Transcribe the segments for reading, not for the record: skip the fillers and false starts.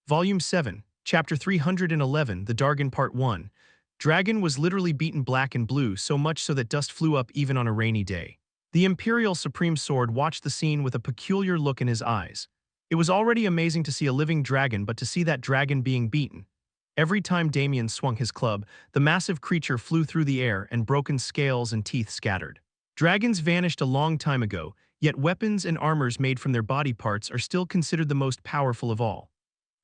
Volume 7, Chapter 311, The Dargon Part 1. Dragon was literally beaten black and blue, so much so that dust flew up even on a rainy day. The Imperial Supreme Sword watched the scene with a peculiar look in his eyes. It was already amazing to see a living dragon, but to see that dragon being beaten. Every time Damien swung his club, the massive creature flew through the air and broken scales and teeth scattered. Dragons vanished a long time ago, yet weapons and armors made from their body parts are still considered the most powerful of all.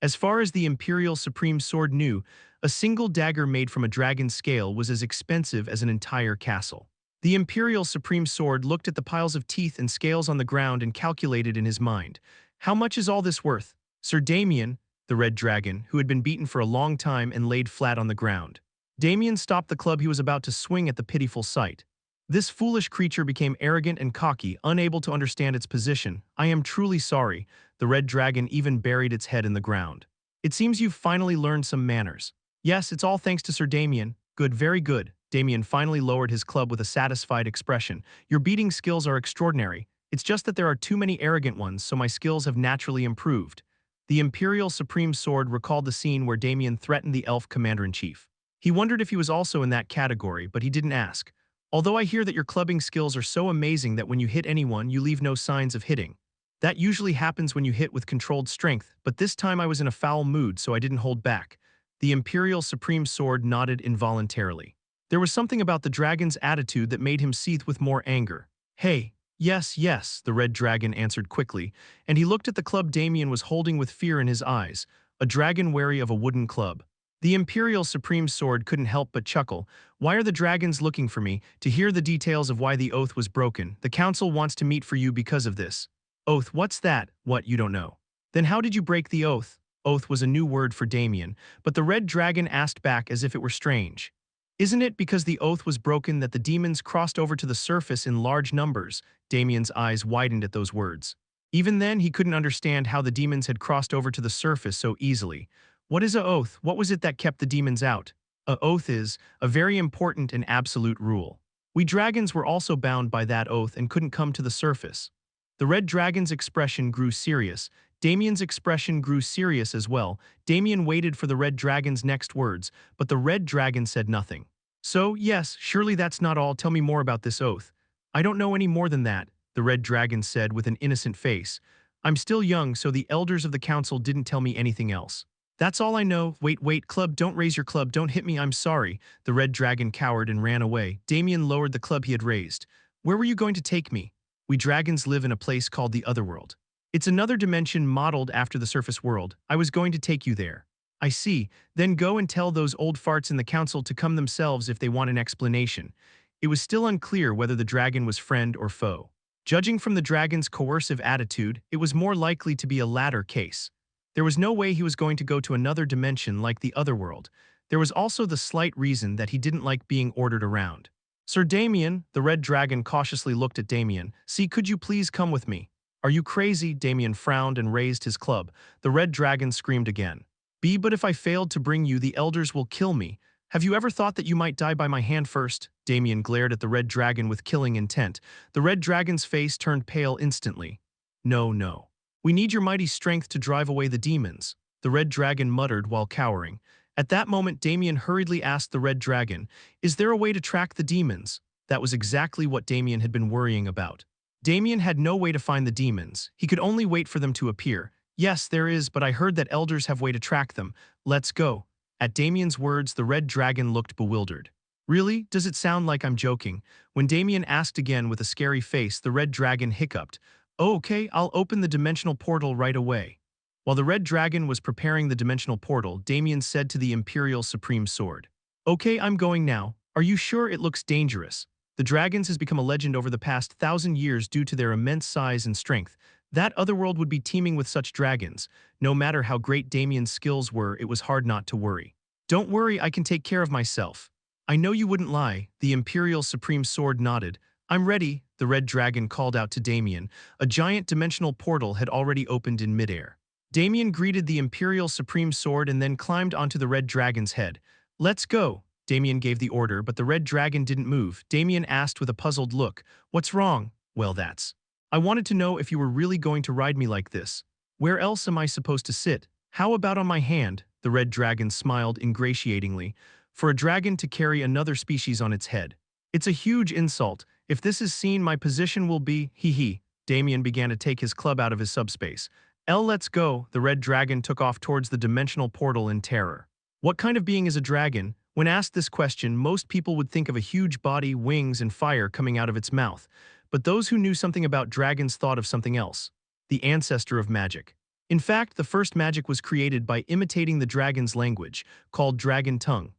As far as the Imperial Supreme Sword knew, a single dagger made from a dragon's scale was as expensive as an entire castle. The Imperial Supreme Sword looked at the piles of teeth and scales on the ground and calculated in his mind. How much is all this worth? Sir Damien, the red dragon, who had been beaten for a long time and laid flat on the ground. Damien stopped the club he was about to swing at the pitiful sight. This foolish creature became arrogant and cocky, unable to understand its position. I am truly sorry. The red dragon even buried its head in the ground. It seems you've finally learned some manners. Yes, it's all thanks to Sir Damien. Good, very good. Damien finally lowered his club with a satisfied expression. Your beating skills are extraordinary. It's just that there are too many arrogant ones, so my skills have naturally improved. The Imperial Supreme Sword recalled the scene where Damien threatened the elf commander-in-chief. He wondered if he was also in that category, but he didn't ask. Although I hear that your clubbing skills are so amazing that when you hit anyone, you leave no signs of hitting. That usually happens when you hit with controlled strength, but this time I was in a foul mood, so I didn't hold back. The Imperial Supreme Sword nodded involuntarily. There was something about the dragon's attitude that made him seethe with more anger. Hey, yes, the red dragon answered quickly, and he looked at the club Damien was holding with fear in his eyes, a dragon wary of a wooden club. The Imperial Supreme Sword couldn't help but chuckle. Why are the dragons looking for me? To hear the details of why the oath was broken. The council wants to meet for you because of this. Oath, what's that? What, you don't know? Then how did you break the oath? Oath was a new word for Damien, but the red dragon asked back as if it were strange. Isn't it because the oath was broken that the demons crossed over to the surface in large numbers? Damien's eyes widened at those words. Even then, he couldn't understand how the demons had crossed over to the surface so easily. What is a oath? What was it that kept the demons out? A oath is a very important and absolute rule. We dragons were also bound by that oath and couldn't come to the surface. The red dragon's expression grew serious. Damien's expression grew serious as well. Damien waited for the red dragon's next words, but the red dragon said nothing. So, yes, surely that's not all. Tell me more about this oath. I don't know any more than that, the red dragon said with an innocent face. I'm still young, so the elders of the council didn't tell me anything else. That's all I know. Wait, club, don't raise your club, don't hit me, I'm sorry. The red dragon cowered and ran away. Damien lowered the club he had raised. Where were you going to take me? We dragons live in a place called the Otherworld. It's another dimension modeled after the surface world. I was going to take you there. I see. Then go and tell those old farts in the council to come themselves if they want an explanation. It was still unclear whether the dragon was friend or foe. Judging from the dragon's coercive attitude, it was more likely to be a latter case. There was no way he was going to go to another dimension like the Otherworld. There was also the slight reason that he didn't like being ordered around. Sir Damien, the red dragon cautiously looked at Damien. See, could you please come with me? Are you crazy? Damien frowned and raised his club. The red dragon screamed again. But if I failed to bring you, the elders will kill me. Have you ever thought that you might die by my hand first? Damien glared at the red dragon with killing intent. The red dragon's face turned pale instantly. No. We need your mighty strength to drive away the demons, the red dragon muttered while cowering. At that moment, Damien hurriedly asked the red dragon, is there a way to track the demons? That was exactly what Damien had been worrying about. Damien had no way to find the demons. He could only wait for them to appear. Yes, there is, but I heard that elders have a way to track them. Let's go. At Damien's words, the red dragon looked bewildered. Really? Does it sound like I'm joking? When Damien asked again with a scary face, the red dragon hiccuped. Oh, okay, I'll open the dimensional portal right away. While the red dragon was preparing the dimensional portal, Damien said to the Imperial Supreme Sword. Okay, I'm going now. Are you sure? It looks dangerous? The dragons has become a legend over the past 1,000 years due to their immense size and strength. That otherworld would be teeming with such dragons. No matter how great Damien's skills were, it was hard not to worry. Don't worry, I can take care of myself. I know you wouldn't lie. The Imperial Supreme Sword nodded. I'm ready, the red dragon called out to Damien. A giant dimensional portal had already opened in midair. Damien greeted the Imperial Supreme Sword and then climbed onto the red dragon's head. Let's go. Damien gave the order, but the red dragon didn't move. Damien asked with a puzzled look, what's wrong? Well, that's. I wanted to know if you were really going to ride me like this. Where else am I supposed to sit? How about on my hand? The red dragon smiled ingratiatingly. For a dragon to carry another species on its head. It's a huge insult. If this is seen, my position will be, hee hee. Damien began to take his club out of his subspace. Let's go. The red dragon took off towards the dimensional portal in terror. What kind of being is a dragon? When asked this question, most people would think of a huge body, wings, and fire coming out of its mouth. But those who knew something about dragons thought of something else. The ancestor of magic. In fact, the first magic was created by imitating the dragon's language, called dragon tongue.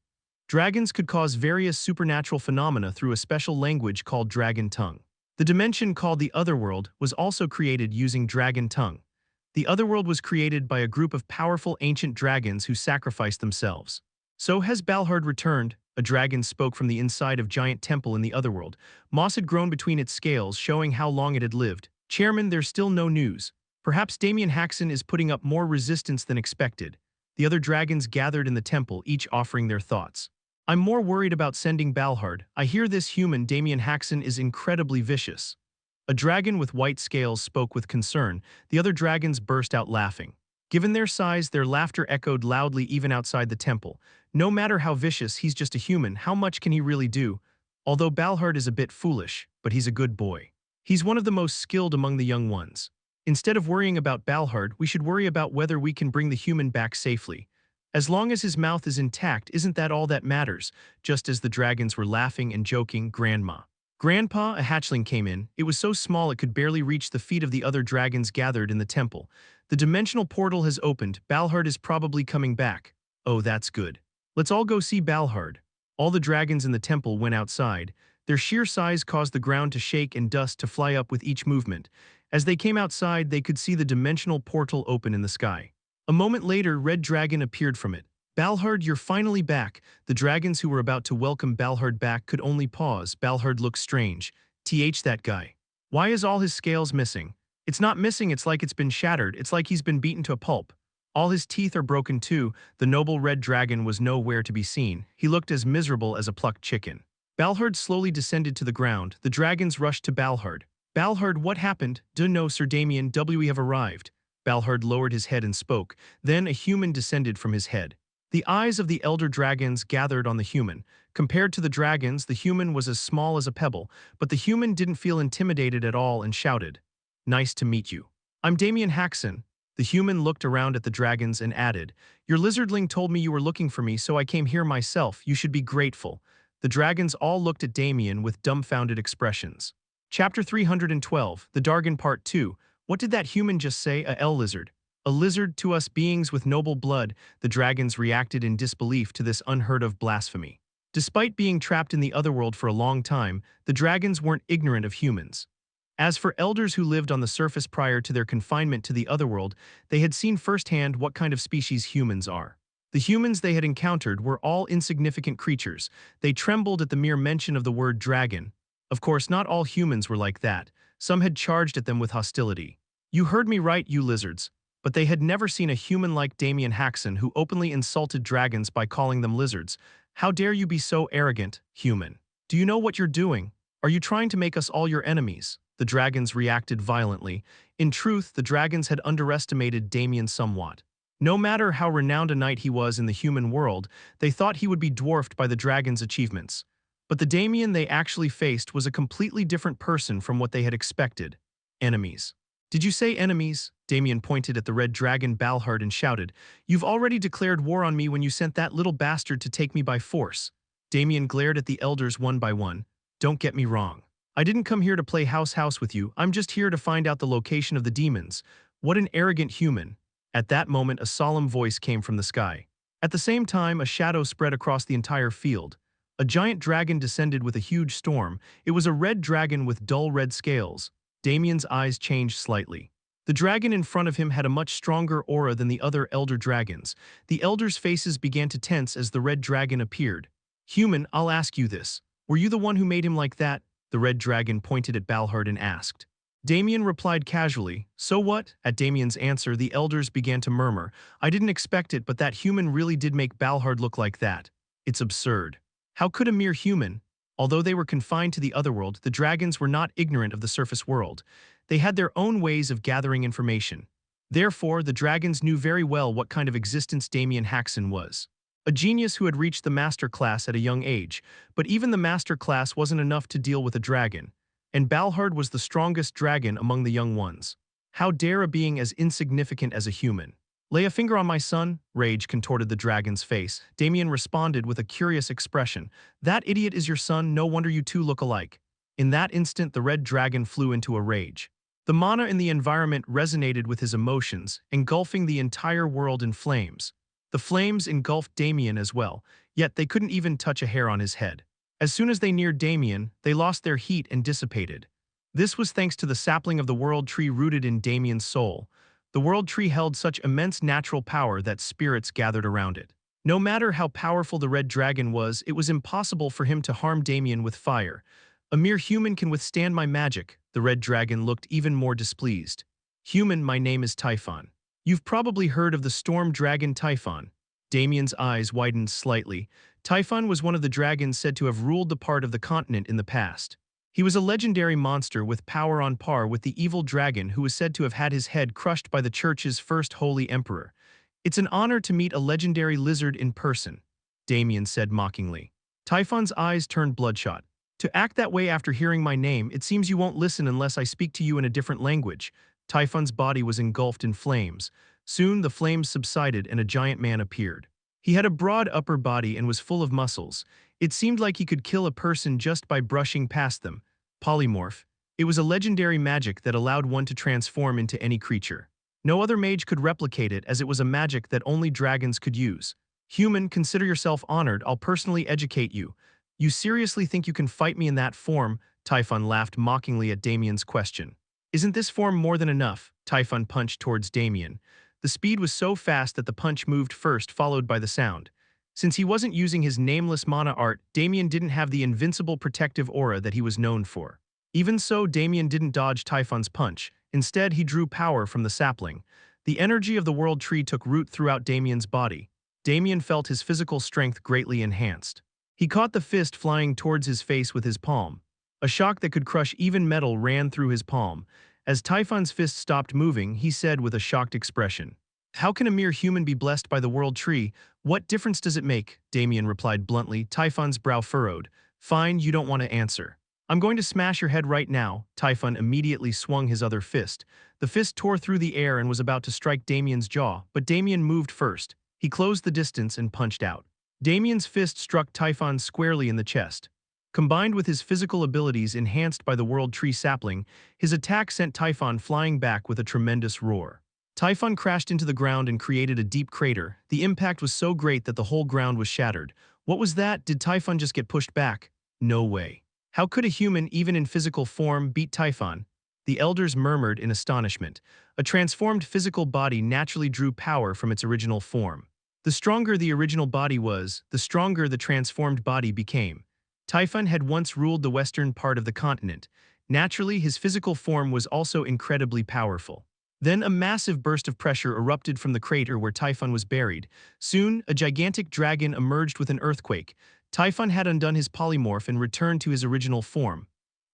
Dragons could cause various supernatural phenomena through a special language called dragon tongue. The dimension called the Otherworld was also created using dragon tongue. The Otherworld was created by a group of powerful ancient dragons who sacrificed themselves. So has Balhard returned. A dragon spoke from the inside of giant temple in the Otherworld. Moss had grown between its scales, showing how long it had lived. Chairman, there's still no news. Perhaps Damien Haksen is putting up more resistance than expected. The other dragons gathered in the temple, each offering their thoughts. I'm more worried about sending Balhard. I hear this human, Damien Haksen, is incredibly vicious. A dragon with white scales spoke with concern. The other dragons burst out laughing. Given their size, their laughter echoed loudly even outside the temple. No matter how vicious, he's just a human. How much can he really do? Although Balhard is a bit foolish, but he's a good boy. He's one of the most skilled among the young ones. Instead of worrying about Balhard, we should worry about whether we can bring the human back safely. As long as his mouth is intact, isn't that all that matters? Just as the dragons were laughing and joking, Grandpa, a hatchling, came in. It was so small it could barely reach the feet of the other dragons gathered in the temple. The dimensional portal has opened. Balhard is probably coming back. Oh, that's good. Let's all go see Balhard. All the dragons in the temple went outside. Their sheer size caused the ground to shake and dust to fly up with each movement. As they came outside, they could see the dimensional portal open in the sky. A moment later, Red Dragon appeared from it. Balhard, you're finally back. The dragons who were about to welcome Balhard back could only pause. Balhard looked strange. That guy. Why is all his scales missing? It's not missing, it's like it's been shattered. It's like he's been beaten to a pulp. All his teeth are broken too. The noble red dragon was nowhere to be seen. He looked as miserable as a plucked chicken. Balhard slowly descended to the ground. The dragons rushed to Balhard. Balhard, what happened? No, Sir Damien, we have arrived. Balhard lowered his head and spoke. Then a human descended from his head. The eyes of the elder dragons gathered on the human. Compared to the dragons, the human was as small as a pebble, but the human didn't feel intimidated at all and shouted, "Nice to meet you. I'm Damien Haksen." The human looked around at the dragons and added, "Your lizardling told me you were looking for me, so I came here myself. You should be grateful." The dragons all looked at Damien with dumbfounded expressions. Chapter 312, The Dargon Part 2. What did that human just say? A lizard. A lizard to us beings with noble blood. The dragons reacted in disbelief to this unheard-of blasphemy. Despite being trapped in the otherworld for a long time, the dragons weren't ignorant of humans. As for elders who lived on the surface prior to their confinement to the otherworld, they had seen firsthand what kind of species humans are. The humans they had encountered were all insignificant creatures. They trembled at the mere mention of the word dragon. Of course, not all humans were like that. Some had charged at them with hostility. You heard me right, you lizards. But they had never seen a human like Damien Haksen who openly insulted dragons by calling them lizards. How dare you be so arrogant, human? Do you know what you're doing? Are you trying to make us all your enemies? The dragons reacted violently. In truth, the dragons had underestimated Damien somewhat. No matter how renowned a knight he was in the human world, they thought he would be dwarfed by the dragons' achievements. But the Damien they actually faced was a completely different person from what they had expected. Enemies. Did you say enemies? Damien pointed at the red dragon Balhard and shouted, "You've already declared war on me when you sent that little bastard to take me by force." Damien glared at the elders one by one. "Don't get me wrong. I didn't come here to play house with you. I'm just here to find out the location of the demons." What an arrogant human. At that moment, a solemn voice came from the sky. At the same time, a shadow spread across the entire field. A giant dragon descended with a huge storm. It was a red dragon with dull red scales. Damien's eyes changed slightly. The dragon in front of him had a much stronger aura than the other elder dragons. The elders' faces began to tense as the red dragon appeared. "Human, I'll ask you this. Were you the one who made him like that?" The red dragon pointed at Balhard and asked. Damien replied casually, "So what?" At Damien's answer, the elders began to murmur. "I didn't expect it, but that human really did make Balhard look like that. It's absurd. How could a mere human?" Although they were confined to the otherworld, the dragons were not ignorant of the surface world. They had their own ways of gathering information. Therefore, the dragons knew very well what kind of existence Damien Haksen was. A genius who had reached the master class at a young age, but even the master class wasn't enough to deal with a dragon, and Balhard was the strongest dragon among the young ones. How dare a being as insignificant as a human? Lay a finger on my son, rage contorted the dragon's face. Damien responded with a curious expression. That idiot is your son, no wonder you two look alike. In that instant, the red dragon flew into a rage. The mana in the environment resonated with his emotions, engulfing the entire world in flames. The flames engulfed Damien as well, yet they couldn't even touch a hair on his head. As soon as they neared Damien, they lost their heat and dissipated. This was thanks to the sapling of the world tree rooted in Damien's soul. The world tree held such immense natural power that spirits gathered around it. No matter how powerful the red dragon was, it was impossible for him to harm Damien with fire. A mere human can withstand my magic. The red dragon looked even more displeased. Human, my name is Typhon. You've probably heard of the storm dragon Typhon. Damien's eyes widened slightly. Typhon was one of the dragons said to have ruled the part of the continent in the past. He was a legendary monster with power on par with the evil dragon who was said to have had his head crushed by the church's first holy emperor. It's an honor to meet a legendary lizard in person, Damien said mockingly. Typhon's eyes turned bloodshot. To act that way after hearing my name, it seems you won't listen unless I speak to you in a different language. Typhon's body was engulfed in flames. Soon the flames subsided and a giant man appeared. He had a broad upper body and was full of muscles. It seemed like he could kill a person just by brushing past them. Polymorph. It was a legendary magic that allowed one to transform into any creature. No other mage could replicate it as it was a magic that only dragons could use. Human, consider yourself honored, I'll personally educate you. You seriously think you can fight me in that form? Typhon laughed mockingly at Damien's question. Isn't this form more than enough? Typhon punched towards Damien. The speed was so fast that the punch moved first, followed by the sound. Since he wasn't using his nameless mana art, Damien didn't have the invincible protective aura that he was known for. Even so, Damien didn't dodge Typhon's punch. Instead, he drew power from the sapling. The energy of the world tree took root throughout Damien's body. Damien felt his physical strength greatly enhanced. He caught the fist flying towards his face with his palm. A shock that could crush even metal ran through his palm. As Typhon's fist stopped moving, he said with a shocked expression, "How can a mere human be blessed by the world tree? What difference does it make?" Damien replied bluntly. Typhon's brow furrowed. "Fine, you don't want to answer. I'm going to smash your head right now." Typhon immediately swung his other fist. The fist tore through the air and was about to strike Damien's jaw, but Damien moved first. He closed the distance and punched out. Damien's fist struck Typhon squarely in the chest. Combined with his physical abilities enhanced by the world tree sapling, his attack sent Typhon flying back with a tremendous roar. Typhon crashed into the ground and created a deep crater. The impact was so great that the whole ground was shattered. What was that? Did Typhon just get pushed back? No way. How could a human, even in physical form, beat Typhon? The elders murmured in astonishment. A transformed physical body naturally drew power from its original form. The stronger the original body was, the stronger the transformed body became. Typhon had once ruled the western part of the continent. Naturally, his physical form was also incredibly powerful. Then a massive burst of pressure erupted from the crater where Typhon was buried. Soon, a gigantic dragon emerged with an earthquake. Typhon had undone his polymorph and returned to his original form.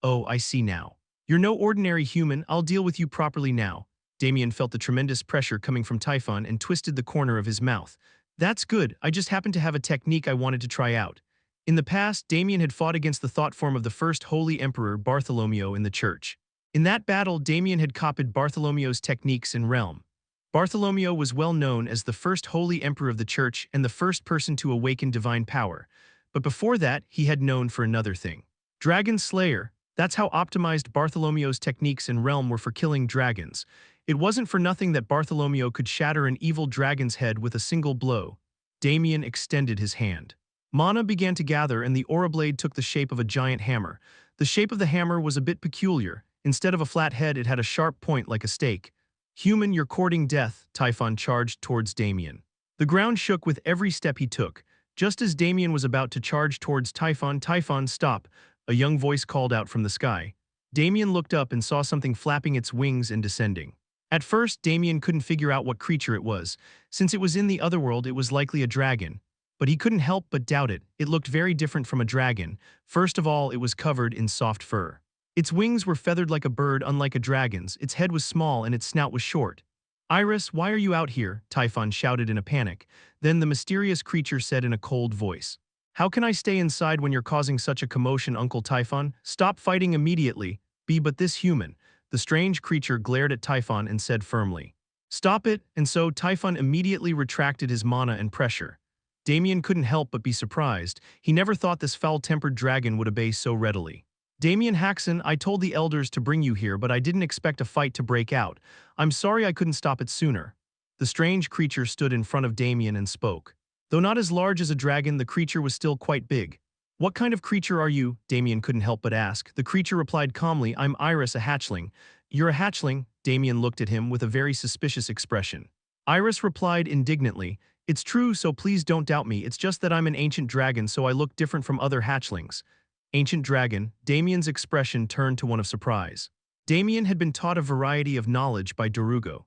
"Oh, I see now. You're no ordinary human, I'll deal with you properly now." Damien felt the tremendous pressure coming from Typhon and twisted the corner of his mouth. "That's good, I just happened to have a technique I wanted to try out." In the past, Damien had fought against the thought form of the first holy emperor Bartholomew in the church. In that battle, Damien had copied Bartholomew's techniques and realm. Bartholomew was well known as the first holy emperor of the church and the first person to awaken divine power. But before that, he had known for another thing. Dragon Slayer. That's how optimized Bartholomew's techniques and realm were for killing dragons. It wasn't for nothing that Bartholomew could shatter an evil dragon's head with a single blow. Damien extended his hand. Mana began to gather and the aura blade took the shape of a giant hammer. The shape of the hammer was a bit peculiar. Instead of a flat head, it had a sharp point like a stake. "Human, you're courting death," Typhon charged towards Damien. The ground shook with every step he took. Just as Damien was about to charge towards Typhon, "Typhon, stop," a young voice called out from the sky. Damien looked up and saw something flapping its wings and descending. At first, Damien couldn't figure out what creature it was. Since it was in the otherworld, it was likely a dragon. But he couldn't help but doubt it. It looked very different from a dragon. First of all, it was covered in soft fur. Its wings were feathered like a bird, unlike a dragon's. Its head was small and its snout was short. Iris, why are you out here? Typhon shouted in a panic. Then the mysterious creature said in a cold voice. How can I stay inside when you're causing such a commotion, Uncle Typhon? Stop fighting immediately. Be but this human. The strange creature glared at Typhon and said firmly. Stop it, and so Typhon immediately retracted his mana and pressure. Damien couldn't help but be surprised. He never thought this foul-tempered dragon would obey so readily. Damien Haksen, I told the elders to bring you here, but I didn't expect a fight to break out. I'm sorry I couldn't stop it sooner. The strange creature stood in front of Damien and spoke. Though not as large as a dragon, the creature was still quite big. What kind of creature are you? Damien couldn't help but ask. The creature replied calmly, I'm Iris, a hatchling. You're a hatchling? Damien looked at him with a very suspicious expression. Iris replied indignantly, It's true, so please don't doubt me. It's just that I'm an ancient dragon, so I look different from other hatchlings. Ancient dragon, Damien's expression turned to one of surprise. Damien had been taught a variety of knowledge by Darugo.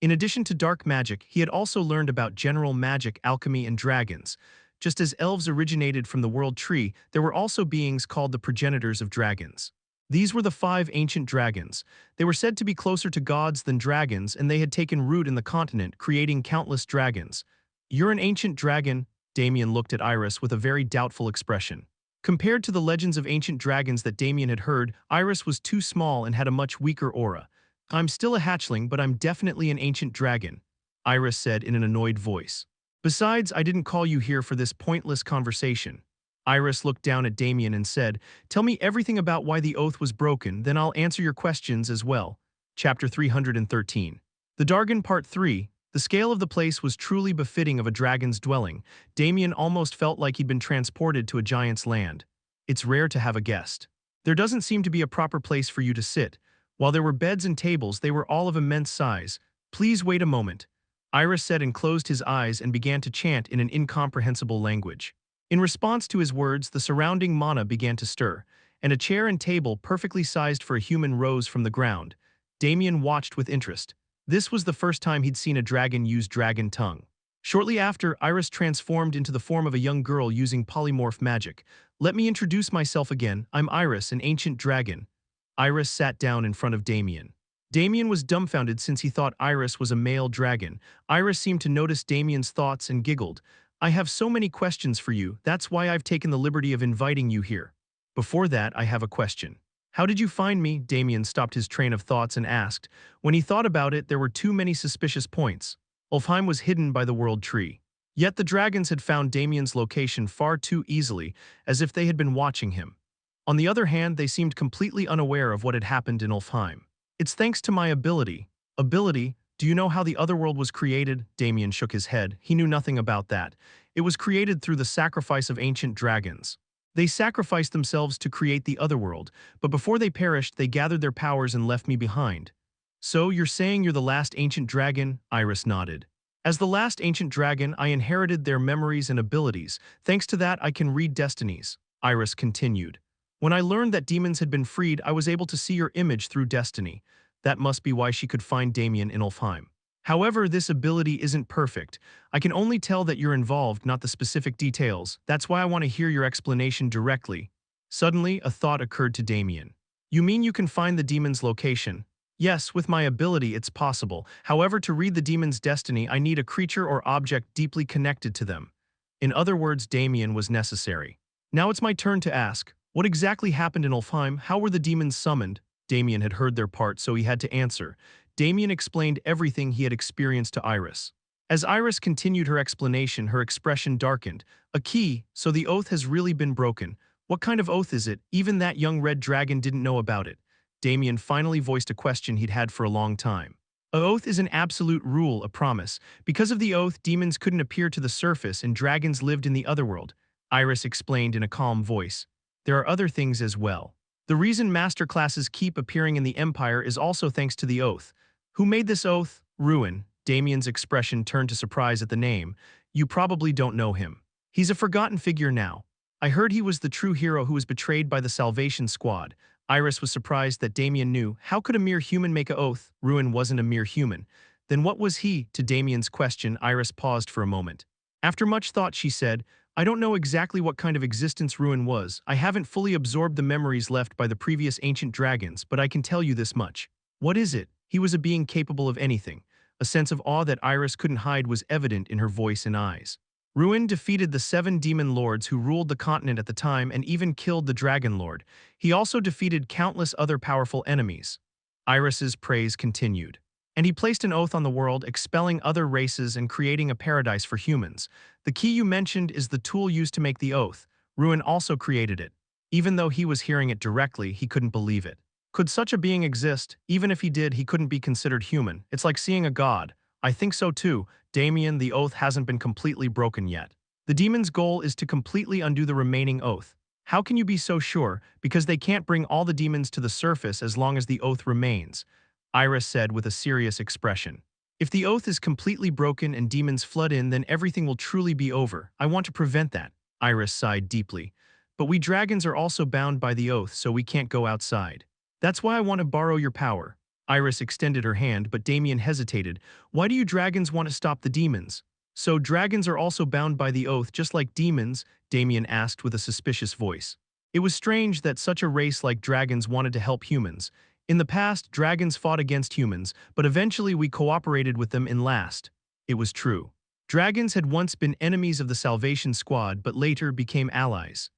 In addition to dark magic, he had also learned about general magic, alchemy, and dragons. Just as elves originated from the world tree, there were also beings called the progenitors of dragons. These were the 5 ancient dragons. They were said to be closer to gods than dragons, and they had taken root in the continent, creating countless dragons. You're an ancient dragon? Damien looked at Iris with a very doubtful expression. Compared to the legends of ancient dragons that Damien had heard, Iris was too small and had a much weaker aura. I'm still a hatchling, but I'm definitely an ancient dragon, Iris said in an annoyed voice. Besides, I didn't call you here for this pointless conversation. Iris looked down at Damien and said, Tell me everything about why the oath was broken, then I'll answer your questions as well. Chapter 313. The Dargon Part 3. The scale of the place was truly befitting of a dragon's dwelling. Damien almost felt like he'd been transported to a giant's land. It's rare to have a guest. There doesn't seem to be a proper place for you to sit. While there were beds and tables, they were all of immense size. Please wait a moment, Iris said and closed his eyes and began to chant in an incomprehensible language. In response to his words, the surrounding mana began to stir, and a chair and table perfectly sized for a human rose from the ground. Damien watched with interest. This was the first time he'd seen a dragon use dragon tongue. Shortly after, Iris transformed into the form of a young girl using polymorph magic. Let me introduce myself again. I'm Iris, an ancient dragon. Iris sat down in front of Damien. Damien was dumbfounded since he thought Iris was a male dragon. Iris seemed to notice Damien's thoughts and giggled. I have so many questions for you, that's why I've taken the liberty of inviting you here. Before that, I have a question. How did you find me? Damien stopped his train of thoughts and asked. When he thought about it, there were too many suspicious points. Ulfheim was hidden by the world tree. Yet the dragons had found Damien's location far too easily, as if they had been watching him. On the other hand, they seemed completely unaware of what had happened in Ulfheim. It's thanks to my ability. Ability? Do you know how the Otherworld was created? Damien shook his head. He knew nothing about that. It was created through the sacrifice of ancient dragons. They sacrificed themselves to create the Otherworld, but before they perished, they gathered their powers and left me behind. So, you're saying you're the last ancient dragon? Iris nodded. As the last ancient dragon, I inherited their memories and abilities. Thanks to that, I can read destinies. Iris continued. When I learned that demons had been freed, I was able to see your image through destiny. That must be why she could find Damien in Ulfheim. However, this ability isn't perfect. I can only tell that you're involved, not the specific details. That's why I want to hear your explanation directly. Suddenly, a thought occurred to Damien. You mean you can find the demon's location? Yes, with my ability it's possible. However, to read the demon's destiny, I need a creature or object deeply connected to them. In other words, Damien was necessary. Now it's my turn to ask. What exactly happened in Ulfheim? How were the demons summoned? Damien had heard their part, so he had to answer. Damien explained everything he had experienced to Iris. As Iris continued her explanation, her expression darkened. A key, so the oath has really been broken. What kind of oath is it? Even that young red dragon didn't know about it. Damien finally voiced a question he'd had for a long time. An oath is an absolute rule, a promise. Because of the oath, demons couldn't appear to the surface and dragons lived in the otherworld. Iris explained in a calm voice. There are other things as well. The reason master classes keep appearing in the Empire is also thanks to the oath. Who made this oath? Ruin. Damien's expression turned to surprise at the name. You probably don't know him. He's a forgotten figure now. I heard he was the true hero who was betrayed by the Salvation Squad. Iris was surprised that Damien knew. How could a mere human make an oath? Ruin wasn't a mere human. Then what was he? To Damien's question, Iris paused for a moment. After much thought, she said, I don't know exactly what kind of existence Ruin was. I haven't fully absorbed the memories left by the previous ancient dragons, but I can tell you this much. What is it? He was a being capable of anything. A sense of awe that Iris couldn't hide was evident in her voice and eyes. Ruin defeated the 7 demon lords who ruled the continent at the time and even killed the Dragon Lord. He also defeated countless other powerful enemies. Iris's praise continued. And he placed an oath on the world, expelling other races and creating a paradise for humans. The key you mentioned is the tool used to make the oath. Ruin also created it. Even though he was hearing it directly, he couldn't believe it. Could such a being exist? Even if he did, he couldn't be considered human. It's like seeing a god. I think so too. Damien, the oath hasn't been completely broken yet. The demon's goal is to completely undo the remaining oath. How can you be so sure? Because they can't bring all the demons to the surface as long as the oath remains, Iris said with a serious expression. If the oath is completely broken and demons flood in, then everything will truly be over. I want to prevent that. Iris sighed deeply. But we dragons are also bound by the oath, so we can't go outside. That's why I want to borrow your power. Iris extended her hand, but Damien hesitated. Why do you dragons want to stop the demons? So dragons are also bound by the oath, just like demons? Damien asked with a suspicious voice. It was strange that such a race like dragons wanted to help humans. In the past, dragons fought against humans, but eventually we cooperated with them in last. It was true. Dragons had once been enemies of the Salvation Squad, but later became allies.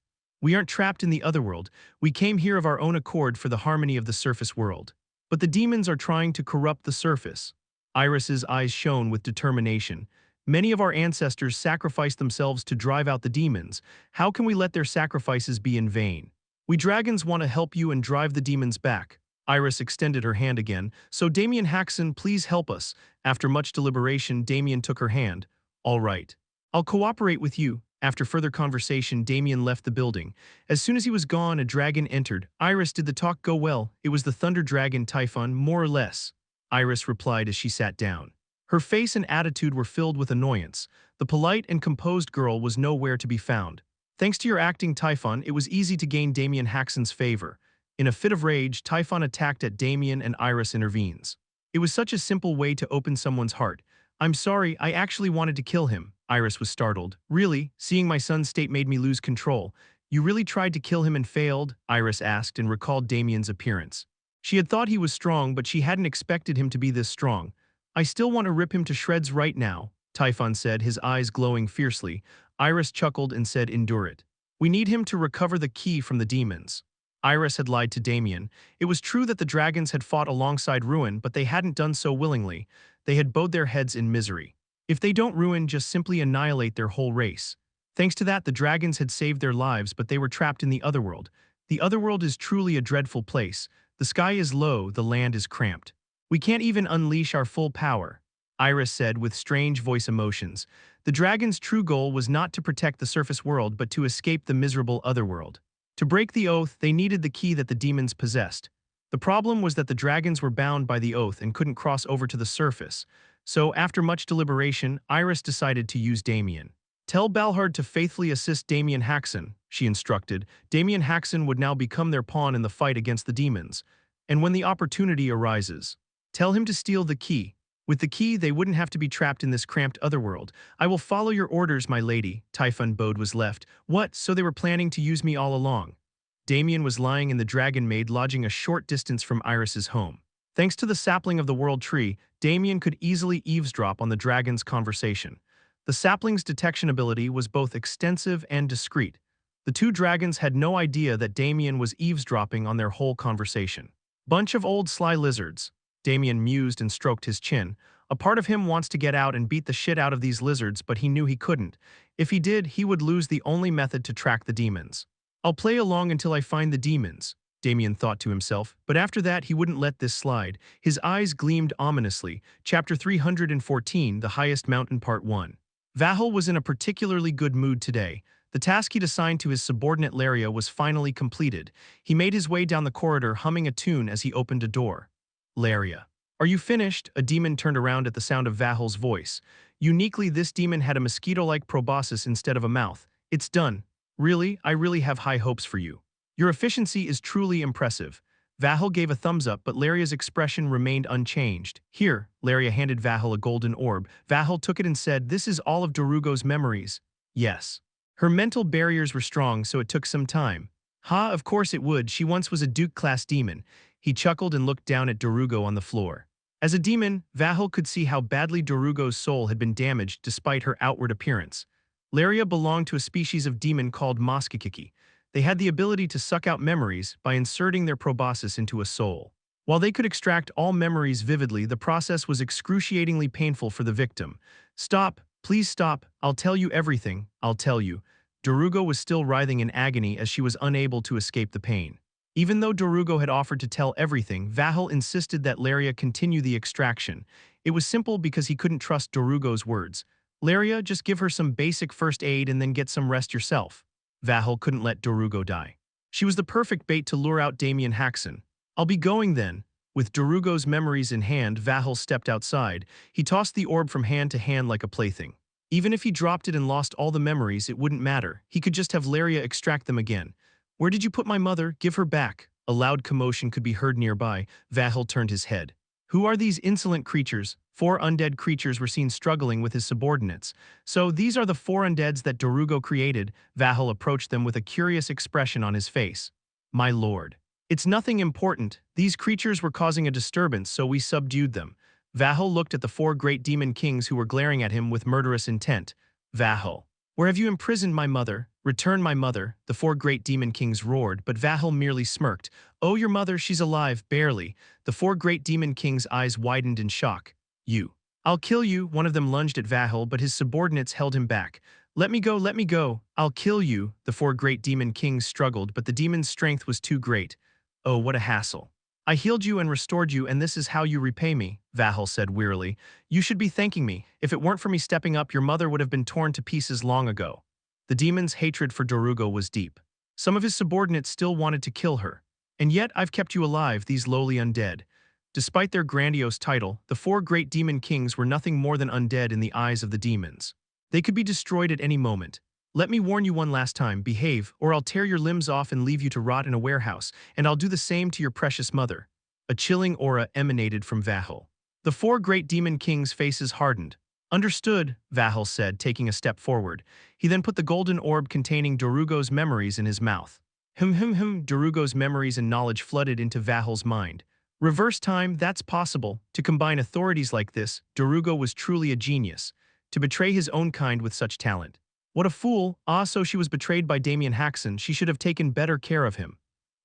We aren't trapped in the otherworld. We came here of our own accord for the harmony of the surface world. But the demons are trying to corrupt the surface. Iris's eyes shone with determination. Many of our ancestors sacrificed themselves to drive out the demons. How can we let their sacrifices be in vain? We dragons want to help you and drive the demons back. Iris extended her hand again. So Damien Haksen, please help us. After much deliberation, Damien took her hand. All right. I'll cooperate with you. After further conversation, Damien left the building. As soon as he was gone, a dragon entered. Iris, did the talk go well? It was the thunder dragon Typhon, more or less. Iris replied as she sat down. Her face and attitude were filled with annoyance. The polite and composed girl was nowhere to be found. Thanks to your acting, Typhon, it was easy to gain Damien Haksen's favor. In a fit of rage, Typhon attacked at Damien and Iris intervenes. It was such a simple way to open someone's heart. I'm sorry, I actually wanted to kill him. Iris was startled. Really? Seeing my son's state made me lose control. You really tried to kill him and failed? Iris asked and recalled Damien's appearance. She had thought he was strong, but she hadn't expected him to be this strong. I still want to rip him to shreds right now, Typhon said, his eyes glowing fiercely. Iris chuckled and said, endure it. We need him to recover the key from the demons. Iris had lied to Damien. It was true that the dragons had fought alongside Ruin, but they hadn't done so willingly. They had bowed their heads in misery. If they don't ruin, just simply annihilate their whole race. Thanks to that, the dragons had saved their lives, but they were trapped in the otherworld. The otherworld is truly a dreadful place. The sky is low, the land is cramped. We can't even unleash our full power, Iris said with strange voice emotions. The dragon's true goal was not to protect the surface world, but to escape the miserable otherworld. To break the oath, they needed the key that the demons possessed. The problem was that the dragons were bound by the oath and couldn't cross over to the surface. So, after much deliberation, Iris decided to use Damien. Tell Balhard to faithfully assist Damien Haksen, she instructed. Damien Haksen would now become their pawn in the fight against the demons. And when the opportunity arises, tell him to steal the key. With the key, they wouldn't have to be trapped in this cramped otherworld. I will follow your orders, my lady. Typhon Bode was left. What, so they were planning to use me all along? Damien was lying in the Dragon Maid, lodging a short distance from Iris's home. Thanks to the sapling of the World Tree, Damien could easily eavesdrop on the dragon's conversation. The sapling's detection ability was both extensive and discreet. The two dragons had no idea that Damien was eavesdropping on their whole conversation. Bunch of old sly lizards. Damien mused and stroked his chin. A part of him wants to get out and beat the shit out of these lizards, but he knew he couldn't. If he did, he would lose the only method to track the demons. I'll play along until I find the demons, Damien thought to himself, but after that he wouldn't let this slide. His eyes gleamed ominously. Chapter 314, The Highest Mountain Part 1. Vahel was in a particularly good mood today. The task he'd assigned to his subordinate Laria was finally completed. He made his way down the corridor, humming a tune as he opened a door. Laria. Are you finished? A demon turned around at the sound of Vahel's voice. Uniquely, this demon had a mosquito-like proboscis instead of a mouth. It's done. Really, I really have high hopes for you. Your efficiency is truly impressive. Vahel gave a thumbs up, but Laria's expression remained unchanged. Here, Laria handed Vahel a golden orb. Vahel took it and said, this is all of Darugo's memories. Yes. Her mental barriers were strong, so it took some time. Ha, of course it would. She once was a Duke-class demon. He chuckled and looked down at Darugo on the floor. As a demon, Vahel could see how badly Dorugo's soul had been damaged despite her outward appearance. Laria belonged to a species of demon called Moskikiki. They had the ability to suck out memories by inserting their proboscis into a soul. While they could extract all memories vividly, the process was excruciatingly painful for the victim. "Stop, please stop, I'll tell you everything, I'll tell you." Dorugo was still writhing in agony as she was unable to escape the pain. Even though Dorugo had offered to tell everything, Vahel insisted that Laria continue the extraction. It was simple because he couldn't trust Dorugo's words. "Laria, just give her some basic first aid and then get some rest yourself." Vahel couldn't let Dorugo die. She was the perfect bait to lure out Damien Haksen. "I'll be going then." With Dorugo's memories in hand, Vahel stepped outside. He tossed the orb from hand to hand like a plaything. Even if he dropped it and lost all the memories, it wouldn't matter. He could just have Laria extract them again. "Where did you put my mother? Give her back." A loud commotion could be heard nearby. Vahel turned his head. Who are these insolent creatures? 4 undead creatures were seen struggling with his subordinates. "So these are the 4 undeads that Dorugo created." Vahel approached them with a curious expression on his face. "My lord. It's nothing important. These creatures were causing a disturbance, so we subdued them." Vahel looked at the 4 great demon kings who were glaring at him with murderous intent. "Vahel, where have you imprisoned my mother? Return my mother," the 4 great demon kings roared, but Vahel merely smirked. "Oh, your mother, she's alive, barely." The 4 great demon kings' eyes widened in shock. "You. I'll kill you." One of them lunged at Vahel, but his subordinates held him back. Let me go, I'll kill you." The 4 great demon kings struggled, but the demon's strength was too great. "Oh, what a hassle. I healed you and restored you, and this is how you repay me," Vahel said wearily. "You should be thanking me. If it weren't for me stepping up, your mother would have been torn to pieces long ago." The demon's hatred for Dorugo was deep. Some of his subordinates still wanted to kill her. "And yet I've kept you alive, these lowly undead." Despite their grandiose title, the 4 great demon kings were nothing more than undead in the eyes of the demons. They could be destroyed at any moment. "Let me warn you one last time, behave, or I'll tear your limbs off and leave you to rot in a warehouse, and I'll do the same to your precious mother." A chilling aura emanated from Vahel. The 4 great demon kings' faces hardened. "Understood," Vahel said, taking a step forward. He then put the golden orb containing Dorugo's memories in his mouth. Dorugo's memories and knowledge flooded into Vahel's mind. Reverse time, that's possible. To combine authorities like this, Dorugo was truly a genius. To betray his own kind with such talent. What a fool. So she was betrayed by Damien Haksen. She should have taken better care of him.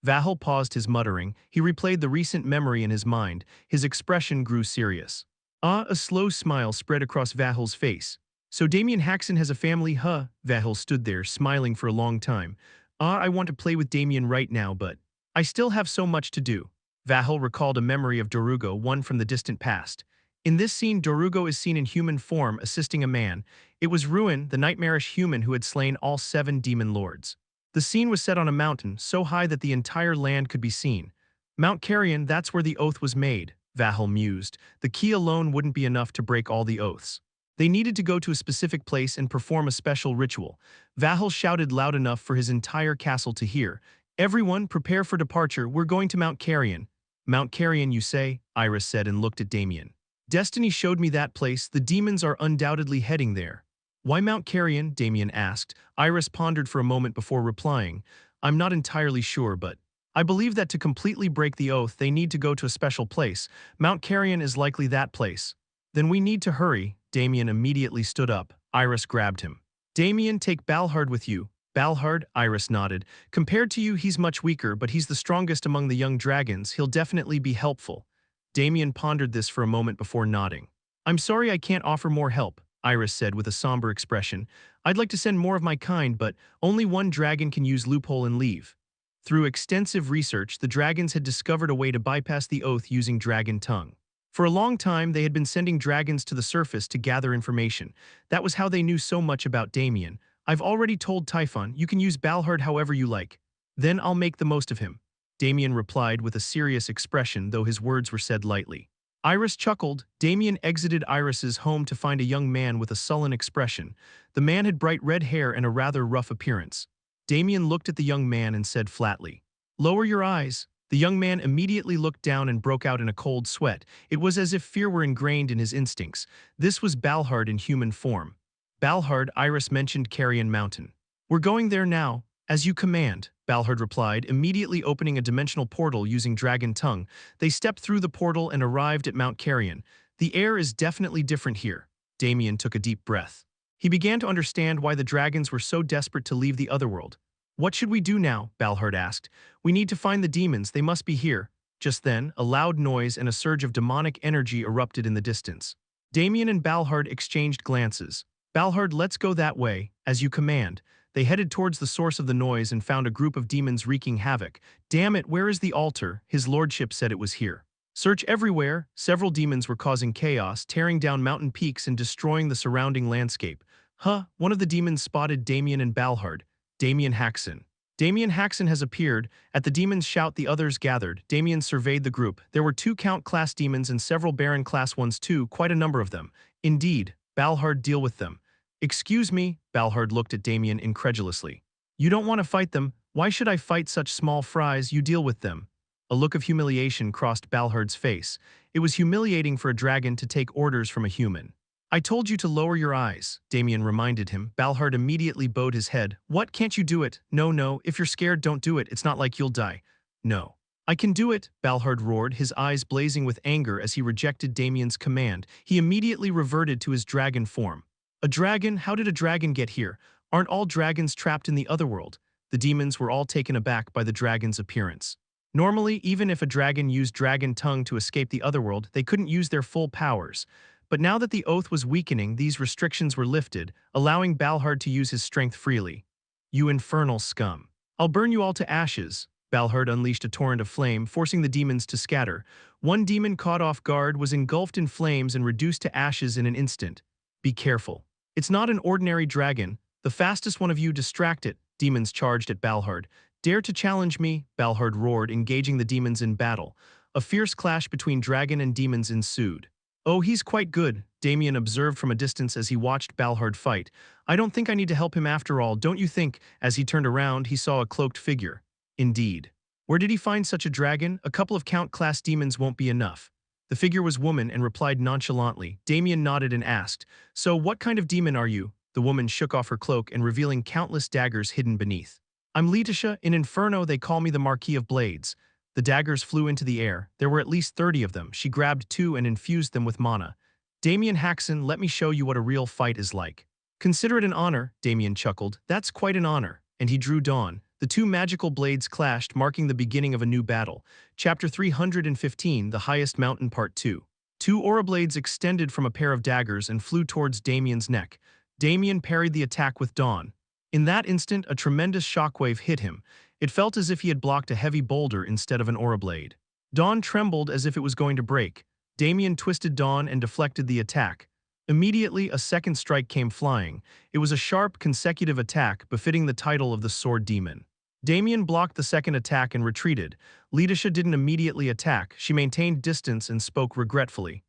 Vahel paused his muttering. He replayed the recent memory in his mind. His expression grew serious. A slow smile spread across Vahel's face. "So Damien Haksen has a family, huh?" Vahel stood there, smiling for a long time. I want to play with Damien right now, but I still have so much to do." Vahel recalled a memory of Dorugo, one from the distant past. In this scene, Dorugo is seen in human form assisting a man. It was Ruin, the nightmarish human who had slain all 7 demon lords. The scene was set on a mountain, so high that the entire land could be seen. "Mount Carrion, that's where the oath was made," Vahel mused. The key alone wouldn't be enough to break all the oaths. They needed to go to a specific place and perform a special ritual. Vahel shouted loud enough for his entire castle to hear. "Everyone, prepare for departure, we're going to Mount Carrion." "Mount Carrion, you say?" Iris said and looked at Damien. "Destiny showed me that place. The demons are undoubtedly heading there." "Why Mount Carrion?" Damien asked. Iris pondered for a moment before replying. "I'm not entirely sure, but I believe that to completely break the oath, they need to go to a special place. Mount Carrion is likely that place." "Then we need to hurry." Damien immediately stood up. Iris grabbed him. "Damien, take Balhard with you." "Balhard?" Iris nodded. "Compared to you, he's much weaker, but he's the strongest among the young dragons. He'll definitely be helpful." Damien pondered this for a moment before nodding. "I'm sorry I can't offer more help," Iris said with a somber expression. "I'd like to send more of my kind, but only one dragon can use loophole and leave." Through extensive research, the dragons had discovered a way to bypass the oath using dragon tongue. For a long time, they had been sending dragons to the surface to gather information. That was how they knew so much about Damien. "I've already told Typhon, you can use Balhard however you like. Then I'll make the most of him." Damien replied with a serious expression, though his words were said lightly. Iris chuckled. Damien exited Iris's home to find a young man with a sullen expression. The man had bright red hair and a rather rough appearance. Damien looked at the young man and said flatly, "Lower your eyes." The young man immediately looked down and broke out in a cold sweat. It was as if fear were ingrained in his instincts. This was Balhard in human form. "Balhard," Iris mentioned Carrion Mountain. "We're going there now, as you command." Balhard replied, immediately opening a dimensional portal using dragon tongue. They stepped through the portal and arrived at Mount Carrion. The air is definitely different here. Damien took a deep breath. He began to understand why the dragons were so desperate to leave the otherworld. What should we do now? Balhard asked. We need to find the demons, they must be here. Just then, a loud noise and a surge of demonic energy erupted in the distance. Damien and Balhard exchanged glances. Balhard, let's go that way, as you command. They headed towards the source of the noise and found a group of demons wreaking havoc. Damn it, where is the altar? His lordship said it was here. Search everywhere. Several demons were causing chaos, tearing down mountain peaks and destroying the surrounding landscape. One of the demons spotted Damien and Balhard. Damien Haksen. Damien Haksen has appeared. At the demons' shout, the others gathered. Damien surveyed the group. There were 2 Count-class demons and several Baron-class ones too, quite a number of them. Indeed, Balhard, deal with them. Excuse me, Balhard looked at Damien incredulously. You don't want to fight them? Why should I fight such small fries? You deal with them. A look of humiliation crossed Balhard's face. It was humiliating for a dragon to take orders from a human. I told you to lower your eyes, Damien reminded him. Balhard immediately bowed his head. What, can't you do it? No, if you're scared, don't do it. It's not like you'll die. No. I can do it, Balhard roared, his eyes blazing with anger as he rejected Damien's command. He immediately reverted to his dragon form. A dragon? How did a dragon get here? Aren't all dragons trapped in the otherworld? The demons were all taken aback by the dragon's appearance. Normally, even if a dragon used dragon tongue to escape the otherworld, they couldn't use their full powers. But now that the oath was weakening, these restrictions were lifted, allowing Balhard to use his strength freely. You infernal scum. I'll burn you all to ashes. Balhard unleashed a torrent of flame, forcing the demons to scatter. One demon caught off guard was engulfed in flames and reduced to ashes in an instant. Be careful. It's not an ordinary dragon. The fastest one of you distract it. Demons charged at Balhard. Dare to challenge me? Balhard roared, engaging the demons in battle. A fierce clash between dragon and demons ensued. Oh, he's quite good, Damien observed from a distance as he watched Balhard fight. I don't think I need to help him after all, don't you think? As he turned around, he saw a cloaked figure. Indeed. Where did he find such a dragon? A couple of Count-class demons won't be enough. The figure was woman and replied nonchalantly. Damien nodded and asked, So what kind of demon are you? The woman shook off her cloak and revealing countless daggers hidden beneath. I'm Letitia. In Inferno they call me the Marquis of Blades. The daggers flew into the air. There were at least 30 of them. She grabbed 2 and infused them with mana. Damien Haksen, let me show you what a real fight is like. Consider it an honor, Damien chuckled. That's quite an honor. And he drew Dawn. The 2 magical blades clashed, marking the beginning of a new battle. Chapter 315, The Highest Mountain Part 2. 2 aura blades extended from a pair of daggers and flew towards Damien's neck. Damien parried the attack with Dawn. In that instant, a tremendous shockwave hit him. It felt as if he had blocked a heavy boulder instead of an aura blade. Dawn trembled as if it was going to break. Damien twisted Dawn and deflected the attack. Immediately, a second strike came flying. It was a sharp, consecutive attack befitting the title of the Sword Demon. Damien blocked the second attack and retreated. Letitia didn't immediately attack. She maintained distance and spoke regretfully.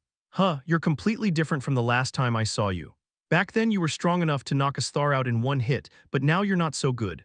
You're completely different from the last time I saw you. Back then you were strong enough to knock a Thar out in one hit, but now you're not so good.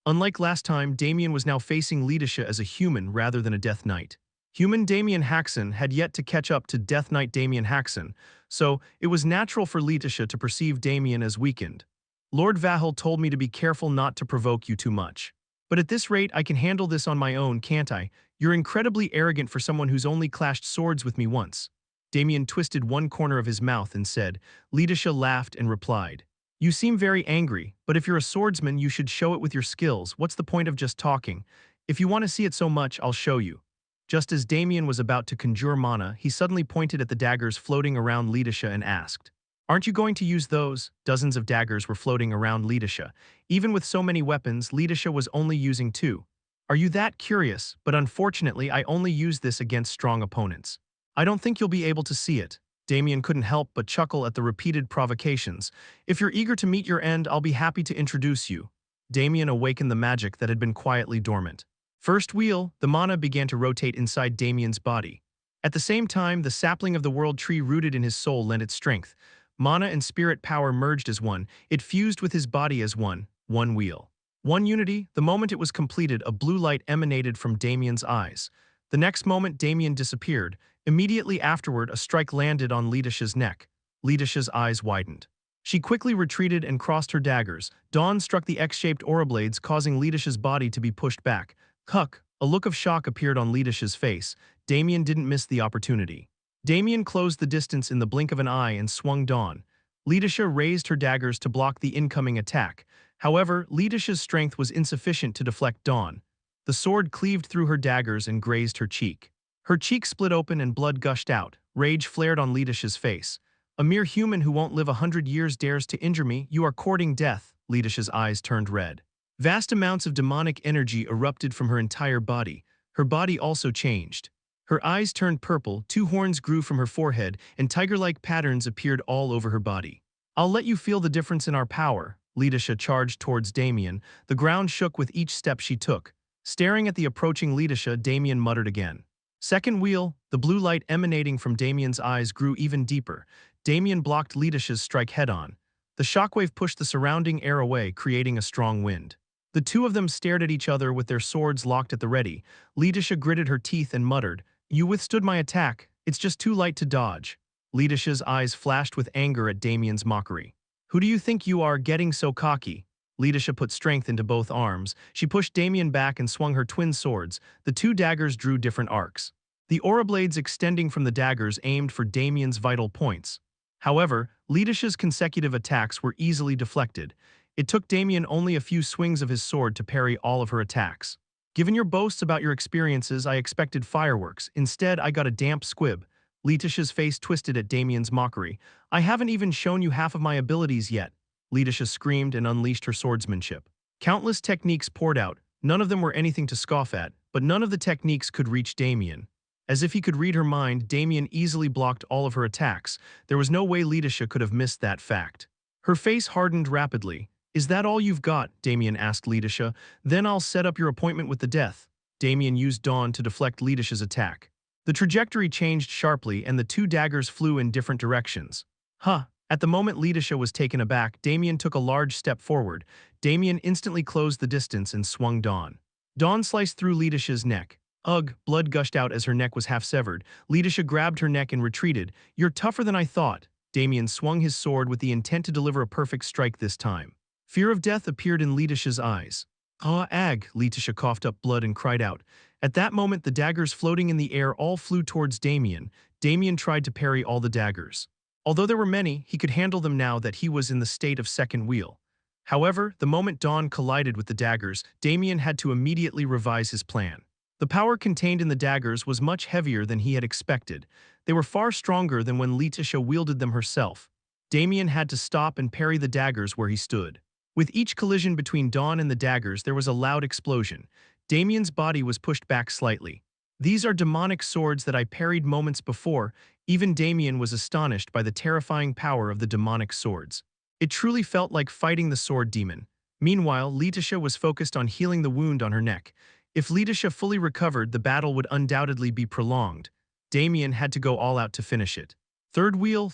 Unlike last time, Damien was now facing Letitia as a human rather than a Death Knight. Human Damien Haksen had yet to catch up to Death Knight Damien Haksen, so it was natural for Letitia to perceive Damien as weakened. Lord Vahel told me to be careful not to provoke you too much. But at this rate, I can handle this on my own, can't I? You're incredibly arrogant for someone who's only clashed swords with me once. Damien twisted one corner of his mouth and said. Letitia laughed and replied. You seem very angry, but if you're a swordsman, you should show it with your skills. What's the point of just talking? If you want to see it so much, I'll show you. Just as Damien was about to conjure mana, he suddenly pointed at the daggers floating around Letitia and asked. Aren't you going to use those? Dozens of daggers were floating around Letitia. Even with so many weapons, Letitia was only using 2. Are you that curious? But unfortunately, I only use this against strong opponents. I don't think you'll be able to see it. Damien couldn't help but chuckle at the repeated provocations. If you're eager to meet your end, I'll be happy to introduce you. Damien awakened the magic that had been quietly dormant. First wheel, the mana began to rotate inside Damien's body. At the same time, the sapling of the world tree rooted in his soul lent its strength. Mana and spirit power merged as one. It fused with his body as one wheel. One unity. The moment it was completed, a blue light emanated from Damien's eyes. The next moment, Damien disappeared. Immediately afterward, a strike landed on Letitia's neck. Letitia's eyes widened. She quickly retreated and crossed her daggers. Dawn struck the X-shaped aura blades, causing Lidish's body to be pushed back. Huck! A look of shock appeared on Lidish's face. Damien didn't miss the opportunity. Damien closed the distance in the blink of an eye and swung Dawn. Lidisha raised her daggers to block the incoming attack. However, Lidish's strength was insufficient to deflect Dawn. The sword cleaved through her daggers and grazed her cheek. Her cheek split open and blood gushed out. Rage flared on Lidish's face. A mere human who won't live 100 years dares to injure me. You are courting death. Lidish's eyes turned red. Vast amounts of demonic energy erupted from her entire body. Her body also changed. Her eyes turned purple, 2 horns grew from her forehead, and tiger-like patterns appeared all over her body. I'll let you feel the difference in our power. Lidisha charged towards Damien. The ground shook with each step she took. Staring at the approaching Lidisha, Damien muttered again. Second wheel, the blue light emanating from Damien's eyes grew even deeper. Damien blocked Lidisha's strike head-on. The shockwave pushed the surrounding air away, creating a strong wind. The two of them stared at each other with their swords locked at the ready. Lidisha gritted her teeth and muttered, "You withstood my attack. It's just too light to dodge." Lidisha's eyes flashed with anger at Damien's mockery. "Who do you think you are, getting so cocky?" Lidisha put strength into both arms. She pushed Damien back and swung her twin swords. The 2 daggers drew different arcs. The aura blades extending from the daggers aimed for Damien's vital points. However, Lidisha's consecutive attacks were easily deflected. It took Damien only a few swings of his sword to parry all of her attacks. "Given your boasts about your experiences, I expected fireworks. Instead, I got a damp squib." Lidisha's face twisted at Damien's mockery. "I haven't even shown you half of my abilities yet." Lidisha screamed and unleashed her swordsmanship. Countless techniques poured out. None of them were anything to scoff at, but none of the techniques could reach Damien. As if he could read her mind, Damien easily blocked all of her attacks. There was no way Lidisha could have missed that fact. Her face hardened rapidly. "Is that all you've got?" Damien asked Lidisha. "Then I'll set up your appointment with the death." Damien used Dawn to deflect Lidisha's attack. The trajectory changed sharply and the 2 daggers flew in different directions. Huh! At the moment Lidisha was taken aback, Damien took a large step forward. Damien instantly closed the distance and swung Dawn. Dawn sliced through Lidisha's neck. Ugh! Blood gushed out as her neck was half severed. Lidisha grabbed her neck and retreated. "You're tougher than I thought." Damien swung his sword with the intent to deliver a perfect strike this time. Fear of death appeared in Lidisha's eyes. "Ah, ag!" Lidisha coughed up blood and cried out. At that moment, the daggers floating in the air all flew towards Damien. Damien tried to parry all the daggers. Although there were many, he could handle them now that he was in the state of second wheel. However, the moment Dawn collided with the daggers, Damien had to immediately revise his plan. The power contained in the daggers was much heavier than he had expected. They were far stronger than when Lidisha wielded them herself. Damien had to stop and parry the daggers where he stood. With each collision between Dawn and the daggers, there was a loud explosion. Damien's body was pushed back slightly. "These are demonic swords that I parried moments before." Even Damien was astonished by the terrifying power of the demonic swords. It truly felt like fighting the sword demon. Meanwhile, Lidisha was focused on healing the wound on her neck. If Lidisha fully recovered, the battle would undoubtedly be prolonged. Damien had to go all out to finish it. Third wheel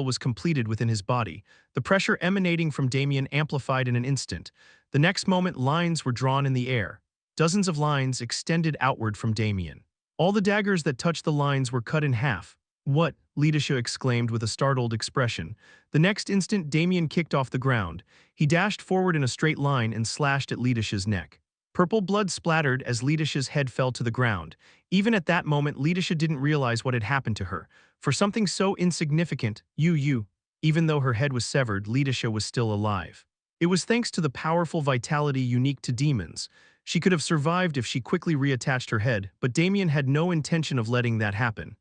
was completed within his body. The pressure emanating from Damien amplified in an instant. The next moment, lines were drawn in the air. Dozens of lines extended outward from Damien. All the daggers that touched the lines were cut in half. "What?" Lidisha exclaimed with a startled expression. The next instant, Damien kicked off the ground. He dashed forward in a straight line and slashed at Lidisha's neck. Purple blood splattered as Lidisha's head fell to the ground. Even at that moment, Lidisha didn't realize what had happened to her. For something so insignificant, even though her head was severed, Lidisha was still alive. It was thanks to the powerful vitality unique to demons. She could have survived if she quickly reattached her head, but Damien had no intention of letting that happen.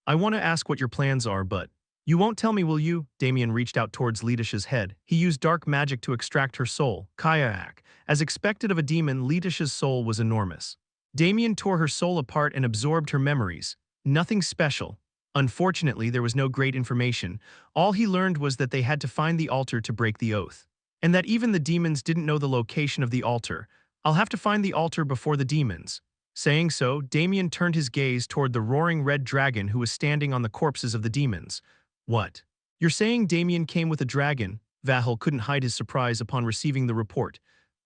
"I want to ask what your plans are, but you won't tell me, will you?" Damien reached out towards Lidisha's head. He used dark magic to extract her soul. Kayak. As expected of a demon, Lidisha's soul was enormous. Damien tore her soul apart and absorbed her memories. Nothing special. Unfortunately, there was no great information. All he learned was that they had to find the altar to break the oath. And that even the demons didn't know the location of the altar. "I'll have to find the altar before the demons." Saying so, Damien turned his gaze toward the roaring red dragon who was standing on the corpses of the demons. "What? You're saying Damien came with a dragon?" Vahel couldn't hide his surprise upon receiving the report.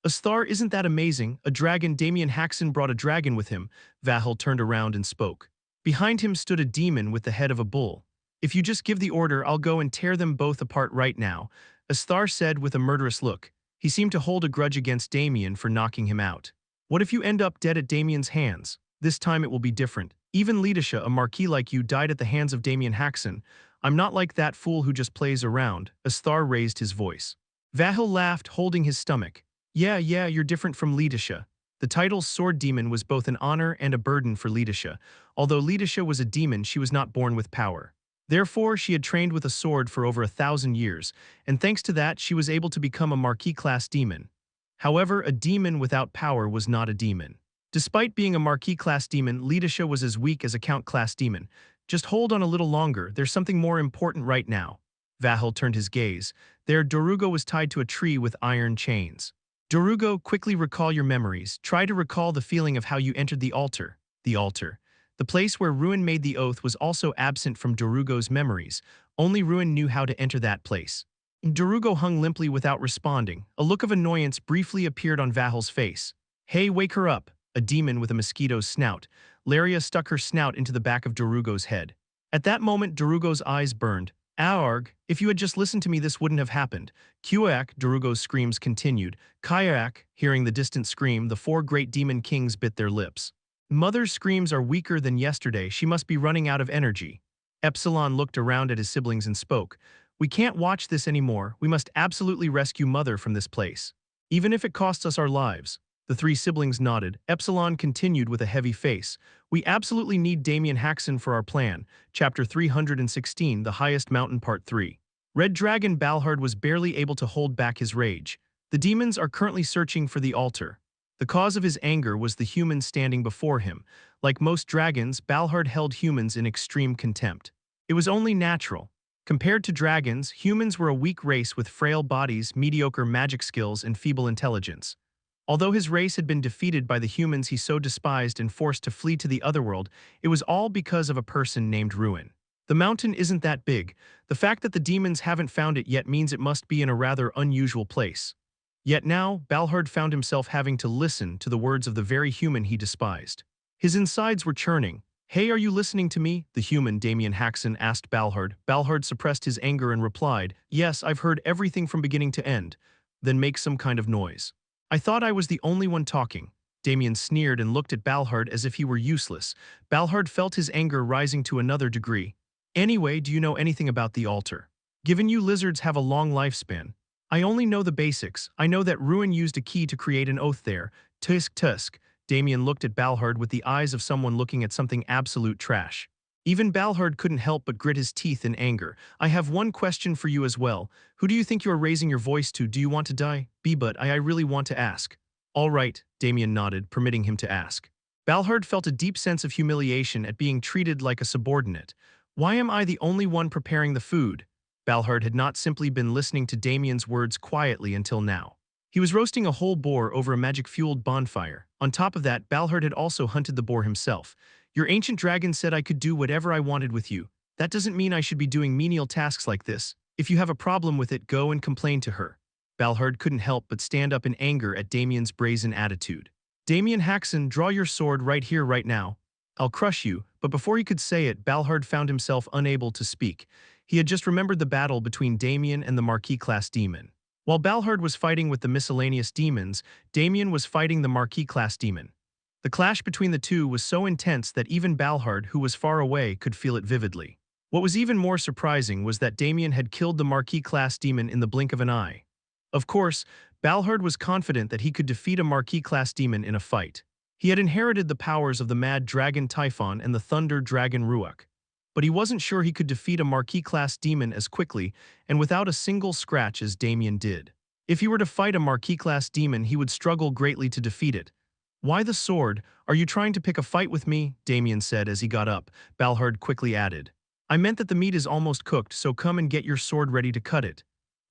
"Asthar, isn't that amazing? A dragon. Damien Haksen brought a dragon with him." Vahel turned around and spoke. Behind him stood a demon with the head of a bull. "If you just give the order, I'll go and tear them both apart right now." Asthar said with a murderous look. He seemed to hold a grudge against Damien for knocking him out. What if you end up dead at Damien's hands? This time it will be different. Even Lidisha, a marquis like you, died at the hands of Damien Haksen. I'm not like that fool who just plays around. Asthar raised his voice. Vahil laughed, holding his stomach. Yeah, you're different from Lidisha. The title Sword Demon was both an honor and a burden for Lidisha. Although Lidisha was a demon, she was not born with power. Therefore, she had trained with a sword for over 1,000 years, and thanks to that, she was able to become a Marquis-class demon. However, a demon without power was not a demon. Despite being a Marquis-class demon, Lidisha was as weak as a Count-class demon. Just hold on a little longer, there's something more important right now. Vahil turned his gaze. There, Dorugo was tied to a tree with iron chains. Dorugo, quickly recall your memories. Try to recall the feeling of how you entered the altar. The altar. The place where Ruin made the oath was also absent from Dorugo's memories. Only Ruin knew how to enter that place. Dorugo hung limply without responding. A look of annoyance briefly appeared on Vahil's face. Hey, wake her up. A demon with a mosquito's snout. Laria stuck her snout into the back of Dorugo's head. At that moment, Dorugo's eyes burned. Aarg, if you had just listened to me, this wouldn't have happened. Kuak, Dorugo's screams continued. Kayak, hearing the distant scream, the 4 great demon kings bit their lips. Mother's screams are weaker than yesterday. She must be running out of energy. Epsilon looked around at his siblings and spoke. We can't watch this anymore. We must absolutely rescue Mother from this place. Even if it costs us our lives. The 3 siblings nodded. Epsilon continued with a heavy face. We absolutely need Damien Haksen for our plan. Chapter 316, The Highest Mountain Part 3. Red Dragon Balhard was barely able to hold back his rage. The demons are currently searching for the altar. The cause of his anger was the humans standing before him. Like most dragons, Balhard held humans in extreme contempt. It was only natural. Compared to dragons, humans were a weak race with frail bodies, mediocre magic skills, and feeble intelligence. Although his race had been defeated by the humans he so despised and forced to flee to the otherworld, it was all because of a person named Ruin. The mountain isn't that big. The fact that the demons haven't found it yet means it must be in a rather unusual place. Yet now, Balhard found himself having to listen to the words of the very human he despised. His insides were churning. Hey, are you listening to me? The human, Damien Haksen, asked Balhard. Balhard suppressed his anger and replied, Yes, I've heard everything from beginning to end. Then make some kind of noise. I thought I was the only one talking. Damien sneered and looked at Balhard as if he were useless. Balhard felt his anger rising to another degree. Anyway, do you know anything about the altar? Given you lizards have a long lifespan, I only know the basics. I know that Ruin used a key to create an oath there. Tusk. Damien looked at Balhard with the eyes of someone looking at something absolute trash. Even Balhard couldn't help but grit his teeth in anger. I have one question for you as well. Who do you think you are raising your voice to? Do you want to die? But I really want to ask. All right, Damien nodded, permitting him to ask. Balhard felt a deep sense of humiliation at being treated like a subordinate. Why am I the only one preparing the food? Balhard had not simply been listening to Damien's words quietly until now. He was roasting a whole boar over a magic-fueled bonfire. On top of that, Balhard had also hunted the boar himself. Your ancient dragon said I could do whatever I wanted with you. That doesn't mean I should be doing menial tasks like this. If you have a problem with it, go and complain to her. Balhard couldn't help but stand up in anger at Damien's brazen attitude. Damien Haksen, draw your sword right here, right now. I'll crush you. But before he could say it, Balhard found himself unable to speak. He had just remembered the battle between Damien and the Marquis-class demon. While Balhard was fighting with the miscellaneous demons, Damien was fighting the Marquis-class demon. The clash between the two was so intense that even Balhard, who was far away, could feel it vividly. What was even more surprising was that Damien had killed the Marquis-class demon in the blink of an eye. Of course, Balhard was confident that he could defeat a Marquis-class demon in a fight. He had inherited the powers of the Mad Dragon Typhon and the Thunder Dragon Ruach. But he wasn't sure he could defeat a Marquis-class demon as quickly and without a single scratch as Damien did. If he were to fight a Marquis-class demon, he would struggle greatly to defeat it. Why the sword? Are you trying to pick a fight with me? Damien said as he got up. Balhard quickly added. I meant that the meat is almost cooked, so come and get your sword ready to cut it.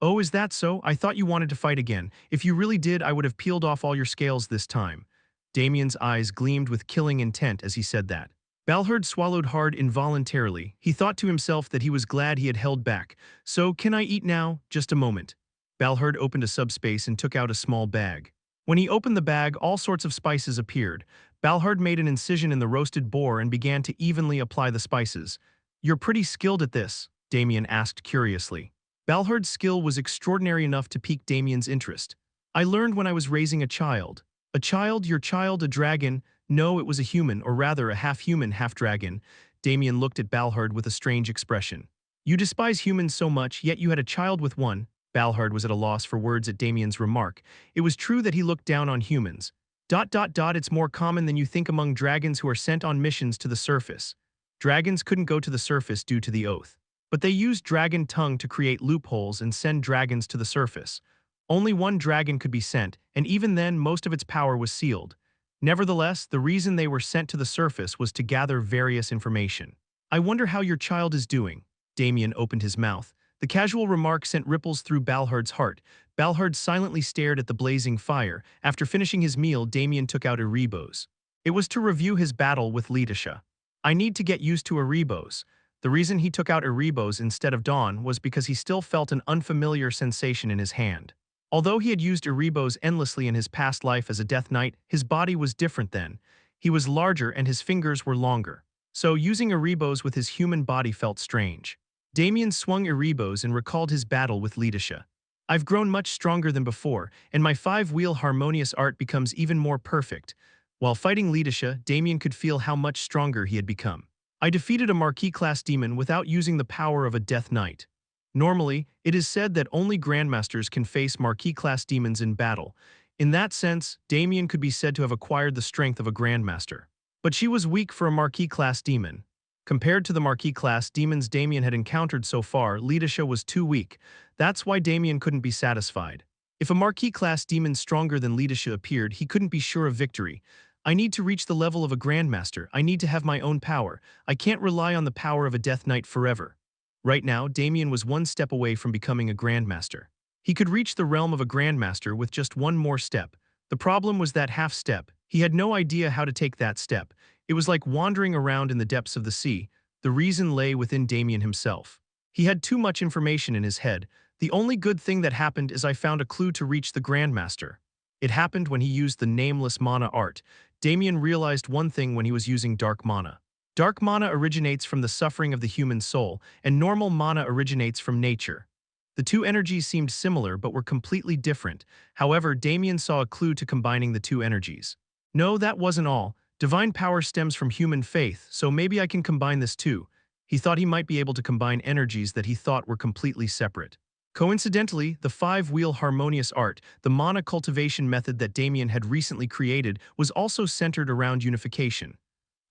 Oh, is that so? I thought you wanted to fight again. If you really did, I would have peeled off all your scales this time. Damien's eyes gleamed with killing intent as he said that. Balhard swallowed hard involuntarily. He thought to himself that he was glad he had held back. So, can I eat now? Just a moment. Balhard opened a subspace and took out a small bag. When he opened the bag, all sorts of spices appeared. Balhard made an incision in the roasted boar and began to evenly apply the spices. You're pretty skilled at this, Damien asked curiously. Balhard's skill was extraordinary enough to pique Damien's interest. I learned when I was raising a child. A child, your child, a dragon? No, it was a human, or rather a half-human, half-dragon. Damien looked at Balhard with a strange expression. You despise humans so much, yet you had a child with one. Balhard was at a loss for words at Damien's remark. It was true that he looked down on humans. It's more common than you think among dragons who are sent on missions to the surface. Dragons couldn't go to the surface due to the oath. But they used dragon tongue to create loopholes and send dragons to the surface. Only one dragon could be sent, and even then most of its power was sealed. Nevertheless, the reason they were sent to the surface was to gather various information. I wonder how your child is doing. Damien opened his mouth. The casual remark sent ripples through Balhard's heart. Balhard silently stared at the blazing fire. After finishing his meal, Damien took out Erebos. It was to review his battle with Lidisha. I need to get used to Erebos. The reason he took out Erebos instead of Dawn was because he still felt an unfamiliar sensation in his hand. Although he had used Erebos endlessly in his past life as a Death Knight, his body was different then. He was larger and his fingers were longer. So using Erebos with his human body felt strange. Damien swung Erebos and recalled his battle with Lidisha. I've grown much stronger than before, and my five-wheel harmonious art becomes even more perfect. While fighting Lidisha, Damien could feel how much stronger he had become. I defeated a Marquis-class demon without using the power of a Death Knight. Normally, it is said that only Grandmasters can face Marquis-class demons in battle. In that sense, Damien could be said to have acquired the strength of a Grandmaster. But she was weak for a Marquis-class demon. Compared to the Marquis-class demons Damien had encountered so far, Lidisha was too weak. That's why Damien couldn't be satisfied. If a Marquis-class demon stronger than Lidisha appeared, he couldn't be sure of victory. I need to reach the level of a Grandmaster. I need to have my own power. I can't rely on the power of a Death Knight forever. Right now, Damien was one step away from becoming a Grandmaster. He could reach the realm of a Grandmaster with just one more step. The problem was that half step. He had no idea how to take that step. It was like wandering around in the depths of the sea. The reason lay within Damien himself. He had too much information in his head. The only good thing that happened is I found a clue to reach the Grandmaster. It happened when he used the nameless mana art. Damien realized one thing when he was using dark mana. Dark mana originates from the suffering of the human soul, and normal mana originates from nature. The two energies seemed similar but were completely different. However, Damien saw a clue to combining the two energies. No, that wasn't all. Divine power stems from human faith, so maybe I can combine this too. He thought he might be able to combine energies that he thought were completely separate. Coincidentally, the five-wheel harmonious art, the mana cultivation method that Damien had recently created, was also centered around unification.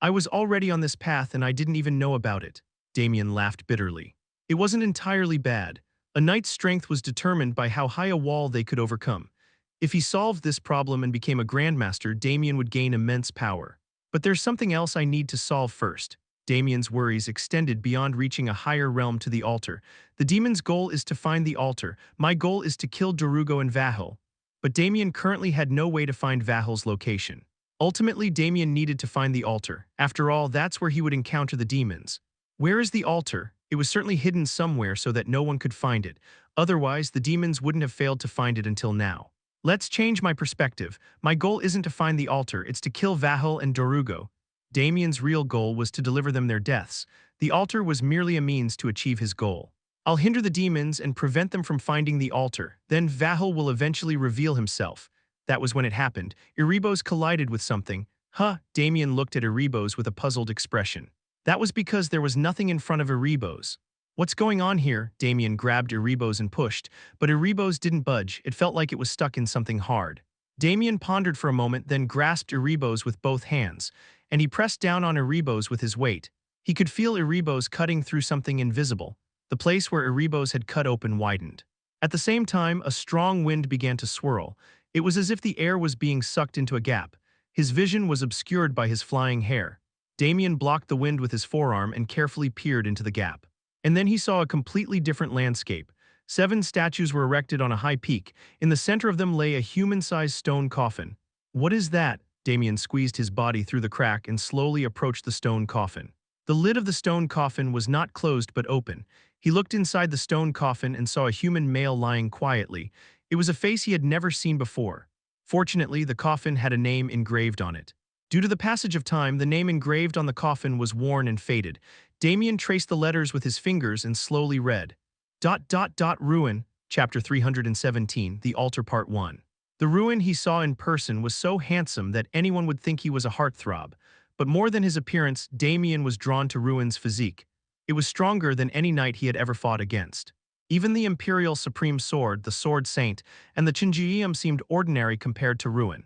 I was already on this path and I didn't even know about it. Damien laughed bitterly. It wasn't entirely bad. A knight's strength was determined by how high a wall they could overcome. If he solved this problem and became a Grandmaster, Damien would gain immense power. But there's something else I need to solve first. Damien's worries extended beyond reaching a higher realm to the altar. The demon's goal is to find the altar. My goal is to kill Darugo and Vahil. But Damien currently had no way to find Vahil's location. Ultimately, Damien needed to find the altar. After all, that's where he would encounter the demons. Where is the altar? It was certainly hidden somewhere so that no one could find it. Otherwise, the demons wouldn't have failed to find it until now. Let's change my perspective. My goal isn't to find the altar, it's to kill Vahil and Darugo. Damien's real goal was to deliver them their deaths. The altar was merely a means to achieve his goal. I'll hinder the demons and prevent them from finding the altar. Then Vahil will eventually reveal himself. That was when it happened. Erebos collided with something. Damien looked at Erebos with a puzzled expression. That was because there was nothing in front of Erebos. What's going on here? Damien grabbed Erebos and pushed, but Erebos didn't budge. It felt like it was stuck in something hard. Damien pondered for a moment, then grasped Erebos with both hands, and he pressed down on Erebos with his weight. He could feel Erebos cutting through something invisible. The place where Erebos had cut open widened. At the same time, a strong wind began to swirl. It was as if the air was being sucked into a gap. His vision was obscured by his flying hair. Damien blocked the wind with his forearm and carefully peered into the gap. And then he saw a completely different landscape. 7 statues were erected on a high peak. In the center of them lay a human-sized stone coffin. What is that? Damien squeezed his body through the crack and slowly approached the stone coffin. The lid of the stone coffin was not closed but open. He looked inside the stone coffin and saw a human male lying quietly. It was a face he had never seen before. Fortunately, the coffin had a name engraved on it. Due to the passage of time, the name engraved on the coffin was worn and faded. Damien traced the letters with his fingers and slowly read, Ruin, Chapter 317, The Altar Part 1. The Ruin he saw in person was so handsome that anyone would think he was a heartthrob, but more than his appearance, Damien was drawn to Ruin's physique. It was stronger than any knight he had ever fought against. Even the Imperial Supreme Sword, the Sword Saint, and the Chinjium seemed ordinary compared to Ruin.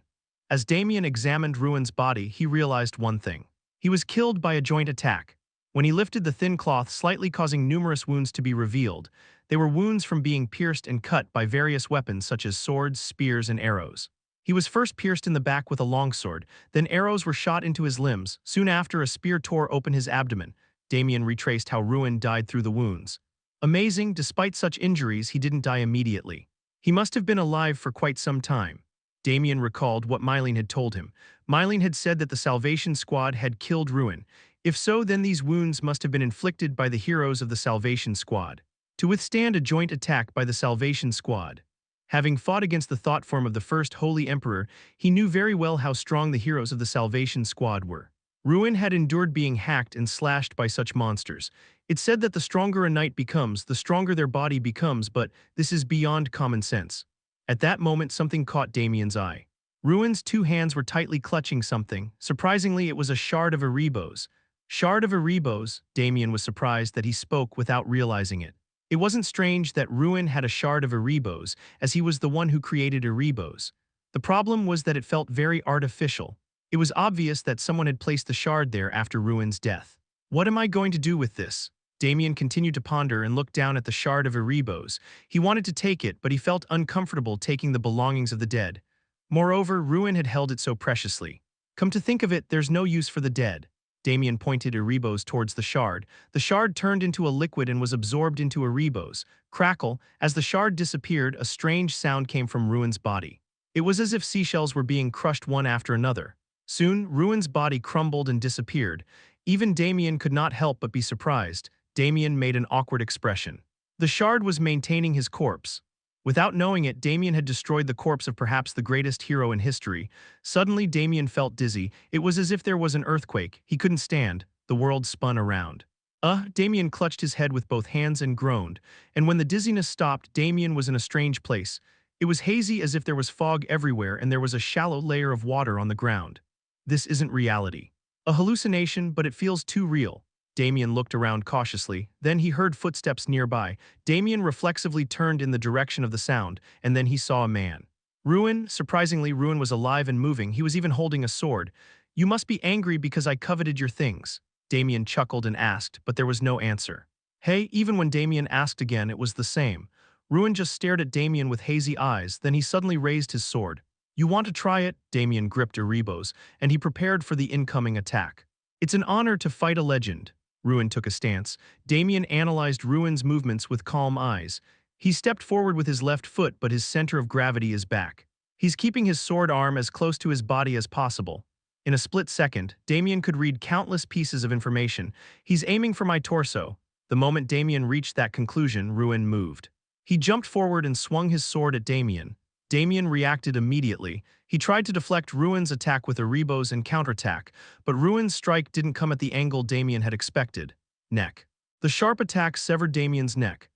As Damien examined Ruin's body, he realized one thing. He was killed by a joint attack. When he lifted the thin cloth, slightly causing numerous wounds to be revealed, they were wounds from being pierced and cut by various weapons such as swords, spears, and arrows. He was first pierced in the back with a longsword, then arrows were shot into his limbs. Soon after, a spear tore open his abdomen. Damien retraced how Ruin died through the wounds. Amazing, despite such injuries, he didn't die immediately. He must have been alive for quite some time. Damien recalled what Mylene had told him. Mylene had said that the Salvation Squad had killed Ruin. If so, then these wounds must have been inflicted by the heroes of the Salvation Squad. To withstand a joint attack by the Salvation Squad. Having fought against the thought form of the first Holy Emperor, he knew very well how strong the heroes of the Salvation Squad were. Ruin had endured being hacked and slashed by such monsters. It said that the stronger a knight becomes, the stronger their body becomes, but this is beyond common sense. At that moment, something caught Damien's eye. Ruin's two hands were tightly clutching something. Surprisingly, it was a shard of Erebos. Shard of Erebos, Damien was surprised that he spoke without realizing it. It wasn't strange that Ruin had a shard of Erebos, as he was the one who created Erebos. The problem was that it felt very artificial. It was obvious that someone had placed the shard there after Ruin's death. What am I going to do with this? Damien continued to ponder and looked down at the shard of Erebos. He wanted to take it, but he felt uncomfortable taking the belongings of the dead. Moreover, Ruin had held it so preciously. Come to think of it, there's no use for the dead. Damien pointed Erebos towards the shard. The shard turned into a liquid and was absorbed into Erebos. Crackle, as the shard disappeared, a strange sound came from Ruin's body. It was as if seashells were being crushed one after another. Soon, Ruin's body crumbled and disappeared. Even Damien could not help but be surprised. Damien made an awkward expression. The shard was maintaining his corpse. Without knowing it, Damien had destroyed the corpse of perhaps the greatest hero in history. Suddenly, Damien felt dizzy. It was as if there was an earthquake. He couldn't stand. The world spun around. Damien clutched his head with both hands and groaned. And when the dizziness stopped, Damien was in a strange place. It was hazy as if there was fog everywhere and there was a shallow layer of water on the ground. This isn't reality. A hallucination, but it feels too real. Damien looked around cautiously. Then he heard footsteps nearby. Damien reflexively turned in the direction of the sound, and then he saw a man. Ruin, surprisingly, Ruin was alive and moving. He was even holding a sword. You must be angry because I coveted your things. Damien chuckled and asked, but there was no answer. Hey, even when Damien asked again, it was the same. Ruin just stared at Damien with hazy eyes, then he suddenly raised his sword. You want to try it? Damien gripped Erebos, and he prepared for the incoming attack. It's an honor to fight a legend. Ruin took a stance. Damien analyzed Ruin's movements with calm eyes. He stepped forward with his left foot, but his center of gravity is back. He's keeping his sword arm as close to his body as possible. In a split second, Damien could read countless pieces of information. He's aiming for my torso. The moment Damien reached that conclusion, Ruin moved. He jumped forward and swung his sword at Damien. Damien reacted immediately. He tried to deflect Ruin's attack with Erebos and counterattack, but Ruin's strike didn't come at the angle Damien had expected. Neck. The sharp attack severed Damien's neck.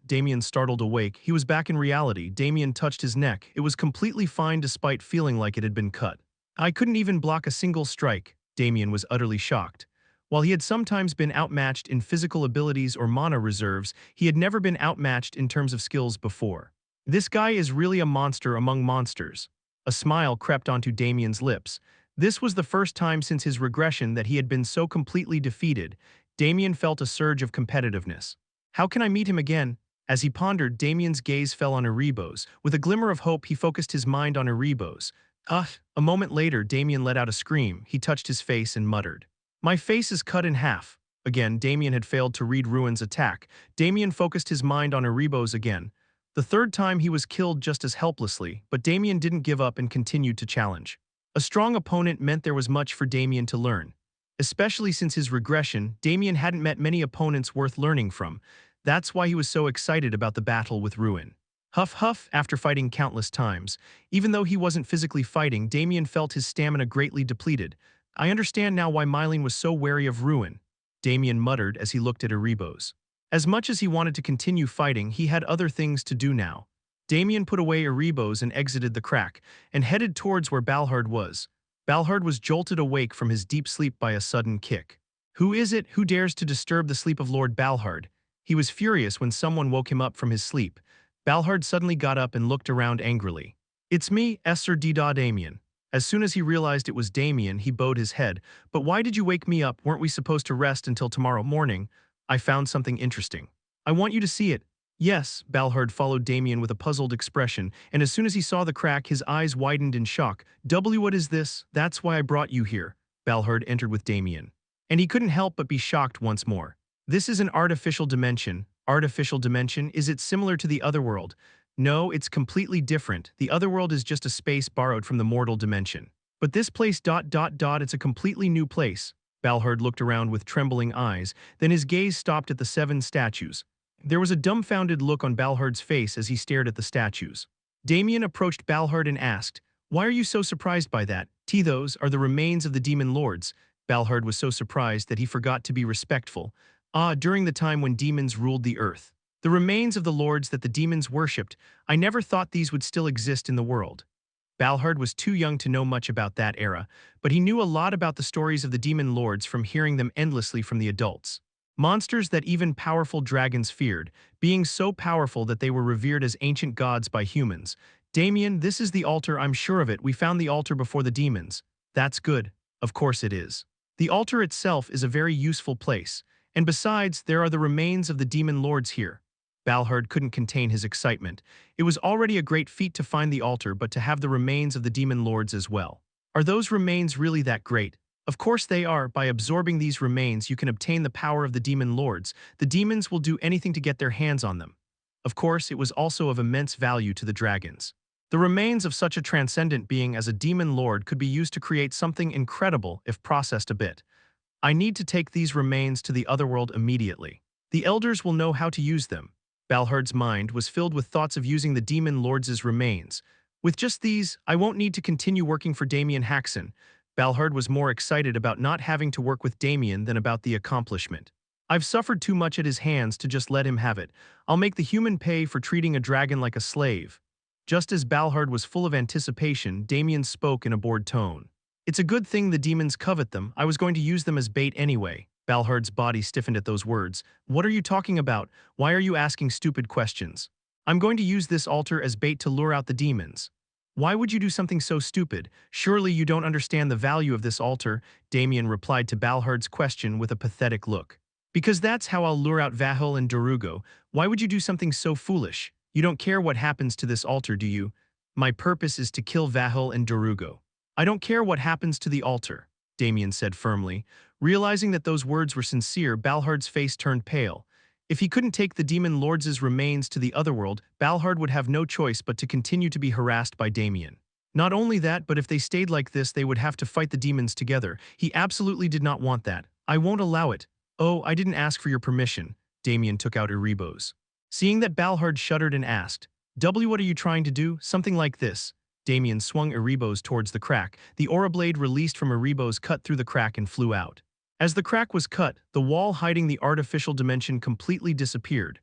Damien startled awake. He was back in reality. Damien touched his neck. It was completely fine despite feeling like it had been cut. I couldn't even block a single strike. Damien was utterly shocked. While he had sometimes been outmatched in physical abilities or mana reserves, he had never been outmatched in terms of skills before. This guy is really a monster among monsters. A smile crept onto Damien's lips. This was the first time since his regression that he had been so completely defeated. Damien felt a surge of competitiveness. How can I meet him again? As he pondered, Damien's gaze fell on Erebos. With a glimmer of hope, he focused his mind on Erebos. A moment later, Damien let out a scream. He touched his face and muttered, "My face is cut in half." Again, Damien had failed to read Ruin's attack. Damien focused his mind on Erebos again. The third time he was killed just as helplessly, but Damien didn't give up and continued to challenge. A strong opponent meant there was much for Damien to learn. Especially since his regression, Damien hadn't met many opponents worth learning from. That's why he was so excited about the battle with Ruin. Huff, after fighting countless times. Even though he wasn't physically fighting, Damien felt his stamina greatly depleted. I understand now why Mylene was so wary of Ruin, Damien muttered as he looked at Erebos. As much as he wanted to continue fighting, he had other things to do now. Damien put away Erebos and exited the crack, and headed towards where Balhard was. Balhard was jolted awake from his deep sleep by a sudden kick. Who is it who dares to disturb the sleep of Lord Balhard? He was furious when someone woke him up from his sleep. Balhard suddenly got up and looked around angrily. It's me, Sir Damien. As soon as he realized it was Damien, he bowed his head. But why did you wake me up? Weren't we supposed to rest until tomorrow morning? I found something interesting. I want you to see it. Yes, Balhard followed Damien with a puzzled expression, and as soon as he saw the crack, his eyes widened in shock. What is this? That's why I brought you here. Balhard entered with Damien. And he couldn't help but be shocked once more. This is an artificial dimension. Artificial dimension? Is it similar to the other world? No, it's completely different. The other world is just a space borrowed from the mortal dimension. But this place it's a completely new place. Balhard looked around with trembling eyes, then his gaze stopped at the 7 statues. There was a dumbfounded look on Balhard's face as he stared at the statues. Damien approached Balhard and asked, "Why are you so surprised by that? Those are the remains of the demon lords." Balhard was so surprised that he forgot to be respectful. During the time when demons ruled the earth. The remains of the lords that the demons worshipped. I never thought these would still exist in the world. Balhard was too young to know much about that era, but he knew a lot about the stories of the demon lords from hearing them endlessly from the adults. Monsters that even powerful dragons feared, being so powerful that they were revered as ancient gods by humans. Damien, this is the altar, I'm sure of it. We found the altar before the demons. That's good. Of course it is. The altar itself is a very useful place. And besides, there are the remains of the demon lords here. Balhard couldn't contain his excitement. It was already a great feat to find the altar, but to have the remains of the demon lords as well. Are those remains really that great? Of course they are. By absorbing these remains, you can obtain the power of the demon lords. The demons will do anything to get their hands on them. Of course, it was also of immense value to the dragons. The remains of such a transcendent being as a demon lord could be used to create something incredible if processed a bit. I need to take these remains to the otherworld immediately. The elders will know how to use them. Balhard's mind was filled with thoughts of using the demon lords' remains. With just these, I won't need to continue working for Damien Haksen. Balhard was more excited about not having to work with Damien than about the accomplishment. I've suffered too much at his hands to just let him have it. I'll make the human pay for treating a dragon like a slave. Just as Balhard was full of anticipation, Damien spoke in a bored tone. It's a good thing the demons covet them. I was going to use them as bait anyway. Balhard's body stiffened at those words. What are you talking about? Why are you asking stupid questions? I'm going to use this altar as bait to lure out the demons. Why would you do something so stupid? Surely you don't understand the value of this altar, Damien replied to Balhard's question with a pathetic look. Because that's how I'll lure out Vahul and Darugo. Why would you do something so foolish? You don't care what happens to this altar, do you? My purpose is to kill Vahul and Darugo. I don't care what happens to the altar, Damien said firmly. Realizing that those words were sincere, Balhard's face turned pale. If he couldn't take the demon lords' remains to the otherworld, Balhard would have no choice but to continue to be harassed by Damien. Not only that, but if they stayed like this, they would have to fight the demons together. He absolutely did not want that. I won't allow it. Oh, I didn't ask for your permission. Damien took out Erebos. Seeing that, Balhard shuddered and asked, What are you trying to do? Something like this. Damien swung Erebos towards the crack. The aura blade released from Erebos cut through the crack and flew out. As the crack was cut, the wall hiding the artificial dimension completely disappeared.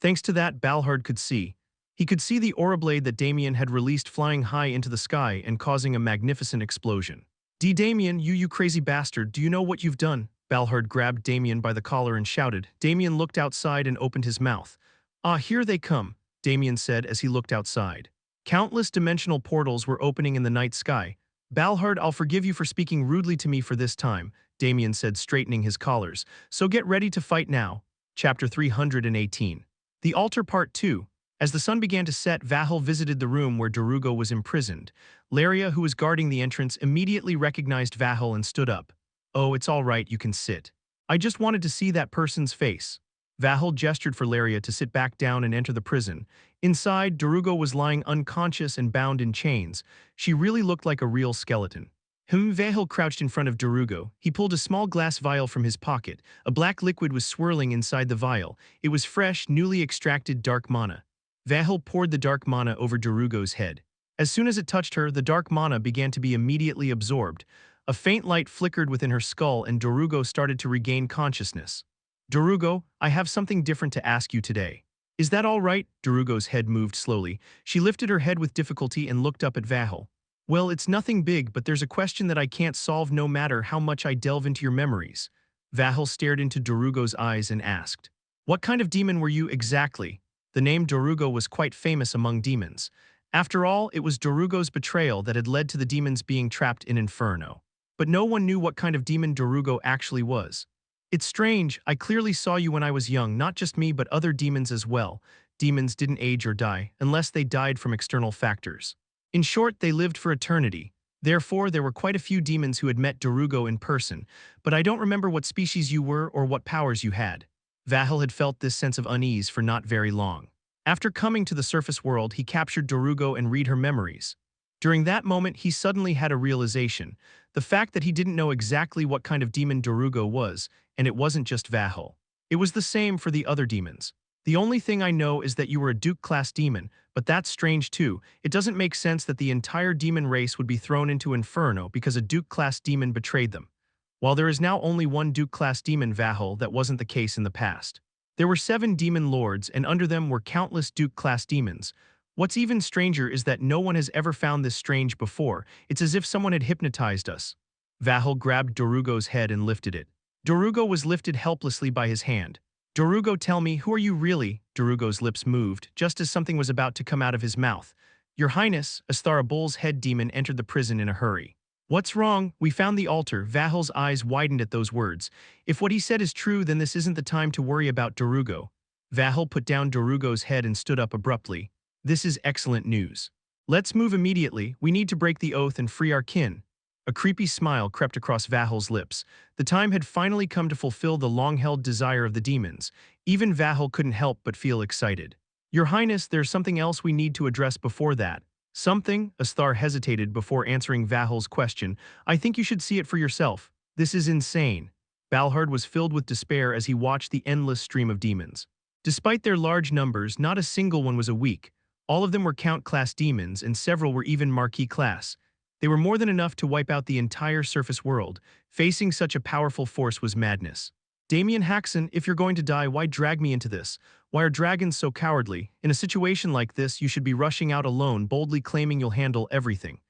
Thanks to that, Balhard could see. He could see the aura blade that Damien had released flying high into the sky and causing a magnificent explosion. Damien, you crazy bastard, do you know what you've done? Balhard grabbed Damien by the collar and shouted. Damien looked outside and opened his mouth. Here they come, Damien said as he looked outside. Countless dimensional portals were opening in the night sky. Balhard, I'll forgive you for speaking rudely to me for this time, Damien said, straightening his collars. So get ready to fight now. Chapter 318. The Altar Part 2. As the sun began to set, Vahul visited the room where Darugo was imprisoned. Laria, who was guarding the entrance, immediately recognized Vahul and stood up. Oh, it's all right, you can sit. I just wanted to see that person's face. Vahul gestured for Laria to sit back down and enter the prison. Inside, Darugo was lying unconscious and bound in chains. She really looked like a real skeleton. Vahul crouched in front of Darugo. He pulled a small glass vial from his pocket. A black liquid was swirling inside the vial. It was fresh, newly extracted dark mana. Vahul poured the dark mana over Darugo's head. As soon as it touched her, the dark mana began to be immediately absorbed. A faint light flickered within her skull and Darugo started to regain consciousness. Darugo, I have something different to ask you today. Is that all right? Darugo's head moved slowly. She lifted her head with difficulty and looked up at Vahel. Well, it's nothing big, but there's a question that I can't solve no matter how much I delve into your memories. Vahel stared into Darugo's eyes and asked, what kind of demon were you exactly? The name Darugo was quite famous among demons. After all, it was Darugo's betrayal that had led to the demons being trapped in Inferno. But no one knew what kind of demon Darugo actually was. It's strange, I clearly saw you when I was young, not just me but other demons as well. Demons didn't age or die, unless they died from external factors. In short, they lived for eternity. Therefore, there were quite a few demons who had met Darugo in person, but I don't remember what species you were or what powers you had. Vahel had felt this sense of unease for not very long. After coming to the surface world, he captured Darugo and read her memories. During that moment, he suddenly had a realization. The fact that he didn't know exactly what kind of demon Darugo was, and it wasn't just Vahel. It was the same for the other demons. The only thing I know is that you were a Duke-class demon, but that's strange too. It doesn't make sense that the entire demon race would be thrown into Inferno because a Duke-class demon betrayed them. While there is now only one Duke-class demon, Vahel, that wasn't the case in the past. There were 7 demon lords, and under them were countless Duke-class demons. What's even stranger is that no one has ever found this strange before. It's as if someone had hypnotized us. Vahel grabbed Darugo's head and lifted it. Darugo was lifted helplessly by his hand. Darugo, tell me, who are you really? Darugo's lips moved, just as something was about to come out of his mouth. Your Highness, Asthara Bull's head demon entered the prison in a hurry. What's wrong? We found the altar. Vahel's eyes widened at those words. If what he said is true, then this isn't the time to worry about Darugo. Vahel put down Darugo's head and stood up abruptly. This is excellent news. Let's move immediately. We need to break the oath and free our kin. A creepy smile crept across Vahel's lips. The time had finally come to fulfill the long-held desire of the demons. Even Vahel couldn't help but feel excited. Your Highness, there's something else we need to address before that. Something? Asthar hesitated before answering Vahel's question. I think you should see it for yourself. This is insane. Balhard was filled with despair as he watched the endless stream of demons. Despite their large numbers, not a single one was a weak. All of them were Count-class demons, and several were even Marquis class. They were more than enough to wipe out the entire surface world. Facing such a powerful force was madness. Damien Haksen, if you're going to die, why drag me into this? Why are dragons so cowardly? In a situation like this, you should be rushing out alone, boldly claiming you'll handle everything.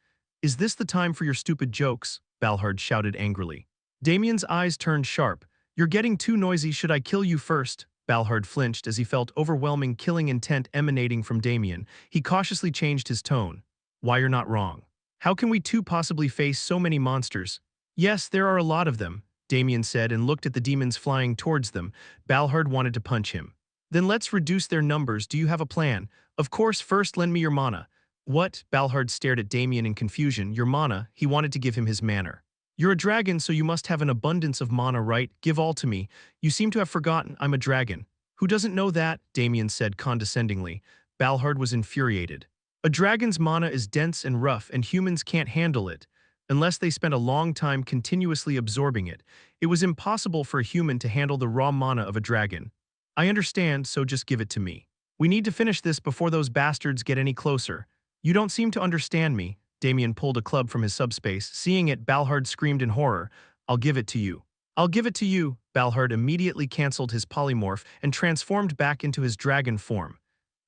Is this the time for your stupid jokes? Balhard shouted angrily. Damien's eyes turned sharp. You're getting too noisy, should I kill you first? Balhard flinched as he felt overwhelming killing intent emanating from Damien. He cautiously changed his tone. Why, you're not wrong. How can we two possibly face so many monsters? Yes, there are a lot of them, Damien said and looked at the demons flying towards them. Balhard wanted to punch him. Then let's reduce their numbers. Do you have a plan? Of course, first lend me your mana. What? Balhard stared at Damien in confusion. Your mana? He wanted to give him his manner. You're a dragon, so you must have an abundance of mana, right? Give all to me. You seem to have forgotten I'm a dragon. Who doesn't know that? Damien said condescendingly. Balhard was infuriated. A dragon's mana is dense and rough, and humans can't handle it. Unless they spent a long time continuously absorbing it, it was impossible for a human to handle the raw mana of a dragon. I understand, so just give it to me. We need to finish this before those bastards get any closer. You don't seem to understand me. Damien pulled a club from his subspace. Seeing it, Balhard screamed in horror. I'll give it to you. I'll give it to you. Balhard immediately cancelled his polymorph and transformed back into his dragon form.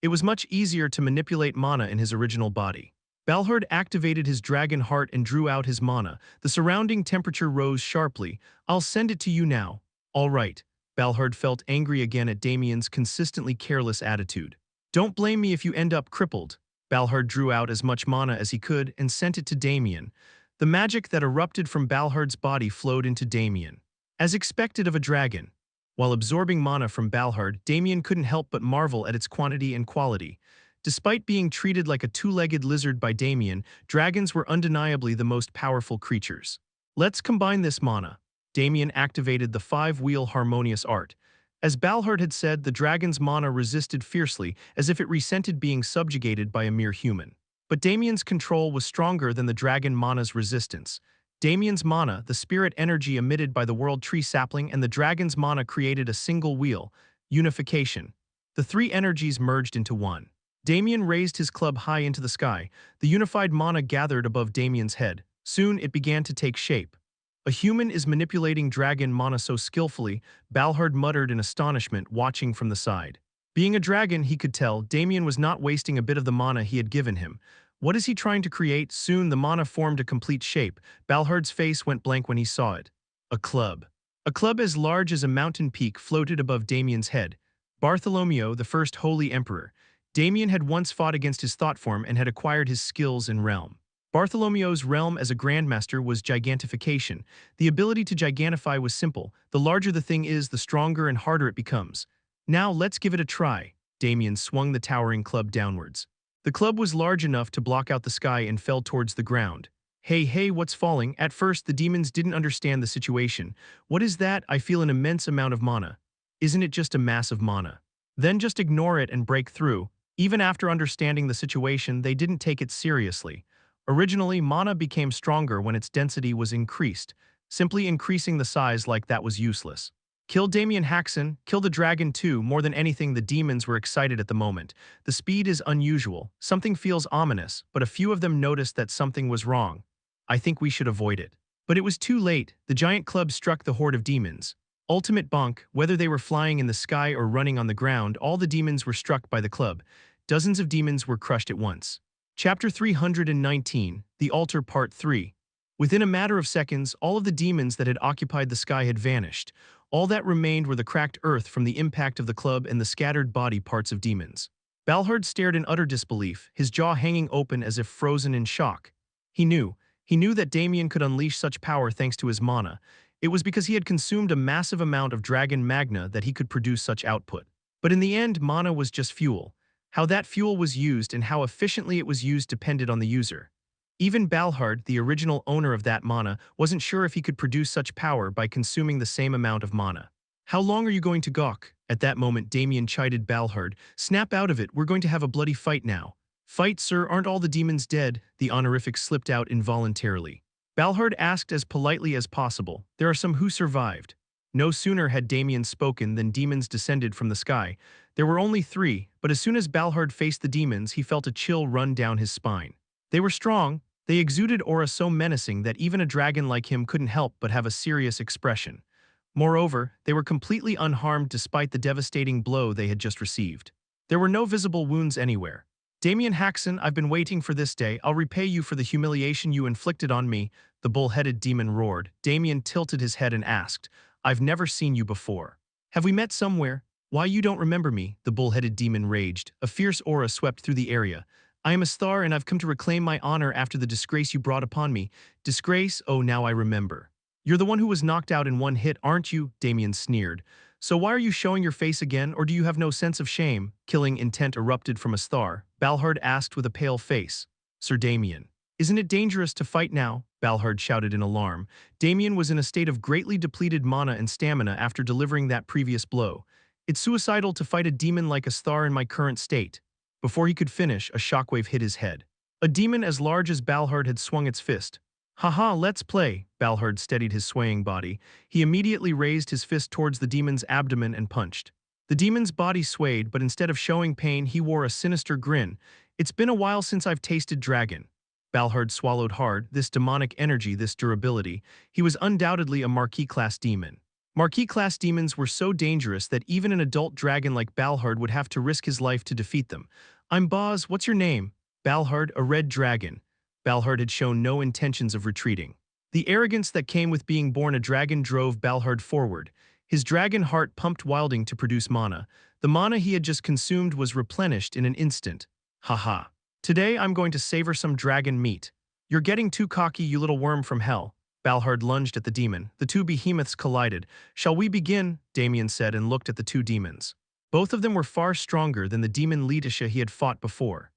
It was much easier to manipulate mana in his original body. Balhard activated his dragon heart and drew out his mana. The surrounding temperature rose sharply. I'll send it to you now. All right. Balhard felt angry again at Damien's consistently careless attitude. Don't blame me if you end up crippled. Balhard drew out as much mana as he could and sent it to Damien. The magic that erupted from Balhard's body flowed into Damien. As expected of a dragon. While absorbing mana from Balhard, Damien couldn't help but marvel at its quantity and quality. Despite being treated like a two-legged lizard by Damien, dragons were undeniably the most powerful creatures. Let's combine this mana. Damien activated the 5-wheel harmonious art. As Balhard had said, the dragon's mana resisted fiercely, as if it resented being subjugated by a mere human. But Damien's control was stronger than the dragon mana's resistance. Damien's mana, the spirit energy emitted by the World Tree sapling, and the dragon's mana created a single wheel, unification. The 3 energies merged into one. Damien raised his club high into the sky. The unified mana gathered above Damien's head. Soon it began to take shape. A human is manipulating dragon mana so skillfully, Balhard muttered in astonishment, watching from the side. Being a dragon, he could tell, Damien was not wasting a bit of the mana he had given him. What is he trying to create? Soon the mana formed a complete shape. Balhard's face went blank when he saw it. A club. A club as large as a mountain peak floated above Damien's head. Bartholomew, the first Holy Emperor. Damien had once fought against his thought form and had acquired his skills in realm. Bartholomew's realm as a grandmaster was gigantification. The ability to gigantify was simple. The larger the thing is, the stronger and harder it becomes. Now let's give it a try. Damien swung the towering club downwards. The club was large enough to block out the sky and fell towards the ground. Hey, what's falling? At first, the demons didn't understand the situation. What is that? I feel an immense amount of mana. Isn't it just a mass of mana? Then just ignore it and break through. Even after understanding the situation, they didn't take it seriously. Originally, mana became stronger when its density was increased. Simply increasing the size like that was useless. Kill Damien Haksen, kill the dragon too. More than anything, the demons were excited at the moment. The speed is unusual, something feels ominous, but a few of them noticed that something was wrong. I think we should avoid it. But it was too late. The giant club struck the horde of demons. Ultimate bonk, whether they were flying in the sky or running on the ground, all the demons were struck by the club. Dozens of demons were crushed at once. Chapter 319, The Altar Part 3. Within a matter of seconds, all of the demons that had occupied the sky had vanished. All that remained were the cracked earth from the impact of the club and the scattered body parts of demons. Balhard stared in utter disbelief, his jaw hanging open as if frozen in shock. He knew that Damien could unleash such power thanks to his mana. It was because he had consumed a massive amount of dragon magna that he could produce such output. But in the end, mana was just fuel. How that fuel was used and how efficiently it was used depended on the user. Even Balhard, the original owner of that mana, wasn't sure if he could produce such power by consuming the same amount of mana. How long are you going to gawk? At that moment, Damien chided Balhard. Snap out of it, we're going to have a bloody fight now. Fight, sir, aren't all the demons dead? The honorific slipped out involuntarily. Balhard asked as politely as possible. There are some who survived. No sooner had Damien spoken than demons descended from the sky. There were only 3, but as soon as Balhard faced the demons, he felt a chill run down his spine. They were strong. They exuded aura so menacing that even a dragon like him couldn't help but have a serious expression. Moreover, they were completely unharmed despite the devastating blow they had just received. There were no visible wounds anywhere. Damien Haksen, I've been waiting for this day. I'll repay you for the humiliation you inflicted on me, the bull-headed demon roared. Damien tilted his head and asked, I've never seen you before. Have we met somewhere? Why, you don't remember me, the bull-headed demon raged. A fierce aura swept through the area. I am a star and I've come to reclaim my honor after the disgrace you brought upon me. Disgrace? Oh, now I remember. You're the one who was knocked out in one hit, aren't you? Damien sneered. So why are you showing your face again, or do you have no sense of shame? Killing intent erupted from a star. Balhard asked with a pale face. Sir Damien. Isn't it dangerous to fight now? Balhard shouted in alarm. Damien was in a state of greatly depleted mana and stamina after delivering that previous blow. It's suicidal to fight a demon like a star in my current state. Before he could finish, a shockwave hit his head. A demon as large as Balhard had swung its fist. Haha, let's play. Balhard steadied his swaying body. He immediately raised his fist towards the demon's abdomen and punched. The demon's body swayed, but instead of showing pain, he wore a sinister grin. It's been a while since I've tasted dragon. Balhard swallowed hard. This demonic energy, this durability. He was undoubtedly a Marquis-class demon. Marquis-class demons were so dangerous that even an adult dragon like Balhard would have to risk his life to defeat them. I'm Boz, what's your name? Balhard, a red dragon. Balhard had shown no intentions of retreating. The arrogance that came with being born a dragon drove Balhard forward. His dragon heart pumped wilding to produce mana. The mana he had just consumed was replenished in an instant. Haha. Today I'm going to savor some dragon meat. You're getting too cocky, you little worm from hell. Balhard lunged at the demon. The two behemoths collided. Shall we begin? Damien said and looked at the two demons. Both of them were far stronger than the demon Letisha he had fought before.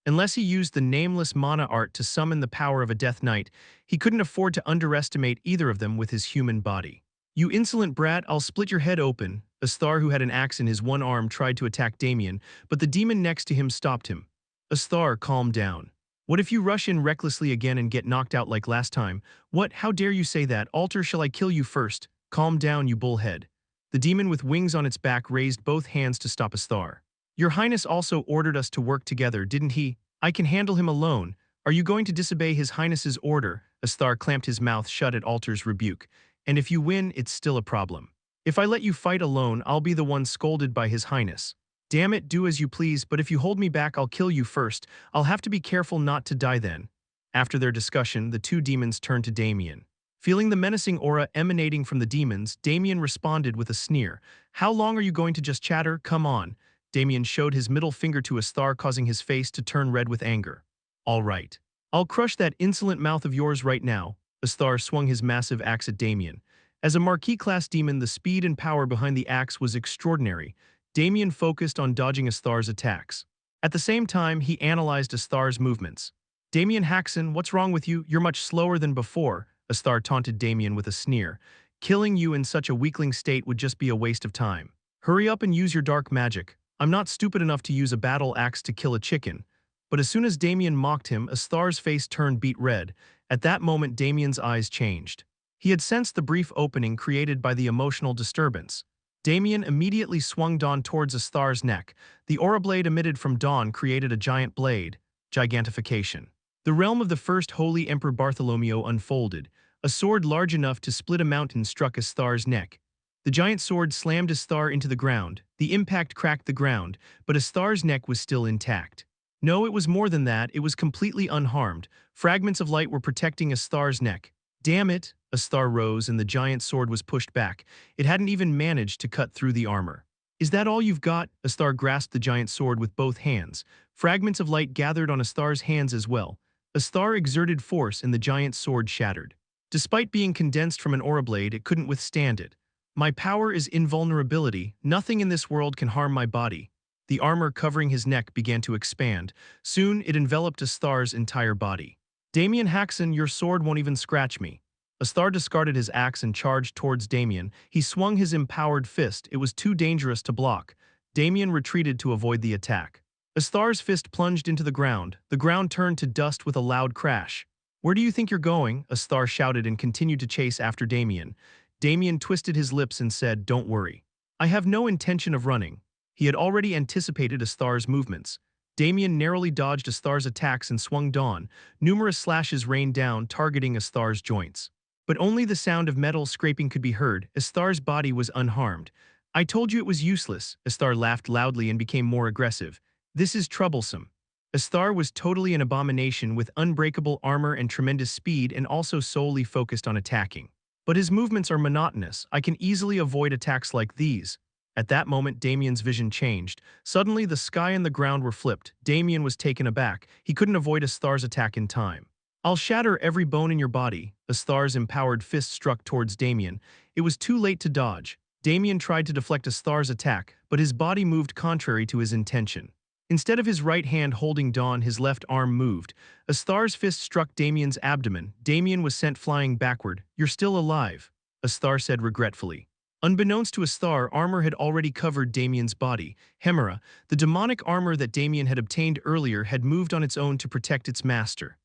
Unless he used the nameless mana art to summon the power of a Death Knight, he couldn't afford to underestimate either of them with his human body. You insolent brat, I'll split your head open. Asthar, who had an axe in his one arm, tried to attack Damien, but the demon next to him stopped him. Asthar, calm down. What if you rush in recklessly again and get knocked out like last time? What? How dare you say that? Alter, shall I kill you first? Calm down, you bullhead. The demon with wings on its back raised both hands to stop Asthar. Your Highness also ordered us to work together, didn't he? I can handle him alone. Are you going to disobey His Highness's order? Asthar clamped his mouth shut at Alter's rebuke. And if you win, it's still a problem. If I let you fight alone, I'll be the one scolded by His Highness. Damn it, do as you please, but if you hold me back, I'll kill you first. I'll have to be careful not to die then. After their discussion, the two demons turned to Damien. Feeling the menacing aura emanating from the demons, Damien responded with a sneer. How long are you going to just chatter? Come on. Damien showed his middle finger to Asthar, causing his face to turn red with anger. All right. I'll crush that insolent mouth of yours right now. Asthar swung his massive axe at Damien. As a Marquis-class demon, the speed and power behind the axe was extraordinary. Damien focused on dodging Asthar's attacks. At the same time, he analyzed Asthar's movements. Damien Haksen, what's wrong with you? You're much slower than before. Asthar taunted Damien with a sneer. Killing you in such a weakling state would just be a waste of time. Hurry up and use your dark magic. I'm not stupid enough to use a battle axe to kill a chicken. But as soon as Damien mocked him, Asthar's face turned beet red. At that moment, Damien's eyes changed. He had sensed the brief opening created by the emotional disturbance. Damien immediately swung Dawn towards Asthar's neck. The aura blade emitted from Dawn created a giant blade. Gigantification. The realm of the first Holy Emperor Bartholomew unfolded. A sword large enough to split a mountain struck Asthar's neck. The giant sword slammed Asthar into the ground. The impact cracked the ground, but Asthar's neck was still intact. No, it was more than that. It was completely unharmed. Fragments of light were protecting Asthar's neck. Damn it! Asthar rose and the giant sword was pushed back. It hadn't even managed to cut through the armor. Is that all you've got? Asthar grasped the giant sword with both hands. Fragments of light gathered on Asthar's hands as well. Asthar exerted force and the giant sword shattered. Despite being condensed from an aura blade, it couldn't withstand it. My power is invulnerability. Nothing in this world can harm my body. The armor covering his neck began to expand. Soon, it enveloped Asthar's entire body. Damien Haksen, your sword won't even scratch me. Asthar discarded his axe and charged towards Damien. He swung his empowered fist. It was too dangerous to block. Damien retreated to avoid the attack. Asthar's fist plunged into the ground. The ground turned to dust with a loud crash. Where do you think you're going? Asthar shouted and continued to chase after Damien. Damien twisted his lips and said, Don't worry. I have no intention of running. He had already anticipated Asthar's movements. Damien narrowly dodged Asthar's attacks and swung Dawn. Numerous slashes rained down, targeting Asthar's joints. But only the sound of metal scraping could be heard. Asthar's body was unharmed. I told you it was useless. Asthar laughed loudly and became more aggressive. This is troublesome. Asthar was totally an abomination with unbreakable armor and tremendous speed and also solely focused on attacking. But his movements are monotonous. I can easily avoid attacks like these. At that moment, Damien's vision changed. Suddenly, the sky and the ground were flipped. Damien was taken aback. He couldn't avoid Asthar's attack in time. I'll shatter every bone in your body. Asthar's empowered fist struck towards Damien. It was too late to dodge. Damien tried to deflect Asthar's attack, but his body moved contrary to his intention. Instead of his right hand holding Dawn, his left arm moved. Asthar's fist struck Damien's abdomen. Damien was sent flying backward. You're still alive, Asthar said regretfully. Unbeknownst to Asthar, armor had already covered Damien's body. Hemera, the demonic armor that Damien had obtained earlier, had moved on its own to protect its master.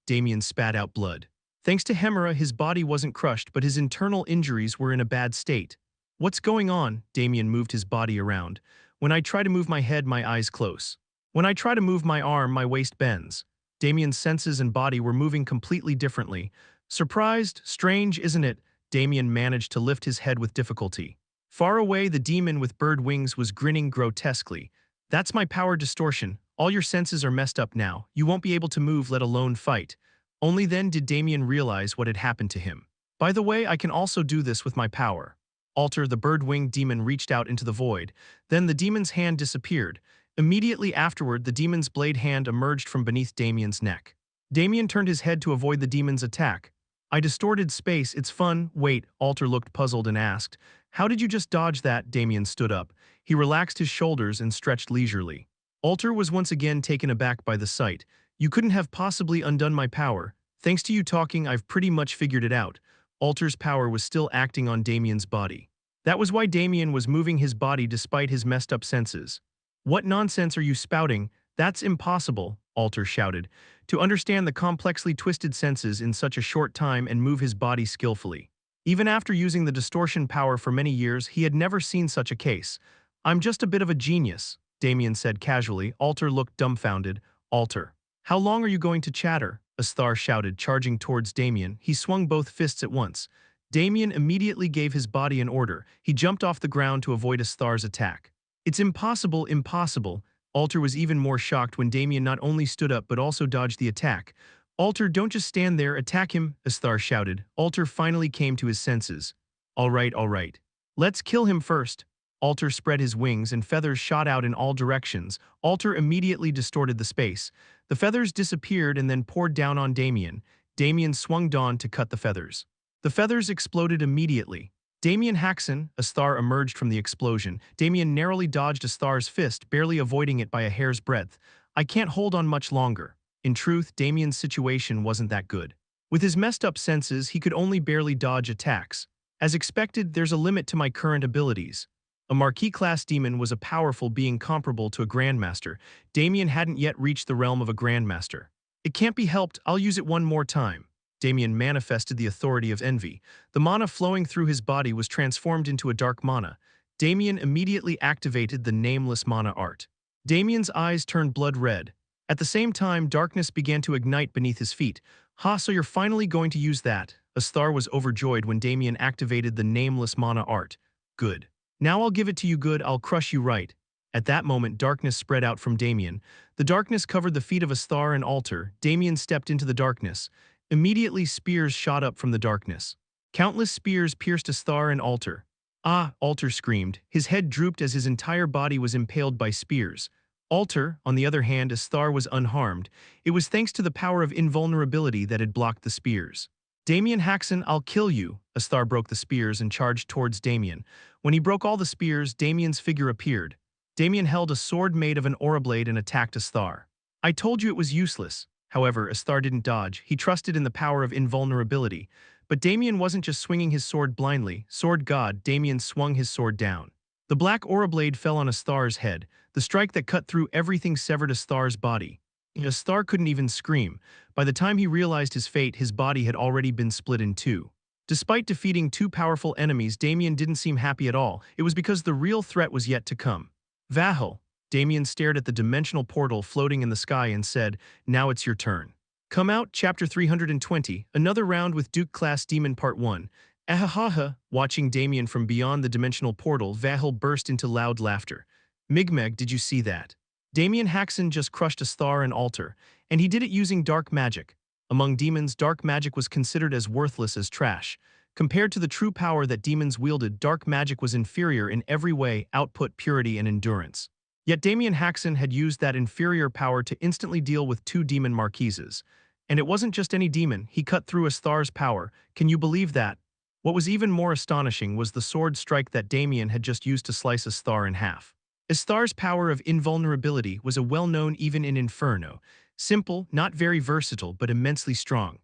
Damien spat out blood. Thanks to Hemera, his body wasn't crushed, but his internal injuries were in a bad state. What's going on? Damien moved his body around. When I try to move my head, my eyes close. When I try to move my arm, my waist bends. Damien's senses and body were moving completely differently. Surprised? Strange, isn't it? Damien managed to lift his head with difficulty. Far away, the demon with bird wings was grinning grotesquely. That's my power distortion. All your senses are messed up now. You won't be able to move, let alone fight. Only then did Damien realize what had happened to him. By the way, I can also do this with my power. Alter, the bird-winged demon, reached out into the void. Then the demon's hand disappeared. Immediately afterward, the demon's blade hand emerged from beneath Damien's neck. Damien turned his head to avoid the demon's attack. I distorted space, it's fun. Wait, Alter looked puzzled and asked, how did you just dodge that? Damien stood up. He relaxed his shoulders and stretched leisurely. Alter was once again taken aback by the sight. You couldn't have possibly undone my power. Thanks to you talking, I've pretty much figured it out. Alter's power was still acting on Damien's body. That was why Damien was moving his body despite his messed up senses. What nonsense are you spouting? That's impossible, Alter shouted, to understand the complexly twisted senses in such a short time and move his body skillfully. Even after using the distortion power for many years, he had never seen such a case. I'm just a bit of a genius, Damien said casually. Alter looked dumbfounded. Alter. How long are you going to chatter? Asthar shouted, charging towards Damien. He swung both fists at once. Damien immediately gave his body an order. He jumped off the ground to avoid Asthar's attack. It's impossible, impossible. Alter was even more shocked when Damien not only stood up but also dodged the attack. Alter, don't just stand there, attack him, Asthar shouted. Alter finally came to his senses. All right, all right. Let's kill him first. Alter spread his wings and feathers shot out in all directions. Alter immediately distorted the space. The feathers disappeared and then poured down on Damien. Damien swung Dawn to cut the feathers. The feathers exploded immediately. Damien Haksen, Asthar emerged from the explosion. Damien narrowly dodged Asthar's fist, barely avoiding it by a hair's breadth. I can't hold on much longer. In truth, Damien's situation wasn't that good. With his messed up senses, he could only barely dodge attacks. As expected, there's a limit to my current abilities. A Marquis-class demon was a powerful being comparable to a Grandmaster. Damien hadn't yet reached the realm of a Grandmaster. It can't be helped, I'll use it one more time. Damien manifested the authority of envy. The mana flowing through his body was transformed into a dark mana. Damien immediately activated the nameless mana art. Damien's eyes turned blood red. At the same time, darkness began to ignite beneath his feet. Ha, so you're finally going to use that. Asthar was overjoyed when Damien activated the nameless mana art. Good. Now I'll give it to you good, I'll crush you right. At that moment, darkness spread out from Damien. The darkness covered the feet of Asthar and Alter. Damien stepped into the darkness. Immediately, spears shot up from the darkness. Countless spears pierced Asthar and Alter. Ah, Alter screamed. His head drooped as his entire body was impaled by spears. Alter, on the other hand, Asthar was unharmed. It was thanks to the power of invulnerability that had blocked the spears. Damien Haksen, I'll kill you. Asthar broke the spears and charged towards Damien. When he broke all the spears, Damien's figure appeared. Damien held a sword made of an aura blade and attacked Asthar. I told you it was useless. However, Asthar didn't dodge. He trusted in the power of invulnerability. But Damien wasn't just swinging his sword blindly. Sword God, Damien swung his sword down. The black aura blade fell on Asthar's head. The strike that cut through everything severed Asthar's body. Asthar couldn't even scream. By the time he realized his fate, his body had already been split in two. Despite defeating two powerful enemies, Damien didn't seem happy at all. It was because the real threat was yet to come. Vahel. Damien stared at the dimensional portal floating in the sky and said, now it's your turn. Come out, Chapter 320, another round with Duke-class Demon Part 1. Ahahaha. Watching Damien from beyond the dimensional portal, Vahel burst into loud laughter. Migmeg, did you see that? Damien Haksen just crushed Asthar and Alter, and he did it using dark magic. Among demons, dark magic was considered as worthless as trash. Compared to the true power that demons wielded, dark magic was inferior in every way: output, purity, and endurance. Yet Damien Haksen had used that inferior power to instantly deal with two demon marquises. And it wasn't just any demon, he cut through Asthar's power. Can you believe that? What was even more astonishing was the sword strike that Damien had just used to slice Asthar in half. Asthar's power of invulnerability was a well-known even in Inferno. Simple, not very versatile, but immensely strong.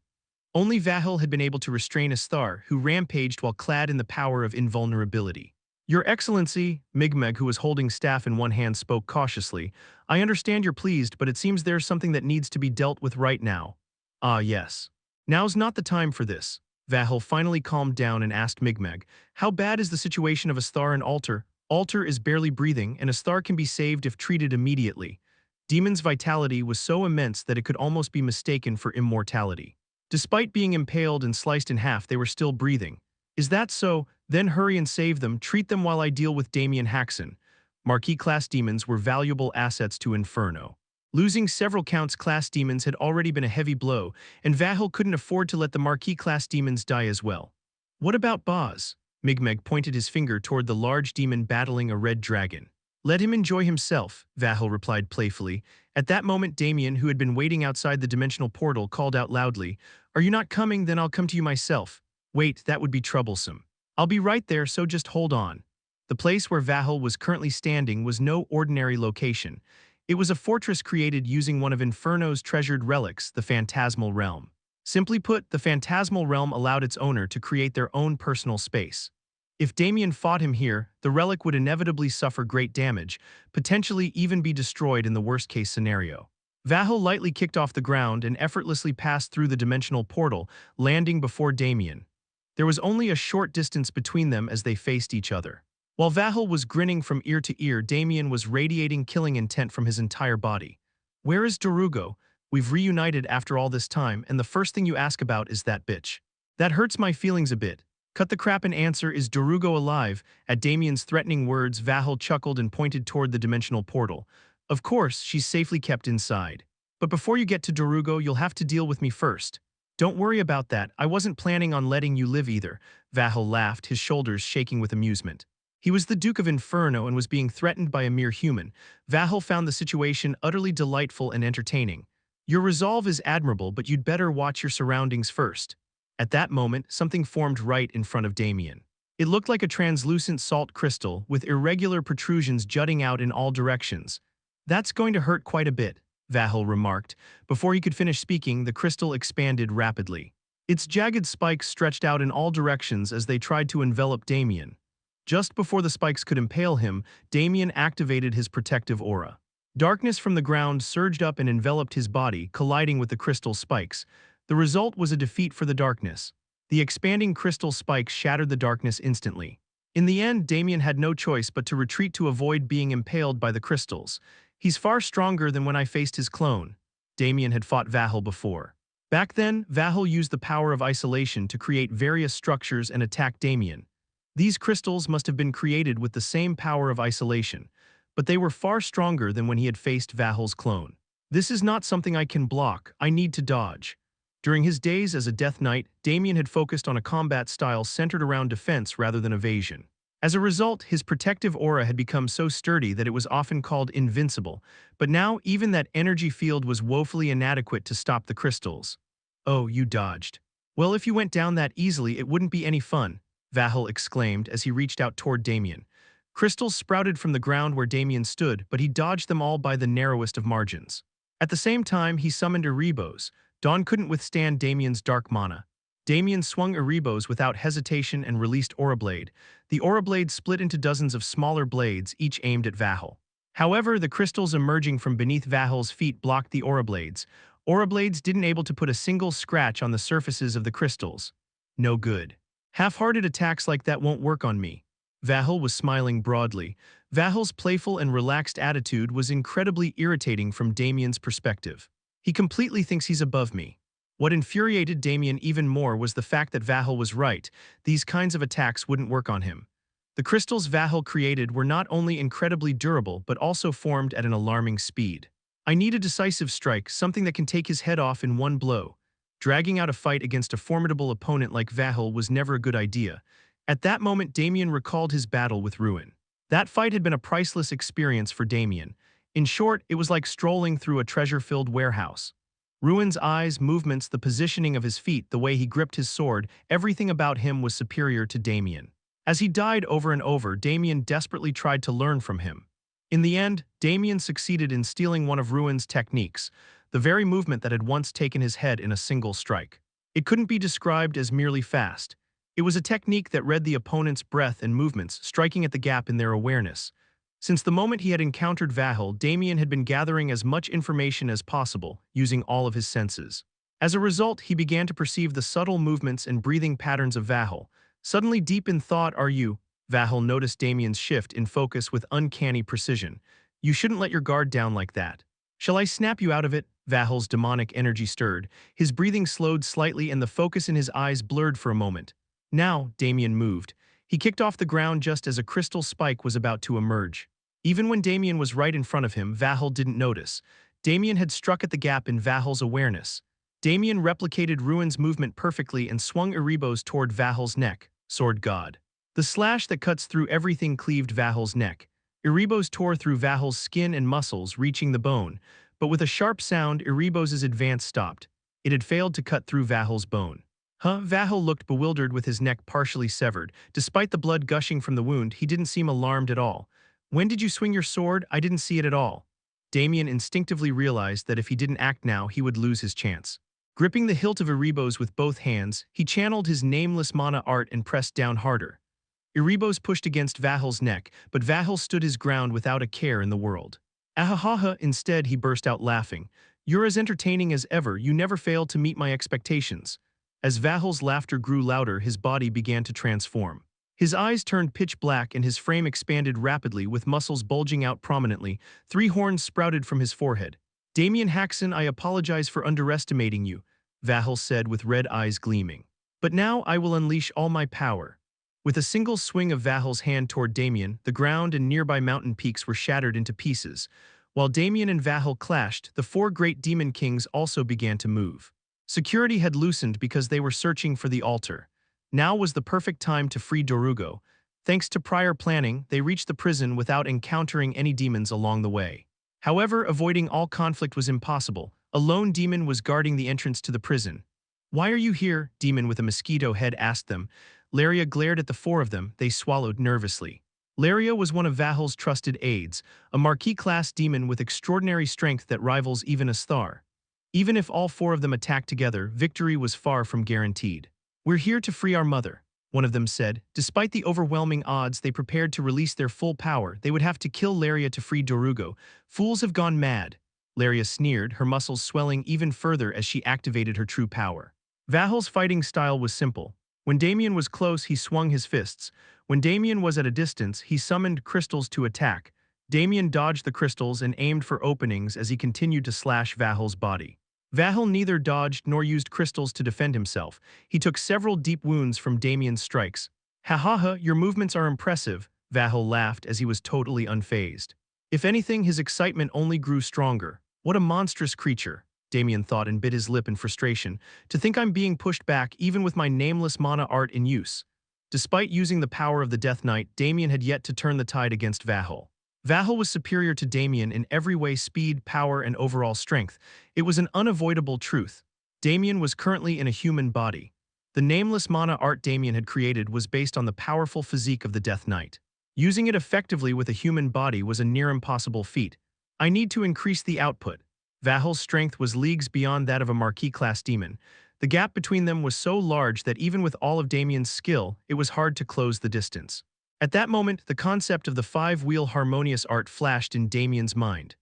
Only Vahel had been able to restrain Asthar, who rampaged while clad in the power of invulnerability. Your Excellency, Migmeg, who was holding staff in one hand, spoke cautiously. I understand you're pleased, but it seems there's something that needs to be dealt with right now. Ah, yes. Now's not the time for this. Vahel finally calmed down and asked Migmeg, how bad is the situation of Asthar and Alter? Alter is barely breathing, and Asthar can be saved if treated immediately. Demon's vitality was so immense that it could almost be mistaken for immortality. Despite being impaled and sliced in half, they were still breathing. Is that so? Then hurry and save them. Treat them while I deal with Damien Haksen. Marquis-class demons were valuable assets to Inferno. Losing several counts class demons had already been a heavy blow, and Vahel couldn't afford to let the Marquis-class demons die as well. What about Boz? Migmeg pointed his finger toward the large demon battling a red dragon. Let him enjoy himself, Vahel replied playfully. At that moment, Damien, who had been waiting outside the dimensional portal, called out loudly, Are you not coming? Then I'll come to you myself. Wait, that would be troublesome. I'll be right there, so just hold on. The place where Vahel was currently standing was no ordinary location. It was a fortress created using one of Inferno's treasured relics, the Phantasmal Realm. Simply put, the Phantasmal Realm allowed its owner to create their own personal space. If Damien fought him here, the relic would inevitably suffer great damage, potentially even be destroyed in the worst-case scenario. Vahel lightly kicked off the ground and effortlessly passed through the dimensional portal, landing before Damien. There was only a short distance between them as they faced each other. While Vahel was grinning from ear to ear, Damien was radiating killing intent from his entire body. Where is Darugo? We've reunited after all this time, and the first thing you ask about is that bitch. That hurts my feelings a bit. Cut the crap and answer, is Darugo alive? At Damien's threatening words, Vahel chuckled and pointed toward the dimensional portal. Of course, she's safely kept inside. But before you get to Darugo, you'll have to deal with me first. Don't worry about that, I wasn't planning on letting you live either. Vahel laughed, his shoulders shaking with amusement. He was the Duke of Inferno and was being threatened by a mere human. Vahel found the situation utterly delightful and entertaining. Your resolve is admirable, but you'd better watch your surroundings first. At that moment, something formed right in front of Damien. It looked like a translucent salt crystal, with irregular protrusions jutting out in all directions. That's going to hurt quite a bit, Vahel remarked. Before he could finish speaking, the crystal expanded rapidly. Its jagged spikes stretched out in all directions as they tried to envelop Damien. Just before the spikes could impale him, Damien activated his protective aura. Darkness from the ground surged up and enveloped his body, colliding with the crystal spikes. The result was a defeat for the darkness. The expanding crystal spikes shattered the darkness instantly. In the end, Damien had no choice but to retreat to avoid being impaled by the crystals. He's far stronger than when I faced his clone. Damien had fought Vahel before. Back then, Vahel used the power of isolation to create various structures and attack Damien. These crystals must have been created with the same power of isolation, but they were far stronger than when he had faced Vahel's clone. This is not something I can block, I need to dodge. During his days as a Death Knight, Damien had focused on a combat style centered around defense rather than evasion. As a result, his protective aura had become so sturdy that it was often called invincible, but now even that energy field was woefully inadequate to stop the crystals. Oh, you dodged. Well, if you went down that easily, it wouldn't be any fun, Vahel exclaimed as he reached out toward Damien. Crystals sprouted from the ground where Damien stood, but he dodged them all by the narrowest of margins. At the same time, he summoned Erebos. Dawn couldn't withstand Damien's dark mana. Damien swung Erebos without hesitation and released Aura Blade. The Aura Blade split into dozens of smaller blades, each aimed at Vahel. However, the crystals emerging from beneath Vahel's feet blocked the Aura Blades. Aura Blades didn't able to put a single scratch on the surfaces of the crystals. No good. Half-hearted attacks like that won't work on me. Vahel was smiling broadly. Vahel's playful and relaxed attitude was incredibly irritating from Damien's perspective. He completely thinks he's above me. What infuriated Damien even more was the fact that Vahel was right. These kinds of attacks wouldn't work on him. The crystals Vahel created were not only incredibly durable but also formed at an alarming speed. I need a decisive strike, something that can take his head off in one blow. Dragging out a fight against a formidable opponent like Vahel was never a good idea. At that moment, Damien recalled his battle with Ruin. That fight had been a priceless experience for Damien. In short, it was like strolling through a treasure-filled warehouse. Ruin's eyes, movements, the positioning of his feet, the way he gripped his sword, everything about him was superior to Damien. As he died over and over, Damien desperately tried to learn from him. In the end, Damien succeeded in stealing one of Ruin's techniques, the very movement that had once taken his head in a single strike. It couldn't be described as merely fast. It was a technique that read the opponent's breath and movements, striking at the gap in their awareness. Since the moment he had encountered Vahel, Damien had been gathering as much information as possible, using all of his senses. As a result, he began to perceive the subtle movements and breathing patterns of Vahel. Suddenly deep in thought, "Are you?" Vahel noticed Damien's shift in focus with uncanny precision. "You shouldn't let your guard down like that. Shall I snap you out of it?" Vahel's demonic energy stirred. His breathing slowed slightly and the focus in his eyes blurred for a moment. Now, Damien moved. He kicked off the ground just as a crystal spike was about to emerge. Even when Damien was right in front of him, Vahel didn't notice. Damien had struck at the gap in Vahel's awareness. Damien replicated Ruin's movement perfectly and swung Erebos toward Vahel's neck. Sword God. The slash that cuts through everything cleaved Vahel's neck. Erebos tore through Vahel's skin and muscles, reaching the bone. But with a sharp sound, Erebos' advance stopped. It had failed to cut through Vahel's bone. Vahel looked bewildered with his neck partially severed. Despite the blood gushing from the wound, he didn't seem alarmed at all. "When did you swing your sword? I didn't see it at all." Damien instinctively realized that if he didn't act now, he would lose his chance. Gripping the hilt of Erebos with both hands, he channeled his nameless mana art and pressed down harder. Erebos pushed against Vahel's neck, but Vahel stood his ground without a care in the world. "Ahahaha!" Instead, he burst out laughing. "You're as entertaining as ever, you never fail to meet my expectations." As Vahel's laughter grew louder, his body began to transform. His eyes turned pitch black and his frame expanded rapidly with muscles bulging out prominently. 3 horns sprouted from his forehead. Damien Haksen, I apologize for underestimating you, Vahel said with red eyes gleaming. But now I will unleash all my power. With a single swing of Vahel's hand toward Damien, the ground and nearby mountain peaks were shattered into pieces. While Damien and Vahel clashed, the four great demon kings also began to move. Security had loosened because they were searching for the altar. Now was the perfect time to free Dorugo. Thanks to prior planning, they reached the prison without encountering any demons along the way. However, avoiding all conflict was impossible. A lone demon was guarding the entrance to the prison. "Why are you here?" Demon with a mosquito head asked them. Laria glared at the four of them. They swallowed nervously. Laria was one of Vahel's trusted aides, a Marquis-class demon with extraordinary strength that rivals even Asthar. Even if all four of them attacked together, victory was far from guaranteed. "We're here to free our mother," one of them said. Despite the overwhelming odds, they prepared to release their full power. They would have to kill Laria to free Dorugo. "Fools have gone mad." Laria sneered, her muscles swelling even further as she activated her true power. Vahel's fighting style was simple. When Damien was close, he swung his fists. When Damien was at a distance, he summoned crystals to attack. Damien dodged the crystals and aimed for openings as he continued to slash Vahel's body. Vahel neither dodged nor used crystals to defend himself. He took several deep wounds from Damien's strikes. "Ha ha ha, your movements are impressive," Vahel laughed as he was totally unfazed. If anything, his excitement only grew stronger. "What a monstrous creature," Damien thought and bit his lip in frustration. "To think I'm being pushed back even with my nameless mana art in use." Despite using the power of the Death Knight, Damien had yet to turn the tide against Vahel. Vahel was superior to Damien in every way: speed, power, and overall strength. It was an unavoidable truth. Damien was currently in a human body. The nameless mana art Damien had created was based on the powerful physique of the Death Knight. Using it effectively with a human body was a near-impossible feat. "I need to increase the output." Vahel's strength was leagues beyond that of a Marquis-class demon. The gap between them was so large that even with all of Damien's skill, it was hard to close the distance. At that moment, the concept of the five-wheel harmonious art flashed in Damien's mind.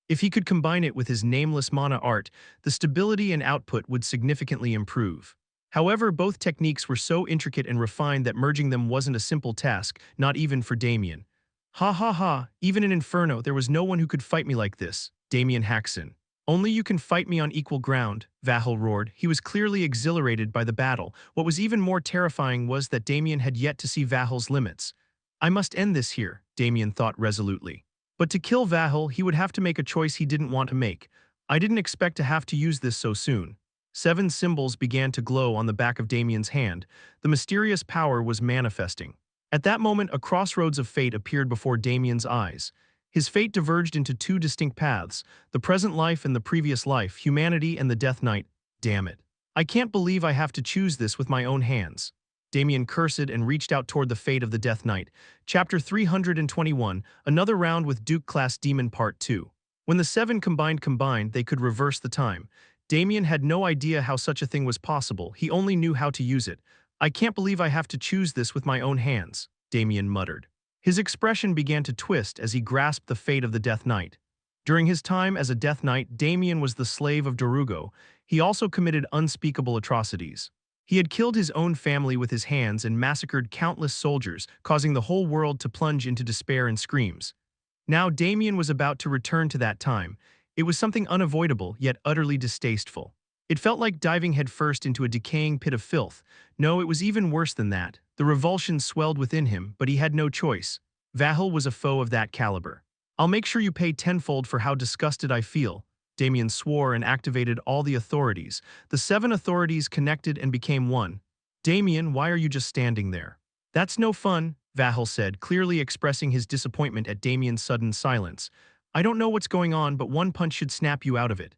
If he could combine it with his nameless mana art, the stability and output would significantly improve. However, both techniques were so intricate and refined that merging them wasn't a simple task, not even for Damien. "Ha ha ha, even in Inferno, there was no one who could fight me like this, Damien Haksen." "Only you can fight me on equal ground," Vahel roared. He was clearly exhilarated by the battle. What was even more terrifying was that Damien had yet to see Vahel's limits. "I must end this here," Damien thought resolutely. But to kill Vahel, he would have to make a choice he didn't want to make. "I didn't expect to have to use this so soon." 7 symbols began to glow on the back of Damien's hand. The mysterious power was manifesting. At that moment, a crossroads of fate appeared before Damien's eyes. His fate diverged into 2 distinct paths: the present life and the previous life, humanity and the Death Knight. "Damn it. I can't believe I have to choose this with my own hands." Damien cursed and reached out toward the fate of the Death Knight. Chapter 321, Another Round with Duke-Class Demon Part 2. When the 7 combined, they could reverse the time. Damien had no idea how such a thing was possible. He only knew how to use it. "I can't believe I have to choose this with my own hands," Damien muttered. His expression began to twist as he grasped the fate of the Death Knight. During his time as a Death Knight, Damien was the slave of Dorugo. He also committed unspeakable atrocities. He had killed his own family with his hands and massacred countless soldiers, causing the whole world to plunge into despair and screams. Now Damien was about to return to that time. It was something unavoidable, yet utterly distasteful. It felt like diving headfirst into a decaying pit of filth. No, it was even worse than that. The revulsion swelled within him, but he had no choice. Vahel was a foe of that caliber. "I'll make sure you pay tenfold for how disgusted I feel." Damien swore and activated all the authorities. The 7 authorities connected and became one. "Damien, why are you just standing there?" "That's no fun," Vahel said, clearly expressing his disappointment at Damien's sudden silence. "I don't know what's going on, but one punch should snap you out of it."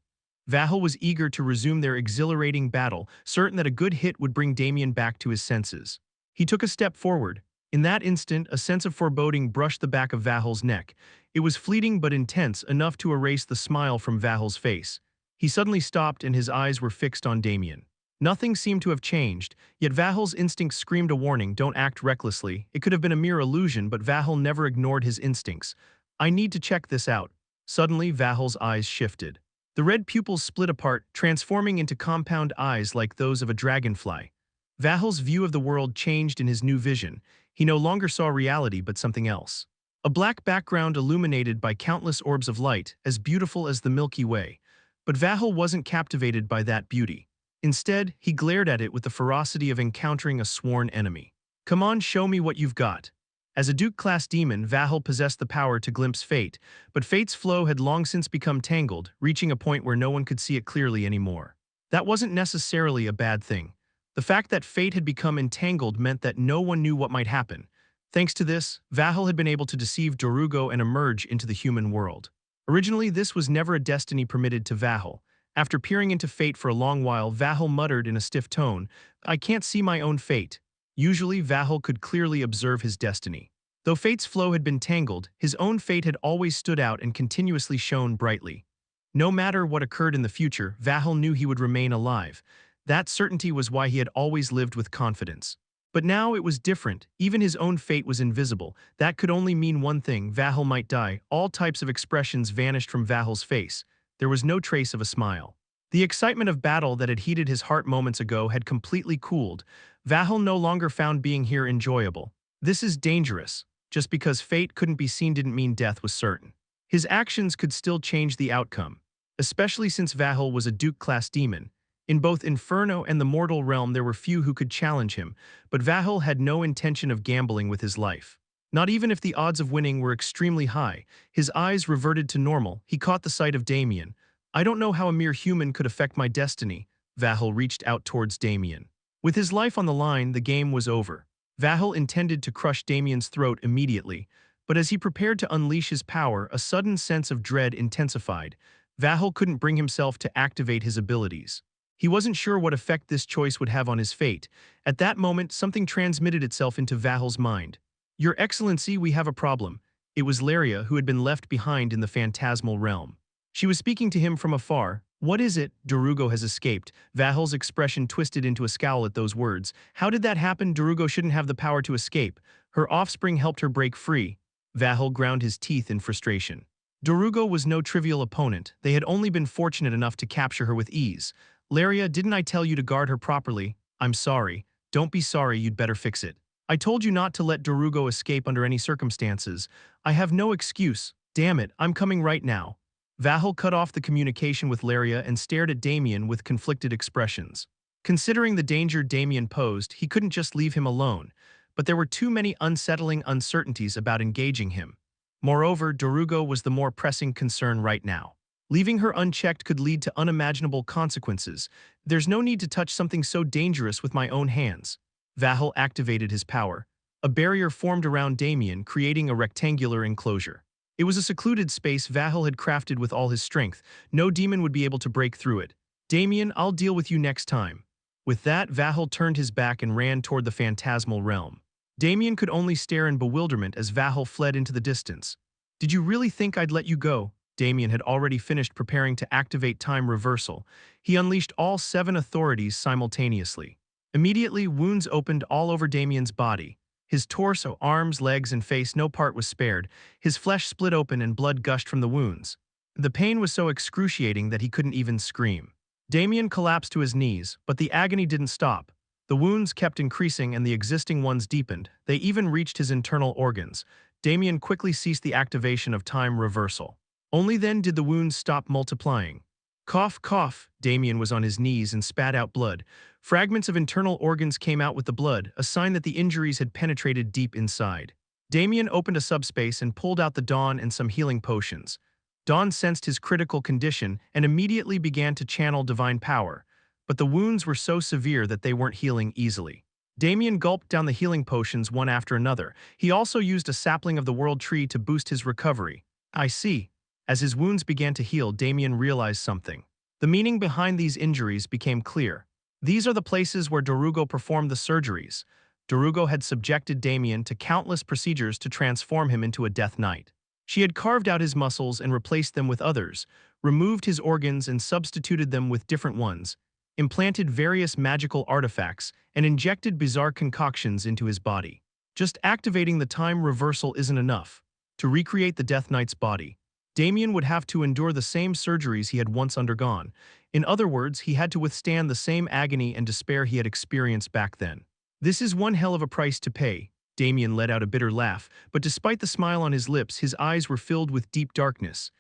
Vahel was eager to resume their exhilarating battle, certain that a good hit would bring Damien back to his senses. He took a step forward. In that instant, a sense of foreboding brushed the back of Vahel's neck. It was fleeting but intense, enough to erase the smile from Vahel's face. He suddenly stopped and his eyes were fixed on Damien. Nothing seemed to have changed, yet Vahel's instincts screamed a warning: don't act recklessly. It could have been a mere illusion, but Vahel never ignored his instincts. "I need to check this out." Suddenly, Vahel's eyes shifted. The red pupils split apart, transforming into compound eyes like those of a dragonfly. Vahel's view of the world changed in his new vision. He no longer saw reality but something else. A black background illuminated by countless orbs of light, as beautiful as the Milky Way. But Vahel wasn't captivated by that beauty. Instead, he glared at it with the ferocity of encountering a sworn enemy. Come on, show me what you've got. As a Duke-class demon, Vahel possessed the power to glimpse fate, but fate's flow had long since become tangled, reaching a point where no one could see it clearly anymore. That wasn't necessarily a bad thing. The fact that fate had become entangled meant that no one knew what might happen. Thanks to this, Vahel had been able to deceive Darugo and emerge into the human world. Originally, this was never a destiny permitted to Vahel. After peering into fate for a long while, Vahel muttered in a stiff tone, "I can't see my own fate." Usually, Vahel could clearly observe his destiny. Though fate's flow had been tangled, his own fate had always stood out and continuously shone brightly. No matter what occurred in the future, Vahel knew he would remain alive. That certainty was why he had always lived with confidence. But now it was different. Even his own fate was invisible. That could only mean one thing: Vahel might die. All types of expressions vanished from Vahel's face. There was no trace of a smile. The excitement of battle that had heated his heart moments ago had completely cooled. Vahel no longer found being here enjoyable. This is dangerous. Just because fate couldn't be seen didn't mean death was certain. His actions could still change the outcome, especially since Vahel was a Duke-class demon. In both Inferno and the mortal realm there were few who could challenge him, but Vahel had no intention of gambling with his life. Not even if the odds of winning were extremely high. His eyes reverted to normal. He caught the sight of Damien. "I don't know how a mere human could affect my destiny." Vahel reached out towards Damien. With his life on the line, the game was over. Vahel intended to crush Damien's throat immediately, but as he prepared to unleash his power, a sudden sense of dread intensified. Vahel couldn't bring himself to activate his abilities. He wasn't sure what effect this choice would have on his fate. At that moment, something transmitted itself into Vahel's mind. "Your Excellency, we have a problem." It was Laria, who had been left behind in the phantasmal realm. She was speaking to him from afar. "What is it?" "Darugo has escaped." Vahel's expression twisted into a scowl at those words. "How did that happen? Darugo shouldn't have the power to escape. Her offspring helped her break free." Vahel ground his teeth in frustration. Darugo was no trivial opponent. They had only been fortunate enough to capture her with ease. "Laria, didn't I tell you to guard her properly?" "I'm sorry." "Don't be sorry, you'd better fix it." "I told you not to let Darugo escape under any circumstances." "I have no excuse." "Damn it, I'm coming right now." Vahel cut off the communication with Laria and stared at Damien with conflicted expressions. Considering the danger Damien posed, he couldn't just leave him alone, but there were too many unsettling uncertainties about engaging him. Moreover, Darugo was the more pressing concern right now. Leaving her unchecked could lead to unimaginable consequences. "There's no need to touch something so dangerous with my own hands." Vahel activated his power. A barrier formed around Damien, creating a rectangular enclosure. It was a secluded space Vahel had crafted with all his strength. No demon would be able to break through it. "Damien, I'll deal with you next time." With that, Vahel turned his back and ran toward the phantasmal realm. Damien could only stare in bewilderment as Vahel fled into the distance. "Did you really think I'd let you go?" Damien had already finished preparing to activate time reversal. He unleashed all 7 authorities simultaneously. Immediately, wounds opened all over Damien's body. His torso, arms, legs, and face, no part was spared. His flesh split open and blood gushed from the wounds. The pain was so excruciating that he couldn't even scream. Damien collapsed to his knees, but the agony didn't stop. The wounds kept increasing and the existing ones deepened. They even reached his internal organs. Damien quickly ceased the activation of time reversal. Only then did the wounds stop multiplying. Cough, cough. Damien was on his knees and spat out blood. Fragments of internal organs came out with the blood, a sign that the injuries had penetrated deep inside. Damien opened a subspace and pulled out the Dawn and some healing potions. Dawn sensed his critical condition and immediately began to channel divine power, but the wounds were so severe that they weren't healing easily. Damien gulped down the healing potions one after another. He also used a sapling of the World Tree to boost his recovery. "I see." As his wounds began to heal, Damien realized something. The meaning behind these injuries became clear. These are the places where Darugo performed the surgeries. Darugo had subjected Damien to countless procedures to transform him into a Death Knight. She had carved out his muscles and replaced them with others, removed his organs and substituted them with different ones, implanted various magical artifacts, and injected bizarre concoctions into his body. Just activating the time reversal isn't enough. To recreate the Death Knight's body, Damien would have to endure the same surgeries he had once undergone. In other words, he had to withstand the same agony and despair he had experienced back then. "This is one hell of a price to pay." Damien let out a bitter laugh, but despite the smile on his lips, his eyes were filled with deep darkness.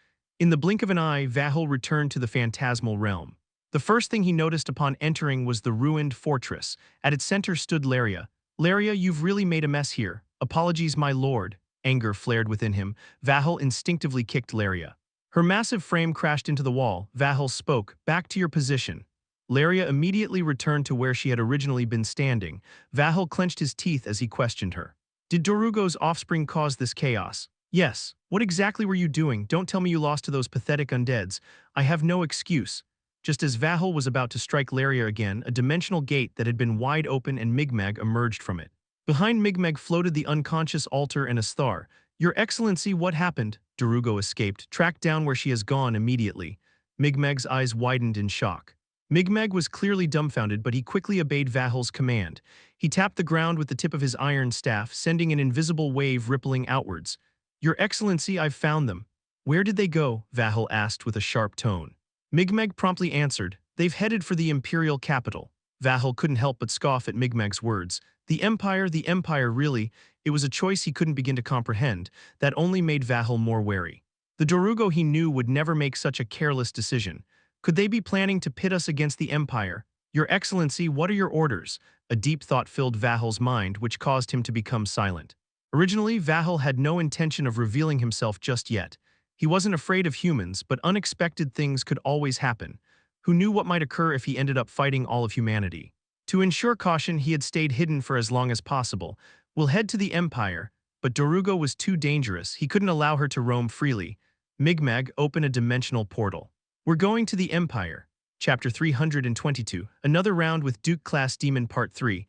In the blink of an eye, Vahel returned to the phantasmal realm. The first thing he noticed upon entering was the ruined fortress. At its center stood Laria. Laria, you've really made a mess here. Apologies, my lord. Anger flared within him. Vahel instinctively kicked Laria. Her massive frame crashed into the wall. Vahel spoke, back to your position. Laria immediately returned to where she had originally been standing. Vahel clenched his teeth as he questioned her. Did Dorugo's offspring cause this chaos? Yes. What exactly were you doing? Don't tell me you lost to those pathetic undeads. I have no excuse. Just as Vahel was about to strike Laria again, a dimensional gate that had been wide open and Migmeg emerged from it. Behind Migmeg floated the unconscious Altar and Asthar. Your Excellency, what happened? Dorugo escaped, tracked down where she has gone immediately. Migmeg's eyes widened in shock. Migmeg was clearly dumbfounded, but he quickly obeyed Vahel's command. He tapped the ground with the tip of his iron staff, sending an invisible wave rippling outwards. Your Excellency, I've found them. Where did they go? Vahel asked with a sharp tone. Migmeg promptly answered, they've headed for the imperial capital. Vahel couldn't help but scoff at Migmeg's words. The Empire, really. It was a choice he couldn't begin to comprehend. That only made Vahel more wary. The Dorugo he knew would never make such a careless decision. Could they be planning to pit us against the Empire? Your Excellency, what are your orders? A deep thought filled Vahel's mind, which caused him to become silent. Originally, Vahel had no intention of revealing himself just yet. He wasn't afraid of humans, but unexpected things could always happen. Who knew what might occur if he ended up fighting all of humanity? To ensure caution, he had stayed hidden for as long as possible. We'll head to the Empire, but Dorugo was too dangerous. He couldn't allow her to roam freely. Migmeg, open a dimensional portal. We're going to the Empire. Chapter 322, another round with Duke-class demon Part 3.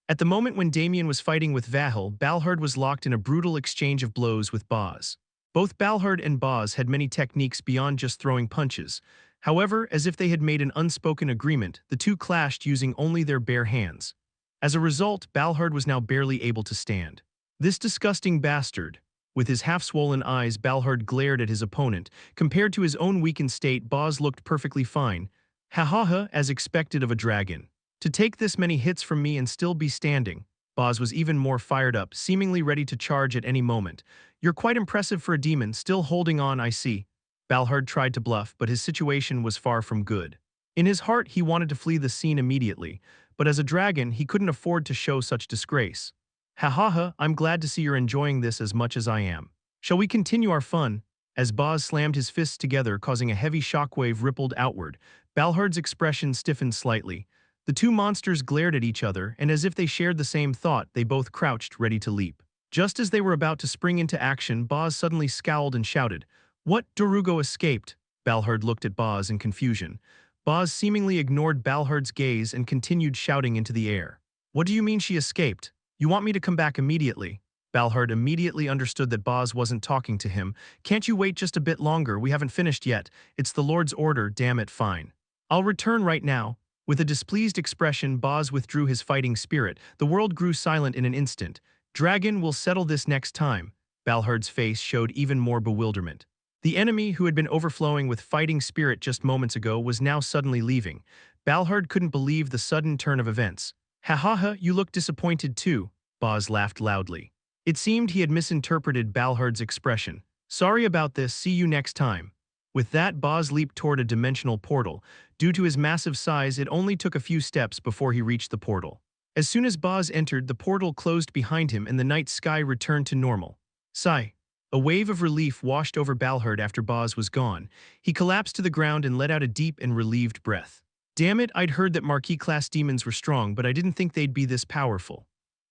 At the moment when Damien was fighting with Vahel, Balhard was locked in a brutal exchange of blows with Boz. Both Balhard and Boz had many techniques beyond just throwing punches. However, as if they had made an unspoken agreement, the two clashed using only their bare hands. As a result, Balhard was now barely able to stand. This disgusting bastard. With his half-swollen eyes, Balhard glared at his opponent. Compared to his own weakened state, Boz looked perfectly fine. Ha ha ha, as expected of a dragon. To take this many hits from me and still be standing. Boz was even more fired up, seemingly ready to charge at any moment. You're quite impressive for a demon, still holding on, I see. Balhard tried to bluff, but his situation was far from good. In his heart, he wanted to flee the scene immediately, but as a dragon, he couldn't afford to show such disgrace. Ha ha ha, I'm glad to see you're enjoying this as much as I am. Shall we continue our fun? As Boz slammed his fists together, causing a heavy shockwave rippled outward, Balhard's expression stiffened slightly. The two monsters glared at each other, and as if they shared the same thought, they both crouched, ready to leap. Just as they were about to spring into action, Boz suddenly scowled and shouted, What? Dorugo escaped? Balhard looked at Boz in confusion. Boz seemingly ignored Balhard's gaze and continued shouting into the air. What do you mean she escaped? You want me to come back immediately? Balhard immediately understood that Boz wasn't talking to him. Can't you wait just a bit longer? We haven't finished yet. It's the Lord's order, damn it, fine. I'll return right now. With a displeased expression, Boz withdrew his fighting spirit. The world grew silent in an instant. Dragon, will settle this next time. Balhard's face showed even more bewilderment. The enemy, who had been overflowing with fighting spirit just moments ago, was now suddenly leaving. Balhard couldn't believe the sudden turn of events. Ha ha ha, you look disappointed too. Boz laughed loudly. It seemed he had misinterpreted Balhard's expression. Sorry about this, see you next time. With that, Boz leaped toward a dimensional portal. Due to his massive size, it only took a few steps before he reached the portal. As soon as Boz entered, the portal closed behind him and the night sky returned to normal. Sigh. A wave of relief washed over Balhard after Boz was gone. He collapsed to the ground and let out a deep and relieved breath. Damn it, I'd heard that Marquis-class demons were strong, but I didn't think they'd be this powerful.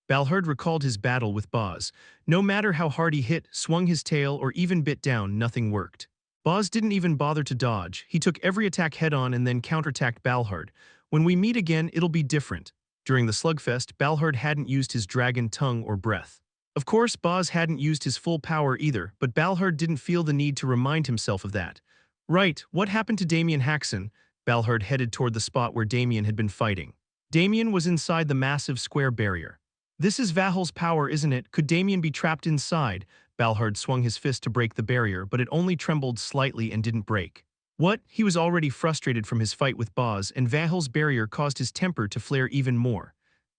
Balhard recalled his battle with Boz. No matter how hard he hit, swung his tail, or even bit down, nothing worked. Boz didn't even bother to dodge. He took every attack head-on and then counterattacked Balhard. When we meet again, it'll be different. During the slugfest, Balhard hadn't used his dragon tongue or breath. Of course, Boz hadn't used his full power either, but Balhard didn't feel the need to remind himself of that. Right, what happened to Damien Haksen? Balhard headed toward the spot where Damien had been fighting. Damien was inside the massive square barrier. This is Vahel's power, isn't it? Could Damien be trapped inside? Balhard swung his fist to break the barrier, but it only trembled slightly and didn't break. What? He was already frustrated from his fight with Boz, and Vahel's barrier caused his temper to flare even more.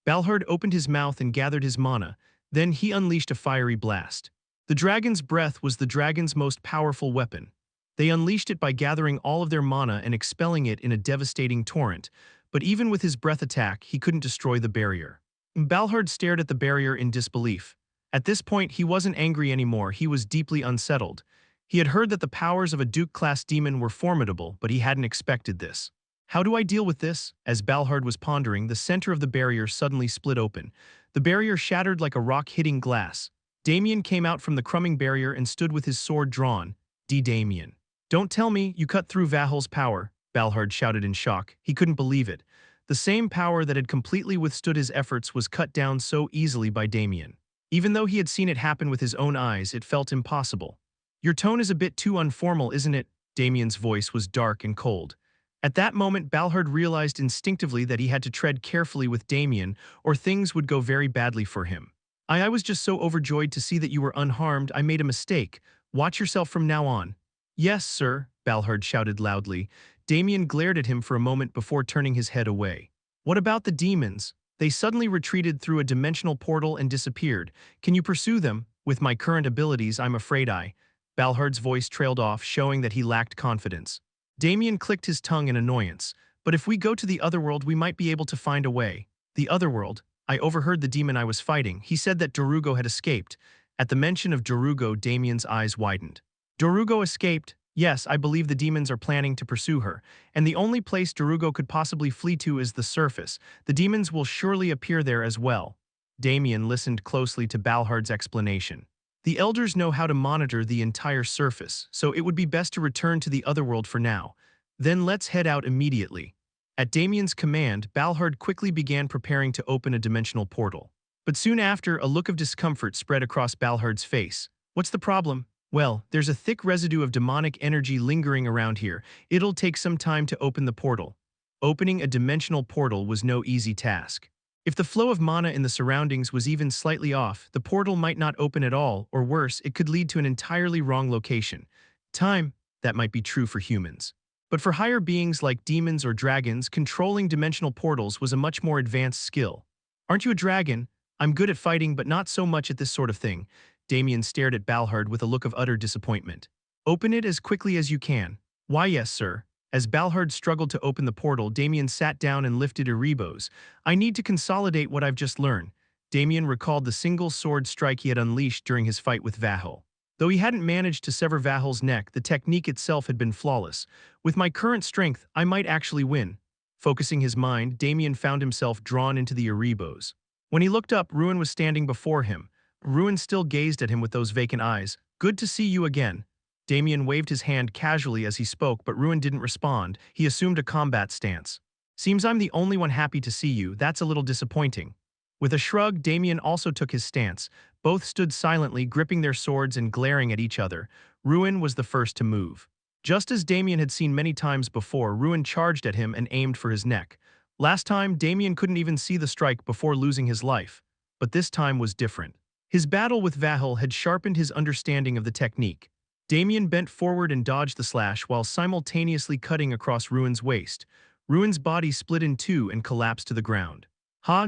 Balhard opened his mouth and gathered his mana. Then he unleashed a fiery blast. The dragon's breath was the dragon's most powerful weapon. They unleashed it by gathering all of their mana and expelling it in a devastating torrent, but even with his breath attack, he couldn't destroy the barrier. Balhard stared at the barrier in disbelief. At this point, he wasn't angry anymore, he was deeply unsettled. He had heard that the powers of a Duke-class demon were formidable, but he hadn't expected this. How do I deal with this? As Balhard was pondering, the center of the barrier suddenly split open. The barrier shattered like a rock hitting glass. Damien came out from the crumbling barrier and stood with his sword drawn. Damien. Don't tell me you cut through Vahal's power, Balhard shouted in shock. He couldn't believe it. The same power that had completely withstood his efforts was cut down so easily by Damien. Even though he had seen it happen with his own eyes, it felt impossible. Your tone is a bit too informal, isn't it? Damien's voice was dark and cold. At that moment, Balhard realized instinctively that he had to tread carefully with Damien, or things would go very badly for him. I was just so overjoyed to see that you were unharmed. I made a mistake. Watch yourself from now on. Yes, sir, Balhard shouted loudly. Damien glared at him for a moment before turning his head away. What about the demons? They suddenly retreated through a dimensional portal and disappeared. Can you pursue them? With my current abilities, I'm afraid Balhard's voice trailed off, showing that he lacked confidence. Damien clicked his tongue in annoyance. But if we go to the otherworld, we might be able to find a way. The otherworld? I overheard the demon I was fighting. He said that Darugo had escaped. At the mention of Darugo, Damien's eyes widened. Darugo escaped? Yes, I believe the demons are planning to pursue her, and the only place Darugo could possibly flee to is the surface. The demons will surely appear there as well. Damien listened closely to Balhard's explanation. The elders know how to monitor the entire surface, so it would be best to return to the otherworld for now. Then let's head out immediately. At Damien's command, Balhard quickly began preparing to open a dimensional portal. But soon after, a look of discomfort spread across Balhard's face. What's the problem? Well, there's a thick residue of demonic energy lingering around here. It'll take some time to open the portal. Opening a dimensional portal was no easy task. If the flow of mana in the surroundings was even slightly off, the portal might not open at all, or worse, it could lead to an entirely wrong location. That might be true for humans. But for higher beings like demons or dragons, controlling dimensional portals was a much more advanced skill. Aren't you a dragon? I'm good at fighting, but not so much at this sort of thing. Damien stared at Balhard with a look of utter disappointment. Open it as quickly as you can. Why, yes, sir. As Balhard struggled to open the portal, Damien sat down and lifted Erebos. I need to consolidate what I've just learned. Damien recalled the single sword strike he had unleashed during his fight with Vahal. Though he hadn't managed to sever Vahal's neck, the technique itself had been flawless. With my current strength, I might actually win. Focusing his mind, Damien found himself drawn into the Erebos. When he looked up, Ruin was standing before him. Ruin still gazed at him with those vacant eyes. Good to see you again. Damien waved his hand casually as he spoke, but Ruin didn't respond. He assumed a combat stance. Seems I'm the only one happy to see you. That's a little disappointing. With a shrug, Damien also took his stance. Both stood silently, gripping their swords and glaring at each other. Ruin was the first to move. Just as Damien had seen many times before, Ruin charged at him and aimed for his neck. Last time, Damien couldn't even see the strike before losing his life. But this time was different. His battle with Vahal had sharpened his understanding of the technique. Damien bent forward and dodged the slash while simultaneously cutting across Ruin's waist. Ruin's body split in two and collapsed to the ground.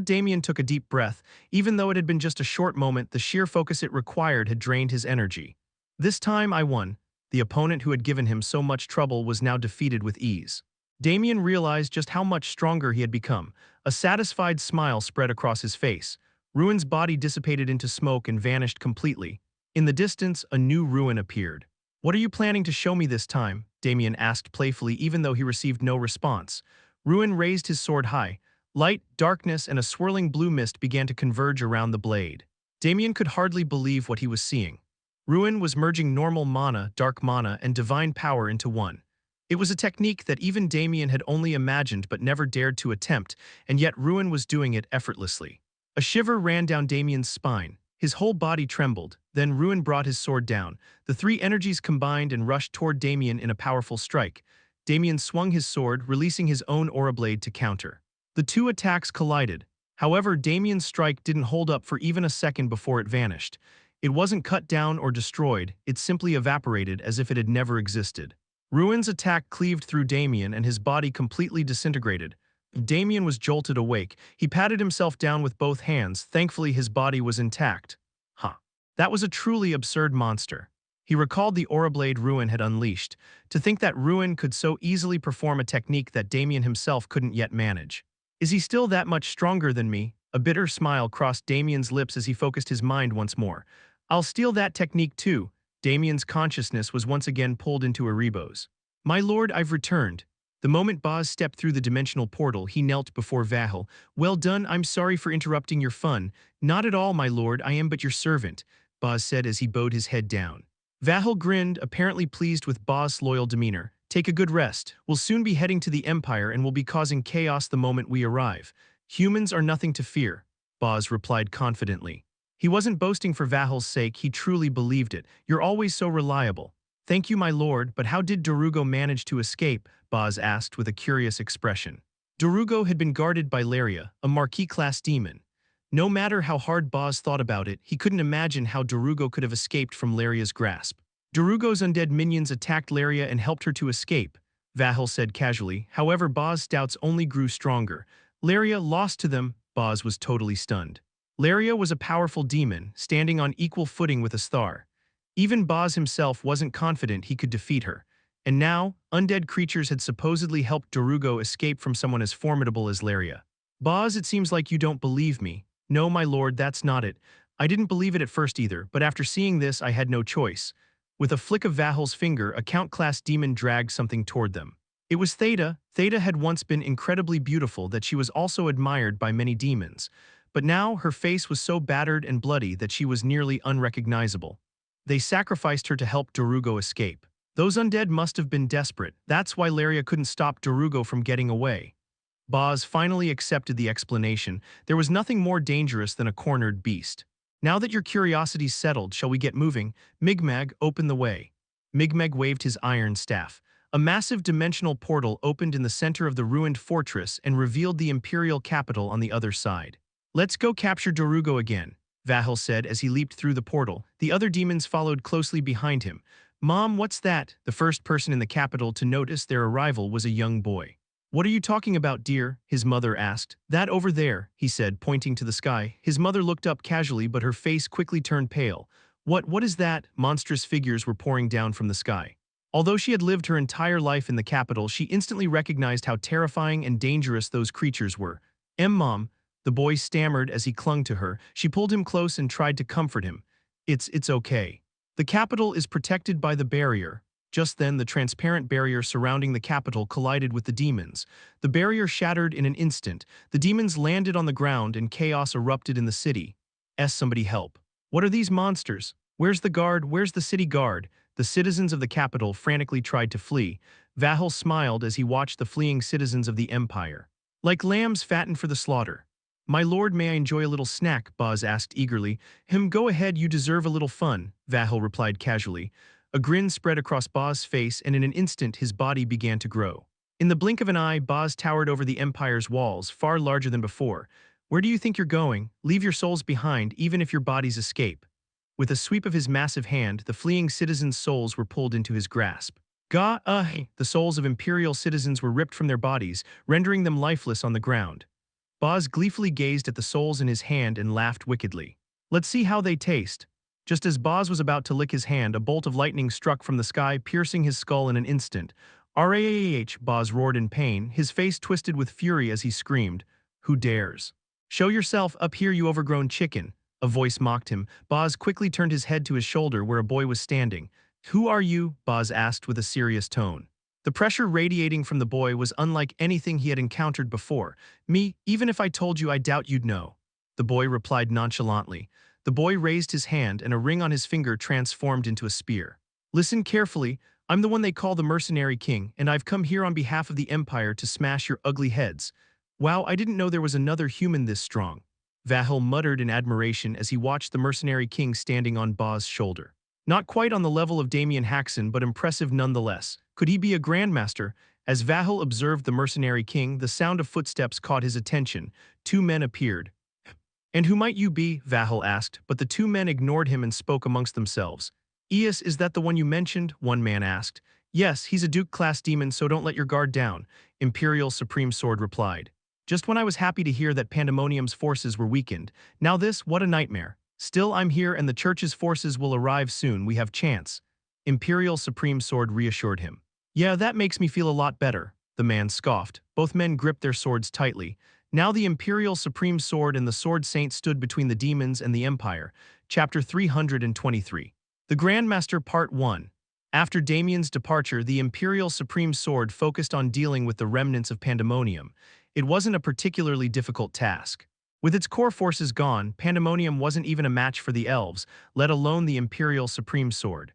Damien took a deep breath. Even though it had been just a short moment, the sheer focus it required had drained his energy. This time I won. The opponent who had given him so much trouble was now defeated with ease. Damien realized just how much stronger he had become. A satisfied smile spread across his face. Ruin's body dissipated into smoke and vanished completely. In the distance, a new Ruin appeared. What are you planning to show me this time? Damien asked playfully, even though he received no response. Ruin raised his sword high. Light, darkness, and a swirling blue mist began to converge around the blade. Damien could hardly believe what he was seeing. Ruin was merging normal mana, dark mana, and divine power into one. It was a technique that even Damien had only imagined but never dared to attempt, and yet Ruin was doing it effortlessly. A shiver ran down Damien's spine. His whole body trembled. Then Ruin brought his sword down. The three energies combined and rushed toward Damien in a powerful strike. Damien swung his sword, releasing his own aura blade to counter. The two attacks collided. However, Damien's strike didn't hold up for even a second before it vanished. It wasn't cut down or destroyed, it simply evaporated as if it had never existed. Ruin's attack cleaved through Damien and his body completely disintegrated. Damien was jolted awake. He patted himself down with both hands. Thankfully, his body was intact. That was a truly absurd monster. He recalled the Aura Blade Ruin had unleashed. To think that Ruin could so easily perform a technique that Damien himself couldn't yet manage. Is he still that much stronger than me? A bitter smile crossed Damien's lips as he focused his mind once more. I'll steal that technique too. Damien's consciousness was once again pulled into Erebos. My lord, I've returned. The moment Boz stepped through the dimensional portal, he knelt before Vahel. Well done, I'm sorry for interrupting your fun. Not at all, my lord, I am but your servant, Boz said as he bowed his head down. Vahel grinned, apparently pleased with Boz's loyal demeanor. Take a good rest. We'll soon be heading to the Empire and will be causing chaos the moment we arrive. Humans are nothing to fear, Boz replied confidently. He wasn't boasting for Vahel's sake, he truly believed it. You're always so reliable. Thank you, my lord, but how did Darugo manage to escape? Boz asked with a curious expression. Darugo had been guarded by Laria, a Marquis-class demon. No matter how hard Boz thought about it, he couldn't imagine how Darugo could have escaped from Laria's grasp. Darugo's undead minions attacked Laria and helped her to escape, Vahel said casually. However, Boz's doubts only grew stronger. Laria lost to them. Boz was totally stunned. Laria was a powerful demon, standing on equal footing with Asthar. Even Boz himself wasn't confident he could defeat her. And now, undead creatures had supposedly helped Darugo escape from someone as formidable as Laria. Boz, it seems like you don't believe me. No, my lord, that's not it. I didn't believe it at first either, but after seeing this, I had no choice. With a flick of Vahel's finger, a Count-class demon dragged something toward them. It was Theta. Theta had once been incredibly beautiful that she was also admired by many demons. But now, her face was so battered and bloody that she was nearly unrecognizable. They sacrificed her to help Darugo escape. Those undead must have been desperate. That's why Laria couldn't stop Darugo from getting away. Boz finally accepted the explanation. There was nothing more dangerous than a cornered beast. Now that your curiosity's settled, shall we get moving? Migmag, open the way. Migmag waved his iron staff. A massive dimensional portal opened in the center of the ruined fortress and revealed the Imperial capital on the other side. Let's go capture Darugo again, Vahel said as he leaped through the portal. The other demons followed closely behind him. Mom, what's that? The first person in the capital to notice their arrival was a young boy. What are you talking about, dear? His mother asked. That over there, he said, pointing to the sky. His mother looked up casually, but her face quickly turned pale. What is that? Monstrous figures were pouring down from the sky. Although she had lived her entire life in the capital, she instantly recognized how terrifying and dangerous those creatures were. Mom, the boy stammered as he clung to her. She pulled him close and tried to comfort him. It's okay. The capital is protected by the barrier. Just then, the transparent barrier surrounding the capital collided with the demons. The barrier shattered in an instant. The demons landed on the ground and chaos erupted in the city. Somebody help. What are these monsters? Where's the guard? Where's the city guard? The citizens of the capital frantically tried to flee. Vahel smiled as he watched the fleeing citizens of the Empire. Like lambs fattened for the slaughter. My lord, may I enjoy a little snack? Boz asked eagerly. Go ahead, you deserve a little fun, Vahel replied casually. A grin spread across Boz's face, and in an instant his body began to grow. In the blink of an eye, Boz towered over the Empire's walls, far larger than before. Where do you think you're going? Leave your souls behind, even if your bodies escape. With a sweep of his massive hand, the fleeing citizens' souls were pulled into his grasp. The souls of Imperial citizens were ripped from their bodies, rendering them lifeless on the ground. Boz gleefully gazed at the souls in his hand and laughed wickedly. Let's see how they taste. Just as Boz was about to lick his hand, a bolt of lightning struck from the sky, piercing his skull in an instant. "Rah!" Boz roared in pain, his face twisted with fury as he screamed. Who dares? Show yourself up here, you overgrown chicken. A voice mocked him. Boz quickly turned his head to his shoulder where a boy was standing. Who are you? Boz asked with a serious tone. The pressure radiating from the boy was unlike anything he had encountered before. Me, even if I told you, I doubt you'd know. The boy replied nonchalantly. The boy raised his hand and a ring on his finger transformed into a spear. Listen carefully, I'm the one they call the Mercenary King, and I've come here on behalf of the Empire to smash your ugly heads. Wow, I didn't know there was another human this strong. Vahel muttered in admiration as he watched the Mercenary King standing on Boz's shoulder. Not quite on the level of Damien Haksen, but impressive nonetheless. Could he be a Grandmaster? As Vahel observed the Mercenary King, the sound of footsteps caught his attention. Two men appeared. And who might you be? Vahel asked, but the two men ignored him and spoke amongst themselves. Eus, is that the one you mentioned? One man asked. Yes, he's a Duke-class demon, so don't let your guard down, Imperial Supreme Sword replied. Just when I was happy to hear that Pandemonium's forces were weakened. Now this, what a nightmare. Still, I'm here and the Church's forces will arrive soon, we have chance. Imperial Supreme Sword reassured him. Yeah, that makes me feel a lot better, the man scoffed. Both men gripped their swords tightly. Now the Imperial Supreme Sword and the Sword Saint stood between the demons and the Empire. Chapter 323. The Grandmaster Part 1. After Damien's departure, the Imperial Supreme Sword focused on dealing with the remnants of Pandemonium. It wasn't a particularly difficult task. With its core forces gone, Pandemonium wasn't even a match for the elves, let alone the Imperial Supreme Sword.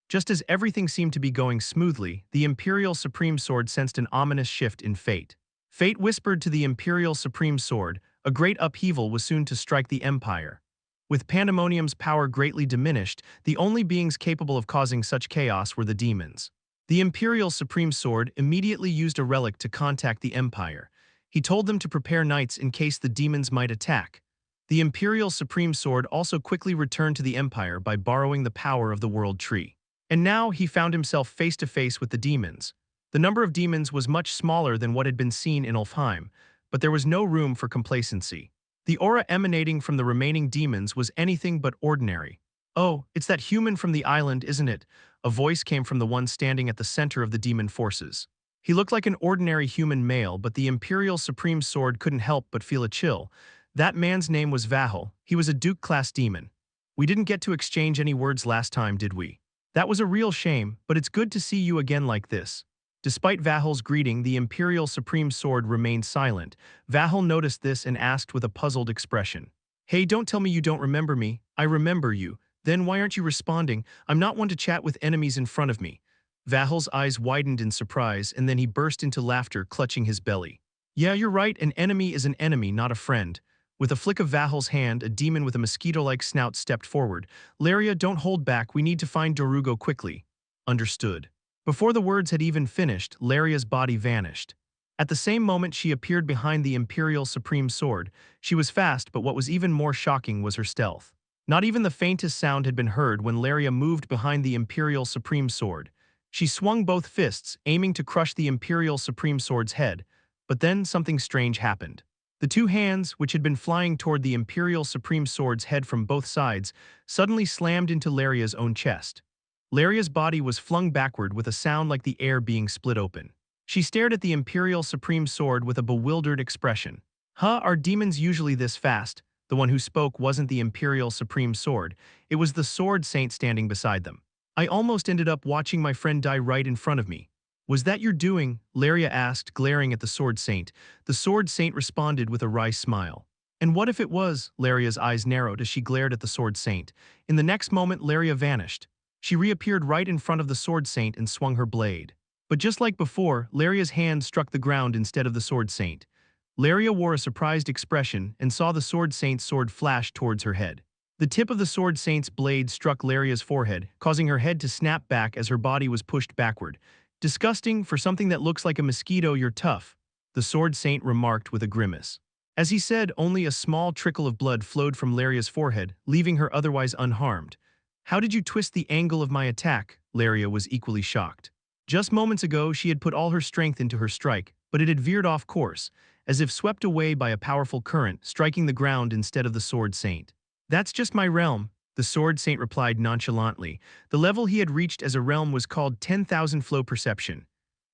Just as everything seemed to be going smoothly, the Imperial Supreme Sword sensed an ominous shift in fate. Fate whispered to the Imperial Supreme Sword, a great upheaval was soon to strike the Empire. With Pandemonium's power greatly diminished, the only beings capable of causing such chaos were the demons. The Imperial Supreme Sword immediately used a relic to contact the Empire. He told them to prepare knights in case the demons might attack. The Imperial Supreme Sword also quickly returned to the Empire by borrowing the power of the World Tree. And now he found himself face to face with the demons. The number of demons was much smaller than what had been seen in Ulfheim, but there was no room for complacency. The aura emanating from the remaining demons was anything but ordinary. "Oh, it's that human from the island, isn't it?" A voice came from the one standing at the center of the demon forces. He looked like an ordinary human male, but the Imperial Supreme Sword couldn't help but feel a chill. That man's name was Vahel. He was a Duke-class demon. "We didn't get to exchange any words last time, did we? That was a real shame, but it's good to see you again like this." Despite Vahel's greeting, the Imperial Supreme Sword remained silent. Vahel noticed this and asked with a puzzled expression. "Hey, don't tell me you don't remember me. I remember you. Then why aren't you responding? I'm not one to chat with enemies in front of me." Vahel's eyes widened in surprise, and then he burst into laughter, clutching his belly. "Yeah, you're right, an enemy is an enemy, not a friend." With a flick of Vahel's hand, a demon with a mosquito-like snout stepped forward. "Laria, don't hold back, we need to find Dorugo quickly." "Understood." Before the words had even finished, Laria's body vanished. At the same moment she appeared behind the Imperial Supreme Sword. She was fast, but what was even more shocking was her stealth. Not even the faintest sound had been heard when Laria moved behind the Imperial Supreme Sword. She swung both fists, aiming to crush the Imperial Supreme Sword's head. But then something strange happened. The two hands, which had been flying toward the Imperial Supreme Sword's head from both sides, suddenly slammed into Laria's own chest. Laria's body was flung backward with a sound like the air being split open. She stared at the Imperial Supreme Sword with a bewildered expression. "Huh, are demons usually this fast?" The one who spoke wasn't the Imperial Supreme Sword. It was the Sword Saint standing beside them. "I almost ended up watching my friend die right in front of me." "Was that your doing?" Laria asked, glaring at the Sword Saint. The Sword Saint responded with a wry smile. "And what if it was?" Laria's eyes narrowed as she glared at the Sword Saint. In the next moment, Laria vanished. She reappeared right in front of the Sword Saint and swung her blade. But just like before, Laria's hand struck the ground instead of the Sword Saint. Laria wore a surprised expression and saw the Sword Saint's sword flash towards her head. The tip of the Sword Saint's blade struck Laria's forehead, causing her head to snap back as her body was pushed backward. "Disgusting, for something that looks like a mosquito, you're tough," the Sword Saint remarked with a grimace. As he said, only a small trickle of blood flowed from Laria's forehead, leaving her otherwise unharmed. "How did you twist the angle of my attack?" Laria was equally shocked. Just moments ago, she had put all her strength into her strike, but it had veered off course, as if swept away by a powerful current, striking the ground instead of the Sword Saint. "That's just my realm," the Sword Saint replied nonchalantly. The level he had reached as a realm was called 10,000 flow perception.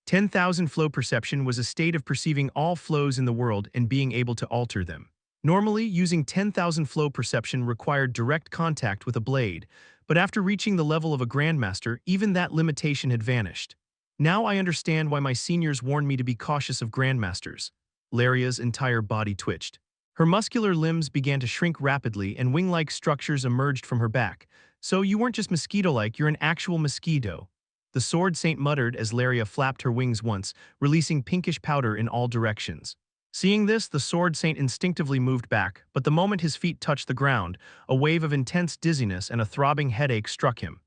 10,000 flow perception was a state of perceiving all flows in the world and being able to alter them. Normally, using 10,000 flow perception required direct contact with a blade, but after reaching the level of a Grandmaster, even that limitation had vanished. "Now I understand why my seniors warned me to be cautious of Grandmasters." Laria's entire body twitched. Her muscular limbs began to shrink rapidly and wing-like structures emerged from her back. "So you weren't just mosquito-like, you're an actual mosquito," the Sword Saint muttered as Laria flapped her wings once, releasing pinkish powder in all directions. Seeing this, the Sword Saint instinctively moved back, but the moment his feet touched the ground, a wave of intense dizziness and a throbbing headache struck him.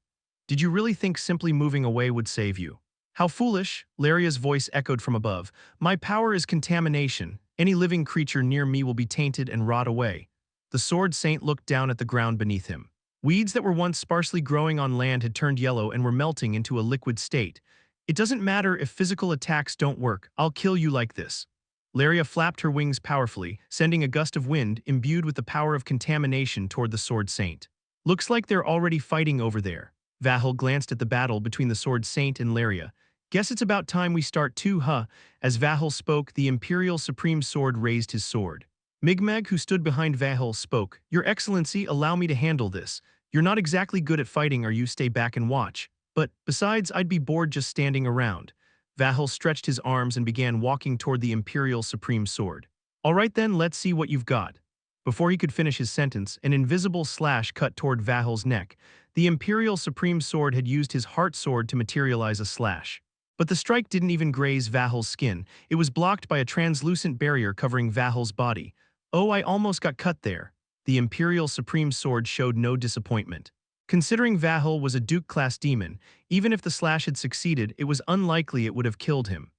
"Did you really think simply moving away would save you?" "How foolish," Laria's voice echoed from above. "My power is contamination. Any living creature near me will be tainted and rot away." The Sword Saint looked down at the ground beneath him. Weeds that were once sparsely growing on land had turned yellow and were melting into a liquid state. "It doesn't matter if physical attacks don't work, I'll kill you like this." Laria flapped her wings powerfully, sending a gust of wind imbued with the power of contamination toward the Sword Saint. "Looks like they're already fighting over there." Vahel glanced at the battle between the sword Saint and Laria. Guess it's about time we start too, huh? As Vahel spoke, the Imperial Supreme Sword raised his sword. Migmeg, who stood behind Vahel, spoke. Your Excellency, allow me to handle this. You're not exactly good at fighting, or you stay back and watch. But, besides, I'd be bored just standing around. Vahel stretched his arms and began walking toward the Imperial Supreme Sword. All right then, let's see what you've got. Before he could finish his sentence, an invisible slash cut toward Vahel's neck. The Imperial Supreme Sword had used his heart sword to materialize a slash. But the strike didn't even graze Vahel's skin. It was blocked by a translucent barrier covering Vahel's body. Oh, I almost got cut there. The Imperial Supreme Sword showed no disappointment. Considering Vahel was a Duke-class demon, even if the slash had succeeded, it was unlikely it would have killed him.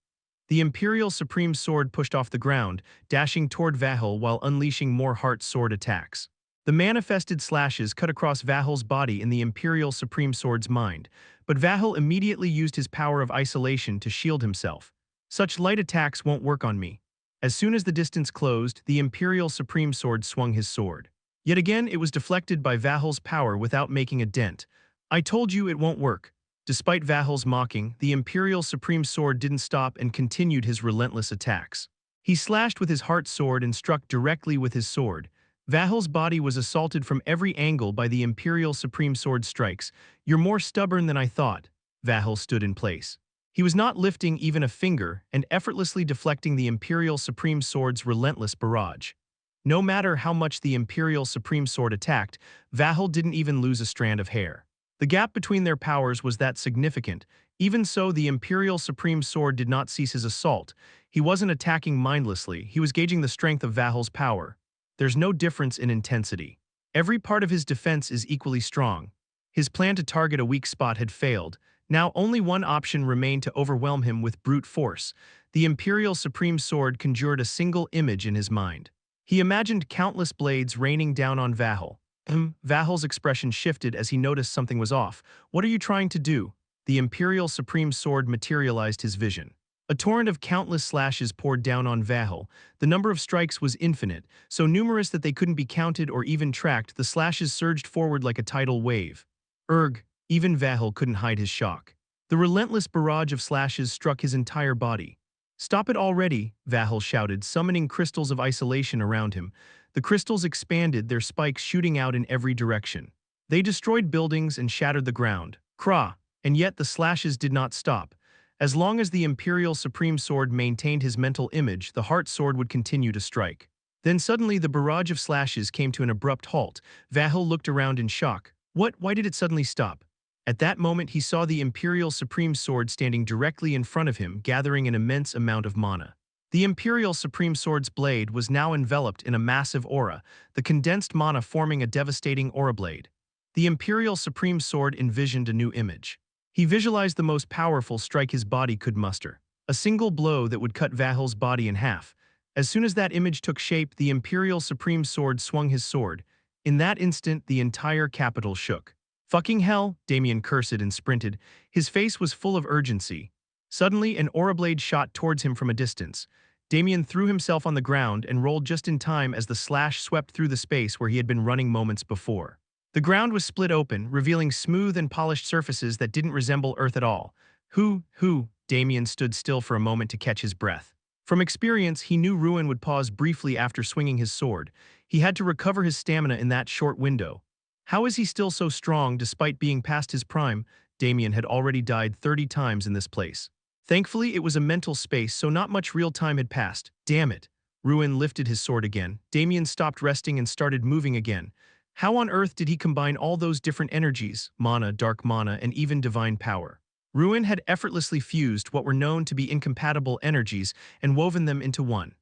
The Imperial Supreme Sword pushed off the ground, dashing toward Vahel while unleashing more heart sword attacks. The manifested slashes cut across Vahel's body in the Imperial Supreme Sword's mind, but Vahel immediately used his power of isolation to shield himself. Such light attacks won't work on me. As soon as the distance closed, the Imperial Supreme Sword swung his sword. Yet again, it was deflected by Vahel's power without making a dent. I told you it won't work. Despite Vahel's mocking, the Imperial Supreme Sword didn't stop and continued his relentless attacks. He slashed with his heart sword and struck directly with his sword. Vahel's body was assaulted from every angle by the Imperial Supreme Sword strikes. You're more stubborn than I thought. Vahel stood in place. He was not lifting even a finger and effortlessly deflecting the Imperial Supreme Sword's relentless barrage. No matter how much the Imperial Supreme Sword attacked, Vahel didn't even lose a strand of hair. The gap between their powers was that significant. Even so, the Imperial Supreme Sword did not cease his assault. He wasn't attacking mindlessly, he was gauging the strength of Vahel's power. There's no difference in intensity. Every part of his defense is equally strong. His plan to target a weak spot had failed. Now only one option remained: to overwhelm him with brute force. The Imperial Supreme Sword conjured a single image in his mind. He imagined countless blades raining down on Vahel. Vahel's expression shifted as he noticed something was off. What are you trying to do? The Imperial Supreme Sword materialized his vision. A torrent of countless slashes poured down on Vahel. The number of strikes was infinite, so numerous that they couldn't be counted or even tracked. The slashes surged forward like a tidal wave. Even Vahel couldn't hide his shock. The relentless barrage of slashes struck his entire body. Stop it already, Vahel shouted, summoning crystals of isolation around him. The crystals expanded, their spikes shooting out in every direction. They destroyed buildings and shattered the ground. And yet the slashes did not stop. As long as the Imperial Supreme Sword maintained his mental image, the Heart Sword would continue to strike. Then suddenly the barrage of slashes came to an abrupt halt. Vahel looked around in shock. What? Why did it suddenly stop? At that moment he saw the Imperial Supreme Sword standing directly in front of him, gathering an immense amount of mana. The Imperial Supreme Sword's blade was now enveloped in a massive aura, the condensed mana forming a devastating aura blade. The Imperial Supreme Sword envisioned a new image. He visualized the most powerful strike his body could muster, a single blow that would cut Vahel's body in half. As soon as that image took shape, the Imperial Supreme Sword swung his sword. In that instant, the entire capital shook. Fucking hell, Damien cursed and sprinted. His face was full of urgency. Suddenly, an aura blade shot towards him from a distance. Damien threw himself on the ground and rolled just in time as the slash swept through the space where he had been running moments before. The ground was split open, revealing smooth and polished surfaces that didn't resemble Earth at all. Damien stood still for a moment to catch his breath. From experience, he knew Ruin would pause briefly after swinging his sword. He had to recover his stamina in that short window. How is he still so strong despite being past his prime? Damien had already died 30 times in this place. Thankfully, it was a mental space, so not much real time had passed. Damn it. Ruin lifted his sword again. Damien stopped resting and started moving again. How on earth did he combine all those different energies, mana, dark mana, and even divine power? Ruin had effortlessly fused what were known to be incompatible energies and woven them into one.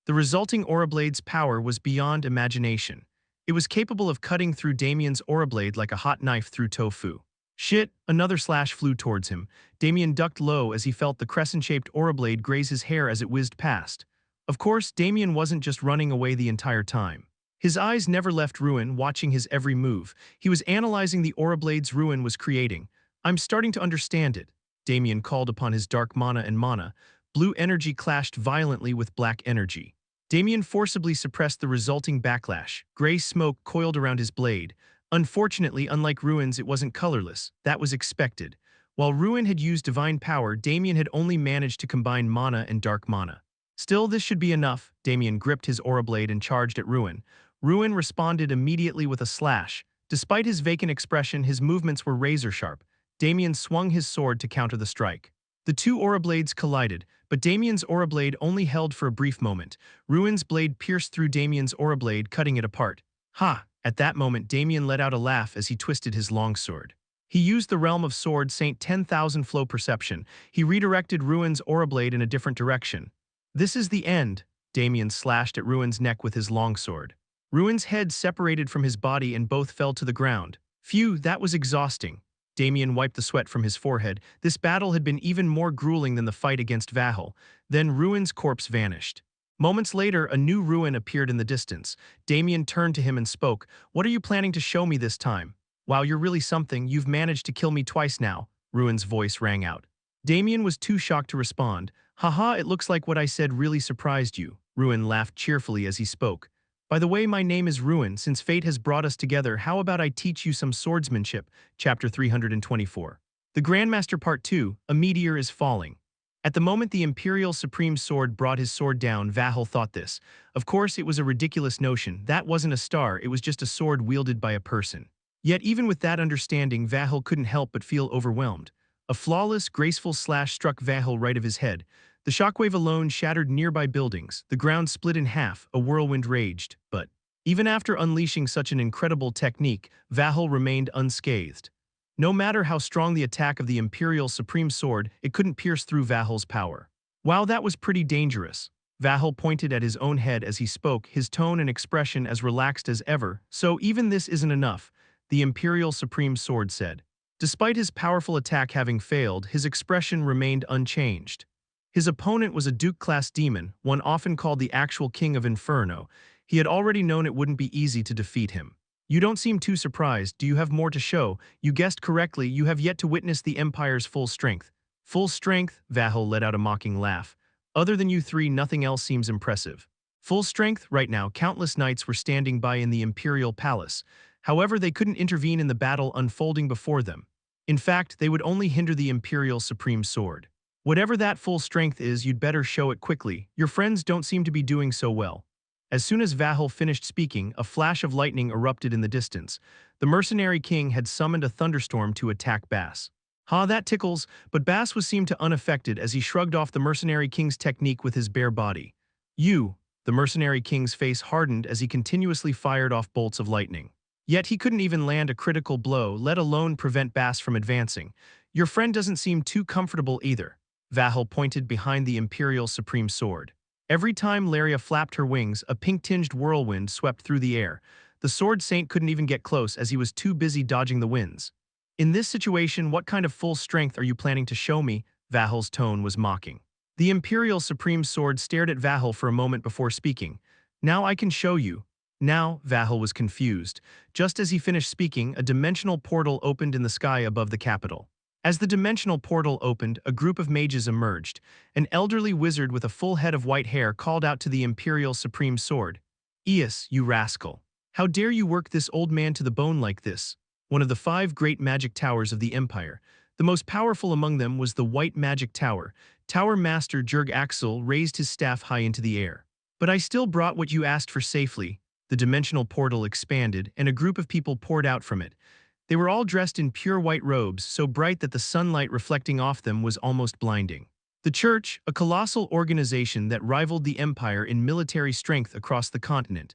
The resulting aura blade's power was beyond imagination. It was capable of cutting through Damien's aura blade like a hot knife through tofu. Shit, another slash flew towards him. Damien ducked low as he felt the crescent-shaped aura blade graze his hair as it whizzed past. Of course, Damien wasn't just running away the entire time. His eyes never left Ruin, watching his every move. He was analyzing the aura blades Ruin was creating. I'm starting to understand it. Damien called upon his dark mana and mana. Blue energy clashed violently with black energy. Damien forcibly suppressed the resulting backlash. Gray smoke coiled around his blade. Unfortunately, unlike Ruin's, it wasn't colorless. That was expected. While Ruin had used divine power, Damien had only managed to combine mana and dark mana. Still, this should be enough. Damien gripped his aura blade and charged at Ruin. Ruin responded immediately with a slash. Despite his vacant expression, his movements were razor-sharp. Damien swung his sword to counter the strike. The two aura blades collided, but Damien's aura blade only held for a brief moment. Ruin's blade pierced through Damien's aura blade, cutting it apart. Ha! At that moment, Damien let out a laugh as he twisted his longsword. He used the Realm of Sword Saint 10,000 flow perception. He redirected Ruin's aura blade in a different direction. This is the end. Damien slashed at Ruin's neck with his longsword. Ruin's head separated from his body and both fell to the ground. Phew, that was exhausting. Damien wiped the sweat from his forehead. This battle had been even more grueling than the fight against Vahel. Then Ruin's corpse vanished. Moments later, a new Ruin appeared in the distance. Damien turned to him and spoke. "What are you planning to show me this time?" "Wow, you're really something. You've managed to kill me twice now," Ruin's voice rang out. Damien was too shocked to respond. "Haha, it looks like what I said really surprised you." Ruin laughed cheerfully as he spoke. "By the way, my name is Ruin. Since fate has brought us together, how about I teach you some swordsmanship?" Chapter 324. The Grandmaster Part 2, A Meteor is Falling. At the moment the Imperial Supreme Sword brought his sword down, Vahel thought this. Of course, it was a ridiculous notion. That wasn't a star, it was just a sword wielded by a person. Yet even with that understanding, Vahel couldn't help but feel overwhelmed. A flawless, graceful slash struck Vahel right of his head. The shockwave alone shattered nearby buildings. The ground split in half, a whirlwind raged. But even after unleashing such an incredible technique, Vahel remained unscathed. No matter how strong the attack of the Imperial Supreme Sword, it couldn't pierce through Vahel's power. Wow, that was pretty dangerous. Vahel pointed at his own head as he spoke, his tone and expression as relaxed as ever. "So even this isn't enough," the Imperial Supreme Sword said. Despite his powerful attack having failed, his expression remained unchanged. His opponent was a Duke-class demon, one often called the actual King of Inferno. He had already known it wouldn't be easy to defeat him. "You don't seem too surprised. Do you have more to show?" "You guessed correctly. You have yet to witness the Empire's full strength." "Full strength?" Vahel let out a mocking laugh. "Other than you three, nothing else seems impressive." Full strength? Right now, countless knights were standing by in the Imperial Palace. However, they couldn't intervene in the battle unfolding before them. In fact, they would only hinder the Imperial Supreme Sword. "Whatever that full strength is, you'd better show it quickly. Your friends don't seem to be doing so well." As soon as Vahel finished speaking, a flash of lightning erupted in the distance. The mercenary king had summoned a thunderstorm to attack Bass. "Ha, that tickles," but Bass was seemed to unaffected as he shrugged off the mercenary king's technique with his bare body. "You," the mercenary king's face hardened as he continuously fired off bolts of lightning. Yet he couldn't even land a critical blow, let alone prevent Bass from advancing. "Your friend doesn't seem too comfortable either." Vahel pointed behind the Imperial Supreme Sword. Every time Laria flapped her wings, a pink-tinged whirlwind swept through the air. The Sword Saint couldn't even get close as he was too busy dodging the winds. "In this situation, what kind of full strength are you planning to show me?" Vahel's tone was mocking. The Imperial Supreme Sword stared at Vahel for a moment before speaking. "Now I can show you." Now, Vahel was confused. Just as he finished speaking, a dimensional portal opened in the sky above the capital. As the dimensional portal opened, a group of mages emerged. An elderly wizard with a full head of white hair called out to the Imperial Supreme Sword. "Eos, you rascal! How dare you work this old man to the bone like this?" One of the 5 great magic towers of the Empire. The most powerful among them was the White Magic Tower. Tower Master Jurg Axel raised his staff high into the air. "But I still brought what you asked for safely." The dimensional portal expanded, and a group of people poured out from it. They were all dressed in pure white robes, so bright that the sunlight reflecting off them was almost blinding. The Church, a colossal organization that rivaled the Empire in military strength across the continent.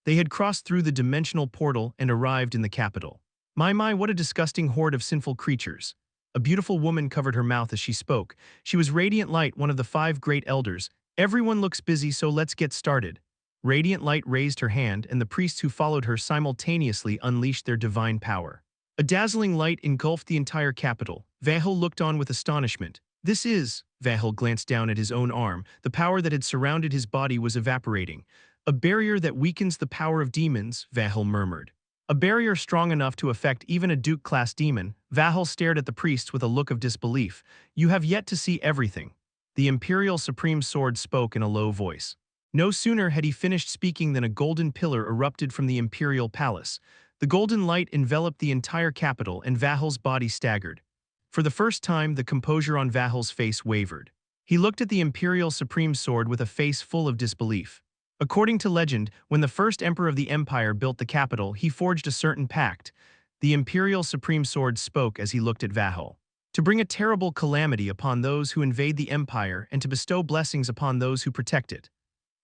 They had crossed through the dimensional portal and arrived in the capital. My, what a disgusting horde of sinful creatures." A beautiful woman covered her mouth as she spoke. She was Radiant Light, one of the 5 great elders. "Everyone looks busy, so let's get started." Radiant Light raised her hand, and the priests who followed her simultaneously unleashed their divine power. A dazzling light engulfed the entire capital. Vahel looked on with astonishment. "This is..." Vahel glanced down at his own arm. The power that had surrounded his body was evaporating. "A barrier that weakens the power of demons," Vahel murmured. "A barrier strong enough to affect even a Duke-class demon." Vahel stared at the priests with a look of disbelief. "You have yet to see everything." The Imperial Supreme Sword spoke in a low voice. No sooner had he finished speaking than a golden pillar erupted from the Imperial Palace. The golden light enveloped the entire capital and Vahal's body staggered. For the first time, the composure on Vahal's face wavered. He looked at the Imperial Supreme Sword with a face full of disbelief. According to legend, when the first emperor of the Empire built the capital, he forged a certain pact. The Imperial Supreme Sword spoke as he looked at Vahal. To bring a terrible calamity upon those who invade the Empire and to bestow blessings upon those who protect it.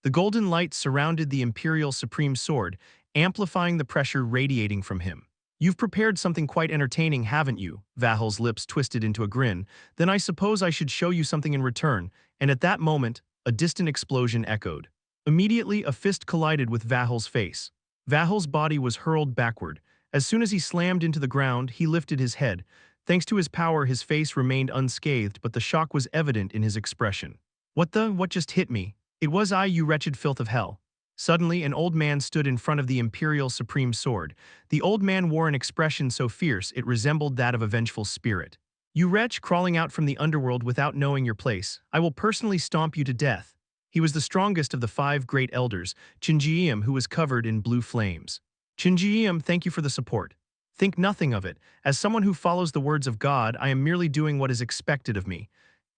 The golden light surrounded the Imperial Supreme Sword, amplifying the pressure radiating from him. You've prepared something quite entertaining, haven't you? Vahal's lips twisted into a grin. Then I suppose I should show you something in return. And at that moment, a distant explosion echoed. Immediately, a fist collided with Vahal's face. Vahal's body was hurled backward. As soon as he slammed into the ground, he lifted his head. Thanks to his power, his face remained unscathed, but the shock was evident in his expression. What just hit me? It was I, you wretched filth of hell. Suddenly, an old man stood in front of the Imperial Supreme Sword. The old man wore an expression so fierce it resembled that of a vengeful spirit. You wretch crawling out from the underworld without knowing your place, I will personally stomp you to death. He was the strongest of the 5 great elders, Chinjiam, who was covered in blue flames. Chinjiam, thank you for the support. Think nothing of it. As someone who follows the words of God, I am merely doing what is expected of me.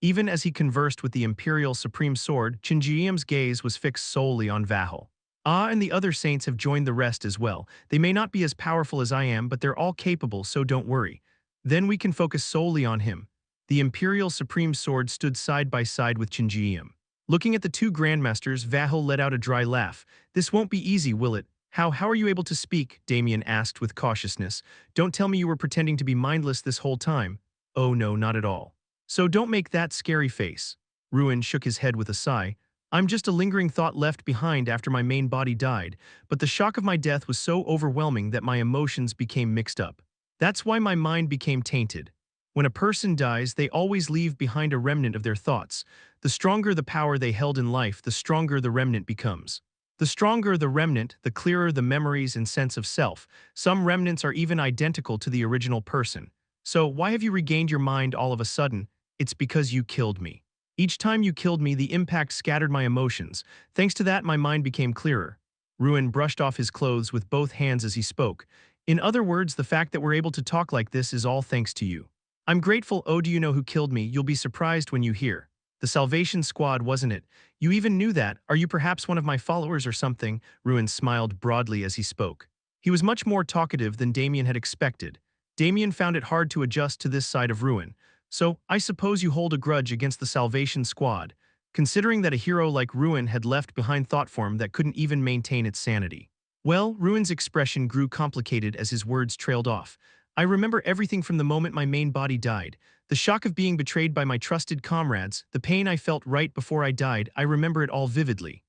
Even as he conversed with the Imperial Supreme Sword, Chinjiam's gaze was fixed solely on Vahal. Ah, and the other saints have joined the rest as well. They may not be as powerful as I am, but they're all capable, so don't worry. Then we can focus solely on him. The Imperial Supreme Sword stood side by side with Chinjiam. Looking at the 2 grandmasters, Vahal let out a dry laugh. This won't be easy, will it? How are you able to speak? Damien asked with cautiousness. Don't tell me you were pretending to be mindless this whole time. Oh no, not at all. So don't make that scary face. Ruin shook his head with a sigh. I'm just a lingering thought left behind after my main body died, but the shock of my death was so overwhelming that my emotions became mixed up. That's why my mind became tainted. When a person dies, they always leave behind a remnant of their thoughts. The stronger the power they held in life, the stronger the remnant becomes. The stronger the remnant, the clearer the memories and sense of self. Some remnants are even identical to the original person. So, why have you regained your mind all of a sudden? It's because you killed me. Each time you killed me, the impact scattered my emotions. Thanks to that, my mind became clearer. Ruin brushed off his clothes with both hands as he spoke. In other words, the fact that we're able to talk like this is all thanks to you. I'm grateful. Oh, do you know who killed me? You'll be surprised when you hear. The Salvation Squad, wasn't it? You even knew that. Are you perhaps one of my followers or something? Ruin smiled broadly as he spoke. He was much more talkative than Damien had expected. Damien found it hard to adjust to this side of Ruin. So, I suppose you hold a grudge against the Salvation Squad, considering that a hero like Ruin had left behind thought form that couldn't even maintain its sanity. Well, Ruin's expression grew complicated as his words trailed off. I remember everything from the moment my main body died. The shock of being betrayed by my trusted comrades, the pain I felt right before I died, I remember it all vividly.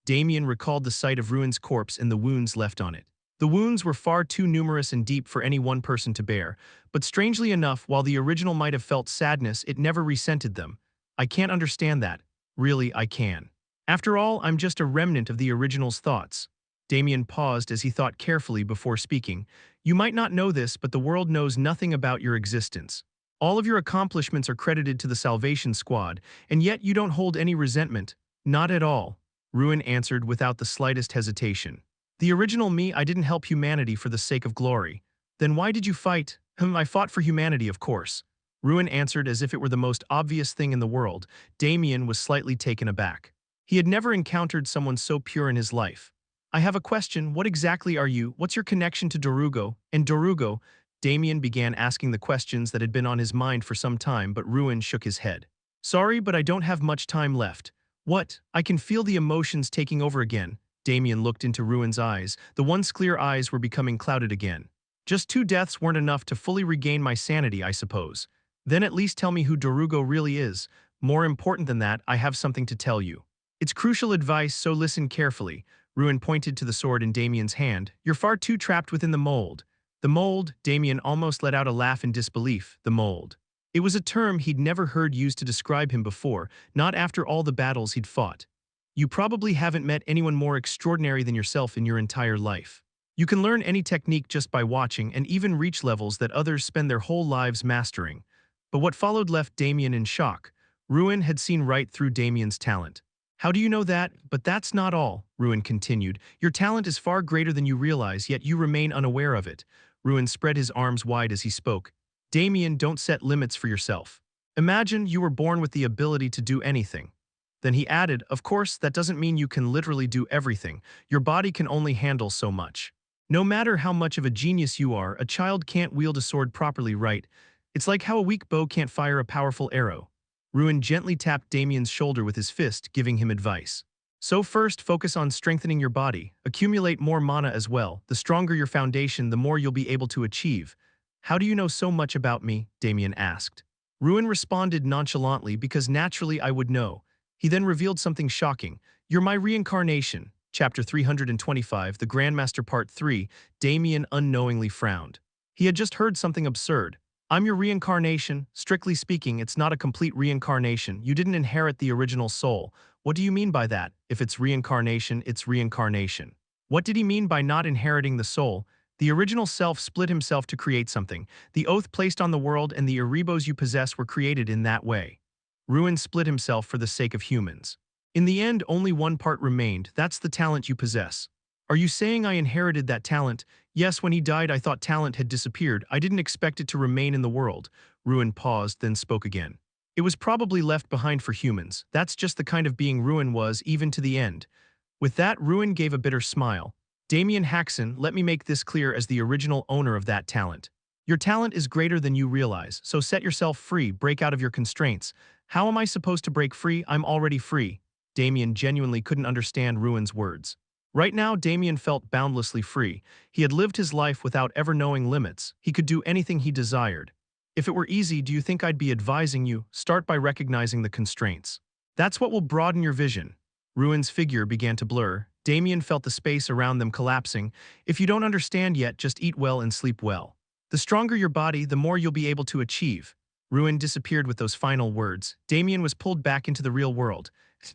Damien recalled the sight of Ruin's corpse and the wounds left on it. The wounds were far too numerous and deep for any one person to bear, but strangely enough, while the original might have felt sadness, it never resented them. I can't understand that. Really, I can. After all, I'm just a remnant of the original's thoughts. Damien paused as he thought carefully before speaking. You might not know this, but the world knows nothing about your existence. All of your accomplishments are credited to the Salvation Squad, and yet you don't hold any resentment. Not at all. Ruin answered without the slightest hesitation. The original me, I didn't help humanity for the sake of glory. Then why did you fight? I fought for humanity, of course. Ruin answered as if it were the most obvious thing in the world. Damien was slightly taken aback. He had never encountered someone so pure in his life. I have a question. What exactly are you? What's your connection to Dorugo? And Dorugo? Damien began asking the questions that had been on his mind for some time, but Ruin shook his head. Sorry, but I don't have much time left. What? I can feel the emotions taking over again. Damien looked into Ruin's eyes. The once clear eyes were becoming clouded again. Just 2 deaths weren't enough to fully regain my sanity, I suppose. Then at least tell me who Dorugo really is. More important than that, I have something to tell you. It's crucial advice, so listen carefully. Ruin pointed to the sword in Damien's hand. You're far too trapped within the mold. The mold, Damien almost let out a laugh in disbelief. The mold. It was a term he'd never heard used to describe him before, not after all the battles he'd fought. You probably haven't met anyone more extraordinary than yourself in your entire life. You can learn any technique just by watching and even reach levels that others spend their whole lives mastering. But what followed left Damien in shock. Ruin had seen right through Damien's talent. How do you know that? But that's not all, Ruin continued. Your talent is far greater than you realize, yet you remain unaware of it. Ruin spread his arms wide as he spoke. Damien, don't set limits for yourself. Imagine you were born with the ability to do anything. Then he added, of course, that doesn't mean you can literally do everything. Your body can only handle so much. No matter how much of a genius you are, a child can't wield a sword properly, right? It's like how a weak bow can't fire a powerful arrow. Ruin gently tapped Damien's shoulder with his fist, giving him advice. So first, focus on strengthening your body. Accumulate more mana as well. The stronger your foundation, the more you'll be able to achieve. How do you know so much about me? Damien asked. Ruin responded nonchalantly because naturally I would know. He then revealed something shocking. You're my reincarnation. Chapter 325, The Grandmaster Part 3, Damien unknowingly frowned. He had just heard something absurd. I'm your reincarnation. Strictly speaking, it's not a complete reincarnation. You didn't inherit the original soul. What do you mean by that? If it's reincarnation, it's reincarnation. What did he mean by not inheriting the soul? The original self split himself to create something. The oath placed on the world and the Erebos you possess were created in that way. Ruin split himself for the sake of humans. In the end, only one part remained. That's the talent you possess. Are you saying I inherited that talent? Yes, when he died I thought talent had disappeared. I didn't expect it to remain in the world. Ruin paused, then spoke again. It was probably left behind for humans. That's just the kind of being Ruin was, even to the end. With that, Ruin gave a bitter smile. Damien Haksen, let me make this clear as the original owner of that talent. Your talent is greater than you realize, so set yourself free, break out of your constraints. How am I supposed to break free? I'm already free. Damien genuinely couldn't understand Ruin's words. Right now, Damien felt boundlessly free. He had lived his life without ever knowing limits. He could do anything he desired. If it were easy, do you think I'd be advising you? Start by recognizing the constraints. That's what will broaden your vision. Ruin's figure began to blur. Damien felt the space around them collapsing. If you don't understand yet, just eat well and sleep well. The stronger your body, the more you'll be able to achieve. Ruin disappeared with those final words. Damien was pulled back into the real world.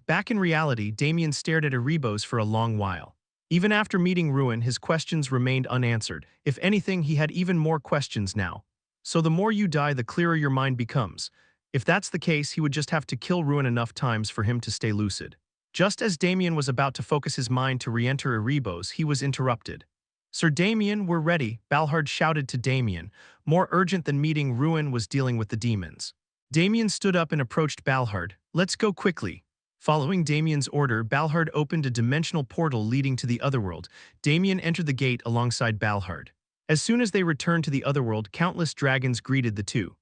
Back in reality, Damien stared at Erebos for a long while. Even after meeting Ruin, his questions remained unanswered. If anything, he had even more questions now. So the more you die, the clearer your mind becomes. If that's the case, he would just have to kill Ruin enough times for him to stay lucid. Just as Damien was about to focus his mind to re-enter Erebos, he was interrupted. Sir Damien, we're ready, Balhard shouted to Damien. More urgent than meeting Ruin was dealing with the demons. Damien stood up and approached Balhard. Let's go quickly. Following Damien's order, Balhard opened a dimensional portal leading to the Otherworld. Damien entered the gate alongside Balhard. As soon as they returned to the Otherworld, countless dragons greeted the two.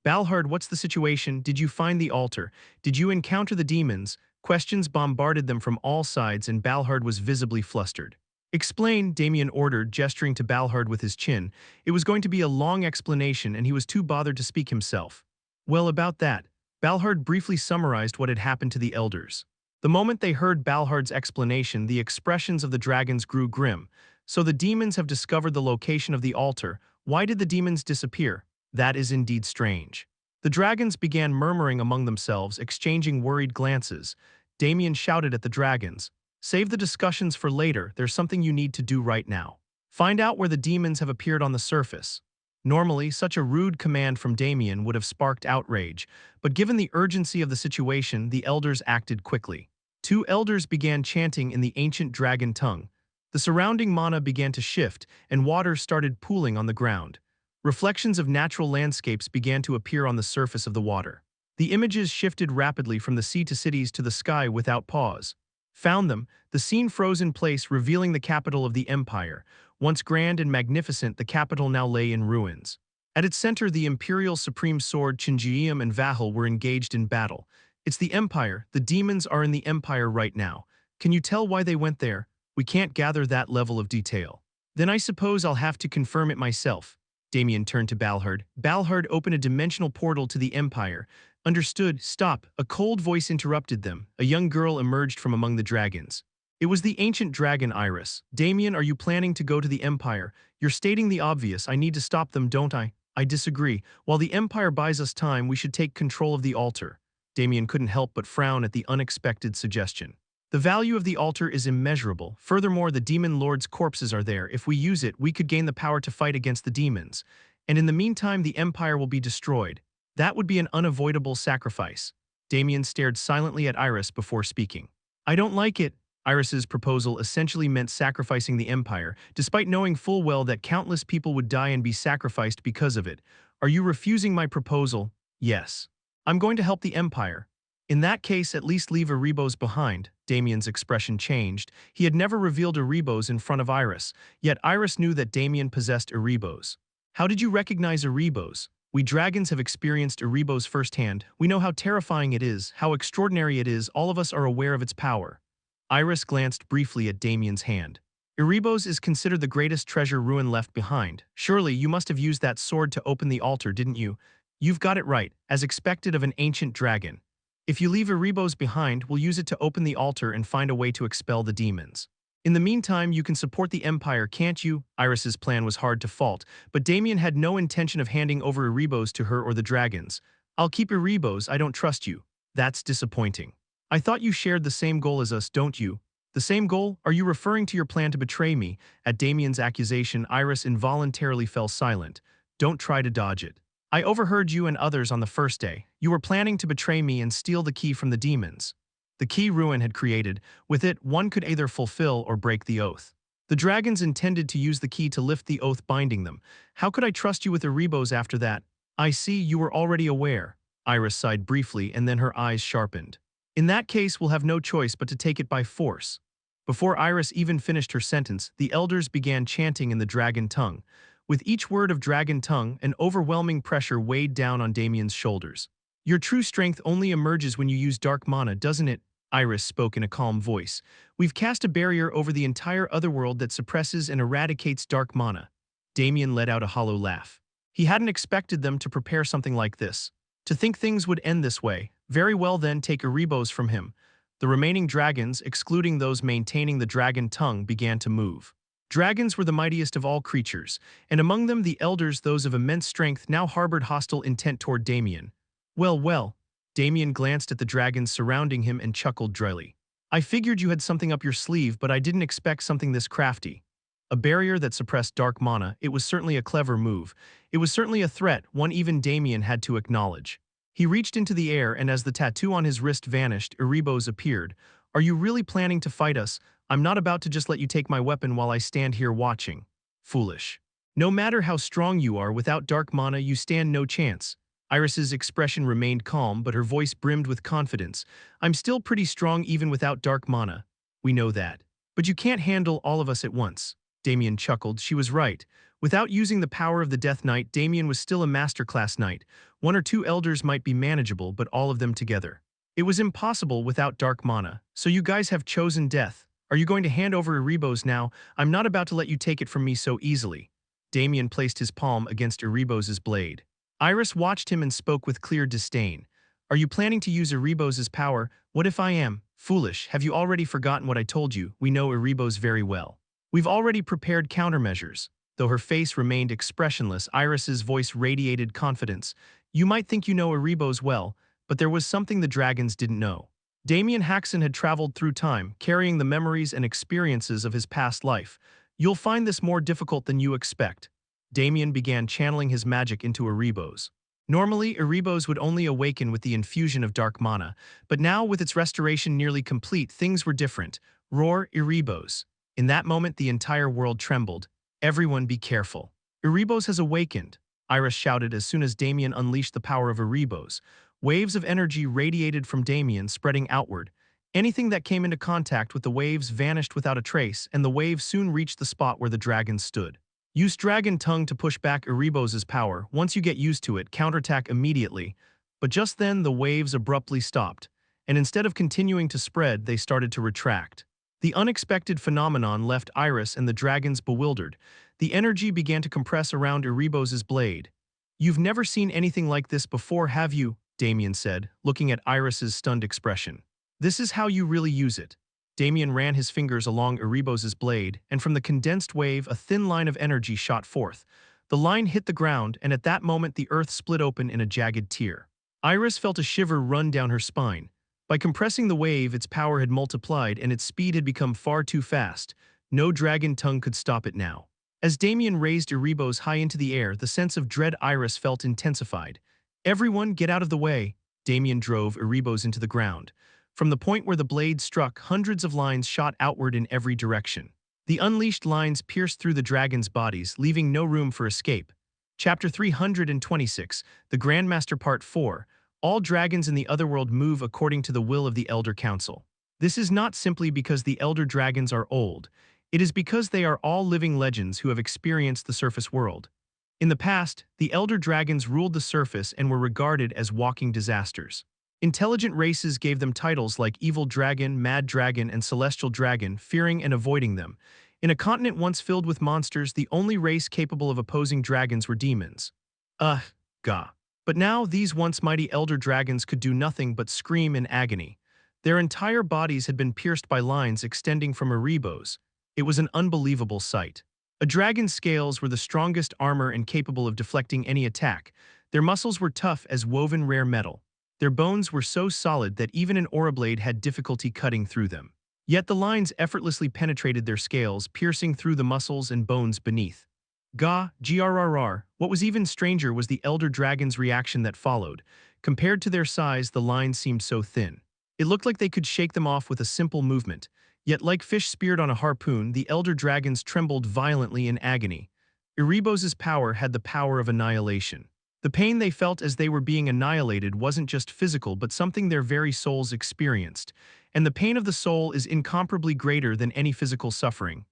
Balhard, what's the situation? Did you find the altar? Did you encounter the demons? Questions bombarded them from all sides and Balhard was visibly flustered. Explain, Damien ordered, gesturing to Balhard with his chin. It was going to be a long explanation and he was too bothered to speak himself. Well, about that. Balhard briefly summarized what had happened to the elders. The moment they heard Balhard's explanation, the expressions of the dragons grew grim. So the demons have discovered the location of the altar. Why did the demons disappear? That is indeed strange. The dragons began murmuring among themselves, exchanging worried glances. Damien shouted at the dragons. Save the discussions for later, there's something you need to do right now. Find out where the demons have appeared on the surface. Normally, such a rude command from Damien would have sparked outrage, but given the urgency of the situation, the elders acted quickly. Two elders began chanting in the ancient dragon tongue. The surrounding mana began to shift, and water started pooling on the ground. Reflections of natural landscapes began to appear on the surface of the water. The images shifted rapidly from the sea to cities to the sky without pause. Found them, the scene froze in place, revealing the capital of the empire. Once grand and magnificent, the capital now lay in ruins. At its center, the Imperial Supreme Sword Chinjiam and Vahel were engaged in battle. It's the Empire. The demons are in the Empire right now. Can you tell why they went there? We can't gather that level of detail. Then I suppose I'll have to confirm it myself. Damien turned to Balhard. Balhard opened a dimensional portal to the Empire. Understood. Stop. A cold voice interrupted them. A young girl emerged from among the dragons. It was the ancient dragon Iris. Damien, are you planning to go to the Empire? You're stating the obvious. I need to stop them, don't I? I disagree. While the Empire buys us time, we should take control of the altar. Damien couldn't help but frown at the unexpected suggestion. The value of the altar is immeasurable. Furthermore, the demon lord's corpses are there. If we use it, we could gain the power to fight against the demons. And in the meantime, the Empire will be destroyed. That would be an unavoidable sacrifice. Damien stared silently at Iris before speaking. I don't like it. Iris's proposal essentially meant sacrificing the Empire, despite knowing full well that countless people would die and be sacrificed because of it. Are you refusing my proposal? Yes. I'm going to help the Empire. In that case, at least leave Erebos behind. Damien's expression changed. He had never revealed Erebos in front of Iris, yet Iris knew that Damien possessed Erebos. How did you recognize Erebos? We dragons have experienced Erebos firsthand. We know how terrifying it is, how extraordinary it is. All of us are aware of its power. Iris glanced briefly at Damien's hand. Erebos is considered the greatest treasure Ruin left behind. Surely you must have used that sword to open the altar, didn't you? You've got it right, as expected of an ancient dragon. If you leave Erebos behind, we'll use it to open the altar and find a way to expel the demons. In the meantime, you can support the Empire, can't you? Iris's plan was hard to fault, but Damien had no intention of handing over Erebos to her or the dragons. I'll keep Erebos, I don't trust you. That's disappointing. I thought you shared the same goal as us, don't you? The same goal? Are you referring to your plan to betray me? At Damien's accusation, Iris involuntarily fell silent. Don't try to dodge it. I overheard you and others on the first day. You were planning to betray me and steal the key from the demons. The key Ruin had created. With it, one could either fulfill or break the oath. The dragons intended to use the key to lift the oath binding them. How could I trust you with Erebos after that? I see you were already aware. Iris sighed briefly and then her eyes sharpened. In that case, we'll have no choice but to take it by force. Before Iris even finished her sentence, the elders began chanting in the dragon tongue. With each word of dragon tongue, an overwhelming pressure weighed down on Damien's shoulders. Your true strength only emerges when you use dark mana, doesn't it? Iris spoke in a calm voice. We've cast a barrier over the entire otherworld that suppresses and eradicates dark mana. Damien let out a hollow laugh. He hadn't expected them to prepare something like this. To think things would end this way. Very well then, take Erebos from him. The remaining dragons, excluding those maintaining the dragon tongue, began to move. Dragons were the mightiest of all creatures, and among them the elders, those of immense strength, now harbored hostile intent toward Damien. Well. Damien glanced at the dragons surrounding him and chuckled dryly. I figured you had something up your sleeve, but I didn't expect something this crafty. A barrier that suppressed dark mana, it was certainly a clever move. It was certainly a threat, one even Damien had to acknowledge. He reached into the air, and as the tattoo on his wrist vanished, Erebos appeared. Are you really planning to fight us? I'm not about to just let you take my weapon while I stand here watching. Foolish. No matter how strong you are, without dark mana you stand no chance. Iris's expression remained calm, but her voice brimmed with confidence. I'm still pretty strong even without dark mana. We know that. But you can't handle all of us at once. Damien chuckled. She was right. Without using the power of the Death Knight, Damien was still a masterclass knight. One or two elders might be manageable, but all of them together. It was impossible without dark mana. So you guys have chosen death. Are you going to hand over Erebos now? I'm not about to let you take it from me so easily. Damien placed his palm against Erebos' blade. Iris watched him and spoke with clear disdain. Are you planning to use Erebos' power? What if I am? Foolish, have you already forgotten what I told you? We know Erebos very well. We've already prepared countermeasures. Though her face remained expressionless, Iris's voice radiated confidence. You might think you know Erebos well, but there was something the dragons didn't know. Damien Haksen had traveled through time, carrying the memories and experiences of his past life. You'll find this more difficult than you expect. Damien began channeling his magic into Erebos. Normally, Erebos would only awaken with the infusion of dark mana, but now, with its restoration nearly complete, things were different. Roar, Erebos. In that moment, the entire world trembled. Everyone be careful. Erebos has awakened, Iris shouted as soon as Damien unleashed the power of Erebos. Waves of energy radiated from Damien, spreading outward. Anything that came into contact with the waves vanished without a trace, and the waves soon reached the spot where the dragons stood. Use Dragon Tongue to push back Erebos' power. Once you get used to it, counterattack immediately. But just then, the waves abruptly stopped, and instead of continuing to spread, they started to retract. The unexpected phenomenon left Iris and the dragons bewildered. The energy began to compress around Erebos' blade. You've never seen anything like this before, have you? Damien said, looking at Iris's stunned expression. This is how you really use it. Damien ran his fingers along Erebos' blade, and from the condensed wave, a thin line of energy shot forth. The line hit the ground, and at that moment the earth split open in a jagged tear. Iris felt a shiver run down her spine. By compressing the wave, its power had multiplied, and its speed had become far too fast. No dragon tongue could stop it now. As Damien raised Erebos high into the air, the sense of dread Iris felt intensified. Everyone, get out of the way! Damien drove Erebos into the ground. From the point where the blade struck, hundreds of lines shot outward in every direction. The unleashed lines pierced through the dragon's bodies, leaving no room for escape. Chapter 326, The Grandmaster Part 4, All dragons in the Otherworld move according to the will of the Elder Council. This is not simply because the Elder Dragons are old. It is because they are all living legends who have experienced the surface world. In the past, the Elder Dragons ruled the surface and were regarded as walking disasters. Intelligent races gave them titles like Evil Dragon, Mad Dragon, and Celestial Dragon, fearing and avoiding them. In a continent once filled with monsters, the only race capable of opposing dragons were demons. Gah. But now, these once mighty Elder Dragons could do nothing but scream in agony. Their entire bodies had been pierced by lines extending from erebos. It was an unbelievable sight. A dragon's scales were the strongest armor and capable of deflecting any attack. Their muscles were tough as woven rare metal. Their bones were so solid that even an aurablade had difficulty cutting through them. Yet the lines effortlessly penetrated their scales, piercing through the muscles and bones beneath. Grrr. What was even stranger was the Elder Dragon's reaction that followed. Compared to their size, the lines seemed so thin. It looked like they could shake them off with a simple movement. Yet like fish speared on a harpoon, the Elder Dragons trembled violently in agony. Erebos' power had the power of annihilation. The pain they felt as they were being annihilated wasn't just physical but something their very souls experienced. And the pain of the soul is incomparably greater than any physical suffering.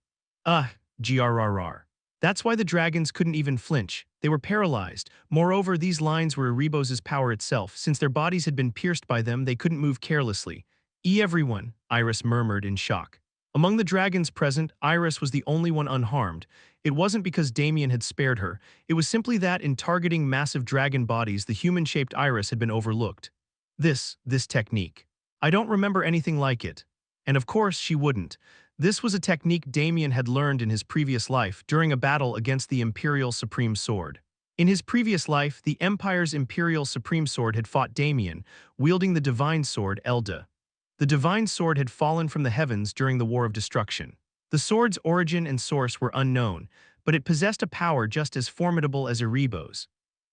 Grrr. That's why the dragons couldn't even flinch. They were paralyzed. Moreover, these lines were Erebos' power itself. Since their bodies had been pierced by them, they couldn't move carelessly. Everyone, Iris murmured in shock. Among the dragons present, Iris was the only one unharmed. It wasn't because Damien had spared her. It was simply that in targeting massive dragon bodies, the human-shaped Iris had been overlooked. This technique. I don't remember anything like it. And of course, she wouldn't. This was a technique Damien had learned in his previous life during a battle against the Imperial Supreme Sword. In his previous life, the Empire's Imperial Supreme Sword had fought Damien, wielding the Divine Sword Elda. The Divine Sword had fallen from the heavens during the War of Destruction. The sword's origin and source were unknown, but it possessed a power just as formidable as Erebos.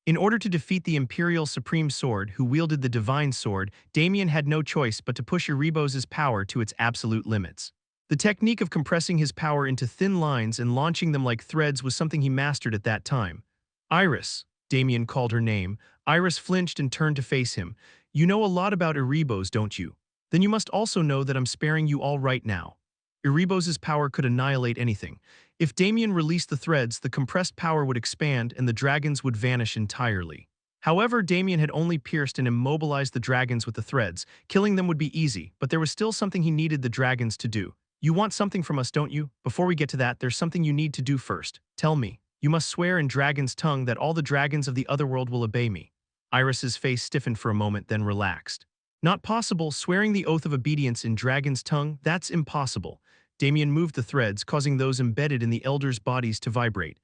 In order to defeat the Imperial Supreme Sword, who wielded the Divine Sword, Damien had no choice but to push Erebos' power to its absolute limits. The technique of compressing his power into thin lines and launching them like threads was something he mastered at that time. Iris, Damien called her name. Iris flinched and turned to face him. You know a lot about Erebos, don't you? Then you must also know that I'm sparing you all right now. Erebos' power could annihilate anything. If Damien released the threads, the compressed power would expand and the dragons would vanish entirely. However, Damien had only pierced and immobilized the dragons with the threads. Killing them would be easy, but there was still something he needed the dragons to do. You want something from us, don't you? Before we get to that, there's something you need to do first. Tell me. You must swear in dragon's tongue that all the dragons of the otherworld will obey me. Iris's face stiffened for a moment, then relaxed. Not possible. Swearing the oath of obedience in dragon's tongue, that's impossible. Damien moved the threads, causing those embedded in the elders' bodies to vibrate.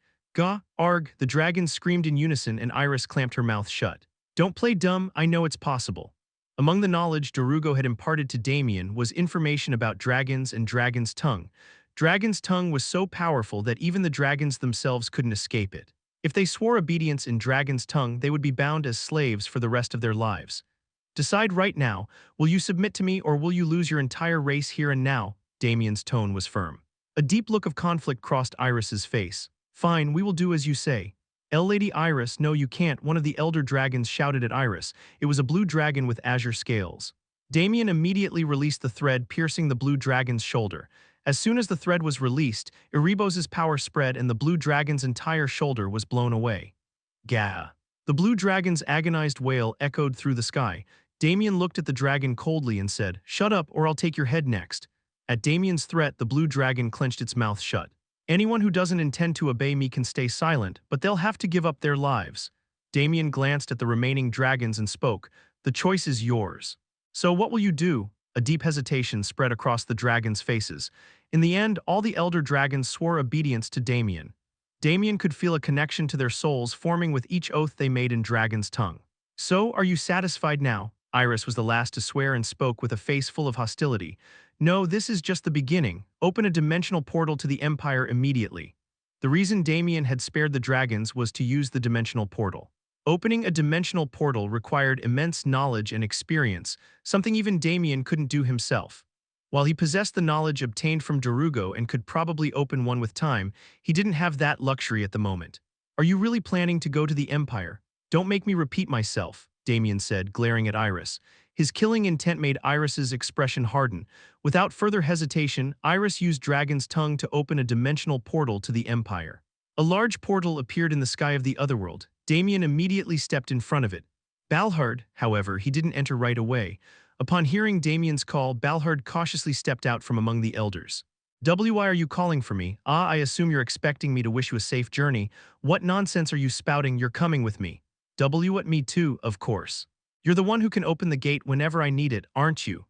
Arg, the dragons screamed in unison and Iris clamped her mouth shut. Don't play dumb, I know it's possible. Among the knowledge Darugo had imparted to Damien was information about dragons and dragon's tongue. Dragon's tongue was so powerful that even the dragons themselves couldn't escape it. If they swore obedience in dragon's tongue, they would be bound as slaves for the rest of their lives. Decide right now, will you submit to me or will you lose your entire race here and now? Damien's tone was firm. A deep look of conflict crossed Iris's face. Fine, we will do as you say. Lady Iris, no you can't, one of the elder dragons shouted at Iris. It was a blue dragon with azure scales. Damien immediately released the thread, piercing the blue dragon's shoulder. As soon as the thread was released, Erebos' power spread and the blue dragon's entire shoulder was blown away. Gah! The blue dragon's agonized wail echoed through the sky. Damien looked at the dragon coldly and said, "Shut up or I'll take your head next." At Damien's threat, the blue dragon clenched its mouth shut. Anyone who doesn't intend to obey me can stay silent, but they'll have to give up their lives. Damien glanced at the remaining dragons and spoke, "The choice is yours." So what will you do? A deep hesitation spread across the dragons' faces. In the end, all the elder dragons swore obedience to Damien. Damien could feel a connection to their souls forming with each oath they made in dragon's tongue. "So, are you satisfied now?" Iris was the last to swear and spoke with a face full of hostility. "No, this is just the beginning. Open a dimensional portal to the Empire immediately." The reason Damien had spared the dragons was to use the dimensional portal. Opening a dimensional portal required immense knowledge and experience, something even Damien couldn't do himself. While he possessed the knowledge obtained from Darugo and could probably open one with time, he didn't have that luxury at the moment. Are you really planning to go to the Empire? Don't make me repeat myself, Damien said, glaring at Iris. His killing intent made Iris's expression harden. Without further hesitation, Iris used Dragon's tongue to open a dimensional portal to the Empire. A large portal appeared in the sky of the Otherworld. Damien immediately stepped in front of it. Balhard, however, he didn't enter right away. Upon hearing Damien's call, Balhard cautiously stepped out from among the elders. Why are you calling for me? Ah, I assume you're expecting me to wish you a safe journey. What nonsense are you spouting? You're coming with me. What, me too, of course. You're the one who can open the gate whenever I need it, aren't you?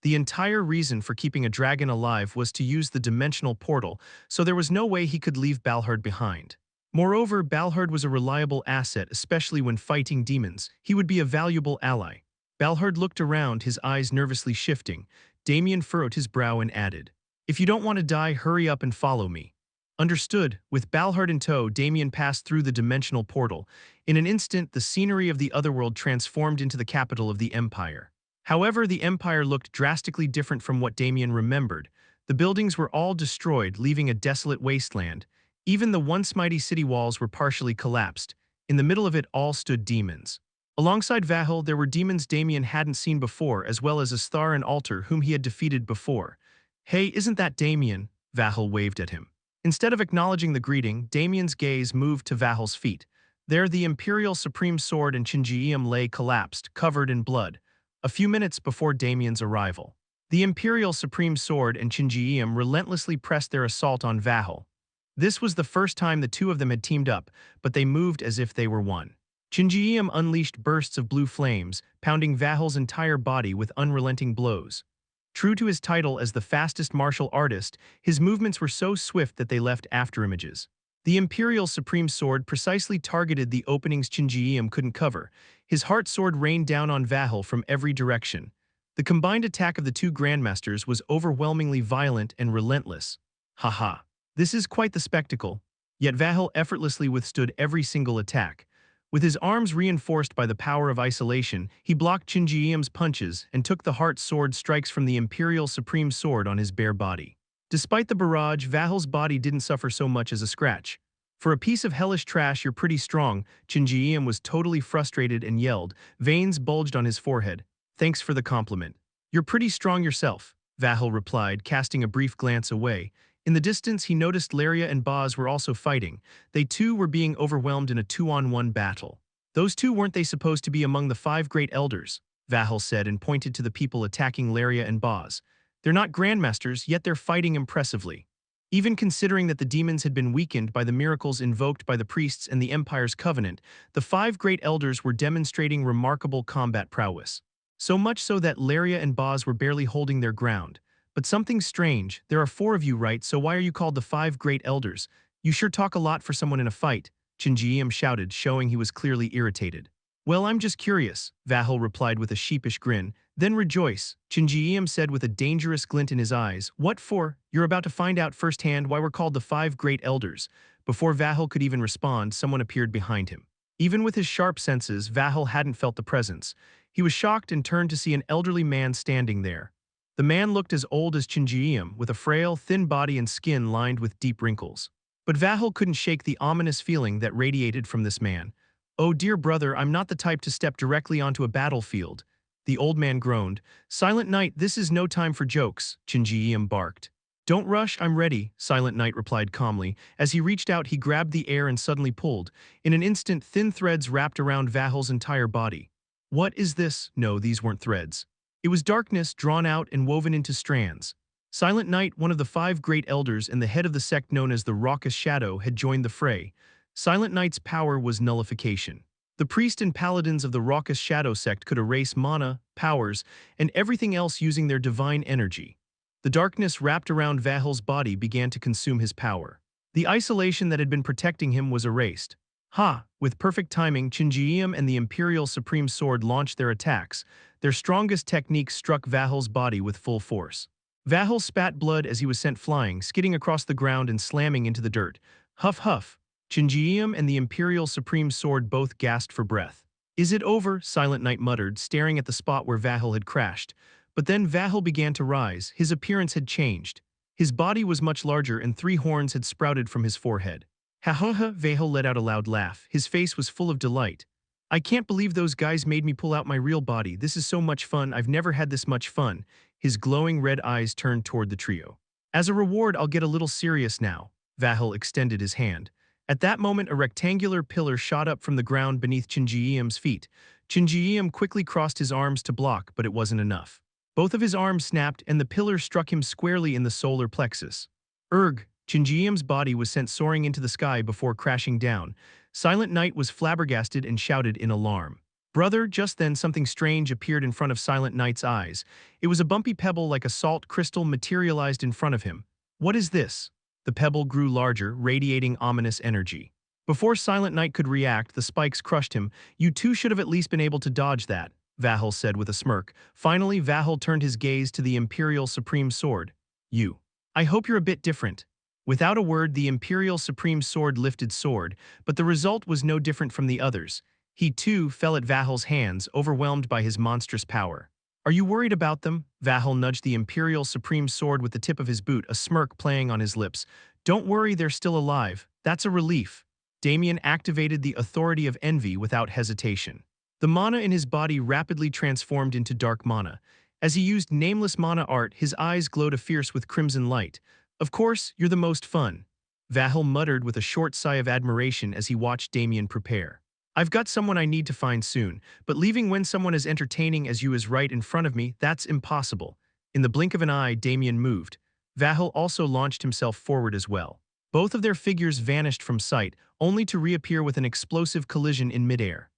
The entire reason for keeping a dragon alive was to use the dimensional portal, so there was no way he could leave Balhard behind. Moreover, Balhard was a reliable asset, especially when fighting demons. He would be a valuable ally. Balhard looked around, his eyes nervously shifting. Damien furrowed his brow and added, "If you don't want to die, hurry up and follow me." Understood. With Balhard in tow, Damien passed through the dimensional portal. In an instant, the scenery of the Otherworld transformed into the capital of the Empire. However, the Empire looked drastically different from what Damien remembered. The buildings were all destroyed, leaving a desolate wasteland. Even the once mighty city walls were partially collapsed. In the middle of it all stood demons. Alongside Vahel, there were demons Damien hadn't seen before, as well as Asthar and Alter, whom he had defeated before. "Hey, isn't that Damien?" Vahel waved at him. Instead of acknowledging the greeting, Damien's gaze moved to Vahel's feet. There, the Imperial Supreme Sword and Chinjiam lay collapsed, covered in blood. A few minutes before Damien's arrival, the Imperial Supreme Sword and Chinjiam relentlessly pressed their assault on Vahel. This was the first time the two of them had teamed up, but they moved as if they were one. Chinjiam unleashed bursts of blue flames, pounding Vahel's entire body with unrelenting blows. True to his title as the fastest martial artist, his movements were so swift that they left afterimages. The Imperial Supreme Sword precisely targeted the openings Chinjiam couldn't cover. His heart sword rained down on Vahel from every direction. The combined attack of the two Grandmasters was overwhelmingly violent and relentless. Haha. This is quite the spectacle. Yet Vahel effortlessly withstood every single attack. With his arms reinforced by the power of isolation, he blocked Chinjiam's punches and took the heart sword strikes from the Imperial Supreme Sword on his bare body. Despite the barrage, Vahel's body didn't suffer so much as a scratch. "For a piece of hellish trash, you're pretty strong." Chinjiam was totally frustrated and yelled. Veins bulged on his forehead. "Thanks for the compliment. You're pretty strong yourself," Vahel replied, casting a brief glance away. In the distance, he noticed Laria and Boz were also fighting. They too were being overwhelmed in a 2-on-1 battle. "Those two, weren't they supposed to be among the 5 great elders?" Vahel said and pointed to the people attacking Laria and Boz. "They're not grandmasters, yet they're fighting impressively." Even considering that the demons had been weakened by the miracles invoked by the priests and the Empire's covenant, the 5 great elders were demonstrating remarkable combat prowess. So much so that Laria and Boz were barely holding their ground. "But something's strange. There are 4 of you, right? So why are you called the 5 great elders? You sure talk a lot for someone in a fight," Chinjiam shouted, showing he was clearly irritated. "Well, I'm just curious," Vahel replied with a sheepish grin. "Then rejoice," Chinjiam said with a dangerous glint in his eyes. "What for? You're about to find out firsthand why we're called the 5 great elders." Before Vahel could even respond, someone appeared behind him. Even with his sharp senses, Vahel hadn't felt the presence. He was shocked and turned to see an elderly man standing there. The man looked as old as Chinjiam, with a frail, thin body and skin lined with deep wrinkles. But Vahel couldn't shake the ominous feeling that radiated from this man. "Oh dear brother, I'm not the type to step directly onto a battlefield," the old man groaned. "Silent Knight, this is no time for jokes," Chinjiam barked. "Don't rush, I'm ready," Silent Knight replied calmly. As he reached out, he grabbed the air and suddenly pulled. In an instant, thin threads wrapped around Vahel's entire body. "What is this?" No, these weren't threads. It was darkness drawn out and woven into strands. Silent Knight, one of the 5 great elders and the head of the sect known as the Raucous Shadow, had joined the fray. Silent Knight's power was nullification. The priest and paladins of the Raucous Shadow sect could erase mana, powers, and everything else using their divine energy. The darkness wrapped around Vahel's body began to consume his power. The isolation that had been protecting him was erased. Ha! With perfect timing, Chinjiam and the Imperial Supreme Sword launched their attacks. Their strongest techniques struck Vahel's body with full force. Vahel spat blood as he was sent flying, skidding across the ground and slamming into the dirt. Huff huff. Chinjiam and the Imperial Supreme Sword both gasped for breath. Is it over? Silent Knight muttered, staring at the spot where Vahel had crashed. But then Vahel began to rise. His appearance had changed. His body was much larger and 3 horns had sprouted from his forehead. Ha ha ha, Vahel let out a loud laugh. His face was full of delight. I can't believe those guys made me pull out my real body. This is so much fun. I've never had this much fun. His glowing red eyes turned toward the trio. As a reward, I'll get a little serious now. Vahel extended his hand. At that moment, a rectangular pillar shot up from the ground beneath Chinjiam's feet. Chinjiam quickly crossed his arms to block, but it wasn't enough. Both of his arms snapped, and the pillar struck him squarely in the solar plexus. Erg! Chinjiam's body was sent soaring into the sky before crashing down. Silent Knight was flabbergasted and shouted in alarm. Brother, just then something strange appeared in front of Silent Knight's eyes. It was a bumpy pebble like a salt crystal materialized in front of him. What is this? The pebble grew larger, radiating ominous energy. Before Silent Knight could react, the spikes crushed him. You two should have at least been able to dodge that, Vahel said with a smirk. Finally, Vahel turned his gaze to the Imperial Supreme Sword. You. I hope you're a bit different. Without a word, the Imperial Supreme Sword lifted sword, but the result was no different from the others. He too fell at Vahel's hands, overwhelmed by his monstrous power. Are you worried about them? Vahel nudged the Imperial Supreme Sword with the tip of his boot, a smirk playing on his lips. Don't worry, they're still alive. That's a relief. Damien activated the Authority of Envy without hesitation. The mana in his body rapidly transformed into dark mana. As he used nameless mana art, his eyes glowed fierce with crimson light. Of course, you're the most fun. Vahel muttered with a short sigh of admiration as he watched Damien prepare. I've got someone I need to find soon, but leaving when someone as entertaining as you is right in front of me, that's impossible. In the blink of an eye, Damien moved. Vahel also launched himself forward as well. Both of their figures vanished from sight, only to reappear with an explosive collision in midair.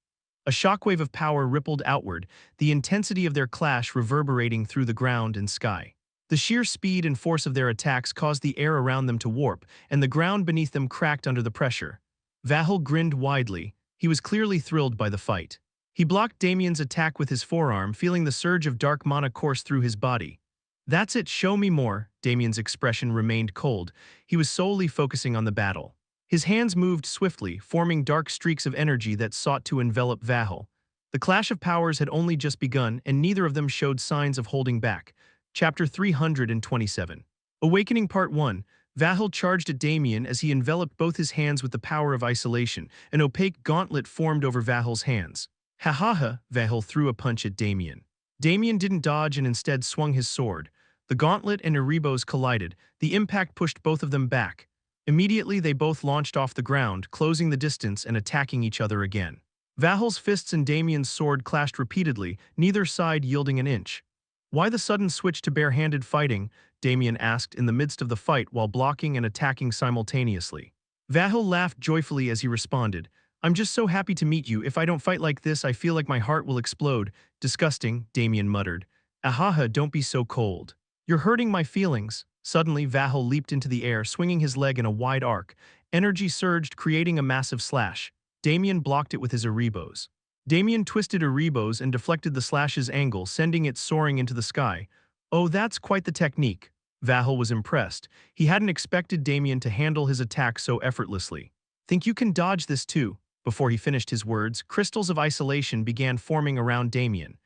A shockwave of power rippled outward, the intensity of their clash reverberating through the ground and sky. The sheer speed and force of their attacks caused the air around them to warp, and the ground beneath them cracked under the pressure. Vahel grinned widely. He was clearly thrilled by the fight. He blocked Damien's attack with his forearm, feeling the surge of dark mana course through his body. That's it, show me more. Damien's expression remained cold. He was solely focusing on the battle. His hands moved swiftly, forming dark streaks of energy that sought to envelop Vahel. The clash of powers had only just begun, and neither of them showed signs of holding back. Chapter 327. Awakening Part 1. Vahel charged at Damien as he enveloped both his hands with the power of isolation. An opaque gauntlet formed over Vahel's hands. Ha ha ha, Vahel threw a punch at Damien. Damien didn't dodge and instead swung his sword. The gauntlet and Erebos collided. The impact pushed both of them back. Immediately, they both launched off the ground, closing the distance and attacking each other again. Vahel's fists and Damien's sword clashed repeatedly, neither side yielding an inch. Why the sudden switch to bare-handed fighting? Damien asked in the midst of the fight while blocking and attacking simultaneously. Vahel laughed joyfully as he responded, I'm just so happy to meet you. If I don't fight like this, I feel like my heart will explode. Disgusting, Damien muttered. Ahaha, don't be so cold. You're hurting my feelings. Suddenly, Vahel leaped into the air, swinging his leg in a wide arc. Energy surged, creating a massive slash. Damien blocked it with his Erebos. Damien twisted Erebos and deflected the slash's angle, sending it soaring into the sky. Oh, that's quite the technique. Vahel was impressed. He hadn't expected Damien to handle his attack so effortlessly. Think you can dodge this too? Before he finished his words, crystals of isolation began forming around Damien.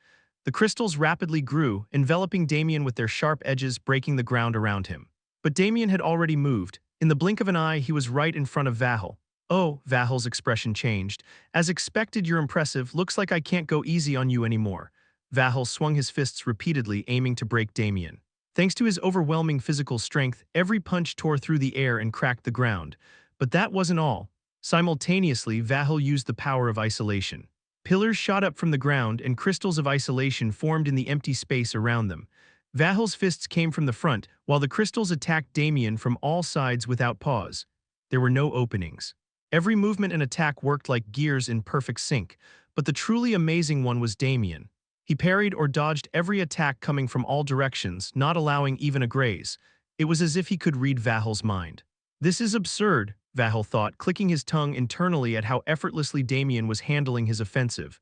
The crystals rapidly grew, enveloping Damien with their sharp edges, breaking the ground around him. But Damien had already moved. In the blink of an eye, he was right in front of Vahel. Oh, Vahel's expression changed. As expected, you're impressive. Looks like I can't go easy on you anymore. Vahel swung his fists repeatedly, aiming to break Damien. Thanks to his overwhelming physical strength, every punch tore through the air and cracked the ground. But that wasn't all. Simultaneously, Vahel used the power of isolation. Pillars shot up from the ground, and crystals of isolation formed in the empty space around them. Vahel's fists came from the front, while the crystals attacked Damien from all sides without pause. There were no openings. Every movement and attack worked like gears in perfect sync, but the truly amazing one was Damien. He parried or dodged every attack coming from all directions, not allowing even a graze. It was as if he could read Vahel's mind. This is absurd, Vahel thought, clicking his tongue internally at how effortlessly Damien was handling his offensive.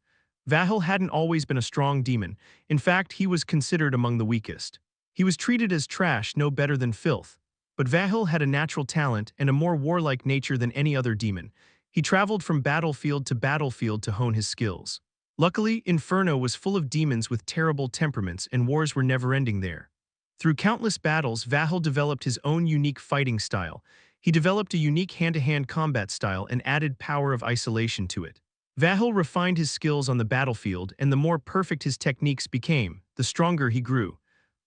Vahel hadn't always been a strong demon. In fact, he was considered among the weakest. He was treated as trash, no better than filth. But Vahil had a natural talent and a more warlike nature than any other demon. He traveled from battlefield to hone his skills. Luckily, Inferno was full of demons with terrible temperaments and wars were never ending there. Through countless battles, Vahil developed his own unique fighting style. He developed a unique hand-to-hand combat style and added power of isolation to it. Vahil refined his skills on the battlefield, and the more perfect his techniques became, the stronger he grew.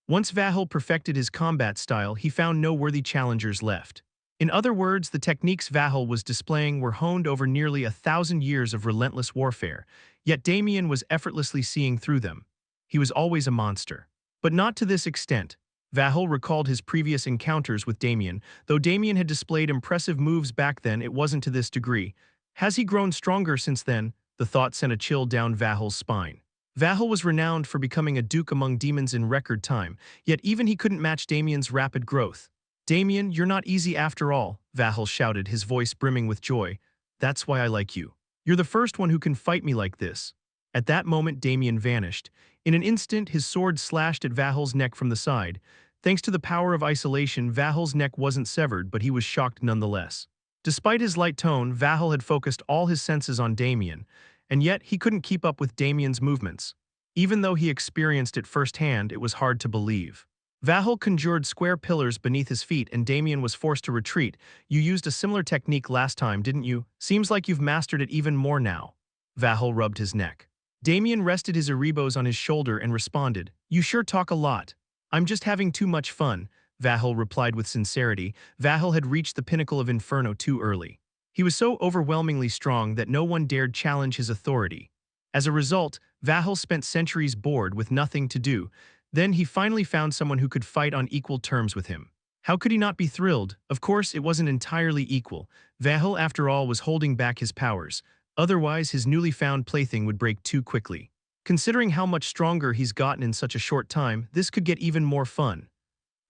Once Vahil perfected his combat style, he found no worthy challengers left. In other words, the techniques Vahil was displaying were honed over nearly 1,000 years of relentless warfare, yet Damien was effortlessly seeing through them. He was always a monster. But not to this extent. Vahil recalled his previous encounters with Damien. Though Damien had displayed impressive moves back then, it wasn't to this degree. Has he grown stronger since then? The thought sent a chill down Vahil's spine. Vahil was renowned for becoming a duke among demons in record time, yet even he couldn't match Damien's rapid growth. "Damien, you're not easy after all," Vahil shouted, his voice brimming with joy. "That's why I like you. You're the first one who can fight me like this." At that moment, Damien vanished. In an instant, his sword slashed at Vahil's neck from the side. Thanks to the power of isolation, Vahil's neck wasn't severed, but he was shocked nonetheless. Despite his light tone, Vahil had focused all his senses on Damien, and yet he couldn't keep up with Damien's movements. Even though he experienced it firsthand, it was hard to believe. Vahil conjured square pillars beneath his feet and Damien was forced to retreat. "You used a similar technique last time, didn't you? Seems like you've mastered it even more now." Vahil rubbed his neck. Damien rested his erebos on his shoulder and responded, "You sure talk a lot." "I'm just having too much fun," Vahil replied with sincerity. Vahil had reached the pinnacle of Inferno too early. He was so overwhelmingly strong that no one dared challenge his authority. As a result, Vahil spent centuries bored with nothing to do. Then he finally found someone who could fight on equal terms with him. How could he not be thrilled? Of course, it wasn't entirely equal. Vahil, after all, was holding back his powers. Otherwise, his newly found plaything would break too quickly. Considering how much stronger he's gotten in such a short time, this could get even more fun.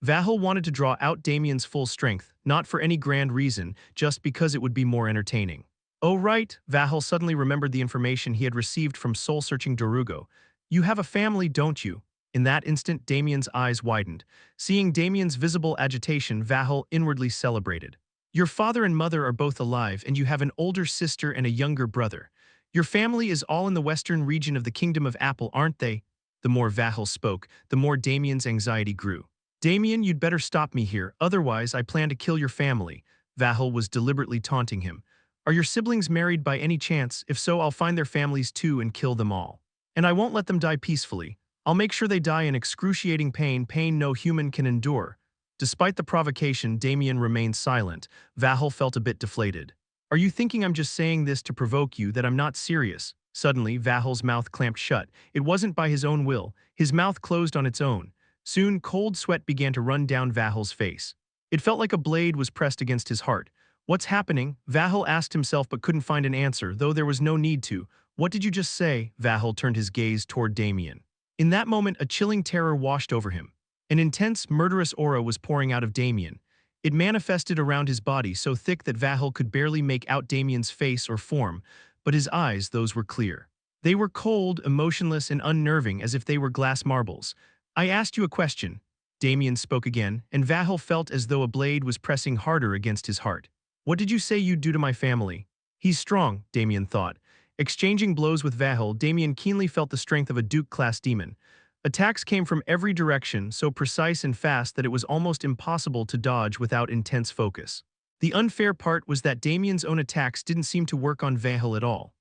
Vahil wanted to draw out Damien's full strength, not for any grand reason, just because it would be more entertaining. Oh right, Vahil suddenly remembered the information he had received from soul-searching Dorugo. "You have a family, don't you?" In that instant, Damien's eyes widened. Seeing Damien's visible agitation, Vahil inwardly celebrated. "Your father and mother are both alive, and you have an older sister and a younger brother. Your family is all in the western region of the Kingdom of Apple, aren't they?" The more Vahil spoke, the more Damien's anxiety grew. "Damien, you'd better stop me here, otherwise I plan to kill your family." Vahil was deliberately taunting him. "Are your siblings married by any chance? If so, I'll find their families too and kill them all. And I won't let them die peacefully. I'll make sure they die in excruciating pain no human can endure." Despite the provocation, Damien remained silent. Vahil felt a bit deflated. "Are you thinking I'm just saying this to provoke you, that I'm not serious?" Suddenly, Vahil's mouth clamped shut. It wasn't by his own will. His mouth closed on its own. Soon, cold sweat began to run down Vahil's face. It felt like a blade was pressed against his heart. "What's happening?" Vahil asked himself but couldn't find an answer, though there was no need to. "What did you just say?" Vahil turned his gaze toward Damien. In that moment, a chilling terror washed over him. An intense, murderous aura was pouring out of Damien. It manifested around his body so thick that Vahil could barely make out Damien's face or form, but his eyes, those were clear. They were cold, emotionless, and unnerving, as if they were glass marbles. "I asked you a question." Damien spoke again, and Vahil felt as though a blade was pressing harder against his heart. "What did you say you'd do to my family?" "He's strong," Damien thought. Exchanging blows with Vahil, Damien keenly felt the strength of a Duke-class demon. Attacks came from every direction, so precise and fast that it was almost impossible to dodge without intense focus. The unfair part was that Damien's own attacks didn't seem to work on Vahil at all.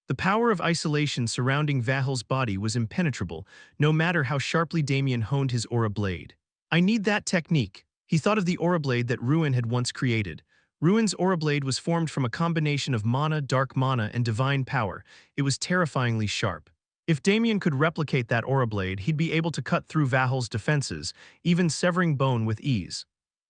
The power of isolation surrounding Vahil's body was impenetrable, no matter how sharply Damien honed his aura blade. "I need that technique." He thought of the aura blade that Ruin had once created. Ruin's aura blade was formed from a combination of mana, dark mana, and divine power. It was terrifyingly sharp. If Damien could replicate that aura blade, he'd be able to cut through Vahil's defenses, even severing bone with ease.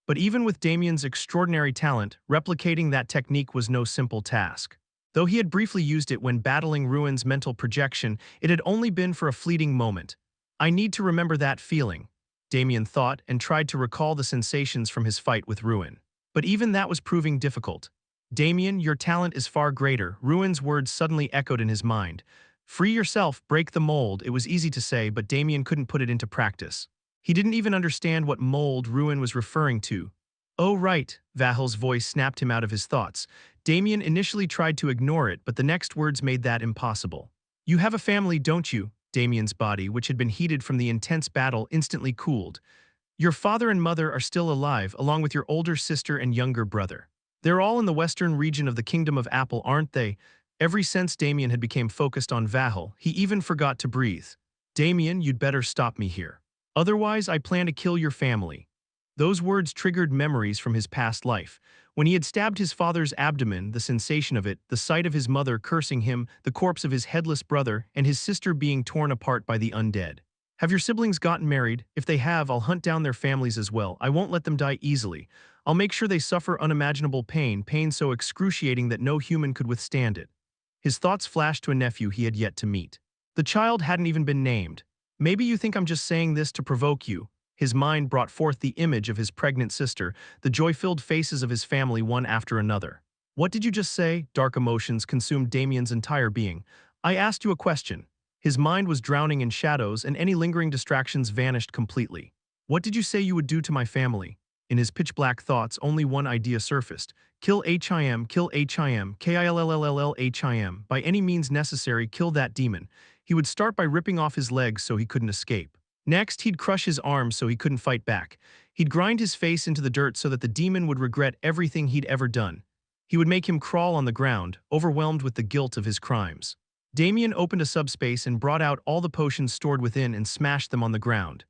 But even with Damien's extraordinary talent, replicating that technique was no simple task. Though he had briefly used it when battling Ruin's mental projection, it had only been for a fleeting moment. "I need to remember that feeling," Damien thought, and tried to recall the sensations from his fight with Ruin. But even that was proving difficult. "Damien, your talent is far greater," Ruin's words suddenly echoed in his mind. "Free yourself, break the mold." It was easy to say, but Damien couldn't put it into practice. He didn't even understand what mold Ruin was referring to. Oh right, Vahel's voice snapped him out of his thoughts. Damien initially tried to ignore it, but the next words made that impossible. You have a family, don't you? Damien's body, which had been heated from the intense battle, instantly cooled. Your father and mother are still alive, along with your older sister and younger brother. They're all in the western region of the Kingdom of Apple, aren't they? Every sense Damien had become focused on Vahel, he even forgot to breathe. Damien, you'd better stop me here. Otherwise, I plan to kill your family. Those words triggered memories from his past life. When he had stabbed his father's abdomen, the sensation of it, the sight of his mother cursing him, the corpse of his headless brother, and his sister being torn apart by the undead. Have your siblings gotten married? If they have, I'll hunt down their families as well. I won't let them die easily. I'll make sure they suffer unimaginable pain, pain so excruciating that no human could withstand it. His thoughts flashed to a nephew he had yet to meet. The child hadn't even been named. Maybe you think I'm just saying this to provoke you. His mind brought forth the image of his pregnant sister, the joy-filled faces of his family one after another. What did you just say? Dark emotions consumed Damien's entire being. I asked you a question. His mind was drowning in shadows, and any lingering distractions vanished completely. What did you say you would do to my family? In his pitch-black thoughts, only one idea surfaced. Kill him, kill him, kill, by any means necessary, kill that demon. He would start by ripping off his legs so he couldn't escape. Next, he'd crush his arms so he couldn't fight back. He'd grind his face into the dirt so that the demon would regret everything he'd ever done. He would make him crawl on the ground, overwhelmed with the guilt of his crimes. Damien opened a subspace and brought out all the potions stored within and smashed them on the ground.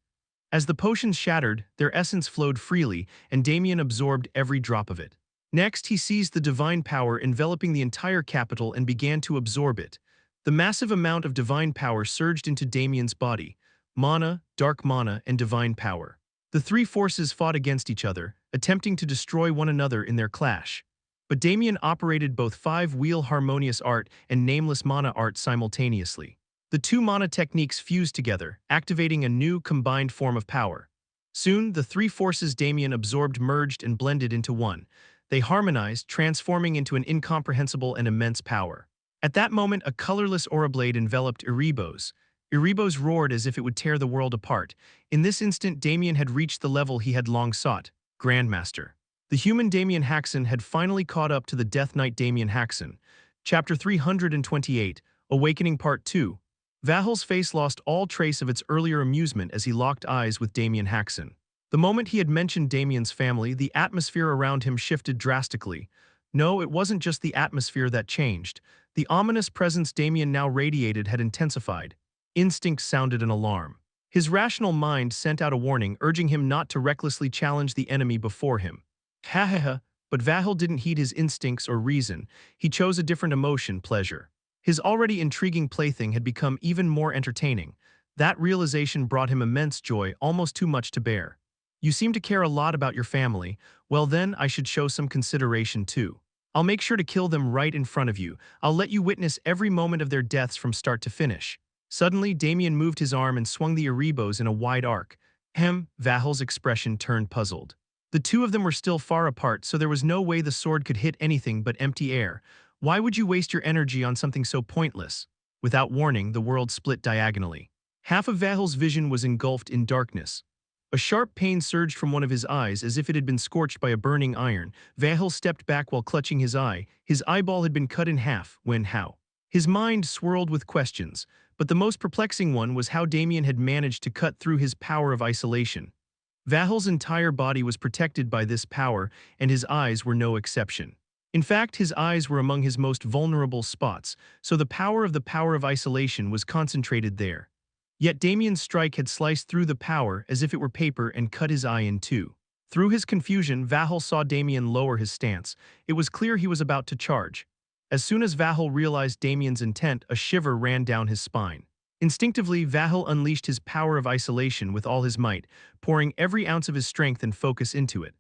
As the potions shattered, their essence flowed freely, and Damien absorbed every drop of it. Next, he seized the divine power enveloping the entire capital and began to absorb it. The massive amount of divine power surged into Damien's body. Mana, dark mana, and divine power. The three forces fought against each other, attempting to destroy one another in their clash. But Damien operated both five-wheel harmonious art and nameless mana art simultaneously. The two mana techniques fused together, activating a new, combined form of power. Soon, the three forces Damien absorbed merged and blended into one. They harmonized, transforming into an incomprehensible and immense power. At that moment, a colorless aura blade enveloped Erebos. Erebos roared as if it would tear the world apart. In this instant, Damien had reached the level he had long sought, Grandmaster. The human Damien Haksen had finally caught up to the Death Knight Damien Haksen. Chapter 328, Awakening Part 2. Vahel's face lost all trace of its earlier amusement as he locked eyes with Damien Haksen. The moment he had mentioned Damien's family, the atmosphere around him shifted drastically. No, it wasn't just the atmosphere that changed. The ominous presence Damien now radiated had intensified. Instinct sounded an alarm. His rational mind sent out a warning, urging him not to recklessly challenge the enemy before him. But Vahel didn't heed his instincts or reason. He chose a different emotion, pleasure. His already intriguing plaything had become even more entertaining. That realization brought him immense joy, almost too much to bear. You seem to care a lot about your family. Well then, I should show some consideration too. I'll make sure to kill them right in front of you. I'll let you witness every moment of their deaths from start to finish. Suddenly, Damien moved his arm and swung the Erebos in a wide arc. Vahel's expression turned puzzled. The two of them were still far apart, so there was no way the sword could hit anything but empty air. Why would you waste your energy on something so pointless? Without warning, the world split diagonally. Half of Vahel's vision was engulfed in darkness. A sharp pain surged from one of his eyes as if it had been scorched by a burning iron. Vahel stepped back while clutching his eye. His eyeball had been cut in half. How? His mind swirled with questions, but the most perplexing one was how Damien had managed to cut through his power of isolation. Vahel's entire body was protected by this power, and his eyes were no exception. In fact, his eyes were among his most vulnerable spots, so the power of isolation was concentrated there. Yet Damien's strike had sliced through the power as if it were paper and cut his eye in two. Through his confusion, Vahel saw Damien lower his stance. It was clear he was about to charge. As soon as Vahel realized Damien's intent, a shiver ran down his spine. Instinctively, Vahel unleashed his power of isolation with all his might, pouring every ounce of his strength and focus into it.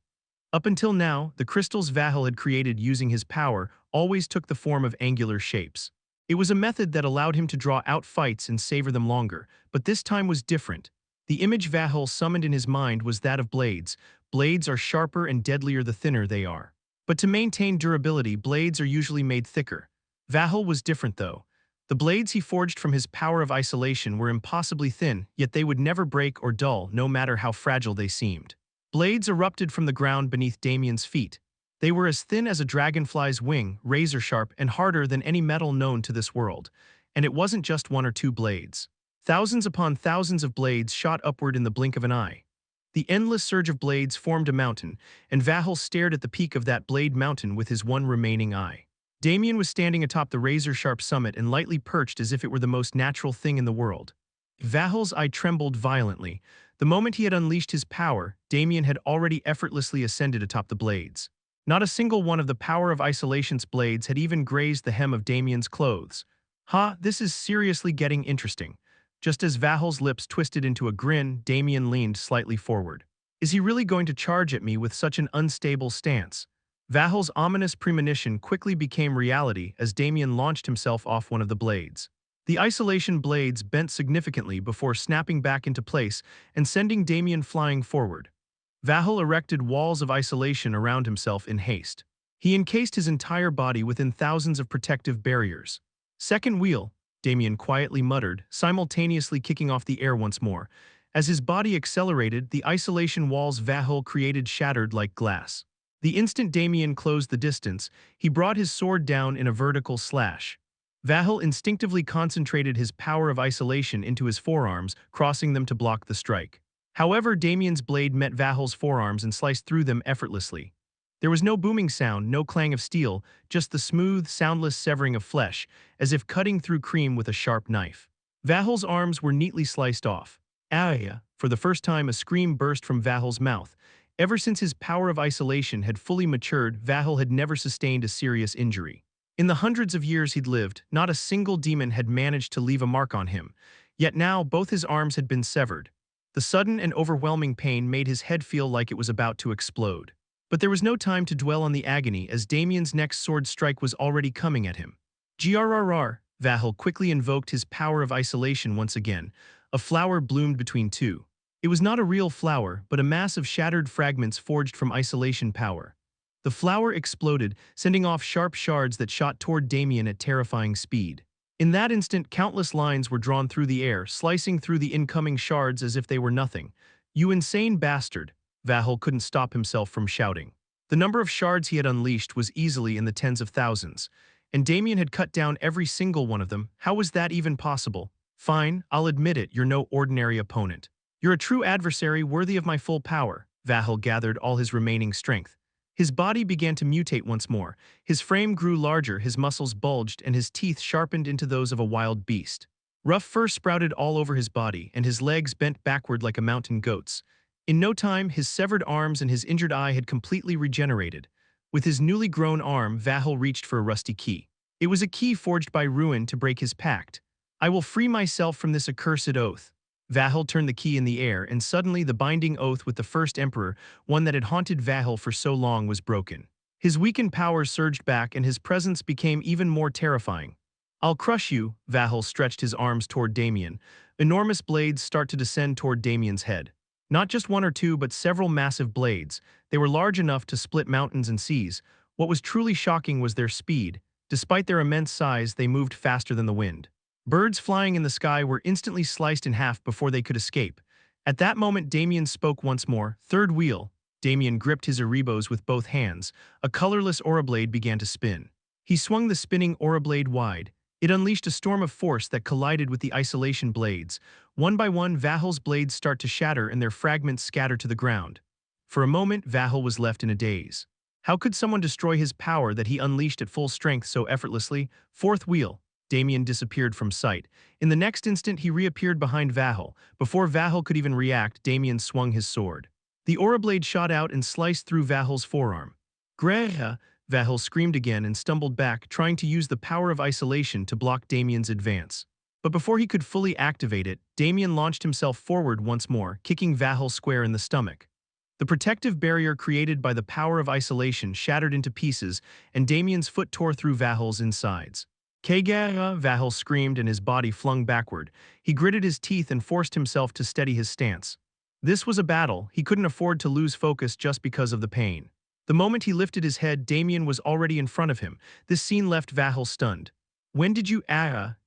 Up until now, the crystals Vahel had created using his power always took the form of angular shapes. It was a method that allowed him to draw out fights and savor them longer, but this time was different. The image Vahel summoned in his mind was that of blades. Blades are sharper and deadlier the thinner they are. But to maintain durability, blades are usually made thicker. Vahel was different though. The blades he forged from his power of isolation were impossibly thin, yet they would never break or dull, no matter how fragile they seemed. Blades erupted from the ground beneath Damien's feet. They were as thin as a dragonfly's wing, razor-sharp and harder than any metal known to this world. And it wasn't just one or two blades. Thousands upon thousands of blades shot upward in the blink of an eye. The endless surge of blades formed a mountain, and Vahel stared at the peak of that blade mountain with his one remaining eye. Damien was standing atop the razor-sharp summit and lightly perched as if it were the most natural thing in the world. Vahel's eye trembled violently. The moment he had unleashed his power, Damien had already effortlessly ascended atop the blades. Not a single one of the Power of Isolation's blades had even grazed the hem of Damien's clothes. This is seriously getting interesting. Just as Vahel's lips twisted into a grin, Damien leaned slightly forward. Is he really going to charge at me with such an unstable stance? Vahel's ominous premonition quickly became reality as Damien launched himself off one of the blades. The isolation blades bent significantly before snapping back into place and sending Damien flying forward. Vahel erected walls of isolation around himself in haste. He encased his entire body within thousands of protective barriers. Second wheel, Damien quietly muttered, simultaneously kicking off the air once more. As his body accelerated, the isolation walls Vahel created shattered like glass. The instant Damien closed the distance, he brought his sword down in a vertical slash. Vahel instinctively concentrated his power of isolation into his forearms, crossing them to block the strike. However, Damien's blade met Vahel's forearms and sliced through them effortlessly. There was no booming sound, no clang of steel, just the smooth, soundless severing of flesh, as if cutting through cream with a sharp knife. Vahel's arms were neatly sliced off. For the first time, a scream burst from Vahel's mouth. Ever since his power of isolation had fully matured, Vahel had never sustained a serious injury. In the hundreds of years he'd lived, not a single demon had managed to leave a mark on him. Yet now, both his arms had been severed. The sudden and overwhelming pain made his head feel like it was about to explode. But there was no time to dwell on the agony as Damien's next sword strike was already coming at him. Grrr! Vahel quickly invoked his power of isolation once again. A flower bloomed between two. It was not a real flower, but a mass of shattered fragments forged from isolation power. The flower exploded, sending off sharp shards that shot toward Damien at terrifying speed. In that instant, countless lines were drawn through the air, slicing through the incoming shards as if they were nothing. "You insane bastard!" Vahel couldn't stop himself from shouting. The number of shards he had unleashed was easily in the tens of thousands, and Damien had cut down every single one of them. How was that even possible? "Fine, I'll admit it, you're no ordinary opponent. You're a true adversary worthy of my full power." Vahel gathered all his remaining strength. His body began to mutate once more. His frame grew larger, his muscles bulged, and his teeth sharpened into those of a wild beast. Rough fur sprouted all over his body, and his legs bent backward like a mountain goat's. In no time, his severed arms and his injured eye had completely regenerated. With his newly grown arm, Vahel reached for a rusty key. It was a key forged by Ruin to break his pact. "I will free myself from this accursed oath." Vahel turned the key in the air, and suddenly the binding oath with the first emperor, one that had haunted Vahel for so long, was broken. His weakened powers surged back, and his presence became even more terrifying. "I'll crush you." Vahel stretched his arms toward Damien. Enormous blades start to descend toward Damien's head. Not just one or two, but several massive blades. They were large enough to split mountains and seas. What was truly shocking was their speed. Despite their immense size, they moved faster than the wind. Birds flying in the sky were instantly sliced in half before they could escape. At that moment, Damien spoke once more. "Third wheel." Damien gripped his Erebos with both hands. A colorless aura blade began to spin. He swung the spinning aura blade wide. It unleashed a storm of force that collided with the isolation blades. One by one, Vahel's blades start to shatter and their fragments scatter to the ground. For a moment, Vahel was left in a daze. How could someone destroy his power that he unleashed at full strength so effortlessly? Fourth wheel. Damien disappeared from sight. In the next instant, he reappeared behind Vahel. Before Vahel could even react, Damien swung his sword. The aura blade shot out and sliced through Vahel's forearm. "Grrrr!" Vahel screamed again and stumbled back, trying to use the power of isolation to block Damien's advance. But before he could fully activate it, Damien launched himself forward once more, kicking Vahel square in the stomach. The protective barrier created by the power of isolation shattered into pieces, and Damien's foot tore through Vahel's insides. "Kagara!" Vahel screamed and his body flung backward. He gritted his teeth and forced himself to steady his stance. This was a battle. He couldn't afford to lose focus just because of the pain. The moment he lifted his head, Damien was already in front of him. This scene left Vahel stunned. "When did you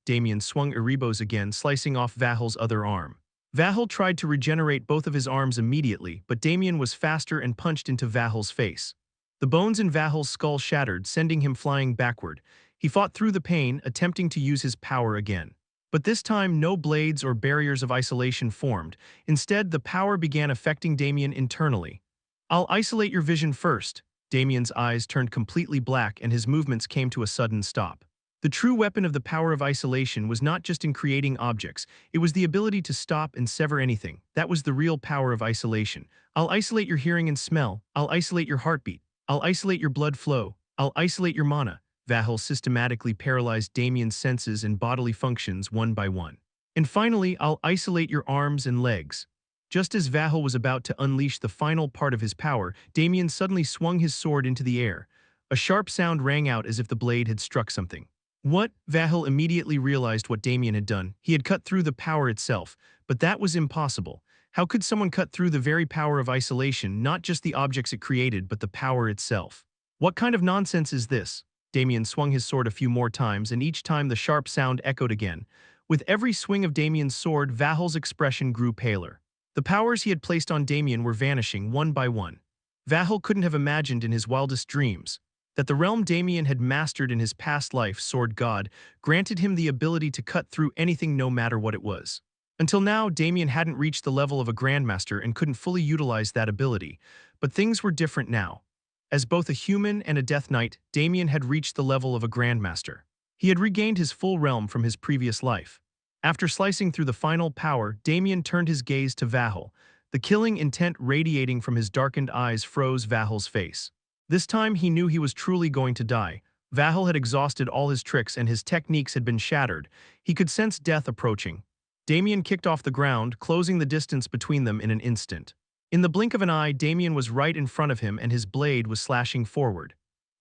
Damien swung Erebos again, slicing off Vahel's other arm. Vahel tried to regenerate both of his arms immediately, but Damien was faster and punched into Vahel's face. The bones in Vahel's skull shattered, sending him flying backward. He fought through the pain, attempting to use his power again. But this time, no blades or barriers of isolation formed. Instead, the power began affecting Damien internally. "I'll isolate your vision first." Damien's eyes turned completely black and his movements came to a sudden stop. The true weapon of the power of isolation was not just in creating objects, it was the ability to stop and sever anything. That was the real power of isolation. "I'll isolate your hearing and smell. I'll isolate your heartbeat. I'll isolate your blood flow. I'll isolate your mana." Vahel systematically paralyzed Damien's senses and bodily functions one by one. "And finally, I'll isolate your arms and legs." Just as Vahel was about to unleash the final part of his power, Damien suddenly swung his sword into the air. A sharp sound rang out as if the blade had struck something. What? Vahel immediately realized what Damien had done. He had cut through the power itself, but that was impossible. How could someone cut through the very power of isolation, not just the objects it created, but the power itself? What kind of nonsense is this? Damien swung his sword a few more times, and each time the sharp sound echoed again. With every swing of Damien's sword, Vahel's expression grew paler. The powers he had placed on Damien were vanishing one by one. Vahel couldn't have imagined in his wildest dreams that the realm Damien had mastered in his past life, Sword God, granted him the ability to cut through anything no matter what it was. Until now, Damien hadn't reached the level of a Grandmaster and couldn't fully utilize that ability, but things were different now. As both a human and a Death Knight, Damien had reached the level of a Grandmaster. He had regained his full realm from his previous life. After slicing through the final power, Damien turned his gaze to Vahel. The killing intent radiating from his darkened eyes froze Vahel's face. This time he knew he was truly going to die. Vahel had exhausted all his tricks and his techniques had been shattered. He could sense death approaching. Damien kicked off the ground, closing the distance between them in an instant. In the blink of an eye, Damien was right in front of him and his blade was slashing forward.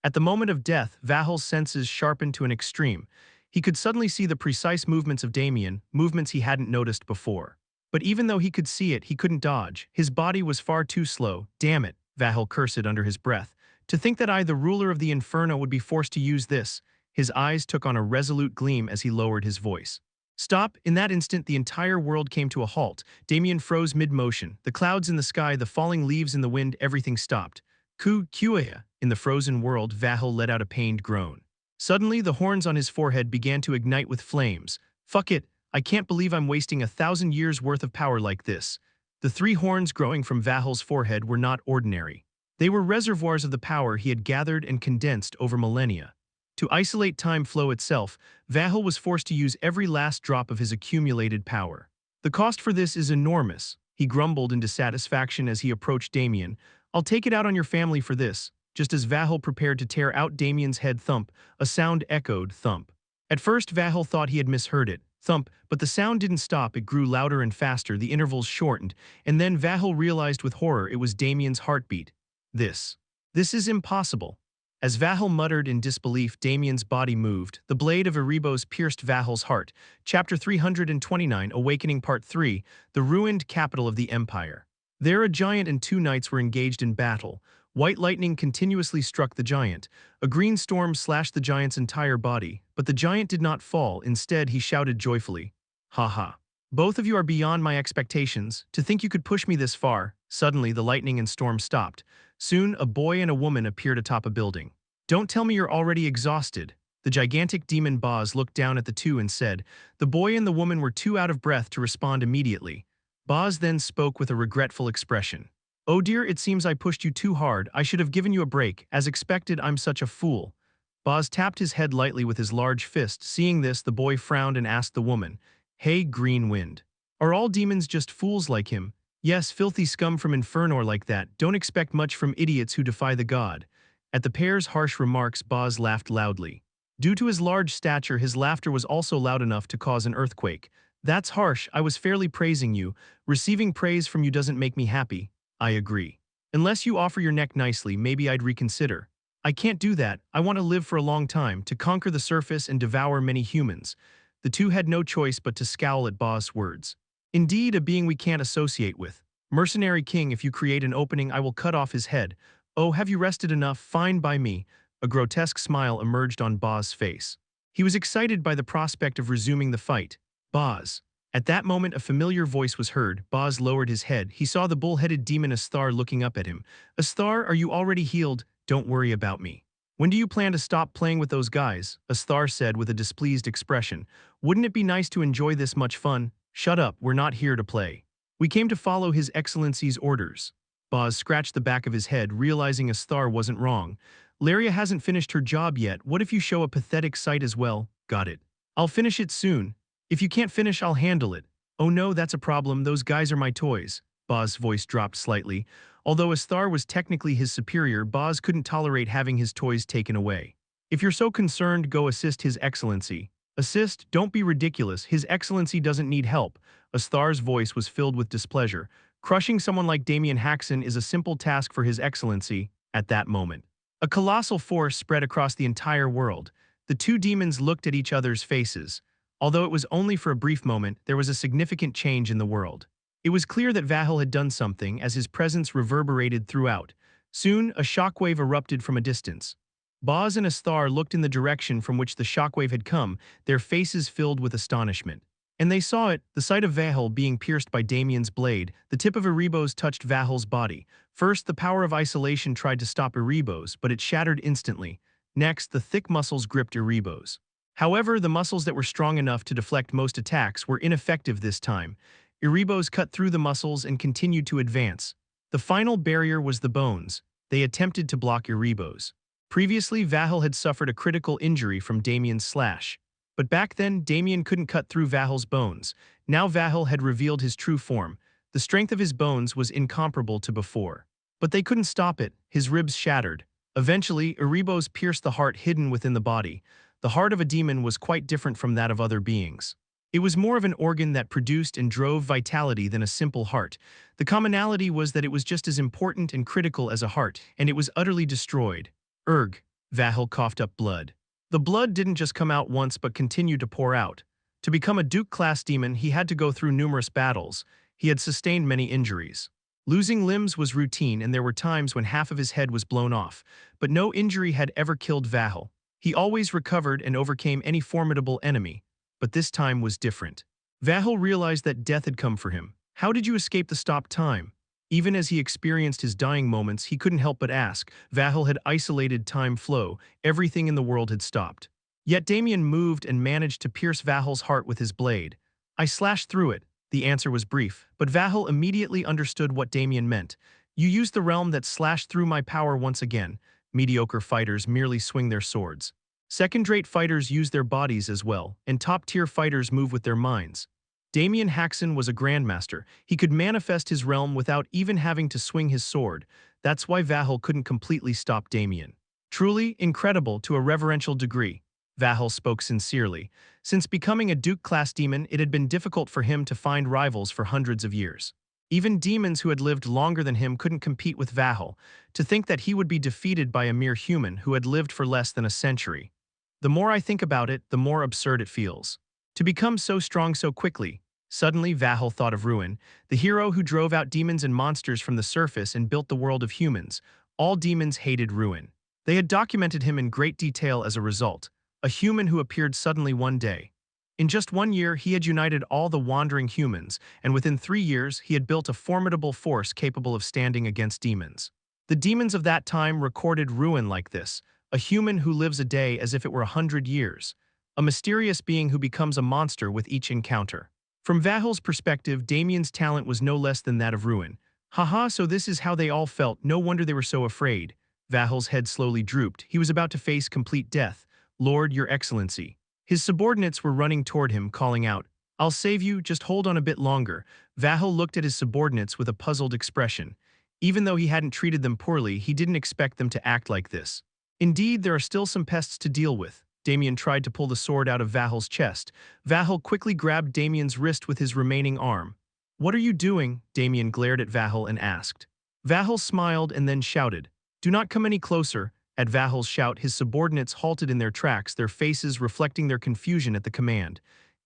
At the moment of death, Vahel's senses sharpened to an extreme. He could suddenly see the precise movements of Damien, movements he hadn't noticed before. But even though he could see it, he couldn't dodge. His body was far too slow. "Damn it," Vahel cursed under his breath. "To think that I, the ruler of the Inferno, would be forced to use this." His eyes took on a resolute gleam as he lowered his voice. "Stop!" In that instant, the entire world came to a halt. Damien froze mid-motion. The clouds in the sky, the falling leaves in the wind, everything stopped. "Kuya." In the frozen world, Vahel let out a pained groan. Suddenly, the horns on his forehead began to ignite with flames. "Fuck it, I can't believe I'm wasting 1,000 years worth of power like this." The 3 horns growing from Vahel's forehead were not ordinary. They were reservoirs of the power he had gathered and condensed over millennia. To isolate time flow itself, Vahel was forced to use every last drop of his accumulated power. "The cost for this is enormous," he grumbled in dissatisfaction as he approached Damien. "I'll take it out on your family for this." Just as Vahel prepared to tear out Damien's head, thump, a sound echoed, thump. At first, Vahel thought he had misheard it, thump, but the sound didn't stop. It grew louder and faster, the intervals shortened, and then Vahel realized with horror it was Damien's heartbeat. This is impossible." As Vahel muttered in disbelief, Damien's body moved. The blade of Erebos pierced Vahel's heart. Chapter 329, Awakening Part 3, The Ruined Capital of the Empire. There a giant and 2 knights were engaged in battle. White lightning continuously struck the giant. A green storm slashed the giant's entire body, but the giant did not fall. Instead, he shouted joyfully, "Ha ha. Both of you are beyond my expectations. To think you could push me this far." Suddenly, the lightning and storm stopped. Soon, a boy and a woman appeared atop a building. "Don't tell me you're already exhausted." The gigantic demon Boz looked down at the two and said. The boy and the woman were too out of breath to respond immediately. Boz then spoke with a regretful expression. "Oh dear, it seems I pushed you too hard. I should have given you a break. As expected, I'm such a fool." Boz tapped his head lightly with his large fist. Seeing this, the boy frowned and asked the woman, "Hey, Green Wind. Are all demons just fools like him?" "Yes, filthy scum from Inferno like that. Don't expect much from idiots who defy the god." At the pair's harsh remarks, Boz laughed loudly. Due to his large stature, his laughter was also loud enough to cause an earthquake. "That's harsh. I was fairly praising you. Receiving praise from you doesn't make me happy." "I agree. Unless you offer your neck nicely, maybe I'd reconsider." "I can't do that. I want to live for a long time, to conquer the surface and devour many humans." The two had no choice but to scowl at Boz's words. "Indeed, a being we can't associate with. Mercenary king, if you create an opening, I will cut off his head." "Oh, have you rested enough? Fine by me." A grotesque smile emerged on Boz's face. He was excited by the prospect of resuming the fight. "Boz." At that moment, a familiar voice was heard. Boz lowered his head. He saw the bull-headed demon Asthar looking up at him. Asthar, are you already healed? Don't worry about me. When do you plan to stop playing with those guys? Asthar said with a displeased expression. Wouldn't it be nice to enjoy this much fun? Shut up, we're not here to play. We came to follow His Excellency's orders. Boz scratched the back of his head, realizing Asthar wasn't wrong. Laria hasn't finished her job yet. What if you show a pathetic sight as well? Got it. I'll finish it soon. If you can't finish, I'll handle it. Oh no, that's a problem. Those guys are my toys. Boz's voice dropped slightly. Although Asthar was technically his superior, Boz couldn't tolerate having his toys taken away. If you're so concerned, go assist His Excellency. Assist? Don't be ridiculous. His Excellency doesn't need help. Asthar's voice was filled with displeasure. Crushing someone like Damien Haksen is a simple task for His Excellency at that moment. A colossal force spread across the entire world. The two demons looked at each other's faces. Although it was only for a brief moment, there was a significant change in the world. It was clear that Vahel had done something as his presence reverberated throughout. Soon, a shockwave erupted from a distance. Boz and Asthar looked in the direction from which the shockwave had come, their faces filled with astonishment. And they saw it, the sight of Vahel being pierced by Damien's blade. The tip of Erebos touched Vahel's body. First, the power of isolation tried to stop Erebos, but it shattered instantly. Next, the thick muscles gripped Erebos. However, the muscles that were strong enough to deflect most attacks were ineffective this time. Erebos cut through the muscles and continued to advance. The final barrier was the bones. They attempted to block Erebos. Previously, Vahel had suffered a critical injury from Damien's slash. But back then, Damien couldn't cut through Vahel's bones. Now Vahel had revealed his true form. The strength of his bones was incomparable to before. But they couldn't stop it. His ribs shattered. Eventually, Erebos pierced the heart hidden within the body. The heart of a demon was quite different from that of other beings. It was more of an organ that produced and drove vitality than a simple heart. The commonality was that it was just as important and critical as a heart, and it was utterly destroyed. Urgh! Vahel coughed up blood. The blood didn't just come out once but continued to pour out. To become a Duke-class demon, he had to go through numerous battles. He had sustained many injuries. Losing limbs was routine, and there were times when half of his head was blown off. But no injury had ever killed Vahel. He always recovered and overcame any formidable enemy. But this time was different. Vahel realized that death had come for him. How did you escape the stopped time? Even as he experienced his dying moments, he couldn't help but ask. Vahel had isolated time flow. Everything in the world had stopped. Yet Damien moved and managed to pierce Vahel's heart with his blade. I slashed through it. The answer was brief, but Vahel immediately understood what Damien meant. You used the realm that slashed through my power once again. Mediocre fighters merely swing their swords. Second-rate fighters use their bodies as well, and top-tier fighters move with their minds. Damien Haksen was a grandmaster. He could manifest his realm without even having to swing his sword. That's why Vahel couldn't completely stop Damien. Truly incredible to a reverential degree. Vahel spoke sincerely. Since becoming a Duke-class demon, it had been difficult for him to find rivals for hundreds of years. Even demons who had lived longer than him couldn't compete with Vahel. To think that he would be defeated by a mere human who had lived for less than a century. The more I think about it, the more absurd it feels. To become so strong so quickly. Suddenly, Vahel thought of Ruin, the hero who drove out demons and monsters from the surface and built the world of humans. All demons hated Ruin. They had documented him in great detail as a result. A human who appeared suddenly one day. In just 1 year, he had united all the wandering humans, and within 3 years, he had built a formidable force capable of standing against demons. The demons of that time recorded Ruin like this, a human who lives a day as if it were 100 years, a mysterious being who becomes a monster with each encounter. From Vahel's perspective, Damien's talent was no less than that of Ruin. Haha, so this is how they all felt, no wonder they were so afraid. Vahel's head slowly drooped. He was about to face complete death. Lord, Your Excellency. His subordinates were running toward him, calling out, I'll save you, just hold on a bit longer. Vahel looked at his subordinates with a puzzled expression. Even though he hadn't treated them poorly, he didn't expect them to act like this. Indeed, there are still some pests to deal with. Damien tried to pull the sword out of Vahel's chest. Vahel quickly grabbed Damien's wrist with his remaining arm. What are you doing? Damien glared at Vahel and asked. Vahel smiled and then shouted, Do not come any closer. At Vahel's shout, his subordinates halted in their tracks, their faces reflecting their confusion at the command.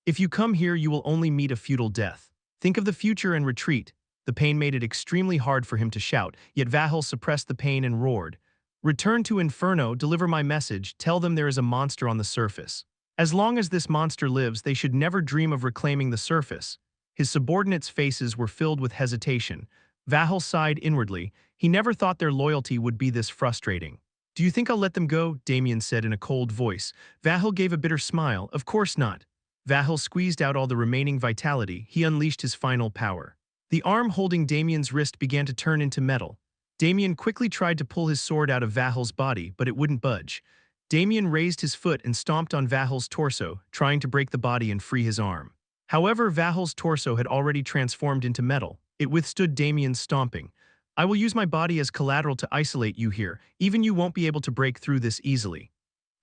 If you come here, you will only meet a futile death. Think of the future and retreat. The pain made it extremely hard for him to shout, yet Vahel suppressed the pain and roared. Return to Inferno, deliver my message, tell them there is a monster on the surface. As long as this monster lives, they should never dream of reclaiming the surface. His subordinates' faces were filled with hesitation. Vahel sighed inwardly. He never thought their loyalty would be this frustrating. "Do you think I'll let them go?" Damien said in a cold voice. Vahel gave a bitter smile. "Of course not." Vahel squeezed out all the remaining vitality. He unleashed his final power. The arm holding Damien's wrist began to turn into metal. Damien quickly tried to pull his sword out of Vahel's body, but it wouldn't budge. Damien raised his foot and stomped on Vahel's torso, trying to break the body and free his arm. However, Vahel's torso had already transformed into metal. It withstood Damien's stomping. "I will use my body as collateral to isolate you here. Even you won't be able to break through this easily."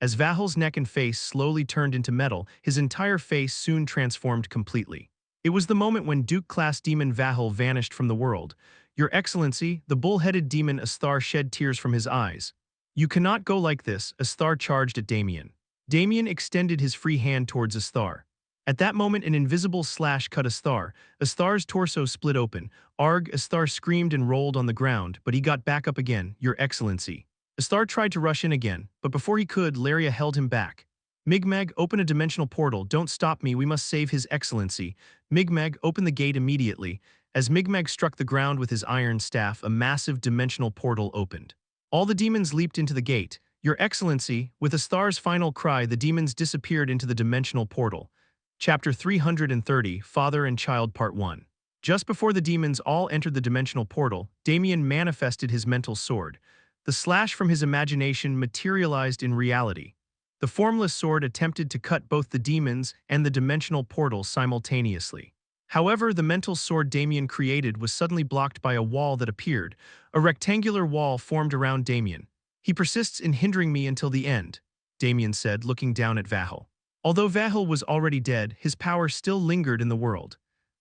As Vahel's neck and face slowly turned into metal, his entire face soon transformed completely. It was the moment when Duke-class demon Vahel vanished from the world. "Your Excellency," the bull-headed demon Asthar shed tears from his eyes. "You cannot go like this," Asthar charged at Damien. Damien extended his free hand towards Asthar. At that moment, an invisible slash cut Asthar. Asthar's torso split open. "Arg!" Asthar screamed and rolled on the ground, but he got back up again. "Your Excellency." Asthar tried to rush in again, but before he could, Laria held him back. "Migmeg, open a dimensional portal. Don't stop me. We must save His Excellency." Migmeg, open the gate immediately. As Migmeg struck the ground with his iron staff, a massive dimensional portal opened. All the demons leaped into the gate. "Your Excellency." With Asthar's final cry, the demons disappeared into the dimensional portal. Chapter 330, Father and Child Part 1. Just before the demons all entered the dimensional portal, Damien manifested his mental sword. The slash from his imagination materialized in reality. The formless sword attempted to cut both the demons and the dimensional portal simultaneously. However, the mental sword Damien created was suddenly blocked by a wall that appeared. A rectangular wall formed around Damien. "He persists in hindering me until the end," Damien said, looking down at Vahel. Although Vahel was already dead, his power still lingered in the world.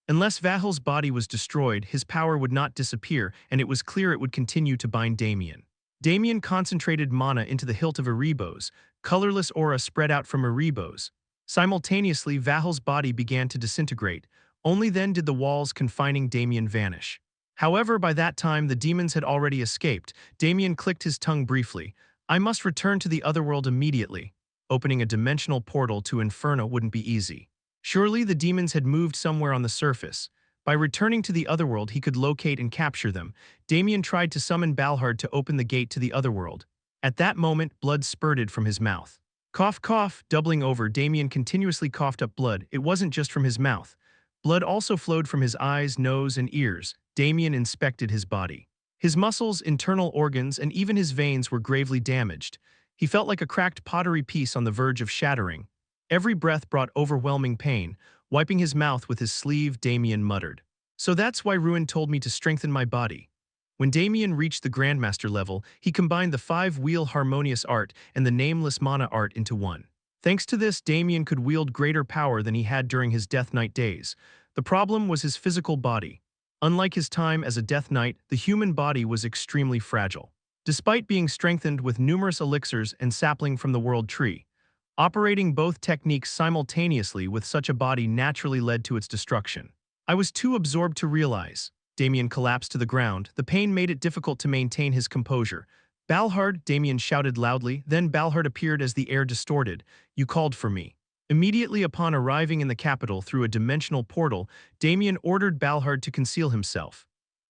Unless Vahel's body was destroyed, his power would not disappear, and it was clear it would continue to bind Damien. Damien concentrated mana into the hilt of Erebos. Colorless aura spread out from Erebos. Simultaneously, Vahel's body began to disintegrate. Only then did the walls confining Damien vanish. However, by that time, the demons had already escaped. Damien clicked his tongue briefly. "I must return to the otherworld immediately." Opening a dimensional portal to Inferno wouldn't be easy. Surely the demons had moved somewhere on the surface. By returning to the otherworld, he could locate and capture them. Damien tried to summon Balhard to open the gate to the otherworld. At that moment, blood spurted from his mouth. Cough, cough, doubling over, Damien continuously coughed up blood. It wasn't just from his mouth. Blood also flowed from his eyes, nose, and ears. Damien inspected his body. His muscles, internal organs, and even his veins were gravely damaged. He felt like a cracked pottery piece on the verge of shattering. Every breath brought overwhelming pain. Wiping his mouth with his sleeve, Damien muttered, "So that's why Ruin told me to strengthen my body." When Damien reached the Grandmaster level, he combined the 5-wheel harmonious art and the nameless mana art into one. Thanks to this, Damien could wield greater power than he had during his Death Knight days. The problem was his physical body. Unlike his time as a Death Knight, the human body was extremely fragile. Despite being strengthened with numerous elixirs and sapling from the World Tree, operating both techniques simultaneously with such a body naturally led to its destruction. "I was too absorbed to realize." Damien collapsed to the ground. The pain made it difficult to maintain his composure. "Balhard," Damien shouted loudly. Then Balhard appeared as the air distorted. "You called for me." Immediately upon arriving in the capital through a dimensional portal, Damien ordered Balhard to conceal himself.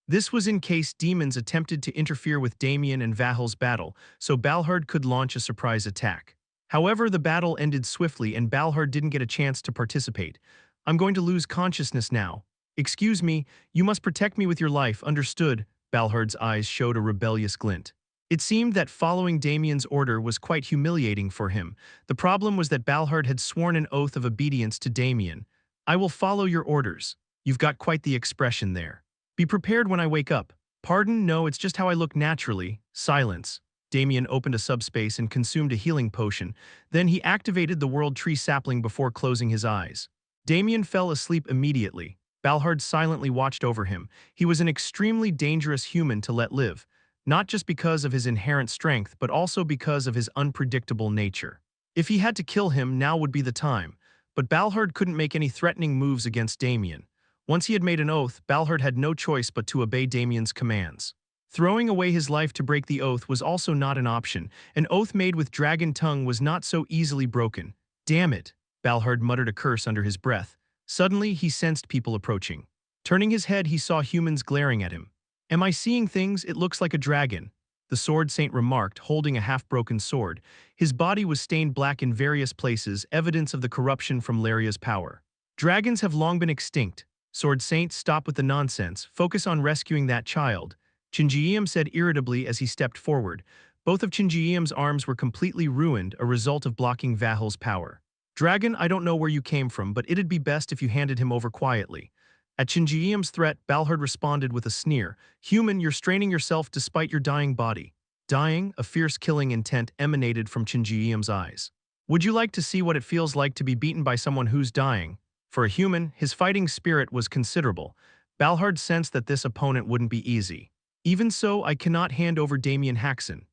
This was in case demons attempted to interfere with Damien and Vahel's battle, so Balhard could launch a surprise attack. However, the battle ended swiftly and Balhard didn't get a chance to participate. "I'm going to lose consciousness now." "Excuse me, you must protect me with your life, understood?" Balhard's eyes showed a rebellious glint. It seemed that following Damien's order was quite humiliating for him. The problem was that Balhard had sworn an oath of obedience to Damien. "I will follow your orders." "You've got quite the expression there." "Be prepared when I wake up." "Pardon, no, it's just how I look naturally." Silence. Damien opened a subspace and consumed a healing potion. Then he activated the World Tree sapling before closing his eyes. Damien fell asleep immediately. Balhard silently watched over him. He was an extremely dangerous human to let live, not just because of his inherent strength, but also because of his unpredictable nature. If he had to kill him, now would be the time. But Balhard couldn't make any threatening moves against Damien. Once he had made an oath, Balhard had no choice but to obey Damien's commands. Throwing away his life to break the oath was also not an option. An oath made with dragon tongue was not so easily broken. Damn it, Balhard muttered a curse under his breath. Suddenly, he sensed people approaching. Turning his head, he saw humans glaring at him. Am I seeing things? It looks like a dragon, the sword saint remarked, holding a half-broken sword. His body was stained black in various places, evidence of the corruption from Laria's power. Dragons have long been extinct. Sword saint, stop with the nonsense. Focus on rescuing that child, Chinjiam said irritably as he stepped forward. Both of Chinjiam's arms were completely ruined, a result of blocking Vahal's power. Dragon, I don't know where you came from, but it'd be best if you handed him over quietly. At Chinjiam's threat, Balhard responded with a sneer. Human, you're straining yourself despite your dying body. Dying, a fierce killing intent emanated from Chinjiam's eyes. Would you like to see what it feels like to be beaten by someone who's dying? For a human, his fighting spirit was considerable. Balhard sensed that this opponent wouldn't be easy. Even so, I cannot hand over Damien Haksen.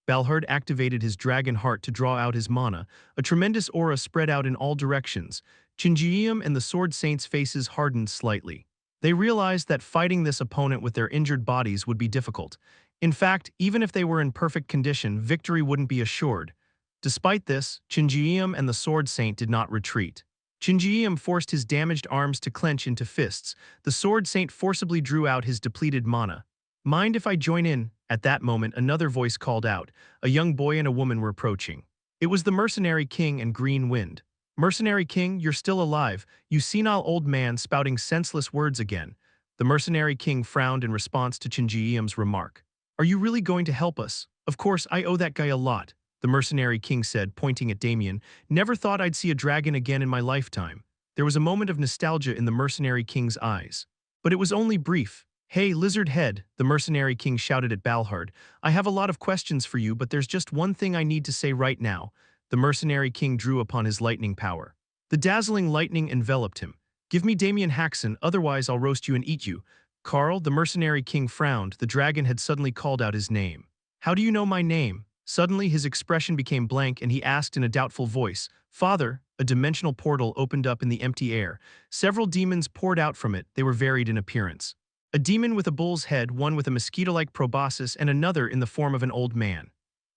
Balhard activated his dragon heart to draw out his mana. A tremendous aura spread out in all directions. Chinjiam and the Sword Saint's faces hardened slightly. They realized that fighting this opponent with their injured bodies would be difficult. In fact, even if they were in perfect condition, victory wouldn't be assured. Despite this, Chinjiam and the Sword Saint did not retreat. Chinjiam forced his damaged arms to clench into fists. The Sword Saint forcibly drew out his depleted mana. Mind if I join in? At that moment, another voice called out. A young boy and a woman were approaching. It was the Mercenary King and Green Wind. Mercenary King, you're still alive, you senile old man spouting senseless words again. The Mercenary King frowned in response to Chinjiam's remark. Are you really going to help us? Of course, I owe that guy a lot, the Mercenary King said, pointing at Damien. Never thought I'd see a dragon again in my lifetime. There was a moment of nostalgia in the Mercenary King's eyes. But it was only brief. Hey, Lizard Head, the Mercenary King shouted at Balhard. I have a lot of questions for you, but there's just one thing I need to say right now. The Mercenary King drew upon his lightning power. The dazzling lightning enveloped him. Give me Damien Haksen, otherwise I'll roast you and eat you. Carl, the Mercenary King frowned. The dragon had suddenly called out his name. How do you know my name? Suddenly his expression became blank and he asked in a doubtful voice. Father, a dimensional portal opened up in the empty air. Several demons poured out from it. They were varied in appearance. A demon with a bull's head, one with a mosquito-like proboscis, and another in the form of an old man.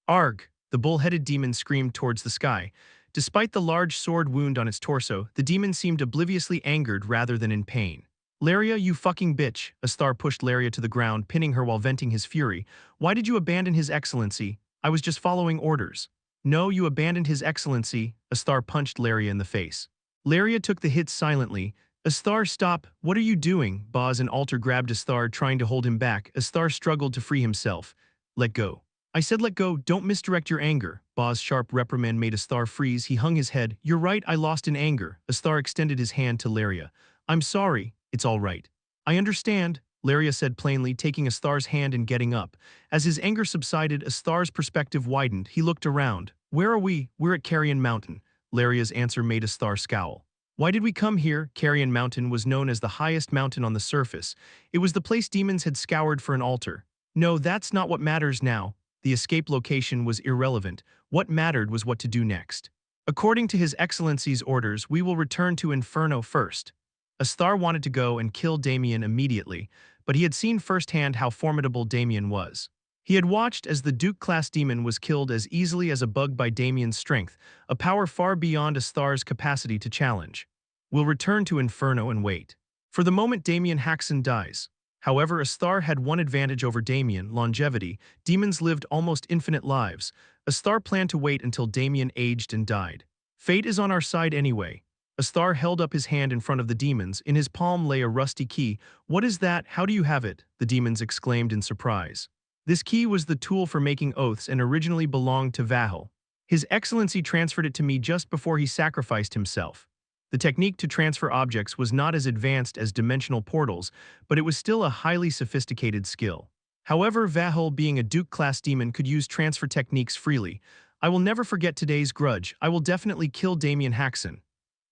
Arg! The bull-headed demon screamed towards the sky. Despite the large sword wound on its torso, the demon seemed obliviously angered rather than in pain. Laria, you fucking bitch! Asthar pushed Laria to the ground, pinning her while venting his fury. Why did you abandon His Excellency? I was just following orders. No, you abandoned His Excellency. Asthar punched Laria in the face. Laria took the hits silently. Asthar, stop! What are you doing? Boz and Alter grabbed Asthar, trying to hold him back. Asthar struggled to free himself. Let go. I said let go, don't misdirect your anger. Boz's sharp reprimand made Asthar freeze. He hung his head. You're right, I lost in anger. Asthar extended his hand to Laria. I'm sorry. It's all right. I understand, Laria said plainly, taking Asthar's hand and getting up. As his anger subsided, Asthar's perspective widened. He looked around. Where are we? We're at Carrion Mountain. Laria's answer made Asthar scowl. Why did we come here? Carrion Mountain was known as the highest mountain on the surface. It was the place demons had scoured for an altar. No, that's not what matters now. The escape location was irrelevant. What mattered was what to do next. According to His Excellency's orders, we will return to Inferno first. Asthar wanted to go and kill Damien immediately, but he had seen firsthand how formidable Damien was. He had watched as the Duke-class demon was killed as easily as a bug by Damien's strength, a power far beyond Asthar's capacity to challenge. We'll return to Inferno and wait. For the moment Damien Haksen dies. However, Asthar had one advantage over Damien, longevity. Demons lived almost infinite lives. Asthar planned to wait until Damien aged and died. Fate is on our side anyway. Asthar held up his hand in front of the demons. In his palm lay a rusty key. What is that? How do you have it? The demons exclaimed in surprise. This key was the tool for making oaths and originally belonged to Vahel. His Excellency transferred it to me just before he sacrificed himself. The technique to transfer objects was not as advanced as dimensional portals, but it was still a highly sophisticated skill. However, Vahel, being a Duke-class demon, could use transfer techniques freely. I will never forget today's grudge. I will definitely kill Damien Haksen.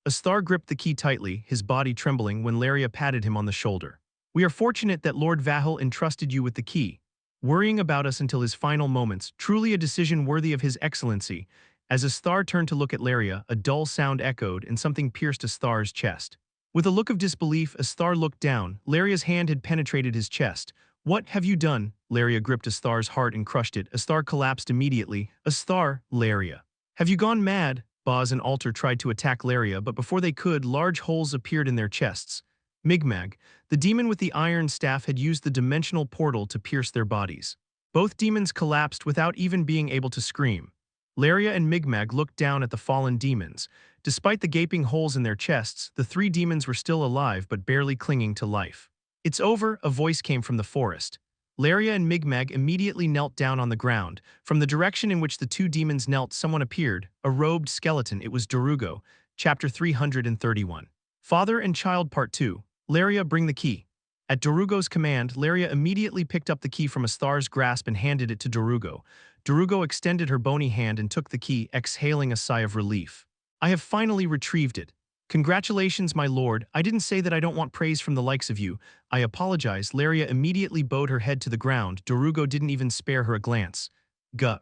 Asthar gripped the key tightly, his body trembling when Laria patted him on the shoulder. We are fortunate that Lord Vahel entrusted you with the key. Worrying about us until his final moments, truly a decision worthy of His Excellency. As Asthar turned to look at Laria, a dull sound echoed and something pierced Asthar's chest. With a look of disbelief, Asthar looked down. Laria's hand had penetrated his chest. What have you done? Laria gripped Asthar's heart and crushed it. Asthar collapsed immediately. Asthar, Laria. Have you gone mad? Boz and Alter tried to attack Laria, but before they could, large holes appeared in their chests. Migmag, the demon with the iron staff, had used the dimensional portal to pierce their bodies. Both demons collapsed without even being able to scream. Laria and Migmag looked down at the fallen demons. Despite the gaping holes in their chests, the three demons were still alive but barely clinging to life. "It's over," a voice came from the forest. Laria and Migmag immediately knelt down on the ground. From the direction in which the two demons knelt, someone appeared, a robed skeleton. It was Darugo. Chapter 331. Father and Child Part 2. Laria, bring the key. At Darugo's command, Laria immediately picked up the key from Astar's grasp and handed it to Darugo. Darugo extended her bony hand and took the key, exhaling a sigh of relief. "I have finally retrieved it. Congratulations, my lord. I didn't say that I don't want praise from the likes of you. I apologize." Laria immediately bowed her head to the ground. Darugo didn't even spare her a glance.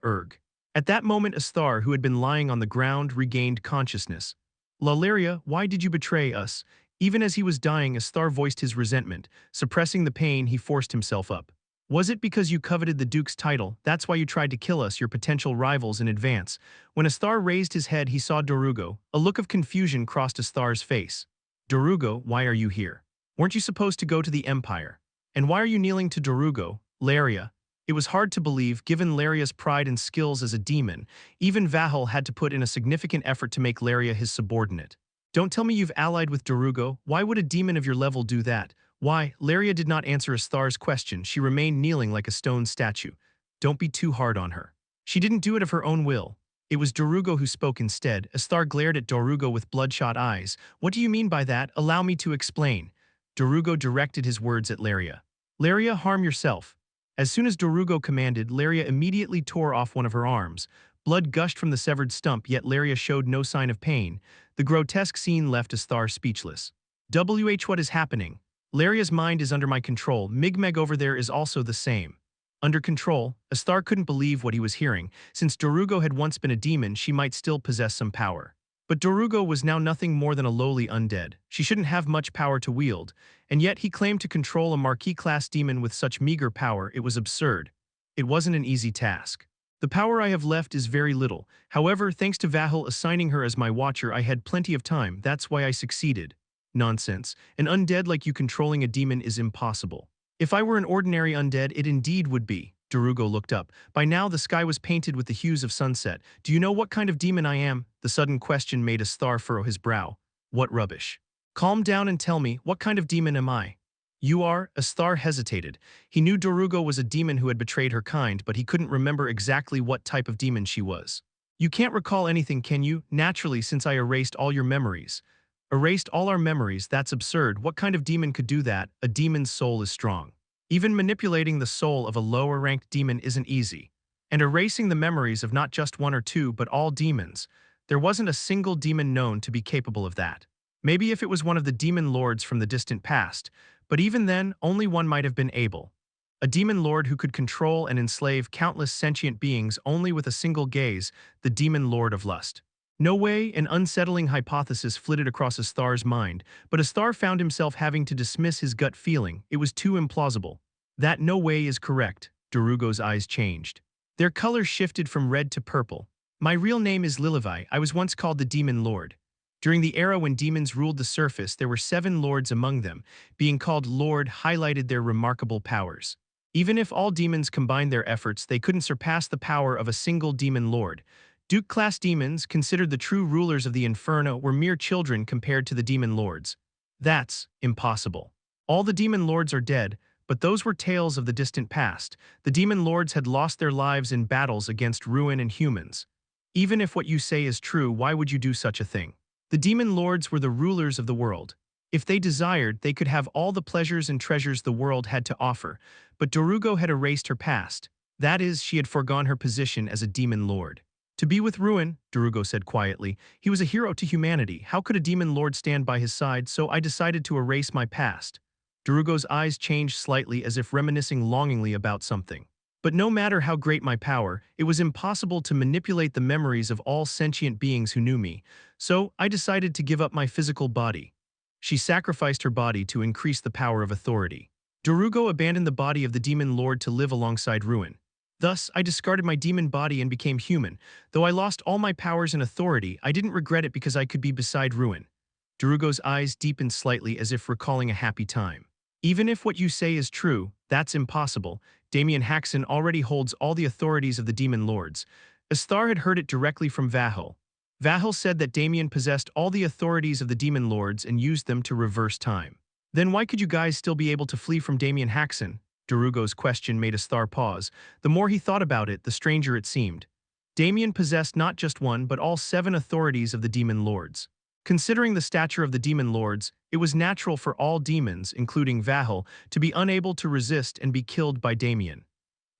Erg. At that moment, Astar, who had been lying on the ground, regained consciousness. "Laria, why did you betray us?" Even as he was dying, Astar voiced his resentment. Suppressing the pain, he forced himself up. "Was it because you coveted the Duke's title? That's why you tried to kill us, your potential rivals, in advance." When Astar raised his head, he saw Darugo. A look of confusion crossed Astar's face. "Darugo, why are you here? Weren't you supposed to go to the Empire? And why are you kneeling to Darugo?" Laria. It was hard to believe, given Laria's pride and skills as a demon. Even Vahel had to put in a significant effort to make Laria his subordinate. "Don't tell me you've allied with Darugo. Why would a demon of your level do that?" "Why?" Laria did not answer Astar's question. She remained kneeling like a stone statue. "Don't be too hard on her. She didn't do it of her own will." It was Darugo who spoke instead. Astar glared at Darugo with bloodshot eyes. "What do you mean by that? Allow me to explain." Darugo directed his words at Laria. "Laria, harm yourself." As soon as Darugo commanded, Laria immediately tore off one of her arms. Blood gushed from the severed stump, yet Laria showed no sign of pain. The grotesque scene left Astar speechless. What is happening? Laria's mind is under my control. Migmeg over there is also the same. Under control? Astar couldn't believe what he was hearing. Since Darugo had once been a demon, she might still possess some power. But Darugo was now nothing more than a lowly undead. She shouldn't have much power to wield. And yet he claimed to control a Marquis-class demon with such meager power. It was absurd. It wasn't an easy task. "The power I have left is very little. However, thanks to Vahel assigning her as my watcher, I had plenty of time. That's why I succeeded." "Nonsense. An undead like you controlling a demon is impossible." "If I were an ordinary undead, it indeed would be." Darugo looked up. By now, the sky was painted with the hues of sunset. "Do you know what kind of demon I am?" The sudden question made Astar furrow his brow. "What rubbish. Calm down and tell me, what kind of demon am I?" "You are?" Astar hesitated. He knew Darugo was a demon who had betrayed her kind, but he couldn't remember exactly what type of demon she was. "You can't recall anything, can you?" "Naturally, since I erased all your memories." "Erased all our memories? That's absurd. What kind of demon could do that?" "A demon's soul is strong. Even manipulating the soul of a lower-ranked demon isn't easy. And erasing the memories of not just one or two, but all demons. There wasn't a single demon known to be capable of that. Maybe if it was one of the demon lords from the distant past, but even then, only one might have been able. A demon lord who could control and enslave countless sentient beings only with a single gaze, the demon lord of lust. No way, an unsettling hypothesis flitted across Astar's mind, but Astar found himself having to dismiss his gut feeling. It was too implausible. "That no way is correct." Darugo's eyes changed. Their color shifted from red to purple. "My real name is Lilivai. I was once called the Demon Lord. During the era when demons ruled the surface, there were 7 lords among them. Being called Lord highlighted their remarkable powers. Even if all demons combined their efforts, they couldn't surpass the power of a single demon lord. Duke-class demons, considered the true rulers of the Inferno, were mere children compared to the demon lords. That's impossible. All the demon lords are dead, but those were tales of the distant past. The demon lords had lost their lives in battles against ruin and humans. Even if what you say is true, why would you do such a thing? The demon lords were the rulers of the world. If they desired, they could have all the pleasures and treasures the world had to offer, but Darugo had erased her past. That is, she had foregone her position as a demon lord. "To be with ruin," Darugo said quietly. "He was a hero to humanity. How could a demon lord stand by his side? So I decided to erase my past." Darugo's eyes changed slightly as if reminiscing longingly about something. "But no matter how great my power, it was impossible to manipulate the memories of all sentient beings who knew me. So I decided to give up my physical body." She sacrificed her body to increase the power of authority. Darugo abandoned the body of the demon lord to live alongside ruin. Thus, I discarded my demon body and became human. Though I lost all my powers and authority, I didn't regret it because I could be beside ruin. Darugo's eyes deepened slightly as if recalling a happy time. Even if what you say is true, that's impossible. Damien Haksen already holds all the authorities of the demon lords. Asthar had heard it directly from Vahel. Vahel said that Damien possessed all the authorities of the demon lords and used them to reverse time. Then why could you guys still be able to flee from Damien Haksen? Darugo's question made Asthar pause. The more he thought about it, the stranger it seemed. Damien possessed not just one but all 7 authorities of the demon lords. Considering the stature of the demon lords, it was natural for all demons, including Vahel, to be unable to resist and be killed by Damien.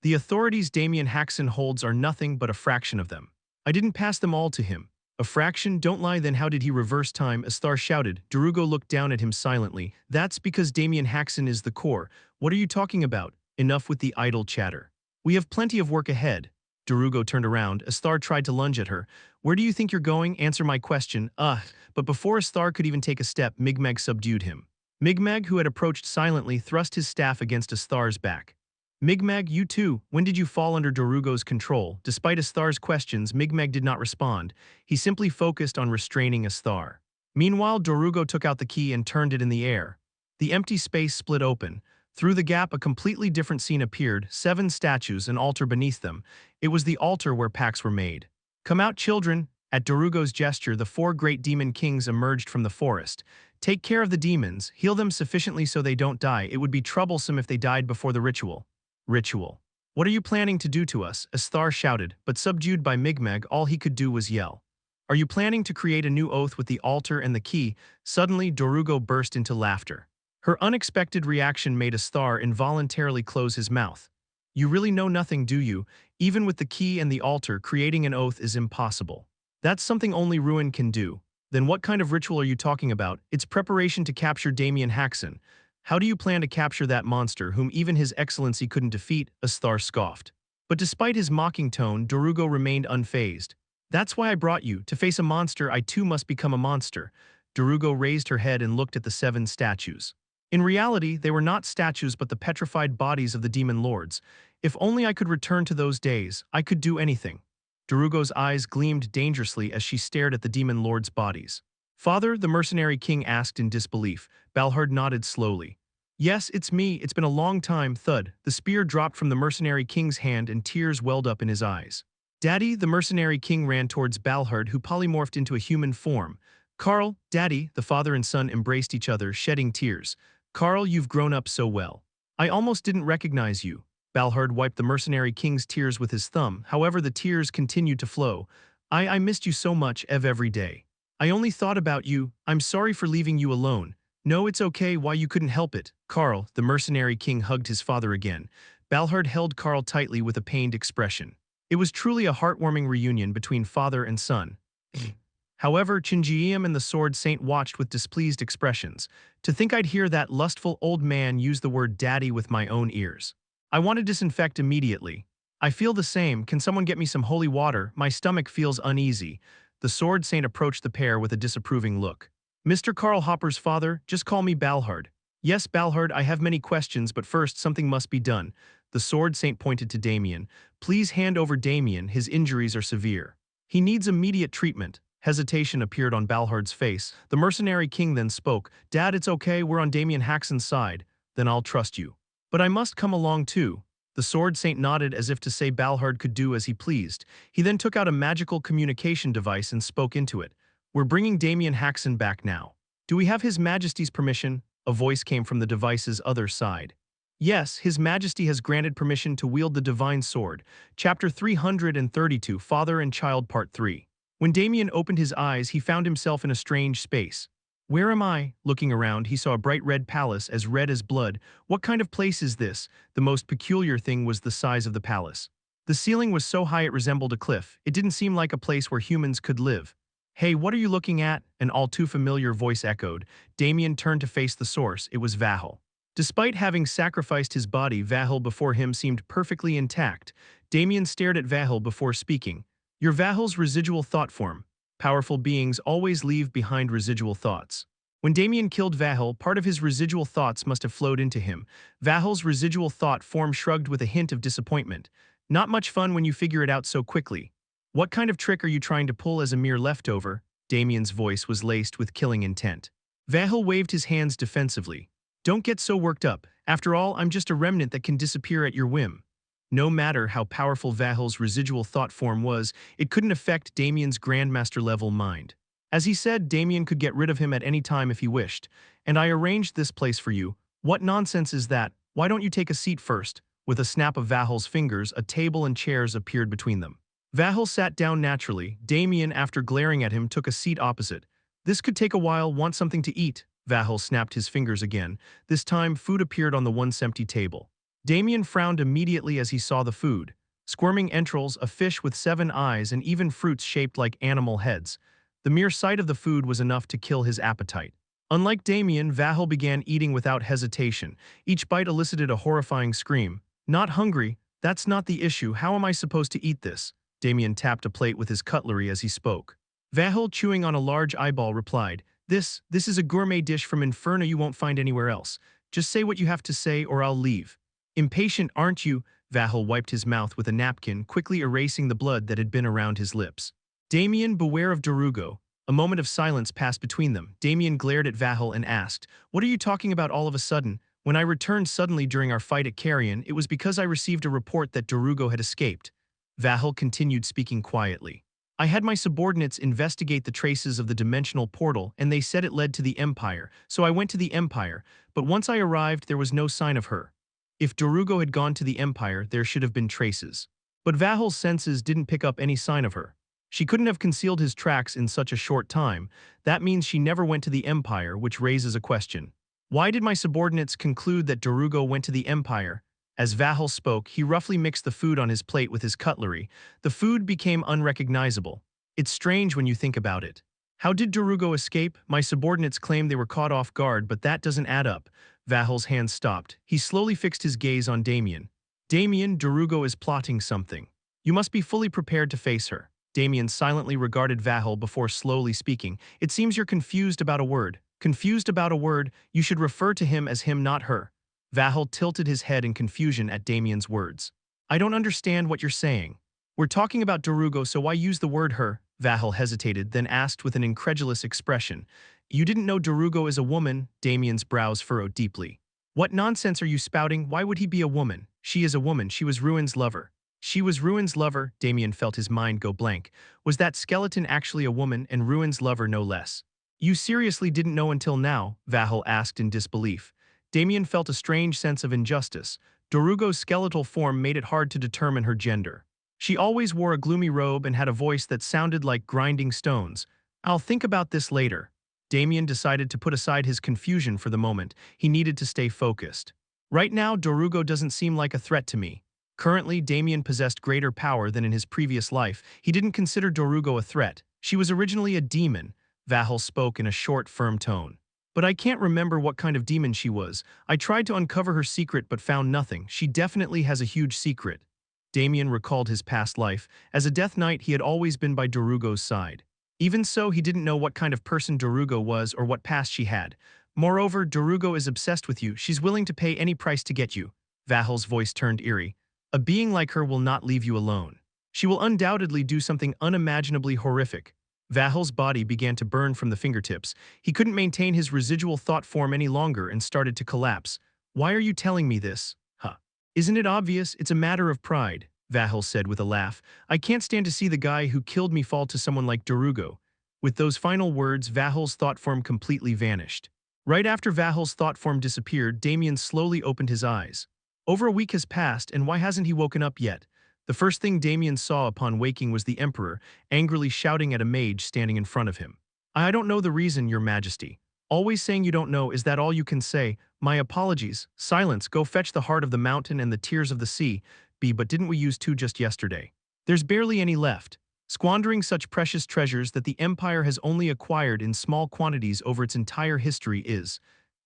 The authorities Damien Haksen holds are nothing but a fraction of them. I didn't pass them all to him. A fraction? Don't lie, then how did he reverse time? Asthar shouted. Darugo looked down at him silently. That's because Damien Haksen is the core. What are you talking about? Enough with the idle chatter. We have plenty of work ahead. Darugo turned around. Asthar tried to lunge at her. Where do you think you're going? Answer my question. But before Asthar could even take a step, Migmeg subdued him. Migmeg, who had approached silently, thrust his staff against Asthar's back. Migmeg, you too, when did you fall under Darugo's control? Despite Asthar's questions, Migmeg did not respond. He simply focused on restraining Asthar. Meanwhile, Darugo took out the key and turned it in the air. The empty space split open. Through the gap, a completely different scene appeared, 7 statues, an altar beneath them. It was the altar where pacts were made. Come out, children. At Darugo's gesture, the 4 great demon kings emerged from the forest. Take care of the demons, heal them sufficiently so they don't die. It would be troublesome if they died before the ritual. Ritual. What are you planning to do to us? Asthar shouted, but subdued by Migmeg, all he could do was yell. Are you planning to create a new oath with the altar and the key? Suddenly, Darugo burst into laughter. Her unexpected reaction made Asthar involuntarily close his mouth. You really know nothing, do you? Even with the key and the altar, creating an oath is impossible. That's something only Ruin can do. Then what kind of ritual are you talking about? It's preparation to capture Damien Haksen. How do you plan to capture that monster whom even his excellency couldn't defeat? Asthar scoffed. But despite his mocking tone, Darugo remained unfazed. That's why I brought you. To face a monster, I too must become a monster. Darugo raised her head and looked at the 7 statues. In reality, they were not statues but the petrified bodies of the demon lords. If only I could return to those days, I could do anything. Darugo's eyes gleamed dangerously as she stared at the demon lords' bodies. Father, the mercenary king asked in disbelief. Balhard nodded slowly. Yes, it's me. It's been a long time. Thud. The spear dropped from the mercenary king's hand and tears welled up in his eyes. Daddy, the mercenary king ran towards Balhard, who polymorphed into a human form. Carl, Daddy, the father and son embraced each other, shedding tears. Carl, you've grown up so well. I almost didn't recognize you. Balhard wiped the mercenary king's tears with his thumb, however the tears continued to flow. I missed you so much, Ev, every day. I only thought about you. I'm sorry for leaving you alone. No, it's okay, why you couldn't help it. Carl, the mercenary king hugged his father again. Balhard held Carl tightly with a pained expression. It was truly a heartwarming reunion between father and son. However, Chinjiam and the Sword Saint watched with displeased expressions. To think I'd hear that lustful old man use the word daddy with my own ears. I want to disinfect immediately. I feel the same. Can someone get me some holy water? My stomach feels uneasy. The Sword Saint approached the pair with a disapproving look. Mr. Karl Hopper's father, just call me Balhard. Yes, Balhard, I have many questions, but first something must be done. The Sword Saint pointed to Damien. Please hand over Damien, his injuries are severe. He needs immediate treatment. Hesitation appeared on Balhard's face. The mercenary king then spoke. Dad, it's okay, we're on Damien Haksen's side. Then I'll trust you. But I must come along too. The Sword Saint nodded as if to say Balhard could do as he pleased. He then took out a magical communication device and spoke into it. We're bringing Damien Haksen back now. Do we have His Majesty's permission? A voice came from the device's other side. Yes, His Majesty has granted permission to wield the divine sword. Chapter 332, Father and Child Part 3. When Damien opened his eyes, he found himself in a strange space. Where am I? Looking around, he saw a bright red palace, as red as blood. What kind of place is this? The most peculiar thing was the size of the palace. The ceiling was so high it resembled a cliff. It didn't seem like a place where humans could live. Hey, what are you looking at? An all too familiar voice echoed. Damien turned to face the source. It was Vahel. Despite having sacrificed his body, Vahel before him seemed perfectly intact. Damien stared at Vahel before speaking. You're Vahel's residual thought form. Powerful beings always leave behind residual thoughts. When Damien killed Vahel, part of his residual thoughts must have flowed into him. Vahel's residual thought form shrugged with a hint of disappointment. Not much fun when you figure it out so quickly. What kind of trick are you trying to pull as a mere leftover? Damien's voice was laced with killing intent. Vahel waved his hands defensively. Don't get so worked up. After all, I'm just a remnant that can disappear at your whim. No matter how powerful Vahel's residual thought form was, it couldn't affect Damien's Grandmaster-level mind. As he said, Damien could get rid of him at any time if he wished. And I arranged this place for you. What nonsense is that? Why don't you take a seat first? With a snap of Vahel's fingers, a table and chairs appeared between them. Vahel sat down naturally. Damien, after glaring at him, took a seat opposite. This could take a while. Want something to eat? Vahel snapped his fingers again. This time, food appeared on the once empty table. Damien frowned immediately as he saw the food. Squirming entrails, a fish with 7 eyes, and even fruits shaped like animal heads. The mere sight of the food was enough to kill his appetite. Unlike Damien, Vahel began eating without hesitation. Each bite elicited a horrifying scream. Not hungry. That's not the issue. How am I supposed to eat this? Damien tapped a plate with his cutlery as he spoke. Vahel, chewing on a large eyeball, replied, This is a gourmet dish from Inferno you won't find anywhere else. Just say what you have to say or I'll leave. Impatient, aren't you? Vahel wiped his mouth with a napkin, quickly erasing the blood that had been around his lips. Damien, beware of Darugo. A moment of silence passed between them. Damien glared at Vahel and asked, What are you talking about all of a sudden? When I returned suddenly during our fight at Carrion, it was because I received a report that Darugo had escaped. Vahel continued speaking quietly. I had my subordinates investigate the traces of the dimensional portal and they said it led to the Empire, so I went to the Empire, but once I arrived there was no sign of her. If Darugo had gone to the Empire, there should have been traces. But Vahel's senses didn't pick up any sign of her. She couldn't have concealed his tracks in such a short time. That means she never went to the Empire, which raises a question. Why did my subordinates conclude that Darugo went to the Empire? As Vahel spoke, he roughly mixed the food on his plate with his cutlery. The food became unrecognizable. It's strange when you think about it. How did Darugo escape? My subordinates claim they were caught off guard, but that doesn't add up. Vahel's hand stopped. He slowly fixed his gaze on Damien. Damien, Darugo is plotting something. You must be fully prepared to face her. Damien silently regarded Vahel before slowly speaking. It seems you're confused about a word. Confused about a word? You should refer to him as him, not her. Vahel tilted his head in confusion at Damien's words. I don't understand what you're saying. We're talking about Darugo, so why use the word her? Vahel hesitated, then asked with an incredulous expression. You didn't know Darugo is a woman? Damien's brows furrowed deeply. What nonsense are you spouting? Why would he be a woman? She is a woman. She was Ruin's lover. She was Ruin's lover? Damien felt his mind go blank. Was that skeleton actually a woman and Ruin's lover no less? You seriously didn't know until now? Vahel asked in disbelief. Damien felt a strange sense of injustice. Darugo's skeletal form made it hard to determine her gender. She always wore a gloomy robe and had a voice that sounded like grinding stones. I'll think about this later. Damien decided to put aside his confusion for the moment. He needed to stay focused. Right now, Darugo doesn't seem like a threat to me. Currently, Damien possessed greater power than in his previous life. He didn't consider Darugo a threat. She was originally a demon. Vahel spoke in a short, firm tone. But I can't remember what kind of demon she was. I tried to uncover her secret but found nothing. She definitely has a huge secret. Damien recalled his past life. As a Death Knight, he had always been by Darugo's side. Even so, he didn't know what kind of person Darugo was or what past she had. Moreover, Darugo is obsessed with you. She's willing to pay any price to get you. Vahel's voice turned eerie. A being like her will not leave you alone. She will undoubtedly do something unimaginably horrific. Vahel's body began to burn from the fingertips. He couldn't maintain his residual thought form any longer and started to collapse. Why are you telling me this? Huh. Isn't it obvious? It's a matter of pride, Vahel said with a laugh. I can't stand to see the guy who killed me fall to someone like Darugo. With those final words, Vahel's thought form completely vanished. Right after Vahel's thought form disappeared, Damien slowly opened his eyes. Over a week has passed, and why hasn't he woken up yet? The first thing Damien saw upon waking was the Emperor, angrily shouting at a mage standing in front of him. I don't know the reason, Your Majesty. Always saying you don't know, is that all you can say? My apologies. Silence, go fetch the heart of the mountain and the tears of the sea. But didn't we use 2 just yesterday? There's barely any left. Squandering such precious treasures that the Empire has only acquired in small quantities over its entire history is.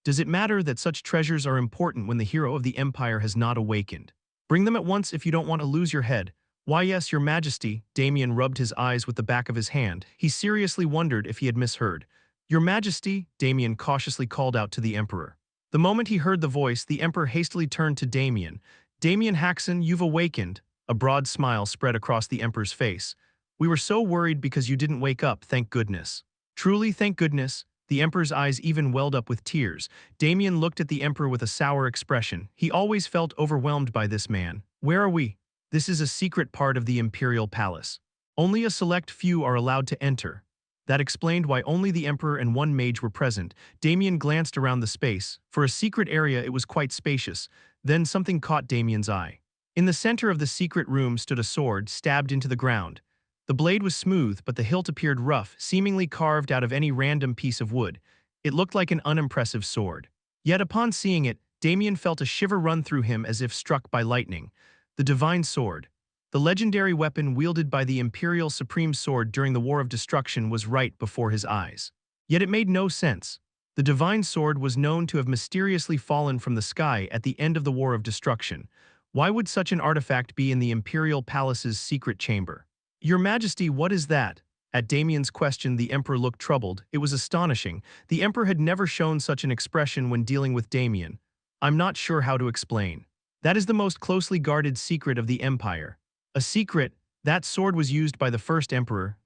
Does it matter that such treasures are important when the hero of the Empire has not awakened? Bring them at once if you don't want to lose your head. Why yes, Your Majesty. Damien rubbed his eyes with the back of his hand. He seriously wondered if he had misheard. Your Majesty, Damien cautiously called out to the Emperor. The moment he heard the voice, the Emperor hastily turned to Damien. Damien Haksen, you've awakened. A broad smile spread across the Emperor's face. "We were so worried because you didn't wake up, thank goodness." "Truly, thank goodness." The Emperor's eyes even welled up with tears. Damien looked at the Emperor with a sour expression. He always felt overwhelmed by this man. "Where are we?" "This is a secret part of the Imperial Palace. Only a select few are allowed to enter." That explained why only the Emperor and one mage were present. Damien glanced around the space. For a secret area, it was quite spacious. Then something caught Damien's eye. In the center of the secret room stood a sword, stabbed into the ground. The blade was smooth, but the hilt appeared rough, seemingly carved out of any random piece of wood. It looked like an unimpressive sword. Yet upon seeing it, Damien felt a shiver run through him as if struck by lightning. The Divine Sword. The legendary weapon wielded by the Imperial Supreme Sword during the War of Destruction was right before his eyes. Yet it made no sense. The Divine Sword was known to have mysteriously fallen from the sky at the end of the War of Destruction. Why would such an artifact be in the Imperial Palace's secret chamber? "Your Majesty, what is that?" At Damien's question, the Emperor looked troubled. It was astonishing. The Emperor had never shown such an expression when dealing with Damien. "I'm not sure how to explain. That is the most closely guarded secret of the Empire." A secret? That sword was used by the first Emperor,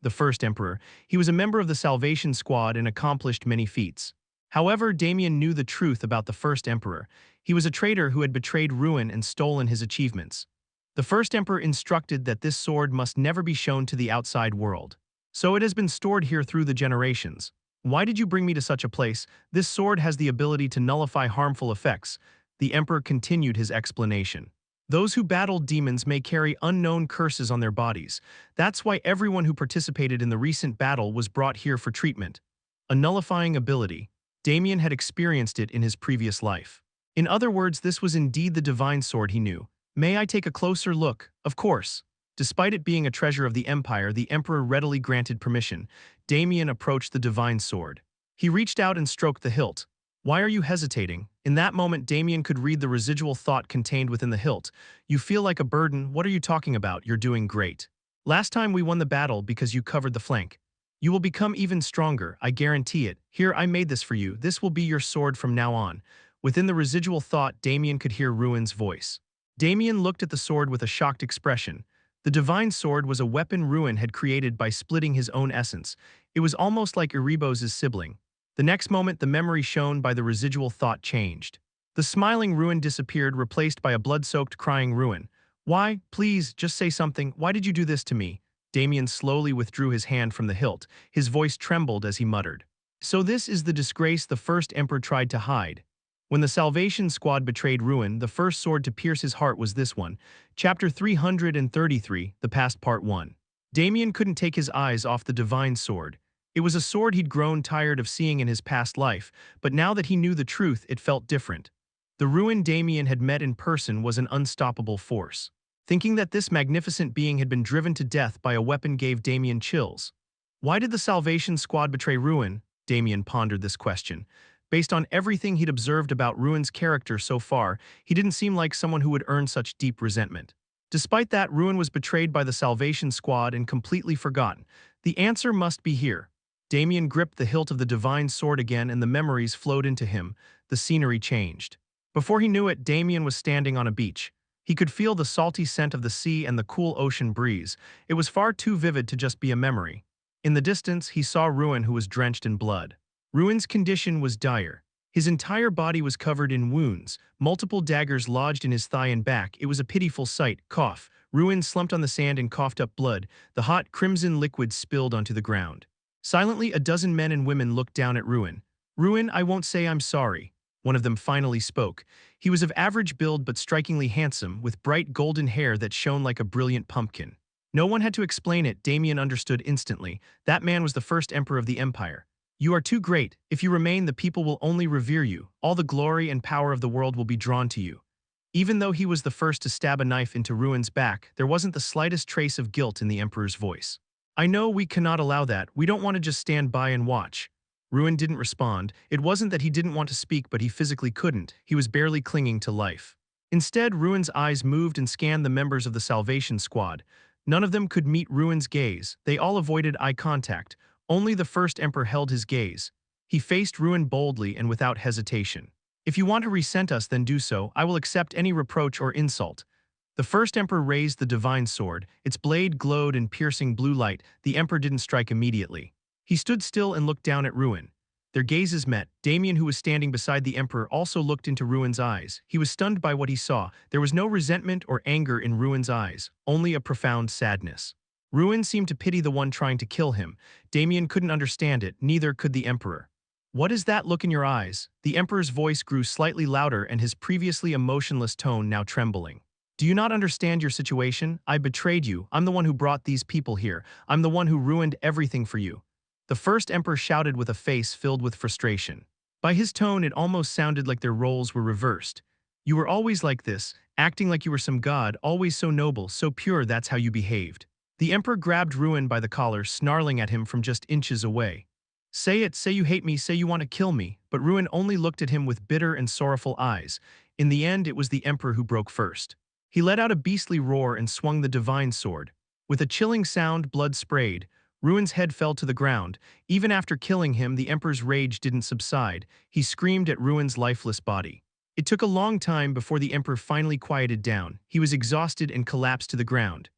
He was a member of the Salvation Squad and accomplished many feats. However, Damien knew the truth about the first Emperor. He was a traitor who had betrayed Ruin and stolen his achievements. The first Emperor instructed that this sword must never be shown to the outside world. So it has been stored here through the generations. "Why did you bring me to such a place? This sword has the ability to nullify harmful effects." The Emperor continued his explanation. "Those who battled demons may carry unknown curses on their bodies. That's why everyone who participated in the recent battle was brought here for treatment." A nullifying ability. Damien had experienced it in his previous life. In other words, this was indeed the divine sword he knew. "May I take a closer look?" "Of course." Despite it being a treasure of the Empire, the Emperor readily granted permission. Damien approached the divine sword. He reached out and stroked the hilt. "Why are you hesitating?" In that moment, Damien could read the residual thought contained within the hilt. "You feel like a burden. What are you talking about? You're doing great. Last time we won the battle because you covered the flank. You will become even stronger, I guarantee it. Here, I made this for you. This will be your sword from now on." Within the residual thought, Damien could hear Ruin's voice. Damien looked at the sword with a shocked expression. The divine sword was a weapon Ruin had created by splitting his own essence. It was almost like Erebos' sibling. The next moment, the memory shown by the residual thought changed. The smiling Ruin disappeared, replaced by a blood-soaked, crying Ruin. "Why? Please, just say something. Why did you do this to me?" Damien slowly withdrew his hand from the hilt. His voice trembled as he muttered. "So this is the disgrace the first Emperor tried to hide." When the Salvation Squad betrayed Ruin, the first sword to pierce his heart was this one. Chapter 333, The Past Part 1. Damien couldn't take his eyes off the divine sword. It was a sword he'd grown tired of seeing in his past life, but now that he knew the truth, it felt different. The Ruin Damien had met in person was an unstoppable force. Thinking that this magnificent being had been driven to death by a weapon gave Damien chills. Why did the Salvation Squad betray Ruin? Damien pondered this question. Based on everything he'd observed about Ruin's character so far, he didn't seem like someone who would earn such deep resentment. Despite that, Ruin was betrayed by the Salvation Squad and completely forgotten. The answer must be here. Damien gripped the hilt of the divine sword again and the memories flowed into him. The scenery changed. Before he knew it, Damien was standing on a beach. He could feel the salty scent of the sea and the cool ocean breeze. It was far too vivid to just be a memory. In the distance, he saw Ruin, who was drenched in blood. Ruin's condition was dire. His entire body was covered in wounds, multiple daggers lodged in his thigh and back. It was a pitiful sight. Cough. Ruin slumped on the sand and coughed up blood. The hot, crimson liquid spilled onto the ground. Silently, a dozen men and women looked down at Ruin. "Ruin, I won't say I'm sorry." One of them finally spoke. He was of average build but strikingly handsome, with bright golden hair that shone like a brilliant pumpkin. No one had to explain it. Damien understood instantly. That man was the first emperor of the Empire. "You are too great. If you remain, the people will only revere you. All the glory and power of the world will be drawn to you." Even though he was the first to stab a knife into Ruin's back, there wasn't the slightest trace of guilt in the Emperor's voice. "I know we cannot allow that. We don't want to just stand by and watch." Ruin didn't respond. It wasn't that he didn't want to speak, but he physically couldn't. He was barely clinging to life. Instead, Ruin's eyes moved and scanned the members of the Salvation Squad. None of them could meet Ruin's gaze. They all avoided eye contact. Only the first Emperor held his gaze. He faced Ruin boldly and without hesitation. "If you want to resent us, then do so. I will accept any reproach or insult." The first emperor raised the divine sword. Its blade glowed in piercing blue light. The emperor didn't strike immediately. He stood still and looked down at Ruin. Their gazes met. Damien, who was standing beside the emperor, also looked into Ruin's eyes. He was stunned by what he saw. There was no resentment or anger in Ruin's eyes, only a profound sadness. Ruin seemed to pity the one trying to kill him. Damien couldn't understand it, neither could the emperor. "What is that look in your eyes?" The emperor's voice grew slightly louder and his previously emotionless tone now trembling. "Do you not understand your situation? I betrayed you. I'm the one who brought these people here. I'm the one who ruined everything for you." The first emperor shouted with a face filled with frustration. By his tone, it almost sounded like their roles were reversed. "You were always like this, acting like you were some god, always so noble, so pure, that's how you behaved." The emperor grabbed Ruin by the collar, snarling at him from just inches away. "Say it, say you hate me, say you want to kill me." But Ruin only looked at him with bitter and sorrowful eyes. In the end, it was the emperor who broke first. He let out a beastly roar and swung the divine sword. With a chilling sound, blood sprayed. Ruin's head fell to the ground. Even after killing him, the emperor's rage didn't subside. He screamed at Ruin's lifeless body. It took a long time before the emperor finally quieted down. He was exhausted and collapsed to the ground.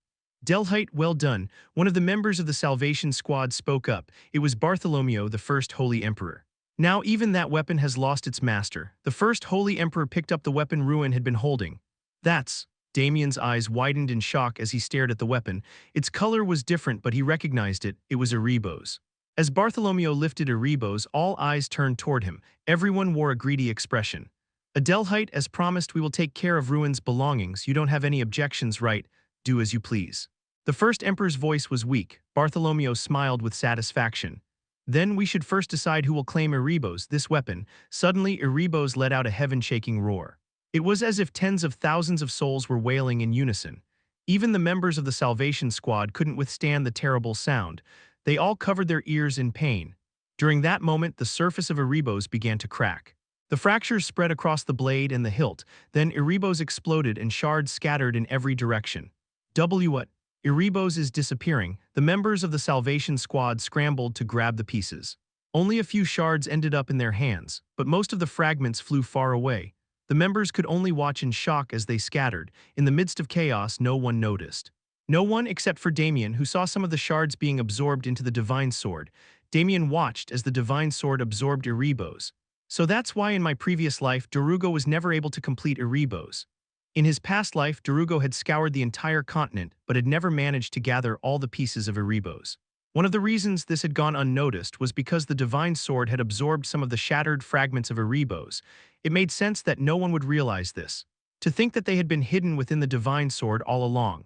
"Delhite, well done." One of the members of the Salvation Squad spoke up. It was Bartholomew, the first Holy Emperor. "Now even that weapon has lost its master." The first Holy Emperor picked up the weapon Ruin had been holding. "That's..." Damien's eyes widened in shock as he stared at the weapon. Its color was different, but he recognized it. It was Erebos. As Bartholomew lifted Erebos, all eyes turned toward him. Everyone wore a greedy expression. "Adelhite, as promised, we will take care of Ruin's belongings. You don't have any objections, right? Do as you please." The first emperor's voice was weak. Bartholomew smiled with satisfaction. "Then we should first decide who will claim Erebos, this weapon." Suddenly, Erebos let out a heaven-shaking roar. It was as if tens of thousands of souls were wailing in unison. Even the members of the Salvation Squad couldn't withstand the terrible sound. They all covered their ears in pain. During that moment, the surface of Erebos began to crack. The fractures spread across the blade and the hilt. Then Erebos exploded and shards scattered in every direction. What? Erebos is disappearing. The members of the Salvation Squad scrambled to grab the pieces. Only a few shards ended up in their hands, but most of the fragments flew far away. The members could only watch in shock as they scattered. In the midst of chaos, no one noticed. No one except for Damien, who saw some of the shards being absorbed into the divine sword. Damien watched as the divine sword absorbed Erebos. "So that's why in my previous life, Darugo was never able to complete Erebos." In his past life, Darugo had scoured the entire continent, but had never managed to gather all the pieces of Erebos. One of the reasons this had gone unnoticed was because the divine sword had absorbed some of the shattered fragments of Erebos. It made sense that no one would realize this. To think that they had been hidden within the divine sword all along.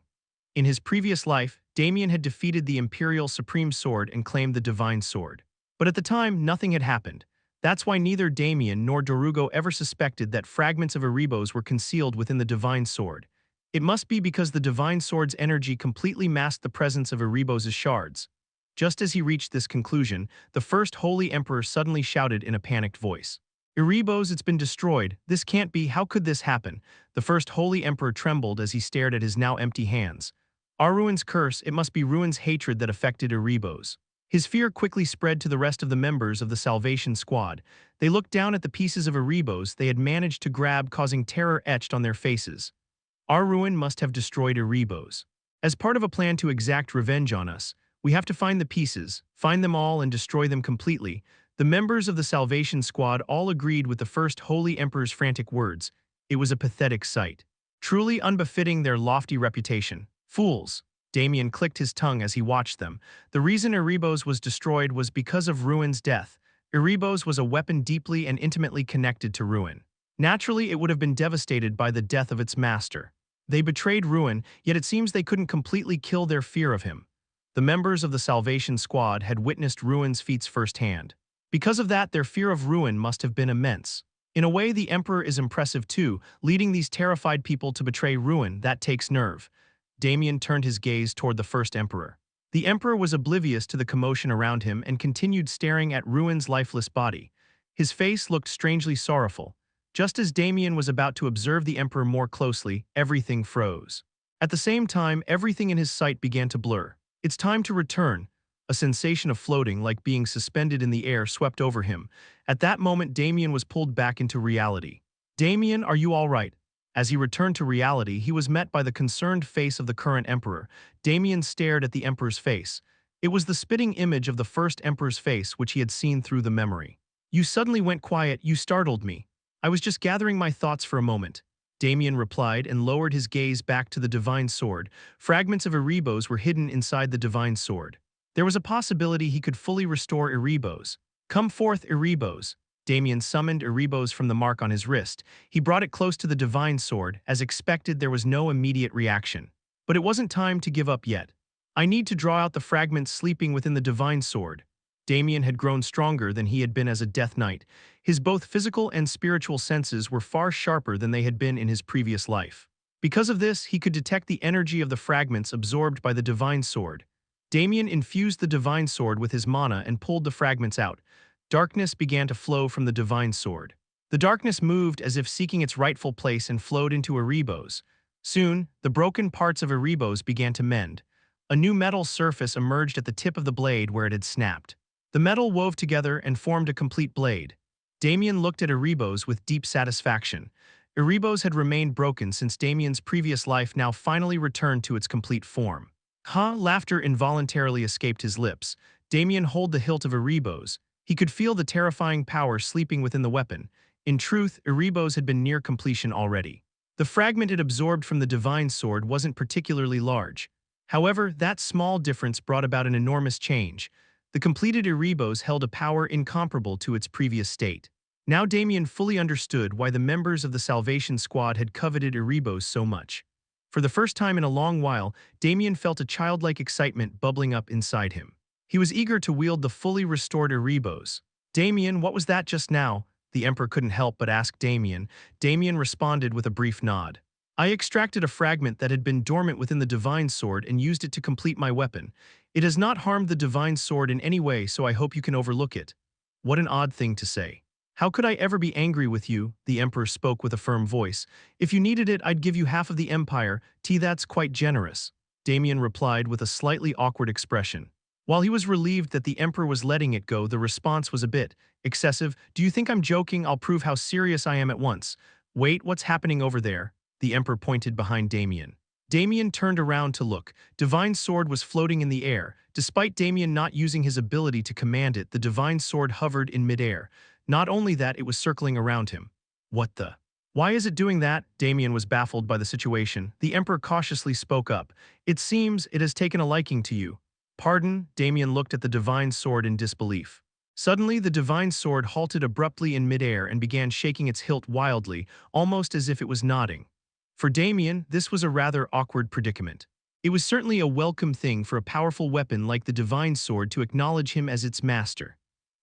In his previous life, Damien had defeated the Imperial Supreme Sword and claimed the divine sword. But at the time, nothing had happened. That's why neither Damien nor Darugo ever suspected that fragments of Erebos were concealed within the divine sword. It must be because the divine sword's energy completely masked the presence of Erebos' shards. Just as he reached this conclusion, the first Holy Emperor suddenly shouted in a panicked voice. "Erebos, it's been destroyed. This can't be. How could this happen?" The first Holy Emperor trembled as he stared at his now empty hands. Ruin's curse, it must be Ruin's hatred that affected Erebos. His fear quickly spread to the rest of the members of the Salvation Squad. They looked down at the pieces of Erebos they had managed to grab, causing terror etched on their faces. Ruin must have destroyed Erebos. As part of a plan to exact revenge on us, we have to find the pieces, find them all and destroy them completely. The members of the Salvation Squad all agreed with the first Holy Emperor's frantic words. It was a pathetic sight. Truly unbefitting their lofty reputation. "Fools!" Damien clicked his tongue as he watched them. The reason Erebos was destroyed was because of Ruin's death. Erebos was a weapon deeply and intimately connected to Ruin. Naturally, it would have been devastated by the death of its master. They betrayed Ruin, yet it seems they couldn't completely kill their fear of him. The members of the Salvation Squad had witnessed Ruin's feats firsthand. Because of that, their fear of Ruin must have been immense. In a way, the Emperor is impressive too, leading these terrified people to betray Ruin. That takes nerve. Damien turned his gaze toward the first Emperor. The Emperor was oblivious to the commotion around him and continued staring at Ruin's lifeless body. His face looked strangely sorrowful. Just as Damien was about to observe the Emperor more closely, everything froze. At the same time, everything in his sight began to blur. "It's time to return." A sensation of floating, like being suspended in the air, swept over him. At that moment, Damien was pulled back into reality. "Damien, are you all right?" As he returned to reality, he was met by the concerned face of the current emperor. Damien stared at the emperor's face. It was the spitting image of the first emperor's face which he had seen through the memory. "You suddenly went quiet, you startled me. I was just gathering my thoughts for a moment," Damien replied and lowered his gaze back to the divine sword. Fragments of Erebos were hidden inside the divine sword. There was a possibility he could fully restore Erebos. "Come forth, Erebos." Damien summoned Erebos from the mark on his wrist. He brought it close to the divine sword. As expected, there was no immediate reaction. But it wasn't time to give up yet. "I need to draw out the fragments sleeping within the divine sword." Damien had grown stronger than he had been as a Death Knight. His both physical and spiritual senses were far sharper than they had been in his previous life. Because of this, he could detect the energy of the fragments absorbed by the divine sword. Damien infused the divine sword with his mana and pulled the fragments out. Darkness began to flow from the divine sword. The darkness moved as if seeking its rightful place and flowed into Erebos. Soon, the broken parts of Erebos began to mend. A new metal surface emerged at the tip of the blade where it had snapped. The metal wove together and formed a complete blade. Damien looked at Erebos with deep satisfaction. Erebos had remained broken since Damien's previous life now finally returned to its complete form. Laughter involuntarily escaped his lips. Damien held the hilt of Erebos. He could feel the terrifying power sleeping within the weapon. In truth, Erebos had been near completion already. The fragment it absorbed from the divine sword wasn't particularly large. However, that small difference brought about an enormous change. The completed Erebos held a power incomparable to its previous state. Now Damien fully understood why the members of the Salvation Squad had coveted Erebos so much. For the first time in a long while, Damien felt a childlike excitement bubbling up inside him. He was eager to wield the fully restored Erebos. "Damien, what was that just now?" The Emperor couldn't help but ask Damien. Damien responded with a brief nod. "I extracted a fragment that had been dormant within the divine sword and used it to complete my weapon. It has not harmed the divine sword in any way, so I hope you can overlook it." What an odd thing to say. "How could I ever be angry with you?" The Emperor spoke with a firm voice. "If you needed it, I'd give you half of the empire. That's quite generous." Damien replied with a slightly awkward expression. While he was relieved that the Emperor was letting it go, the response was a bit excessive. "Do you think I'm joking? I'll prove how serious I am at once." "Wait, what's happening over there?" The Emperor pointed behind Damien. Damien turned around to look. Divine Sword was floating in the air. Despite Damien not using his ability to command it, the Divine Sword hovered in midair. Not only that, it was circling around him. "What the? Why is it doing that?" Damien was baffled by the situation. The Emperor cautiously spoke up. "It seems it has taken a liking to you." "Pardon?" Damien looked at the Divine Sword in disbelief. Suddenly, the Divine Sword halted abruptly in midair and began shaking its hilt wildly, almost as if it was nodding. For Damien, this was a rather awkward predicament. It was certainly a welcome thing for a powerful weapon like the Divine Sword to acknowledge him as its master.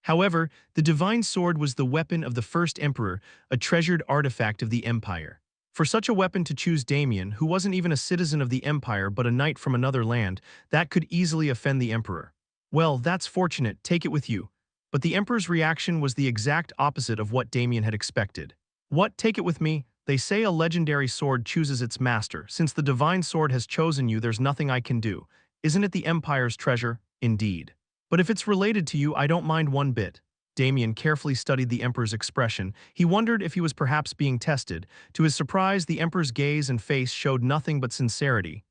However, the Divine Sword was the weapon of the first Emperor, a treasured artifact of the Empire. For such a weapon to choose Damien, who wasn't even a citizen of the Empire but a knight from another land, that could easily offend the Emperor. "Well, that's fortunate, take it with you." But the Emperor's reaction was the exact opposite of what Damien had expected. "What, take it with me? They say a legendary sword chooses its master. Since the Divine Sword has chosen you, there's nothing I can do. Isn't it the Empire's treasure?" "Indeed. But if it's related to you, I don't mind one bit." Damien carefully studied the Emperor's expression. He wondered if he was perhaps being tested. To his surprise, the Emperor's gaze and face showed nothing but sincerity.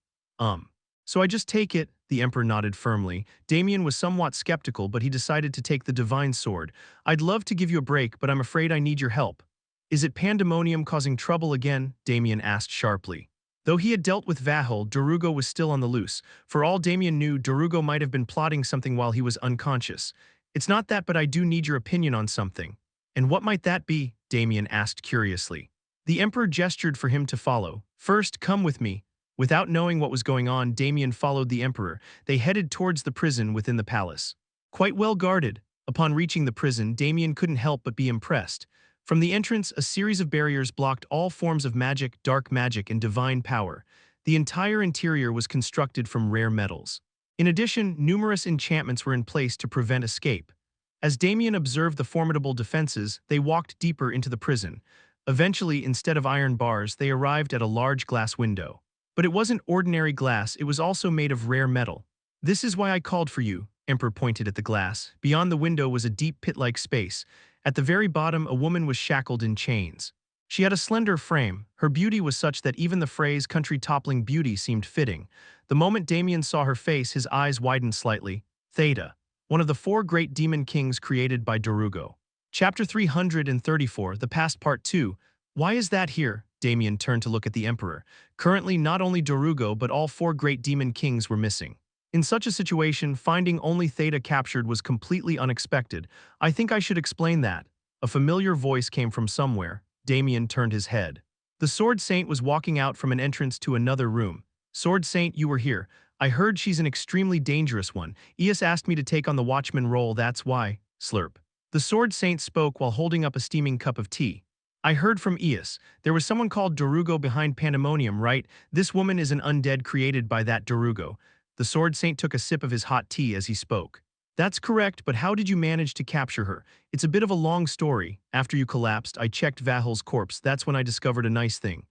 So I just take it," the Emperor nodded firmly. Damien was somewhat skeptical, but he decided to take the Divine Sword. "I'd love to give you a break, but I'm afraid I need your help." "Is it pandemonium causing trouble again?" Damien asked sharply. Though he had dealt with Vahel, Darugo was still on the loose. For all Damien knew, Darugo might have been plotting something while he was unconscious. "It's not that, but I do need your opinion on something." "And what might that be?" Damien asked curiously. The Emperor gestured for him to follow. "First, come with me." Without knowing what was going on, Damien followed the Emperor. They headed towards the prison within the palace. Quite well guarded. Upon reaching the prison, Damien couldn't help but be impressed. From the entrance, a series of barriers blocked all forms of magic, dark magic, and divine power. The entire interior was constructed from rare metals. In addition, numerous enchantments were in place to prevent escape. As Damien observed the formidable defenses, they walked deeper into the prison. Eventually, instead of iron bars, they arrived at a large glass window. But it wasn't ordinary glass, it was also made of rare metal. "This is why I called for you," Emperor pointed at the glass. Beyond the window was a deep pit-like space. At the very bottom, a woman was shackled in chains. She had a slender frame. Her beauty was such that even the phrase country-toppling beauty seemed fitting. The moment Damien saw her face, his eyes widened slightly. Theta, one of the four great demon kings created by Darugo. Chapter 334, The Past Part 2. Why is that here? Damien turned to look at the Emperor. Currently, not only Darugo but all four great demon kings were missing. In such a situation, finding only Theta captured was completely unexpected. I think I should explain that. A familiar voice came from somewhere. Damien turned his head. The Sword Saint was walking out from an entrance to another room. Sword Saint, you were here. I heard she's an extremely dangerous one. Eus asked me to take on the watchman role, that's why. Slurp. The Sword Saint spoke while holding up a steaming cup of tea. I heard from Eus. There was someone called Darugo behind Pandemonium, right? This woman is an undead created by that Darugo. The Sword Saint took a sip of his hot tea as he spoke. That's correct, but how did you manage to capture her? It's a bit of a long story. After you collapsed, I checked Vahel's corpse. That's when I discovered a nice thing.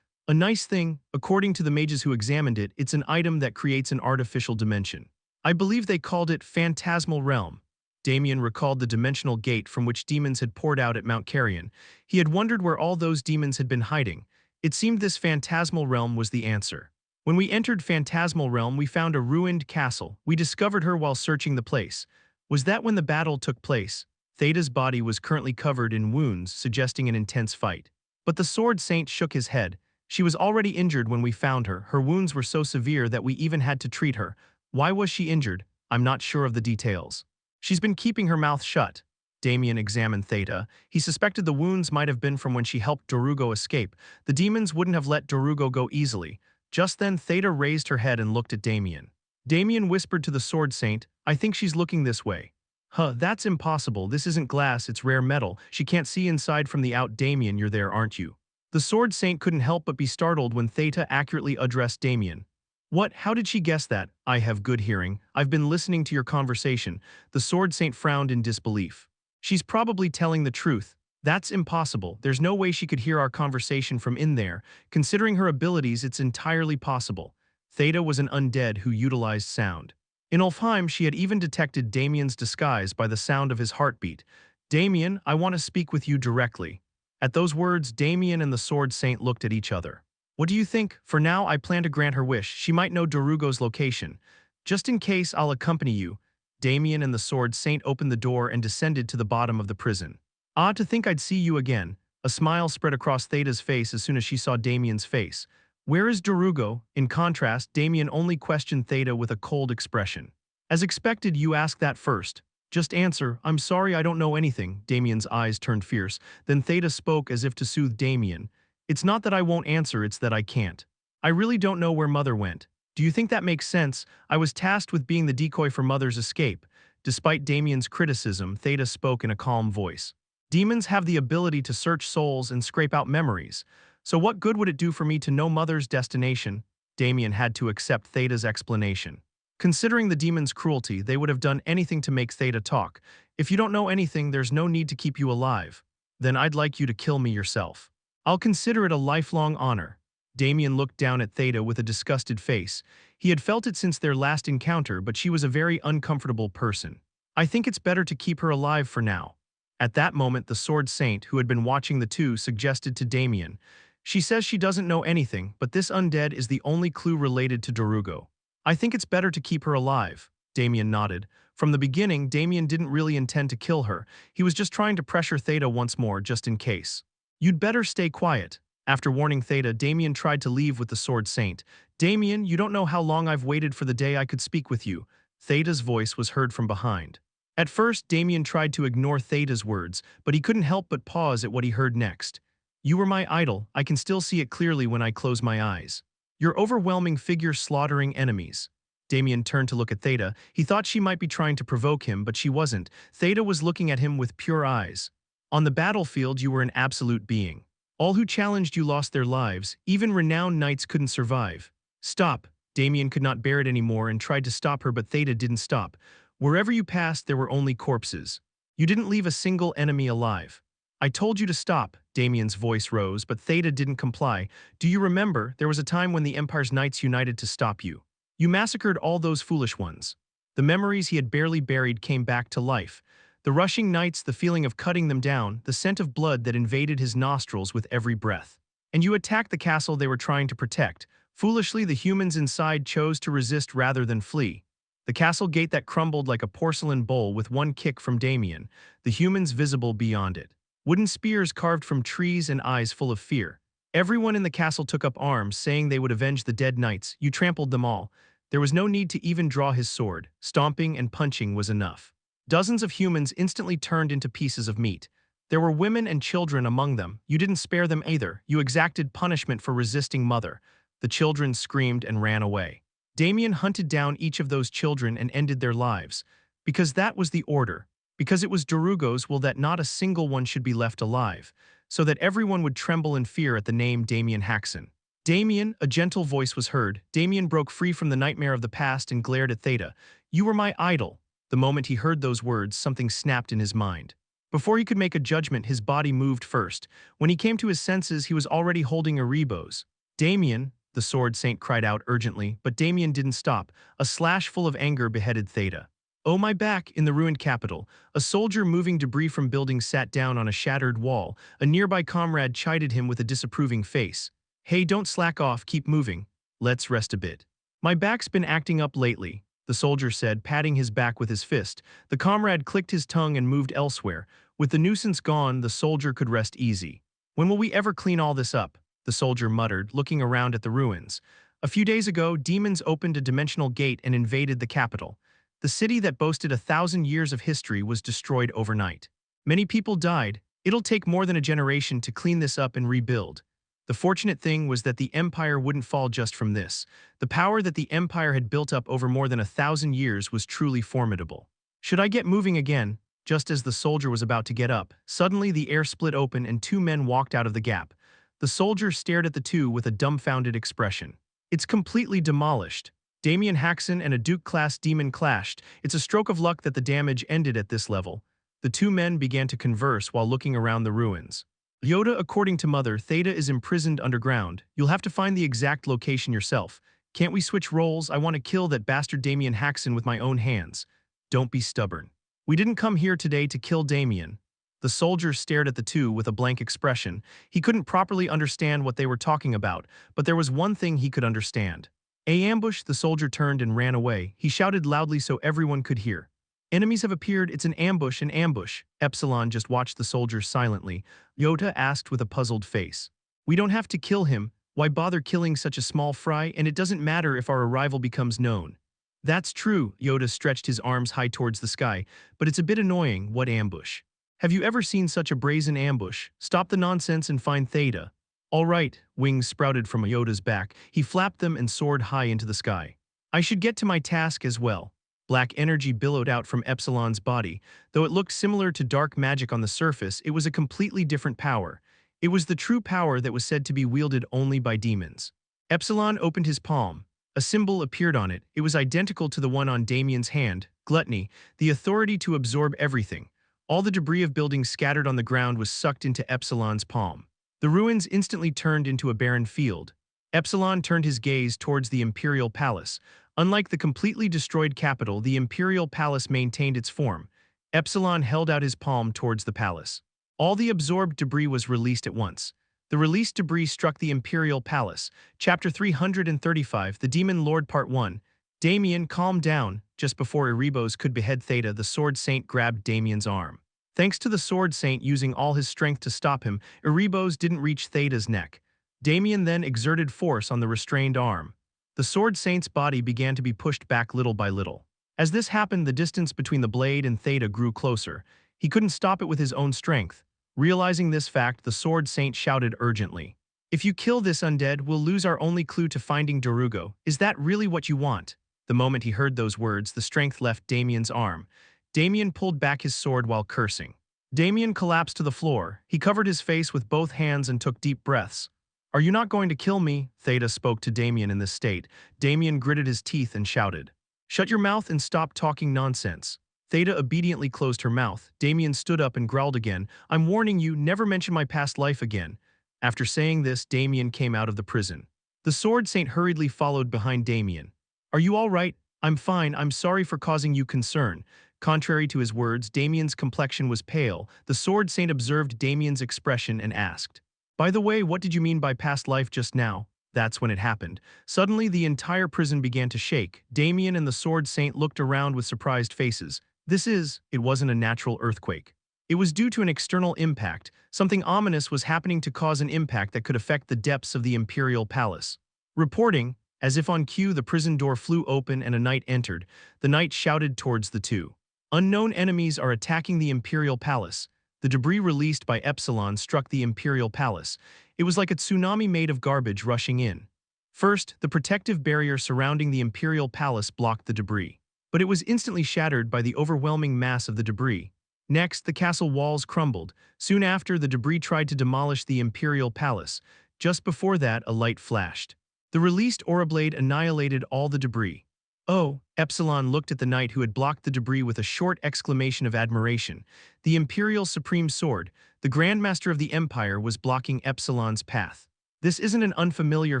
A nice thing? According to the mages who examined it, it's an item that creates an artificial dimension. I believe they called it Phantasmal Realm. Damien recalled the dimensional gate from which demons had poured out at Mount Carrion. He had wondered where all those demons had been hiding. It seemed this Phantasmal Realm was the answer. When we entered Phantasmal Realm, we found a ruined castle. We discovered her while searching the place. Was that when the battle took place? Theta's body was currently covered in wounds, suggesting an intense fight. But the Sword Saint shook his head. She was already injured when we found her. Her wounds were so severe that we even had to treat her. Why was she injured? I'm not sure of the details. She's been keeping her mouth shut. Damien examined Theta. He suspected the wounds might have been from when she helped Darugo escape. The demons wouldn't have let Darugo go easily. Just then, Theta raised her head and looked at Damien. Damien whispered to the Sword Saint, I think she's looking this way. Huh, that's impossible. This isn't glass, it's rare metal. She can't see inside from the out. Damien, you're there, aren't you? The Sword Saint couldn't help but be startled when Theta accurately addressed Damien. What? How did she guess that? I have good hearing. I've been listening to your conversation. The Sword Saint frowned in disbelief. She's probably telling the truth. That's impossible. There's no way she could hear our conversation from in there. Considering her abilities, it's entirely possible. Theta was an undead who utilized sound. In Ulfheim, she had even detected Damien's disguise by the sound of his heartbeat. Damien, I want to speak with you directly. At those words, Damien and the Sword Saint looked at each other. What do you think? For now, I plan to grant her wish. She might know Darugo's location. Just in case, I'll accompany you. Damien and the Sword Saint opened the door and descended to the bottom of the prison. Ah, to think I'd see you again. A smile spread across Theta's face as soon as she saw Damien's face. Where is Darugo? In contrast, Damien only questioned Theta with a cold expression. As expected, you ask that first. Just answer, I'm sorry I don't know anything. Damien's eyes turned fierce. Then Theta spoke as if to soothe Damien. It's not that I won't answer, it's that I can't. I really don't know where Mother went. Do you think that makes sense? I was tasked with being the decoy for Mother's escape. Despite Damien's criticism, Theta spoke in a calm voice. Demons have the ability to search souls and scrape out memories. So what good would it do for me to know Mother's destination? Damien had to accept Theta's explanation. Considering the demon's cruelty, they would have done anything to make Theta talk. If you don't know anything, there's no need to keep you alive. Then I'd like you to kill me yourself. I'll consider it a lifelong honor. Damien looked down at Theta with a disgusted face. He had felt it since their last encounter, but she was a very uncomfortable person. I think it's better to keep her alive for now. At that moment, the Sword Saint, who had been watching the two, suggested to Damien. She says she doesn't know anything, but this undead is the only clue related to Darugo. I think it's better to keep her alive. Damien nodded. From the beginning, Damien didn't really intend to kill her. He was just trying to pressure Theta once more, just in case. You'd better stay quiet. After warning Theta, Damien tried to leave with the Sword Saint. Damien, you don't know how long I've waited for the day I could speak with you. Theta's voice was heard from behind. At first, Damien tried to ignore Theta's words, but he couldn't help but pause at what he heard next. You were my idol. I can still see it clearly when I close my eyes. Your overwhelming figure slaughtering enemies. Damien turned to look at Theta. He thought she might be trying to provoke him, but she wasn't. Theta was looking at him with pure eyes. On the battlefield, you were an absolute being. All who challenged you lost their lives. Even renowned knights couldn't survive. Stop. Damien could not bear it anymore and tried to stop her, but Theta didn't stop. Wherever you passed, there were only corpses. You didn't leave a single enemy alive. I told you to stop. Damien's voice rose, but Theta didn't comply. Do you remember, there was a time when the Empire's knights united to stop you? You massacred all those foolish ones. The memories he had barely buried came back to life. The rushing knights, the feeling of cutting them down, the scent of blood that invaded his nostrils with every breath. And you attacked the castle they were trying to protect. Foolishly, the humans inside chose to resist rather than flee. The castle gate that crumbled like a porcelain bowl with one kick from Damien, the humans visible beyond it. Wooden spears carved from trees and eyes full of fear. Everyone in the castle took up arms, saying they would avenge the dead knights. You trampled them all. There was no need to even draw his sword. Stomping and punching was enough. Dozens of humans instantly turned into pieces of meat. There were women and children among them. You didn't spare them either. You exacted punishment for resisting mother. The children screamed and ran away. Damien hunted down each of those children and ended their lives. Because that was the order. Because it was Darugo's will that not a single one should be left alive, so that everyone would tremble in fear at the name Damien Haksen. Damien, a gentle voice was heard. Damien broke free from the nightmare of the past and glared at Theta. You were my idol. The moment he heard those words, something snapped in his mind. Before he could make a judgment, his body moved first. When he came to his senses, he was already holding Erebos. Damien, the Sword Saint cried out urgently, but Damien didn't stop. A slash full of anger beheaded Theta. Oh, my back, in the ruined capital. A soldier moving debris from buildings sat down on a shattered wall. A nearby comrade chided him with a disapproving face. Hey, don't slack off, keep moving. Let's rest a bit. My back's been acting up lately, the soldier said, patting his back with his fist. The comrade clicked his tongue and moved elsewhere. With the nuisance gone, the soldier could rest easy. When will we ever clean all this up? The soldier muttered, looking around at the ruins. A few days ago, demons opened a dimensional gate and invaded the capital. The city that boasted 1,000 years of history was destroyed overnight. Many people died. It'll take more than a generation to clean this up and rebuild. The fortunate thing was that the Empire wouldn't fall just from this. The power that the Empire had built up over more than 1,000 years was truly formidable. Should I get moving again? Just as the soldier was about to get up, suddenly the air split open and two men walked out of the gap. The soldier stared at the two with a dumbfounded expression. It's completely demolished. Damien Haksen and a Duke-class demon clashed. It's a stroke of luck that the damage ended at this level. The two men began to converse while looking around the ruins. Yoda, according to Mother, Theta is imprisoned underground. You'll have to find the exact location yourself. Can't we switch roles? I want to kill that bastard Damien Haksen with my own hands. Don't be stubborn. We didn't come here today to kill Damien. The soldier stared at the two with a blank expression. He couldn't properly understand what they were talking about, but there was one thing he could understand. A ambush, the soldier turned and ran away. He shouted loudly so everyone could hear. Enemies have appeared, it's an ambush, an ambush. Epsilon just watched the soldiers silently. Yoda asked with a puzzled face. We don't have to kill him. Why bother killing such a small fry? And it doesn't matter if our arrival becomes known. That's true, Yoda stretched his arms high towards the sky, but it's a bit annoying. What ambush? Have you ever seen such a brazen ambush? Stop the nonsense and find Theta. All right, wings sprouted from Yoda's back. He flapped them and soared high into the sky. I should get to my task as well. Black energy billowed out from Epsilon's body. Though it looked similar to dark magic on the surface, it was a completely different power. It was the true power that was said to be wielded only by demons. Epsilon opened his palm. A symbol appeared on it. It was identical to the one on Damien's hand. Gluttony, the authority to absorb everything. All the debris of buildings scattered on the ground was sucked into Epsilon's palm. The ruins instantly turned into a barren field. Epsilon turned his gaze towards the Imperial Palace. Unlike the completely destroyed capital, the Imperial Palace maintained its form. Epsilon held out his palm towards the palace. All the absorbed debris was released at once. The released debris struck the Imperial Palace. Chapter 335, The Demon Lord Part 1. Damien, calm down. Just before Erebos could behead Theta, the Sword Saint grabbed Damien's arm. Thanks to the Sword Saint using all his strength to stop him, Erebos didn't reach Theta's neck. Damien then exerted force on the restrained arm. The Sword Saint's body began to be pushed back little by little. As this happened, the distance between the blade and Theta grew closer. He couldn't stop it with his own strength. Realizing this fact, the Sword Saint shouted urgently. If you kill this undead, we'll lose our only clue to finding Darugo. Is that really what you want? The moment he heard those words, the strength left Damien's arm. Damien pulled back his sword while cursing. Damien collapsed to the floor. He covered his face with both hands and took deep breaths. Are you not going to kill me? Theta spoke to Damien in this state. Damien gritted his teeth and shouted. Shut your mouth and stop talking nonsense. Theta obediently closed her mouth. Damien stood up and growled again. I'm warning you, never mention my past life again. After saying this, Damien came out of the prison. The Sword Saint hurriedly followed behind Damien. Are you all right? I'm fine, I'm sorry for causing you concern. Contrary to his words, Damien's complexion was pale. The Sword Saint observed Damien's expression and asked, "By the way, what did you mean by past life just now?" That's when it happened. Suddenly, the entire prison began to shake. Damien and the Sword Saint looked around with surprised faces. It wasn't a natural earthquake. It was due to an external impact. Something ominous was happening to cause an impact that could affect the depths of the Imperial Palace. Reporting, as if on cue, the prison door flew open and a knight entered. The knight shouted towards the two. Unknown enemies are attacking the Imperial Palace. The debris released by Epsilon struck the Imperial Palace. It was like a tsunami made of garbage rushing in. First, the protective barrier surrounding the Imperial Palace blocked the debris. But it was instantly shattered by the overwhelming mass of the debris. Next, the castle walls crumbled. Soon after, the debris tried to demolish the Imperial Palace. Just before that, a light flashed. The released aura blade annihilated all the debris. Oh, Epsilon looked at the knight who had blocked the debris with a short exclamation of admiration. The Imperial Supreme Sword, the Grandmaster of the Empire, was blocking Epsilon's path. This isn't an unfamiliar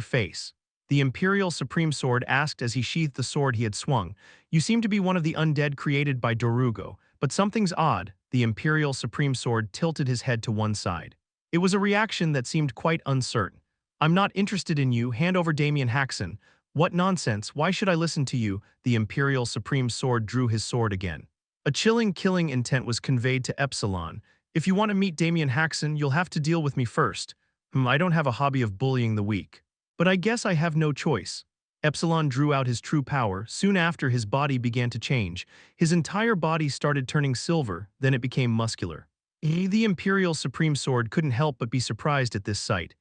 face. The Imperial Supreme Sword asked as he sheathed the sword he had swung. You seem to be one of the undead created by Dorugo, but something's odd. The Imperial Supreme Sword tilted his head to one side. It was a reaction that seemed quite uncertain. I'm not interested in you, hand over Damien Haksen. What nonsense, why should I listen to you? The Imperial Supreme Sword drew his sword again. A chilling killing intent was conveyed to Epsilon. If you want to meet Damien Haksen, you'll have to deal with me first. I don't have a hobby of bullying the weak. But I guess I have no choice. Epsilon drew out his true power. Soon after, his body began to change. His entire body started turning silver, then it became muscular. The Imperial Supreme Sword couldn't help but be surprised at this sight.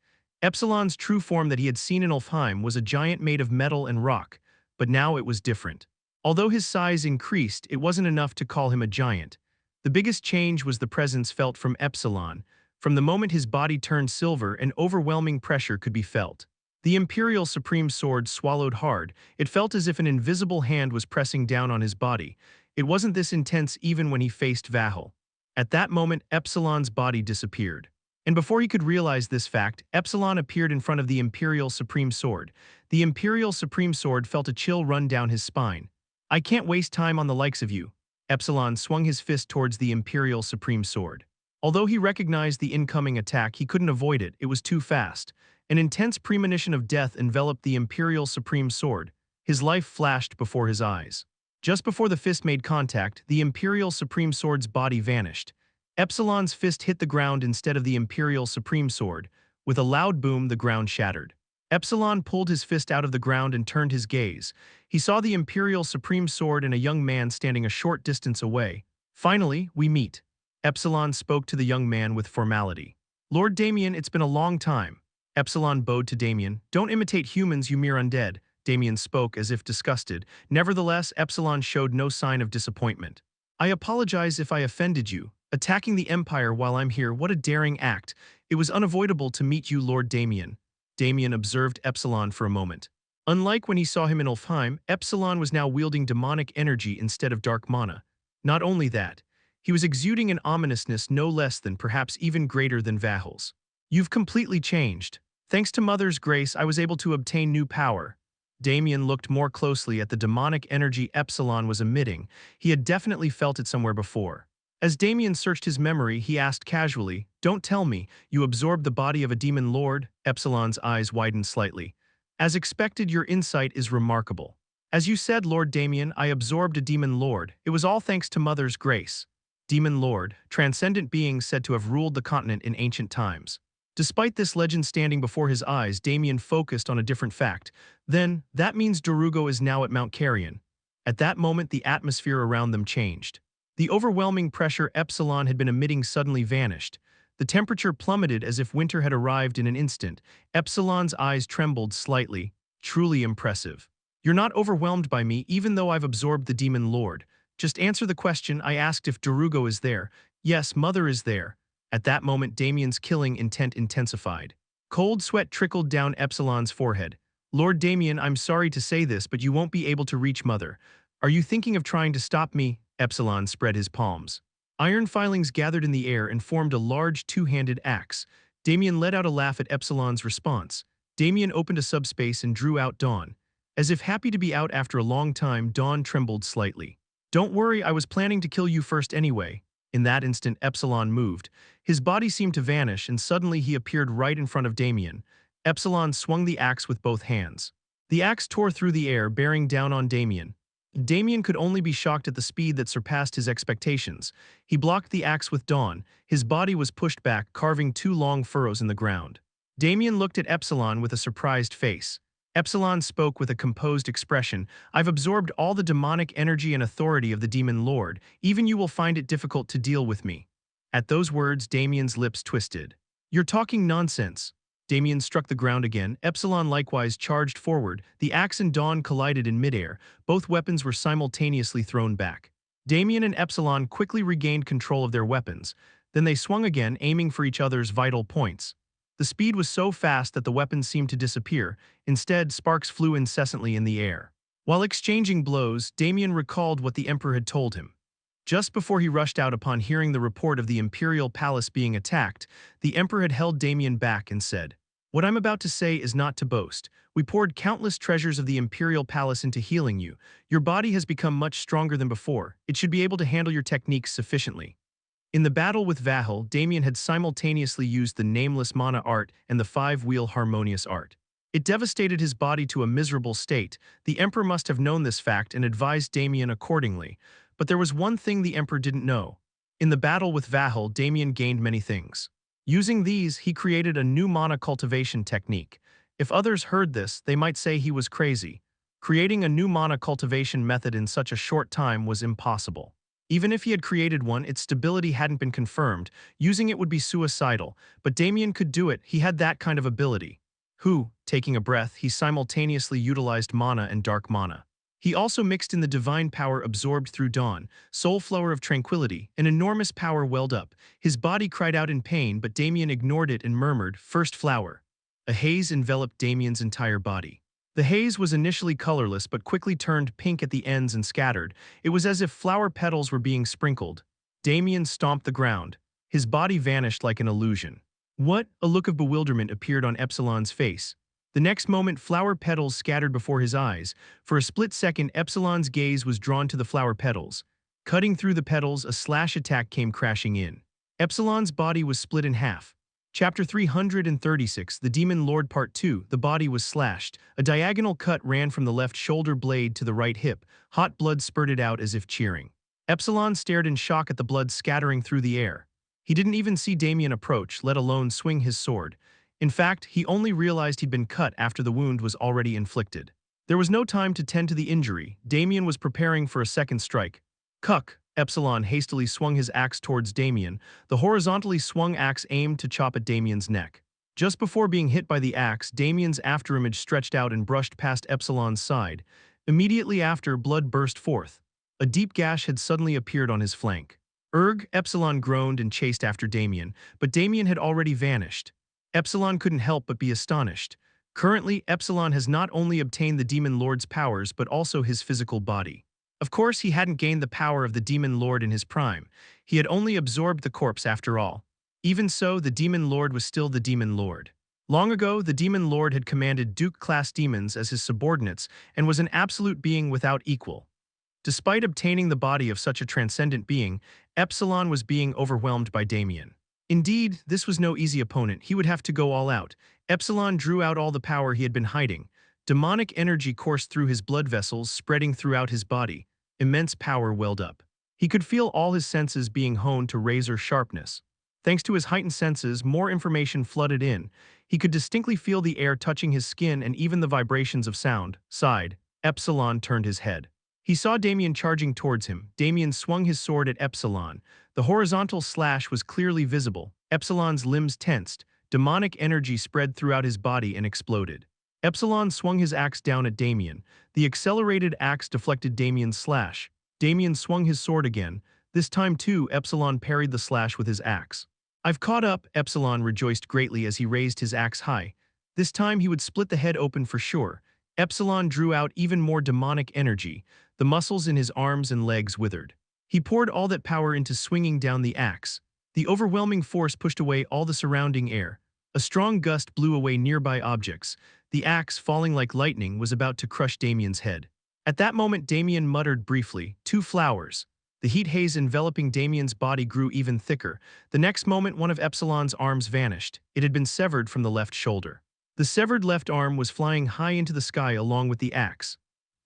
Epsilon's true form that he had seen in Ulfheim was a giant made of metal and rock, but now it was different. Although his size increased, it wasn't enough to call him a giant. The biggest change was the presence felt from Epsilon. From the moment his body turned silver, an overwhelming pressure could be felt. The Imperial Supreme Sword swallowed hard. It felt as if an invisible hand was pressing down on his body. It wasn't this intense even when he faced Vahel. At that moment, Epsilon's body disappeared. And before he could realize this fact, Epsilon appeared in front of the Imperial Supreme Sword. The Imperial Supreme Sword felt a chill run down his spine. I can't waste time on the likes of you. Epsilon swung his fist towards the Imperial Supreme Sword. Although he recognized the incoming attack, he couldn't avoid it. It was too fast. An intense premonition of death enveloped the Imperial Supreme Sword. His life flashed before his eyes. Just before the fist made contact, the Imperial Supreme Sword's body vanished. Epsilon's fist hit the ground instead of the Imperial Supreme Sword. With a loud boom, the ground shattered. Epsilon pulled his fist out of the ground and turned his gaze. He saw the Imperial Supreme Sword and a young man standing a short distance away. Finally, we meet. Epsilon spoke to the young man with formality. Lord Damien, it's been a long time. Epsilon bowed to Damien. Don't imitate humans, you mere undead. Damien spoke as if disgusted. Nevertheless, Epsilon showed no sign of disappointment. I apologize if I offended you. Attacking the Empire while I'm here, what a daring act. It was unavoidable to meet you, Lord Damien. Damien observed Epsilon for a moment. Unlike when he saw him in Ulfheim, Epsilon was now wielding demonic energy instead of dark mana. Not only that, he was exuding an ominousness no less than, perhaps even greater than Vahel's. You've completely changed. Thanks to Mother's grace, I was able to obtain new power. Damien looked more closely at the demonic energy Epsilon was emitting. He had definitely felt it somewhere before. As Damien searched his memory, he asked casually, Don't tell me, you absorbed the body of a demon lord? Epsilon's eyes widened slightly. As expected, your insight is remarkable. As you said, Lord Damien, I absorbed a demon lord. It was all thanks to Mother's grace. Demon lord, transcendent beings said to have ruled the continent in ancient times. Despite this legend standing before his eyes, Damien focused on a different fact. Then, that means Dorugo is now at Mount Carrion. At that moment, the atmosphere around them changed. The overwhelming pressure Epsilon had been emitting suddenly vanished. The temperature plummeted as if winter had arrived in an instant. Epsilon's eyes trembled slightly. Truly impressive. You're not overwhelmed by me, even though I've absorbed the Demon Lord. Just answer the question. I asked if Dorugo is there. Yes, Mother is there. At that moment, Damien's killing intent intensified. Cold sweat trickled down Epsilon's forehead. Lord Damien, I'm sorry to say this, but you won't be able to reach Mother. Are you thinking of trying to stop me? Epsilon spread his palms. Iron filings gathered in the air and formed a large two-handed axe. Damien let out a laugh at Epsilon's response. Damien opened a subspace and drew out Dawn. As if happy to be out after a long time, Dawn trembled slightly. "Don't worry, I was planning to kill you first anyway." In that instant, Epsilon moved. His body seemed to vanish, and suddenly he appeared right in front of Damien. Epsilon swung the axe with both hands. The axe tore through the air, bearing down on Damien. Damien could only be shocked at the speed that surpassed his expectations. He blocked the axe with Dawn. His body was pushed back, carving two long furrows in the ground. Damien looked at Epsilon with a surprised face. Epsilon spoke with a composed expression. "I've absorbed all the demonic energy and authority of the Demon Lord. Even you will find it difficult to deal with me." At those words, Damien's lips twisted. "You're talking nonsense." Damien struck the ground again. Epsilon likewise charged forward. The axe and Dawn collided in midair. Both weapons were simultaneously thrown back. Damien and Epsilon quickly regained control of their weapons. Then they swung again, aiming for each other's vital points. The speed was so fast that the weapons seemed to disappear. Instead, sparks flew incessantly in the air. While exchanging blows, Damien recalled what the Emperor had told him. Just before he rushed out upon hearing the report of the Imperial Palace being attacked, the Emperor had held Damien back and said, "What I'm about to say is not to boast. We poured countless treasures of the Imperial Palace into healing you. Your body has become much stronger than before. It should be able to handle your techniques sufficiently." In the battle with Vahel, Damien had simultaneously used the Nameless Mana art and the Five-Wheel Harmonious art. It devastated his body to a miserable state. The Emperor must have known this fact and advised Damien accordingly. But there was one thing the Emperor didn't know. In the battle with Vahel, Damien gained many things. Using these, he created a new mana cultivation technique. If others heard this, they might say he was crazy. Creating a new mana cultivation method in such a short time was impossible. Even if he had created one, its stability hadn't been confirmed. Using it would be suicidal, but Damien could do it. He had that kind of ability. Taking a breath, he simultaneously utilized mana and dark mana. He also mixed in the divine power absorbed through Dawn, soul flower of tranquility. An enormous power welled up. His body cried out in pain, but Damien ignored it and murmured, "First flower." A haze enveloped Damien's entire body. The haze was initially colorless but quickly turned pink at the ends and scattered. It was as if flower petals were being sprinkled. Damien stomped the ground. His body vanished like an illusion. "What?" A look of bewilderment appeared on Epsilon's face. The next moment, flower petals scattered before his eyes. For a split second, Epsilon's gaze was drawn to the flower petals. Cutting through the petals, a slash attack came crashing in. Epsilon's body was split in half. Chapter 336, The Demon Lord Part 2, the body was slashed. A diagonal cut ran from the left shoulder blade to the right hip. Hot blood spurted out as if cheering. Epsilon stared in shock at the blood scattering through the air. He didn't even see Damien approach, let alone swing his sword. In fact, he only realized he'd been cut after the wound was already inflicted. There was no time to tend to the injury. Damien was preparing for a second strike. "Cuck!" Epsilon hastily swung his axe towards Damien. The horizontally swung axe aimed to chop at Damien's neck. Just before being hit by the axe, Damien's afterimage stretched out and brushed past Epsilon's side. Immediately after, blood burst forth. A deep gash had suddenly appeared on his flank. "Erg!" Epsilon groaned and chased after Damien, but Damien had already vanished. Epsilon couldn't help but be astonished. Currently, Epsilon has not only obtained the Demon Lord's powers but also his physical body. Of course, he hadn't gained the power of the Demon Lord in his prime. He had only absorbed the corpse after all. Even so, the Demon Lord was still the Demon Lord. Long ago, the Demon Lord had commanded Duke-class demons as his subordinates and was an absolute being without equal. Despite obtaining the body of such a transcendent being, Epsilon was being overwhelmed by Damien. Indeed, this was no easy opponent. He would have to go all out. Epsilon drew out all the power he had been hiding. Demonic energy coursed through his blood vessels, spreading throughout his body. Immense power welled up. He could feel all his senses being honed to razor sharpness. Thanks to his heightened senses, more information flooded in. He could distinctly feel the air touching his skin and even the vibrations of sound. Sighed. Epsilon turned his head. He saw Damien charging towards him. Damien swung his sword at Epsilon. The horizontal slash was clearly visible. Epsilon's limbs tensed. Demonic energy spread throughout his body and exploded. Epsilon swung his axe down at Damien. The accelerated axe deflected Damien's slash. Damien swung his sword again. This time too, Epsilon parried the slash with his axe. "I've caught up," Epsilon rejoiced greatly as he raised his axe high. This time he would split the head open for sure. Epsilon drew out even more demonic energy. The muscles in his arms and legs withered. He poured all that power into swinging down the axe. The overwhelming force pushed away all the surrounding air. A strong gust blew away nearby objects. The axe, falling like lightning, was about to crush Damien's head. At that moment, Damien muttered briefly, "Two flowers." The heat haze enveloping Damien's body grew even thicker. The next moment, one of Epsilon's arms vanished. It had been severed from the left shoulder. The severed left arm was flying high into the sky along with the axe.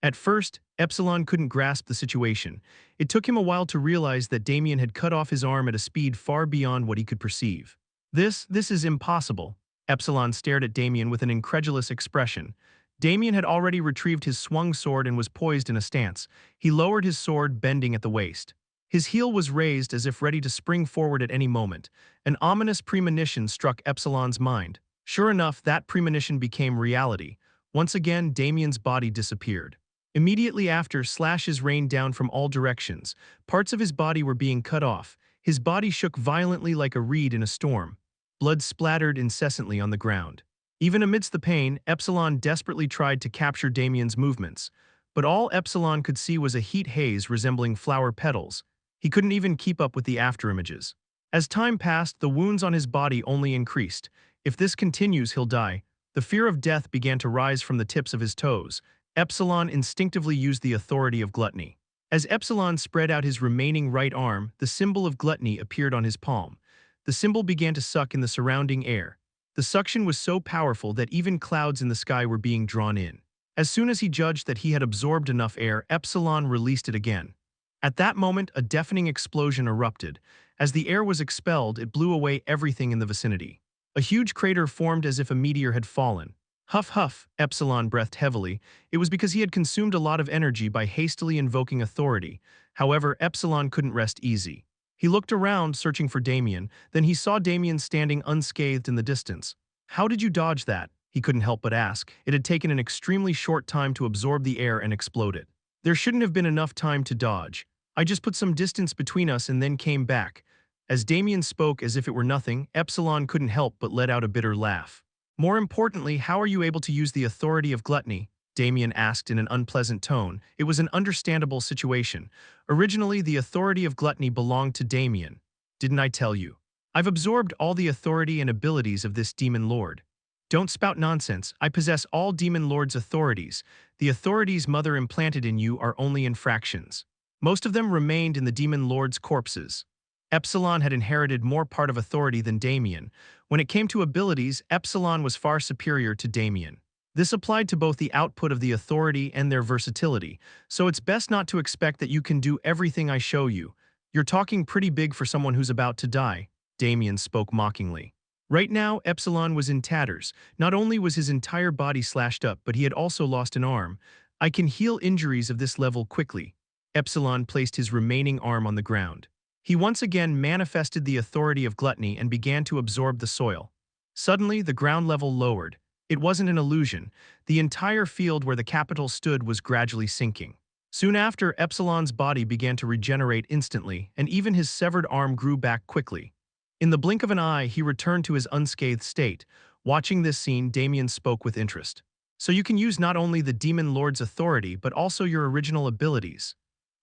At first, Epsilon couldn't grasp the situation. It took him a while to realize that Damien had cut off his arm at a speed far beyond what he could perceive. This is impossible." Epsilon stared at Damien with an incredulous expression. Damien had already retrieved his swung sword and was poised in a stance. He lowered his sword, bending at the waist. His heel was raised as if ready to spring forward at any moment. An ominous premonition struck Epsilon's mind. Sure enough, that premonition became reality. Once again, Damien's body disappeared. Immediately after, slashes rained down from all directions. Parts of his body were being cut off. His body shook violently like a reed in a storm. Blood splattered incessantly on the ground. Even amidst the pain, Epsilon desperately tried to capture Damien's movements. But all Epsilon could see was a heat haze resembling flower petals. He couldn't even keep up with the afterimages. As time passed, the wounds on his body only increased. If this continues, he'll die. The fear of death began to rise from the tips of his toes. Epsilon instinctively used the authority of gluttony. As Epsilon spread out his remaining right arm, the symbol of gluttony appeared on his palm. The symbol began to suck in the surrounding air. The suction was so powerful that even clouds in the sky were being drawn in. As soon as he judged that he had absorbed enough air, Epsilon released it again. At that moment, a deafening explosion erupted. As the air was expelled, it blew away everything in the vicinity. A huge crater formed as if a meteor had fallen. Huff huff, Epsilon breathed heavily. It was because he had consumed a lot of energy by hastily invoking authority. However, Epsilon couldn't rest easy. He looked around, searching for Damien, then he saw Damien standing unscathed in the distance. "How did you dodge that?" he couldn't help but ask. It had taken an extremely short time to absorb the air and explode it. "There shouldn't have been enough time to dodge. I just put some distance between us and then came back." As Damien spoke as if it were nothing, Epsilon couldn't help but let out a bitter laugh. "More importantly, how are you able to use the authority of gluttony?" Damien asked in an unpleasant tone. It was an understandable situation. Originally, the authority of gluttony belonged to Damien. "Didn't I tell you? I've absorbed all the authority and abilities of this demon lord." "Don't spout nonsense. I possess all demon lord's authorities. The authorities Mother implanted in you are only in fractions. Most of them remained in the demon lord's corpses." Epsilon had inherited more part of authority than Damien. When it came to abilities, Epsilon was far superior to Damien. This applied to both the output of the authority and their versatility, so it's best not to expect that you can do everything I show you. "You're talking pretty big for someone who's about to die," Damien spoke mockingly. Right now, Epsilon was in tatters. Not only was his entire body slashed up, but he had also lost an arm. "I can heal injuries of this level quickly." Epsilon placed his remaining arm on the ground. He once again manifested the authority of gluttony and began to absorb the soil. Suddenly, the ground level lowered. It wasn't an illusion. The entire field where the capital stood was gradually sinking. Soon after, Epsilon's body began to regenerate instantly, and even his severed arm grew back quickly. In the blink of an eye, he returned to his unscathed state. Watching this scene, Damien spoke with interest. "So you can use not only the demon lord's authority, but also your original abilities."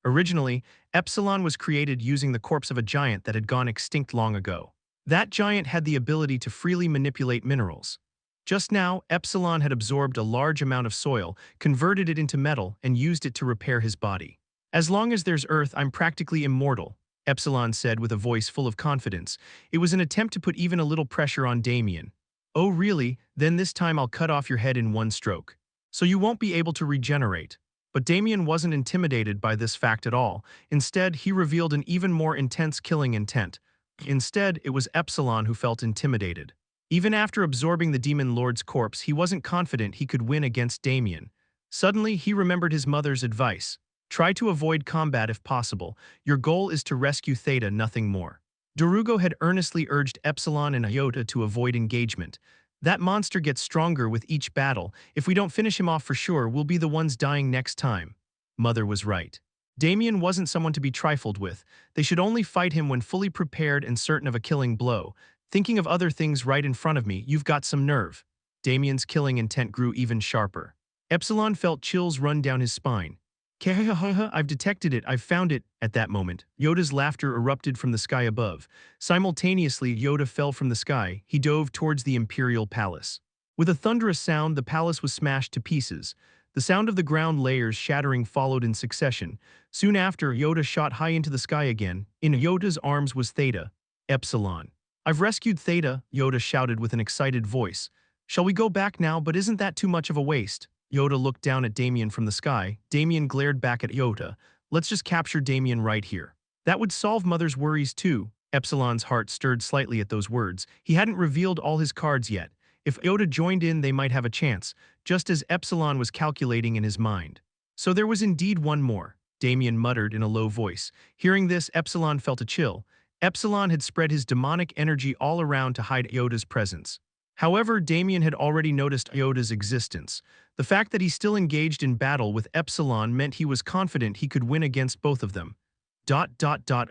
Originally, Epsilon was created using the corpse of a giant that had gone extinct long ago. That giant had the ability to freely manipulate minerals. Just now, Epsilon had absorbed a large amount of soil, converted it into metal, and used it to repair his body. "As long as there's earth, I'm practically immortal," Epsilon said with a voice full of confidence. It was an attempt to put even a little pressure on Damien. "Oh really? Then this time I'll cut off your head in one stroke. So you won't be able to regenerate." But Damien wasn't intimidated by this fact at all. Instead, he revealed an even more intense killing intent. Instead, it was Epsilon who felt intimidated. Even after absorbing the demon lord's corpse, he wasn't confident he could win against Damien. Suddenly, he remembered his mother's advice. "Try to avoid combat if possible. Your goal is to rescue Theta, nothing more." Darugo had earnestly urged Epsilon and Iota to avoid engagement. "That monster gets stronger with each battle. If we don't finish him off for sure, we'll be the ones dying next time." Mother was right. Damien wasn't someone to be trifled with. They should only fight him when fully prepared and certain of a killing blow. "Thinking of other things right in front of me, you've got some nerve." Damien's killing intent grew even sharper. Epsilon felt chills run down his spine. "I've detected it, I've found it." At that moment, Yoda's laughter erupted from the sky above. Simultaneously, Yoda fell from the sky. He dove towards the Imperial Palace. With a thunderous sound, the palace was smashed to pieces. The sound of the ground layers shattering followed in succession. Soon after, Yoda shot high into the sky again. In Yoda's arms was Theta. Epsilon. I've rescued Theta, Yoda shouted with an excited voice. Shall we go back now? But isn't that too much of a waste? Yoda looked down at Damien from the sky. Damien glared back at Yoda. Let's just capture Damien right here. That would solve Mother's worries too. Epsilon's heart stirred slightly at those words. He hadn't revealed all his cards yet. If Yoda joined in, they might have a chance, just as Epsilon was calculating in his mind. So there was indeed one more, Damien muttered in a low voice. Hearing this, Epsilon felt a chill. Epsilon had spread his demonic energy all around to hide Yoda's presence. However, Damien had already noticed Yoda's existence. The fact that he still engaged in battle with Epsilon meant he was confident he could win against both of them.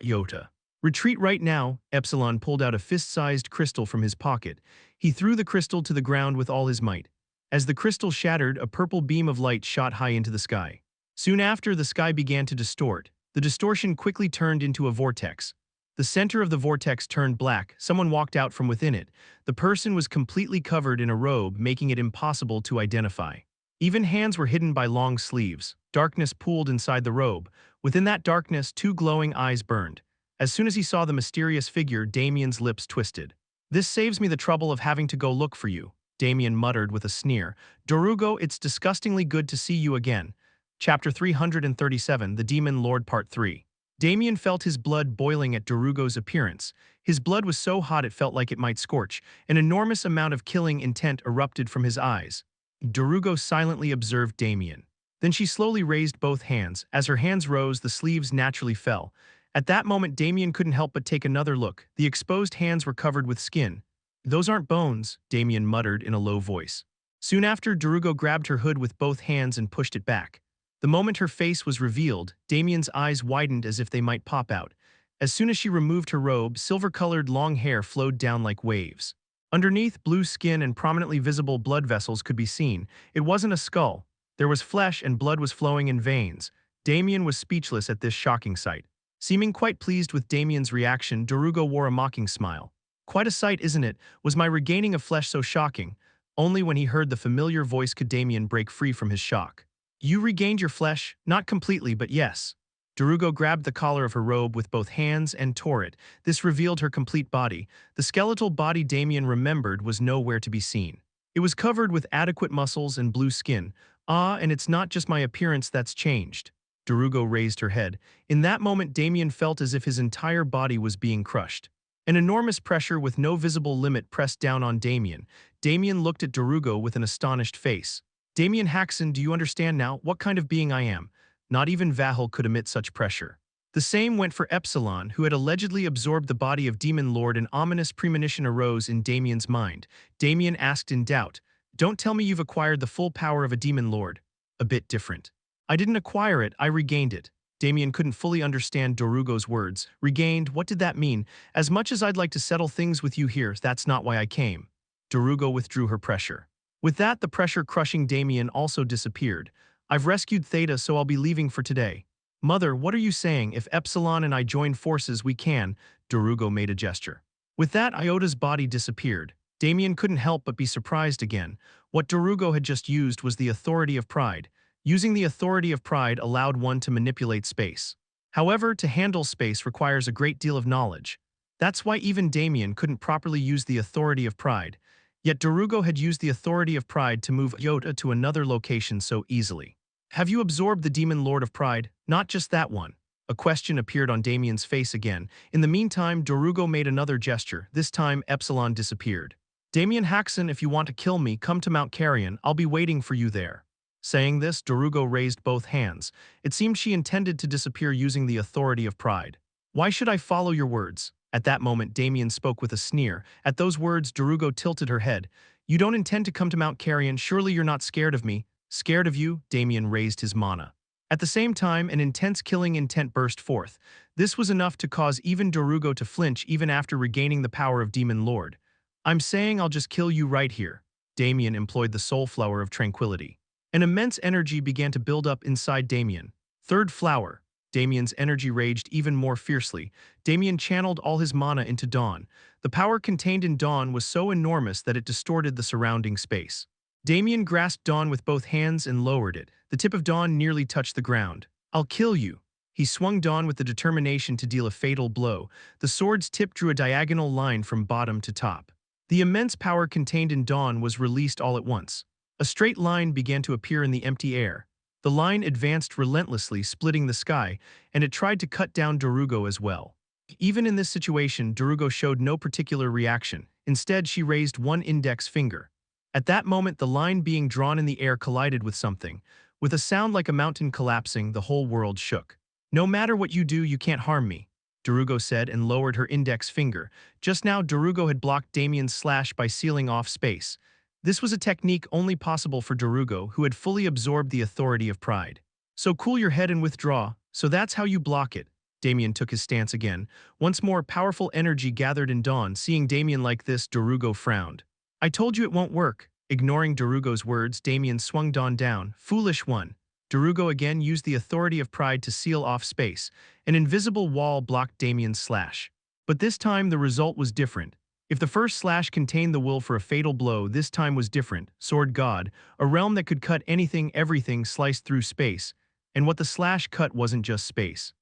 Yoda. Retreat right now. Epsilon pulled out a fist-sized crystal from his pocket. He threw the crystal to the ground with all his might. As the crystal shattered, a purple beam of light shot high into the sky. Soon after, the sky began to distort. The distortion quickly turned into a vortex. The center of the vortex turned black. Someone walked out from within it. The person was completely covered in a robe, making it impossible to identify. Even hands were hidden by long sleeves. Darkness pooled inside the robe. Within that darkness, two glowing eyes burned. As soon as he saw the mysterious figure, Damien's lips twisted. This saves me the trouble of having to go look for you, Damien muttered with a sneer. Dorugo, it's disgustingly good to see you again. Chapter 337, The Demon Lord Part 3. Damien felt his blood boiling at Dorugo's appearance. His blood was so hot it felt like it might scorch. An enormous amount of killing intent erupted from his eyes. Dorugo silently observed Damien. Then she slowly raised both hands. As her hands rose, the sleeves naturally fell. At that moment, Damien couldn't help but take another look. The exposed hands were covered with skin. Those aren't bones, Damien muttered in a low voice. Soon after, Dorugo grabbed her hood with both hands and pushed it back. The moment her face was revealed, Damien's eyes widened as if they might pop out. As soon as she removed her robe, silver-colored long hair flowed down like waves. Underneath, blue skin and prominently visible blood vessels could be seen. It wasn't a skull. There was flesh and blood was flowing in veins. Damien was speechless at this shocking sight. Seeming quite pleased with Damien's reaction, Dorugo wore a mocking smile. Quite a sight, isn't it? Was my regaining of flesh so shocking? Only when he heard the familiar voice could Damien break free from his shock. You regained your flesh? Not completely, but yes. Dorugo grabbed the collar of her robe with both hands and tore it. This revealed her complete body. The skeletal body Damien remembered was nowhere to be seen. It was covered with adequate muscles and blue skin. Ah, and it's not just my appearance that's changed. Dorugo raised her head. In that moment, Damien felt as if his entire body was being crushed. An enormous pressure with no visible limit pressed down on Damien. Damien looked at Dorugo with an astonished face. Damien Haksen, do you understand now what kind of being I am? Not even Vahel could emit such pressure. The same went for Epsilon, who had allegedly absorbed the body of Demon Lord. An ominous premonition arose in Damien's mind. Damien asked in doubt, Don't tell me you've acquired the full power of a Demon Lord. A bit different. I didn't acquire it, I regained it. Damien couldn't fully understand Dorugo's words. Regained, what did that mean? As much as I'd like to settle things with you here, that's not why I came. Dorugo withdrew her pressure. With that, the pressure crushing Damien also disappeared. I've rescued Theta, so I'll be leaving for today. Mother, what are you saying? If Epsilon and I join forces, we can. Dorugo made a gesture. With that, Iota's body disappeared. Damien couldn't help but be surprised again. What Dorugo had just used was the authority of pride. Using the authority of pride allowed one to manipulate space. However, to handle space requires a great deal of knowledge. That's why even Damien couldn't properly use the authority of pride. Yet Dorugo had used the authority of pride to move Iota to another location so easily. Have you absorbed the Demon Lord of Pride? Not just that one. A question appeared on Damien's face again. In the meantime, Dorugo made another gesture. This time, Epsilon disappeared. Damien Haksen, if you want to kill me, come to Mount Carrion. I'll be waiting for you there. Saying this, Dorugo raised both hands. It seemed she intended to disappear using the authority of pride. Why should I follow your words? At that moment, Damien spoke with a sneer. At those words, Dorugo tilted her head. You don't intend to come to Mount Carrion. Surely you're not scared of me. Scared of you? Damien raised his mana. At the same time, an intense killing intent burst forth. This was enough to cause even Dorugo to flinch even after regaining the power of Demon Lord. I'm saying I'll just kill you right here. Damien employed the soul flower of tranquility. An immense energy began to build up inside Damien. Third flower. Damien's energy raged even more fiercely. Damien channeled all his mana into Dawn. The power contained in Dawn was so enormous that it distorted the surrounding space. Damien grasped Dawn with both hands and lowered it. The tip of Dawn nearly touched the ground. "I'll kill you." He swung Dawn with the determination to deal a fatal blow. The sword's tip drew a diagonal line from bottom to top. The immense power contained in Dawn was released all at once. A straight line began to appear in the empty air. The line advanced relentlessly, splitting the sky, and it tried to cut down Darugo as well. Even in this situation, Darugo showed no particular reaction. Instead, she raised one index finger. At that moment, the line being drawn in the air collided with something. With a sound like a mountain collapsing, the whole world shook. "No matter what you do, you can't harm me," Darugo said and lowered her index finger. Just now, Darugo had blocked Damien's slash by sealing off space. This was a technique only possible for Darugo, who had fully absorbed the authority of pride. "So cool your head and withdraw, so that's how you block it." Damien took his stance again. Once more, powerful energy gathered in Dawn. Seeing Damien like this, Darugo frowned. "I told you it won't work." Ignoring Darugo's words, Damien swung Dawn down. "Foolish one." Darugo again used the authority of pride to seal off space. An invisible wall blocked Damien's slash. But this time, the result was different. If the first slash contained the will for a fatal blow, this time was different. Sword God, a realm that could cut anything, everything, sliced through space. And what the slash cut wasn't just space.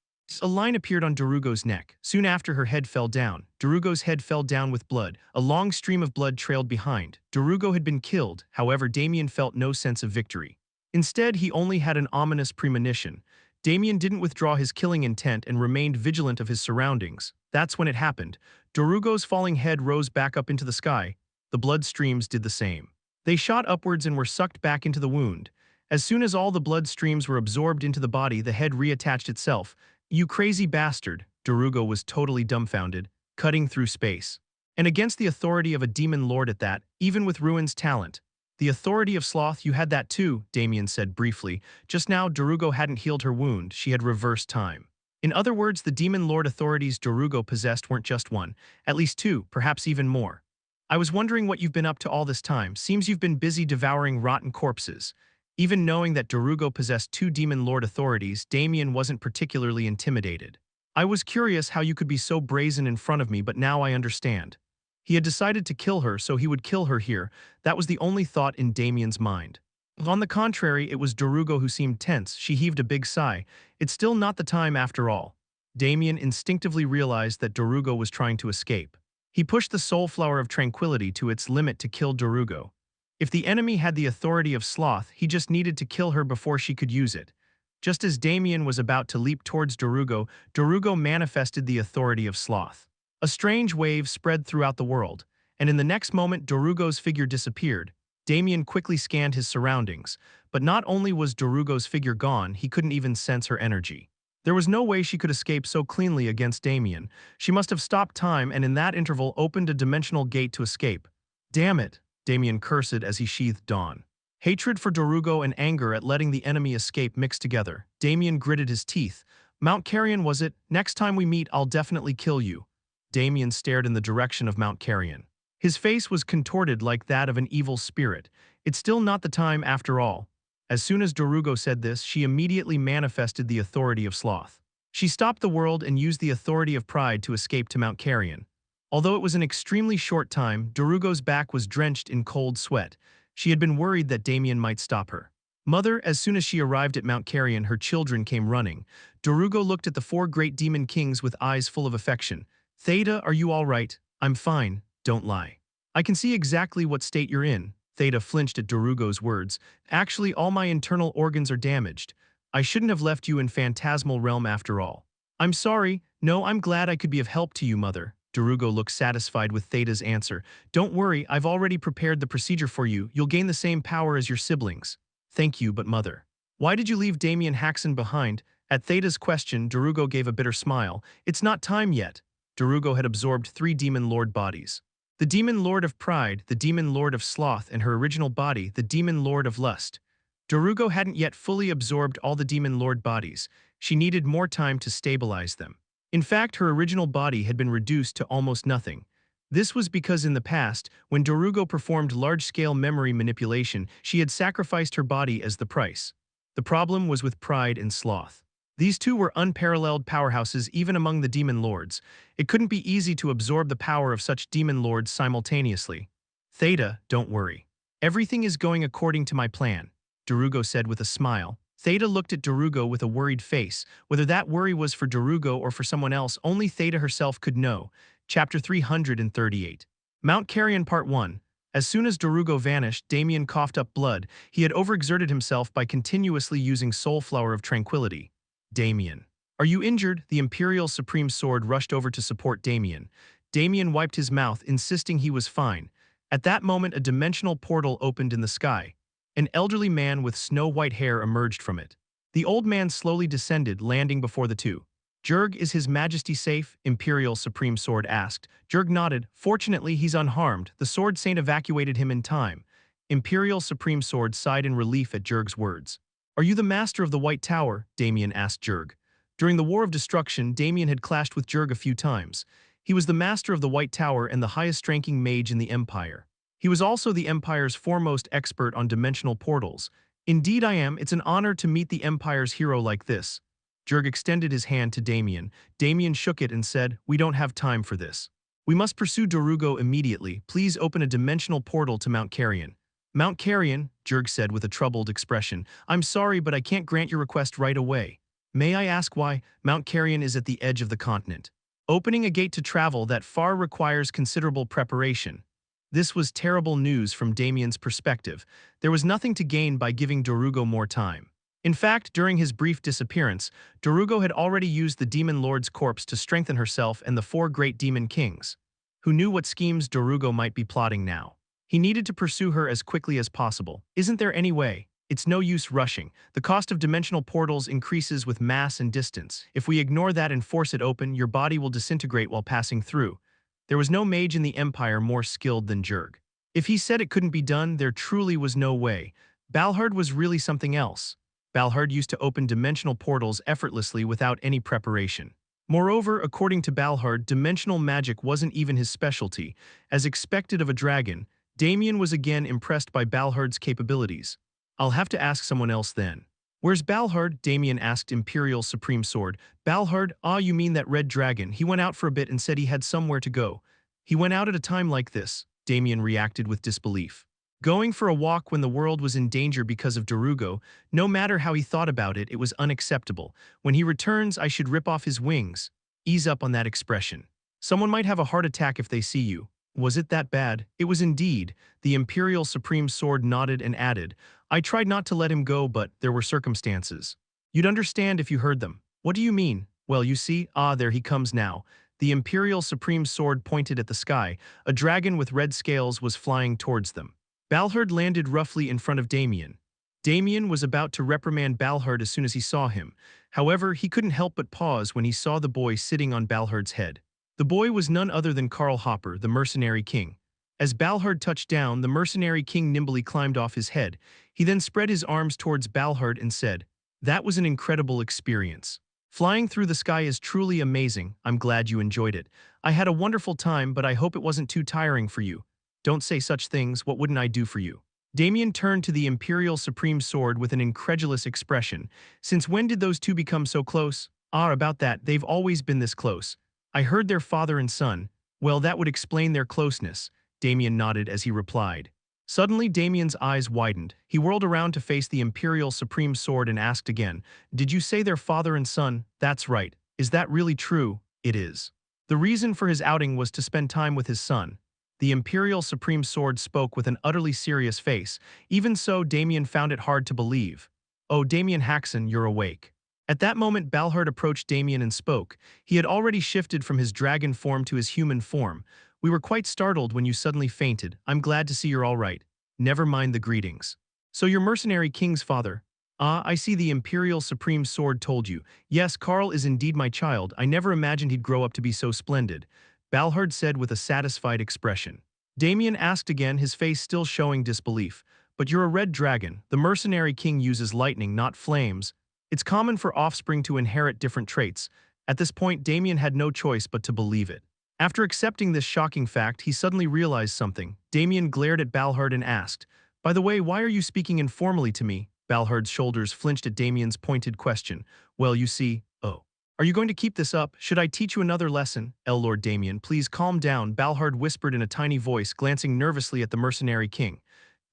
A line appeared on Darugo's neck. Soon after, her head fell down. Darugo's head fell down with blood. A long stream of blood trailed behind. Darugo had been killed, however, Damien felt no sense of victory. Instead, he only had an ominous premonition. Damien didn't withdraw his killing intent and remained vigilant of his surroundings. That's when it happened. Darugo's falling head rose back up into the sky. The blood streams did the same. They shot upwards and were sucked back into the wound. As soon as all the blood streams were absorbed into the body, the head reattached itself. "You crazy bastard." Darugo was totally dumbfounded, cutting through space. And against the authority of a demon lord at that, even with Ruin's talent. "The authority of sloth, you had that too," Damien said briefly. Just now, Darugo hadn't healed her wound, she had reversed time. In other words, the demon lord authorities Darugo possessed weren't just one, at least two, perhaps even more. "I was wondering what you've been up to all this time. Seems you've been busy devouring rotten corpses." Even knowing that Darugo possessed two demon lord authorities, Damien wasn't particularly intimidated. "I was curious how you could be so brazen in front of me, but now I understand." He had decided to kill her, so he would kill her here. That was the only thought in Damien's mind. On the contrary, it was Darugo who seemed tense. She heaved a big sigh. It's still not the time after all. Damien instinctively realized that Darugo was trying to escape. He pushed the soul flower of tranquility to its limit to kill Darugo. If the enemy had the authority of sloth, he just needed to kill her before she could use it. Just as Damien was about to leap towards Darugo, Darugo manifested the authority of sloth. A strange wave spread throughout the world, and in the next moment Darugo's figure disappeared. Damien quickly scanned his surroundings, but not only was Darugo's figure gone, he couldn't even sense her energy. There was no way she could escape so cleanly against Damien. She must have stopped time and in that interval opened a dimensional gate to escape. "Damn it," Damien cursed as he sheathed Dawn. Hatred for Darugo and anger at letting the enemy escape mixed together. Damien gritted his teeth. "Mount Carrion, was it? Next time we meet, I'll definitely kill you." Damien stared in the direction of Mount Carrion. His face was contorted like that of an evil spirit. It's still not the time after all. As soon as Darugo said this, she immediately manifested the authority of sloth. She stopped the world and used the authority of pride to escape to Mount Carrion. Although it was an extremely short time, Darugo's back was drenched in cold sweat. She had been worried that Damien might stop her. "Mother," as soon as she arrived at Mount Carrion, her children came running. Darugo looked at the four great demon kings with eyes full of affection. "Theta, are you all right?" "I'm fine. Don't lie. I can see exactly what state you're in." Theta flinched at Darugo's words. "Actually, all my internal organs are damaged. I shouldn't have left you in Phantasmal Realm after all." "I'm sorry. No, I'm glad I could be of help to you, Mother." Darugo looked satisfied with Theta's answer. "Don't worry, I've already prepared the procedure for you. You'll gain the same power as your siblings." "Thank you, but Mother, why did you leave Damien Haksen behind?" At Theta's question, Darugo gave a bitter smile. "It's not time yet." Darugo had absorbed 3 demon lord bodies. The demon lord of pride, the demon lord of sloth, and her original body, the demon lord of lust. Darugo hadn't yet fully absorbed all the demon lord bodies. She needed more time to stabilize them. In fact, her original body had been reduced to almost nothing. This was because in the past, when Darugo performed large-scale memory manipulation, she had sacrificed her body as the price. The problem was with pride and sloth. These two were unparalleled powerhouses even among the demon lords. It couldn't be easy to absorb the power of such demon lords simultaneously. Theta, don't worry. Everything is going according to my plan, Darugo said with a smile. Theta looked at Darugo with a worried face. Whether that worry was for Darugo or for someone else, only Theta herself could know. Chapter 338. Mount Carrion Part 1. As soon as Darugo vanished, Damien coughed up blood. He had overexerted himself by continuously using Soul Flower of Tranquility. Damien. Are you injured? The Imperial Supreme Sword rushed over to support Damien. Damien wiped his mouth, insisting he was fine. At that moment, a dimensional portal opened in the sky. An elderly man with snow-white hair emerged from it. The old man slowly descended, landing before the two. Jurg, is His Majesty safe? Imperial Supreme Sword asked. Jurg nodded. Fortunately, he's unharmed. The Sword Saint evacuated him in time. Imperial Supreme Sword sighed in relief at Jurg's words. Are you the master of the White Tower? Damien asked Jurg. During the War of Destruction, Damien had clashed with Jurg a few times. He was the master of the White Tower and the highest-ranking mage in the Empire. He was also the Empire's foremost expert on dimensional portals. Indeed I am. It's an honor to meet the Empire's hero like this. Jurg extended his hand to Damien. Damien shook it and said, we don't have time for this. We must pursue Darugo immediately. Please open a dimensional portal to Mount Carrion. Mount Carrion, Jurg said with a troubled expression. I'm sorry, but I can't grant your request right away. May I ask why? Mount Carrion is at the edge of the continent. Opening a gate to travel that far requires considerable preparation. This was terrible news from Damien's perspective. There was nothing to gain by giving Darugo more time. In fact, during his brief disappearance, Darugo had already used the Demon Lord's corpse to strengthen herself and the four great demon kings. Who knew what schemes Darugo might be plotting now? He needed to pursue her as quickly as possible. Isn't there any way? It's no use rushing. The cost of dimensional portals increases with mass and distance. If we ignore that and force it open, your body will disintegrate while passing through. There was no mage in the Empire more skilled than Jurg. If he said it couldn't be done, there truly was no way. Balhard was really something else. Balhard used to open dimensional portals effortlessly without any preparation. Moreover, according to Balhard, dimensional magic wasn't even his specialty. As expected of a dragon, Damien was again impressed by Balhard's capabilities. I'll have to ask someone else then. Where's Balhard? Damien asked Imperial Supreme Sword. Balhard? Ah, you mean that red dragon. He went out for a bit and said he had somewhere to go. He went out at a time like this. Damien reacted with disbelief. Going for a walk when the world was in danger because of Darugo, no matter how he thought about it, it was unacceptable. When he returns, I should rip off his wings. Ease up on that expression. Someone might have a heart attack if they see you. Was it that bad? It was indeed. The Imperial Supreme Sword nodded and added, I tried not to let him go, but there were circumstances. You'd understand if you heard them. What do you mean? Well, you see, there he comes now. The Imperial Supreme Sword pointed at the sky. A dragon with red scales was flying towards them. Balhard landed roughly in front of Damien. Damien was about to reprimand Balhard as soon as he saw him. However, he couldn't help but pause when he saw the boy sitting on Balhard's head. The boy was none other than Karl Hopper, the Mercenary King. As Balhard touched down, the Mercenary King nimbly climbed off his head. He then spread his arms towards Balhard and said, That was an incredible experience. Flying through the sky is truly amazing. I'm glad you enjoyed it. I had a wonderful time, but I hope it wasn't too tiring for you. Don't say such things. What wouldn't I do for you? Damien turned to the Imperial Supreme Sword with an incredulous expression. Since when did those two become so close? About that, they've always been this close. I heard they're father and son. Well, that would explain their closeness. Damien nodded as he replied. Suddenly, Damien's eyes widened. He whirled around to face the Imperial Supreme Sword and asked again, Did you say they're father and son? That's right. Is that really true? It is. The reason for his outing was to spend time with his son. The Imperial Supreme Sword spoke with an utterly serious face. Even so, Damien found it hard to believe. Oh, Damien Haksen, you're awake. At that moment, Balhard approached Damien and spoke. He had already shifted from his dragon form to his human form. We were quite startled when you suddenly fainted. I'm glad to see you're all right. Never mind the greetings. So you're Mercenary King's father? I see the Imperial Supreme Sword told you. Yes, Karl is indeed my child. I never imagined he'd grow up to be so splendid. Balhard said with a satisfied expression. Damien asked again, his face still showing disbelief. But you're a red dragon. The Mercenary King uses lightning, not flames. It's common for offspring to inherit different traits. At this point, Damien had no choice but to believe it. After accepting this shocking fact, he suddenly realized something. Damien glared at Balhard and asked, By the way, why are you speaking informally to me? Balhard's shoulders flinched at Damien's pointed question. Well, you see, oh. Are you going to keep this up? Should I teach you another lesson? Lord Damien, please calm down, Balhard whispered in a tiny voice, glancing nervously at the mercenary king.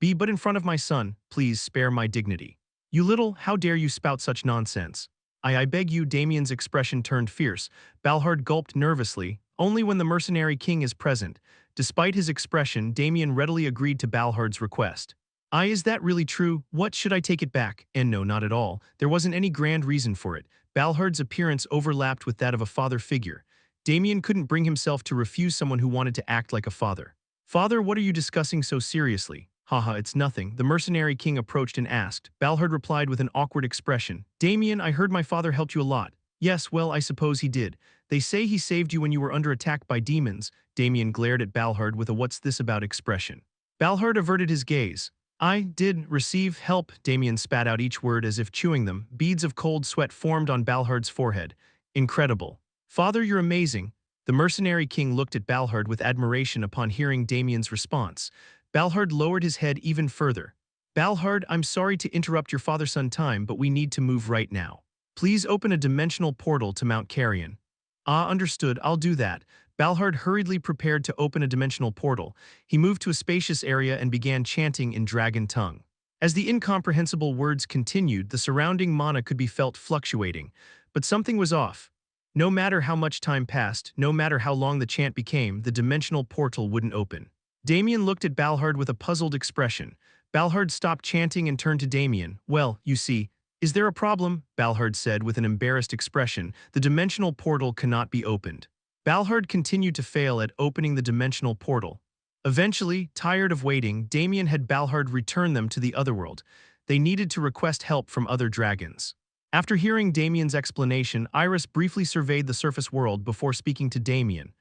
Be but in front of my son, please spare my dignity. You little, how dare you spout such nonsense? I beg you, Damien's expression turned fierce. Balhard gulped nervously. Only when the mercenary king is present. Despite his expression, Damien readily agreed to Balhard's request. Is that really true? What, should I take it back? And no, not at all. There wasn't any grand reason for it. Balhard's appearance overlapped with that of a father figure. Damien couldn't bring himself to refuse someone who wanted to act like a father. Father, what are you discussing so seriously? Haha, it's nothing. The mercenary king approached and asked. Balhard replied with an awkward expression. Damien, I heard my father helped you a lot. Yes, well, I suppose he did. They say he saved you when you were under attack by demons. Damien glared at Balhard with a what's this about expression. Balhard averted his gaze. I did receive help, Damien spat out each word as if chewing them. Beads of cold sweat formed on Balhard's forehead. Incredible. Father, you're amazing. The mercenary king looked at Balhard with admiration upon hearing Damien's response. Balhard lowered his head even further. Balhard, I'm sorry to interrupt your father-son time, but we need to move right now. Please open a dimensional portal to Mount Carrion. Understood, I'll do that. Balhard hurriedly prepared to open a dimensional portal. He moved to a spacious area and began chanting in dragon tongue. As the incomprehensible words continued, the surrounding mana could be felt fluctuating. But something was off. No matter how much time passed, no matter how long the chant became, the dimensional portal wouldn't open. Damien looked at Balhard with a puzzled expression. Balhard stopped chanting and turned to Damien. Well, you see, is there a problem? Balhard said with an embarrassed expression. The dimensional portal cannot be opened. Balhard continued to fail at opening the dimensional portal. Eventually, tired of waiting, Damien had Balhard return them to the otherworld. They needed to request help from other dragons. After hearing Damien's explanation, Iris briefly surveyed the surface world before speaking to Damien.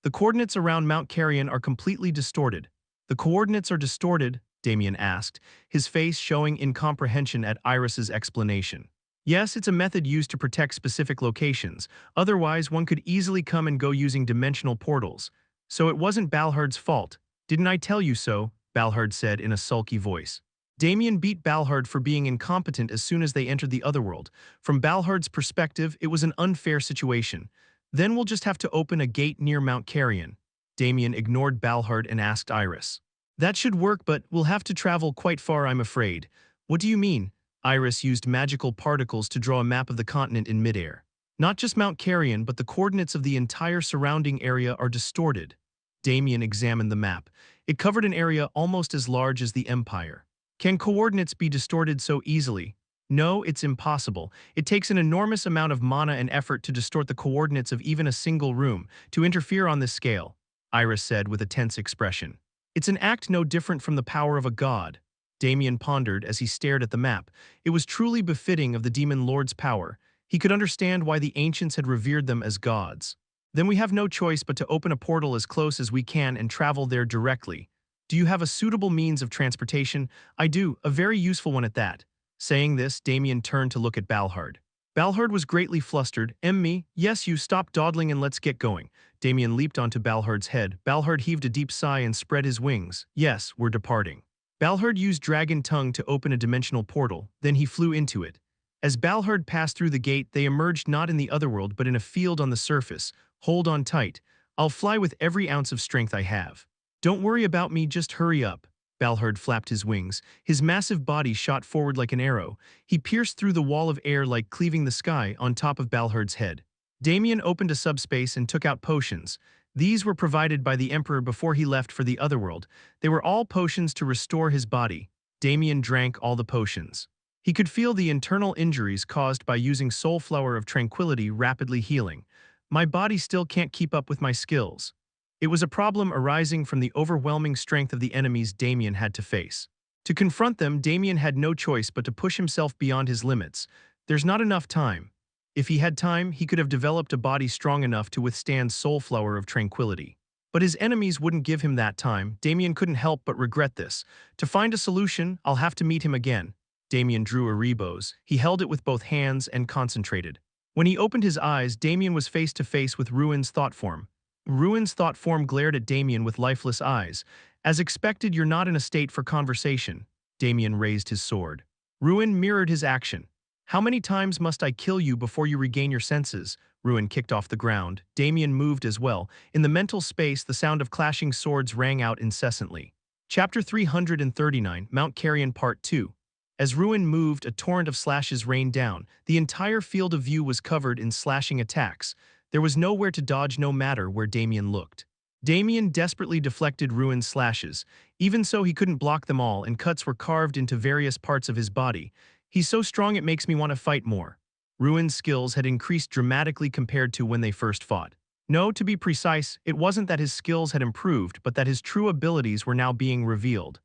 The coordinates around Mount Carrion are completely distorted. The coordinates are distorted? Damien asked, his face showing incomprehension at Iris's explanation. Yes, it's a method used to protect specific locations. Otherwise, one could easily come and go using dimensional portals. So it wasn't Balhard's fault. Didn't I tell you so? Balhard said in a sulky voice. Damien beat Balhard for being incompetent as soon as they entered the otherworld. From Balhard's perspective, it was an unfair situation. Then we'll just have to open a gate near Mount Carrion. Damien ignored Balhard and asked Iris. That should work, but we'll have to travel quite far, I'm afraid. What do you mean? Iris used magical particles to draw a map of the continent in midair. Not just Mount Carrion, but the coordinates of the entire surrounding area are distorted. Damien examined the map. It covered an area almost as large as the Empire. Can coordinates be distorted so easily? No, it's impossible. It takes an enormous amount of mana and effort to distort the coordinates of even a single room, to interfere on this scale, Iris said with a tense expression. It's an act no different from the power of a god. Damien pondered as he stared at the map. It was truly befitting of the demon lord's power. He could understand why the ancients had revered them as gods. Then we have no choice but to open a portal as close as we can and travel there directly. Do you have a suitable means of transportation? I do, a very useful one at that. Saying this, Damien turned to look at Balhard. Balhard was greatly flustered. Me? Yes, you stop dawdling and let's get going. Damien leaped onto Balhard's head. Balhard heaved a deep sigh and spread his wings. Yes, we're departing. Balhard used dragon tongue to open a dimensional portal, then he flew into it. As Balhard passed through the gate, they emerged not in the otherworld but in a field on the surface. Hold on tight. I'll fly with every ounce of strength I have. Don't worry about me, just hurry up. Balhard flapped his wings. His massive body shot forward like an arrow. He pierced through the wall of air like cleaving the sky on top of Balhard's head. Damien opened a subspace and took out potions. These were provided by the Emperor before he left for the otherworld. They were all potions to restore his body. Damien drank all the potions. He could feel the internal injuries caused by using Soul Flower of Tranquility rapidly healing. My body still can't keep up with my skills. It was a problem arising from the overwhelming strength of the enemies Damien had to face. To confront them, Damien had no choice but to push himself beyond his limits. There's not enough time. If he had time, he could have developed a body strong enough to withstand Soul Flower of Tranquility. But his enemies wouldn't give him that time. Damien couldn't help but regret this. To find a solution, I'll have to meet him again. Damien drew a rebos. He held it with both hands and concentrated. When he opened his eyes, Damien was face to face with Ruin's thought form. Ruin's thought form glared at Damien with lifeless eyes. As expected, you're not in a state for conversation. Damien raised his sword. Ruin mirrored his action. How many times must I kill you before you regain your senses? Ruin kicked off the ground. Damien moved as well. In the mental space, the sound of clashing swords rang out incessantly. Chapter 339, Mount Carrion Part 2. As Ruin moved, a torrent of slashes rained down. The entire field of view was covered in slashing attacks. There was nowhere to dodge no matter where Damien looked. Damien desperately deflected Ruin's slashes. Even so, he couldn't block them all, and cuts were carved into various parts of his body. He's so strong it makes me want to fight more. Ruin's skills had increased dramatically compared to when they first fought. No, to be precise, it wasn't that his skills had improved, but that his true abilities were now being revealed.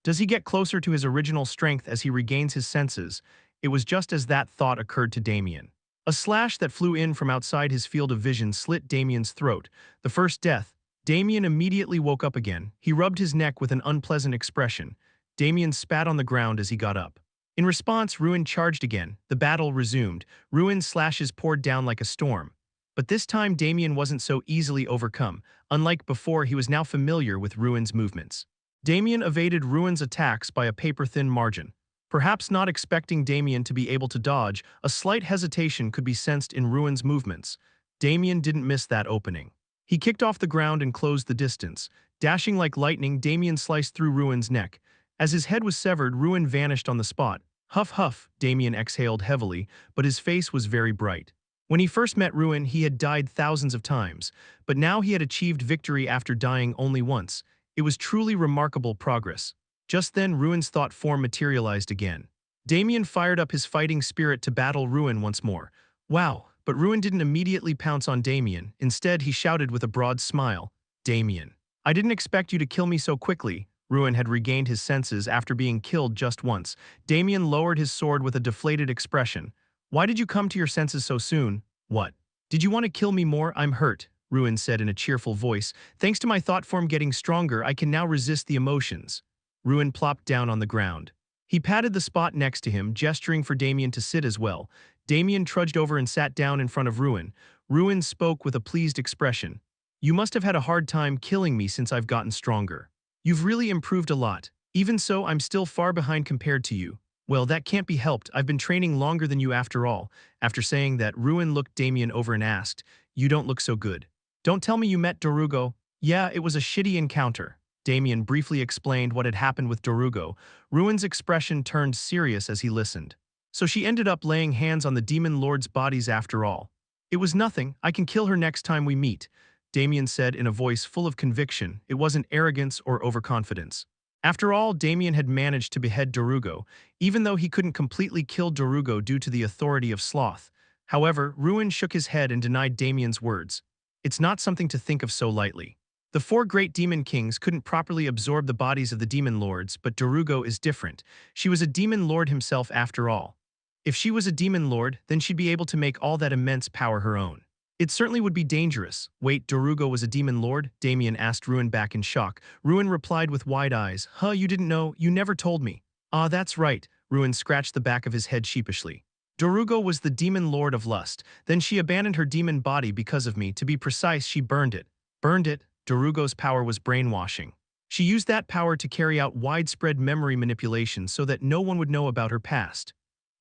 Does he get closer to his original strength as he regains his senses? It was just as that thought occurred to Damien. A slash that flew in from outside his field of vision slit Damien's throat. The first death. Damien immediately woke up again. He rubbed his neck with an unpleasant expression. Damien spat on the ground as he got up. In response, Ruin charged again. The battle resumed. Ruin's slashes poured down like a storm. But this time Damien wasn't so easily overcome. Unlike before, he was now familiar with Ruin's movements. Damien evaded Ruin's attacks by a paper-thin margin. Perhaps not expecting Damien to be able to dodge, a slight hesitation could be sensed in Ruin's movements. Damien didn't miss that opening. He kicked off the ground and closed the distance. Dashing like lightning, Damien sliced through Ruin's neck. As his head was severed, Ruin vanished on the spot. Huff huff, Damien exhaled heavily, but his face was very bright. When he first met Ruin, he had died thousands of times, but now he had achieved victory after dying only once. It was truly remarkable progress. Just then, Ruin's thought form materialized again. Damien fired up his fighting spirit to battle Ruin once more. Wow, but Ruin didn't immediately pounce on Damien. Instead, he shouted with a broad smile, "Damien, I didn't expect you to kill me so quickly." Ruin had regained his senses after being killed just once. Damien lowered his sword with a deflated expression. "Why did you come to your senses so soon?" "What? Did you want to kill me more? I'm hurt," Ruin said in a cheerful voice. "Thanks to my thought form getting stronger, I can now resist the emotions." Ruin plopped down on the ground. He patted the spot next to him, gesturing for Damien to sit as well. Damien trudged over and sat down in front of Ruin. Ruin spoke with a pleased expression. "You must have had a hard time killing me since I've gotten stronger. You've really improved a lot. Even so, I'm still far behind compared to you." "Well, that can't be helped. I've been training longer than you after all." After saying that, Ruin looked Damien over and asked, "You don't look so good. Don't tell me you met Dorugo." "Yeah, it was a shitty encounter." Damien briefly explained what had happened with Dorugo. Ruin's expression turned serious as he listened. "So she ended up laying hands on the demon lord's bodies after all." "It was nothing. I can kill her next time we meet," Damien said in a voice full of conviction. It wasn't arrogance or overconfidence. After all, Damien had managed to behead Dorugo, even though he couldn't completely kill Dorugo due to the authority of Sloth. However, Ruin shook his head and denied Damien's words. "It's not something to think of so lightly. The four great demon kings couldn't properly absorb the bodies of the demon lords, but Dorugo is different. She was a demon lord himself after all. If she was a demon lord, then she'd be able to make all that immense power her own. It certainly would be dangerous." "Wait, Dorugo was a demon lord?" Damien asked Ruin back in shock. Ruin replied with wide eyes, "Huh, you didn't know? You never told me." "Ah, that's right." Ruin scratched the back of his head sheepishly. "Dorugo was the demon lord of lust. Then she abandoned her demon body because of me. To be precise, she burned it." "Burned it?" Dorugo's power was brainwashing. She used that power to carry out widespread memory manipulation so that no one would know about her past.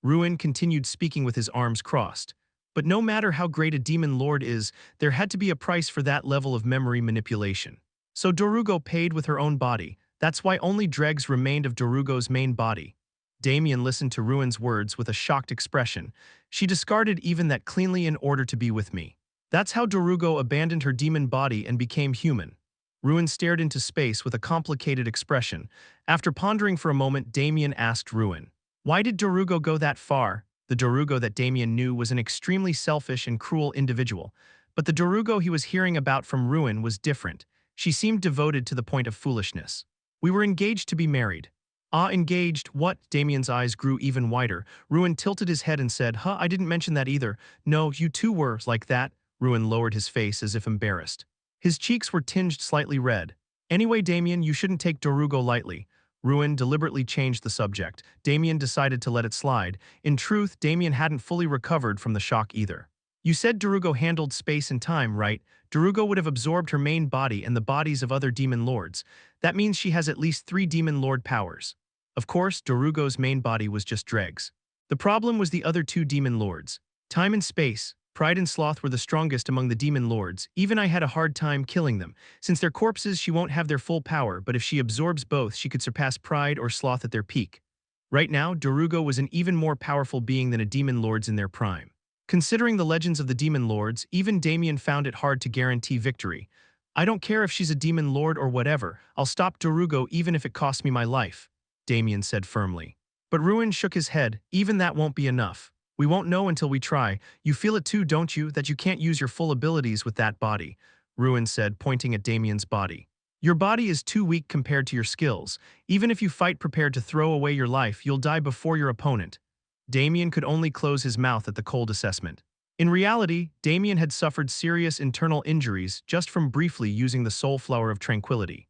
Ruin continued speaking with his arms crossed. "But no matter how great a demon lord is, there had to be a price for that level of memory manipulation. So Dorugo paid with her own body. That's why only dregs remained of Dorugo's main body." Damien listened to Ruin's words with a shocked expression. "She discarded even that cleanly in order to be with me. That's how Dorugo abandoned her demon body and became human." Ruin stared into space with a complicated expression. After pondering for a moment, Damien asked Ruin, "Why did Dorugo go that far?" The Dorugo that Damien knew was an extremely selfish and cruel individual, but the Dorugo he was hearing about from Ruin was different. She seemed devoted to the point of foolishness. "We were engaged to be married." "Ah, engaged? What?" Damien's eyes grew even wider. Ruin tilted his head and said, "Huh, I didn't mention that either." "No, you two were, like that." Ruin lowered his face as if embarrassed. His cheeks were tinged slightly red. "Anyway, Damien, you shouldn't take Dorugo lightly." Ruin deliberately changed the subject. Damien decided to let it slide. In truth, Damien hadn't fully recovered from the shock either. "You said Dorugo handled space and time, right? Dorugo would have absorbed her main body and the bodies of other demon lords. That means she has at least 3 demon lord powers." Of course, Dorugo's main body was just dregs. The problem was the other two demon lords. Time and space, pride and sloth were the strongest among the demon lords. Even I had a hard time killing them. Since they're corpses, she won't have their full power, but if she absorbs both, she could surpass pride or sloth at their peak. Right now, Dorugo was an even more powerful being than a demon lords in their prime. Considering the legends of the demon lords, even Damien found it hard to guarantee victory. I don't care if she's a demon lord or whatever, I'll stop Dorugo even if it costs me my life, Damien said firmly. But Ruin shook his head. Even that won't be enough. We won't know until we try. You feel it too, don't you, that you can't use your full abilities with that body, Ruin said, pointing at Damien's body. Your body is too weak compared to your skills. Even if you fight prepared to throw away your life, you'll die before your opponent. Damien could only close his mouth at the cold assessment. In reality, Damien had suffered serious internal injuries just from briefly using the Soul Flower of Tranquility.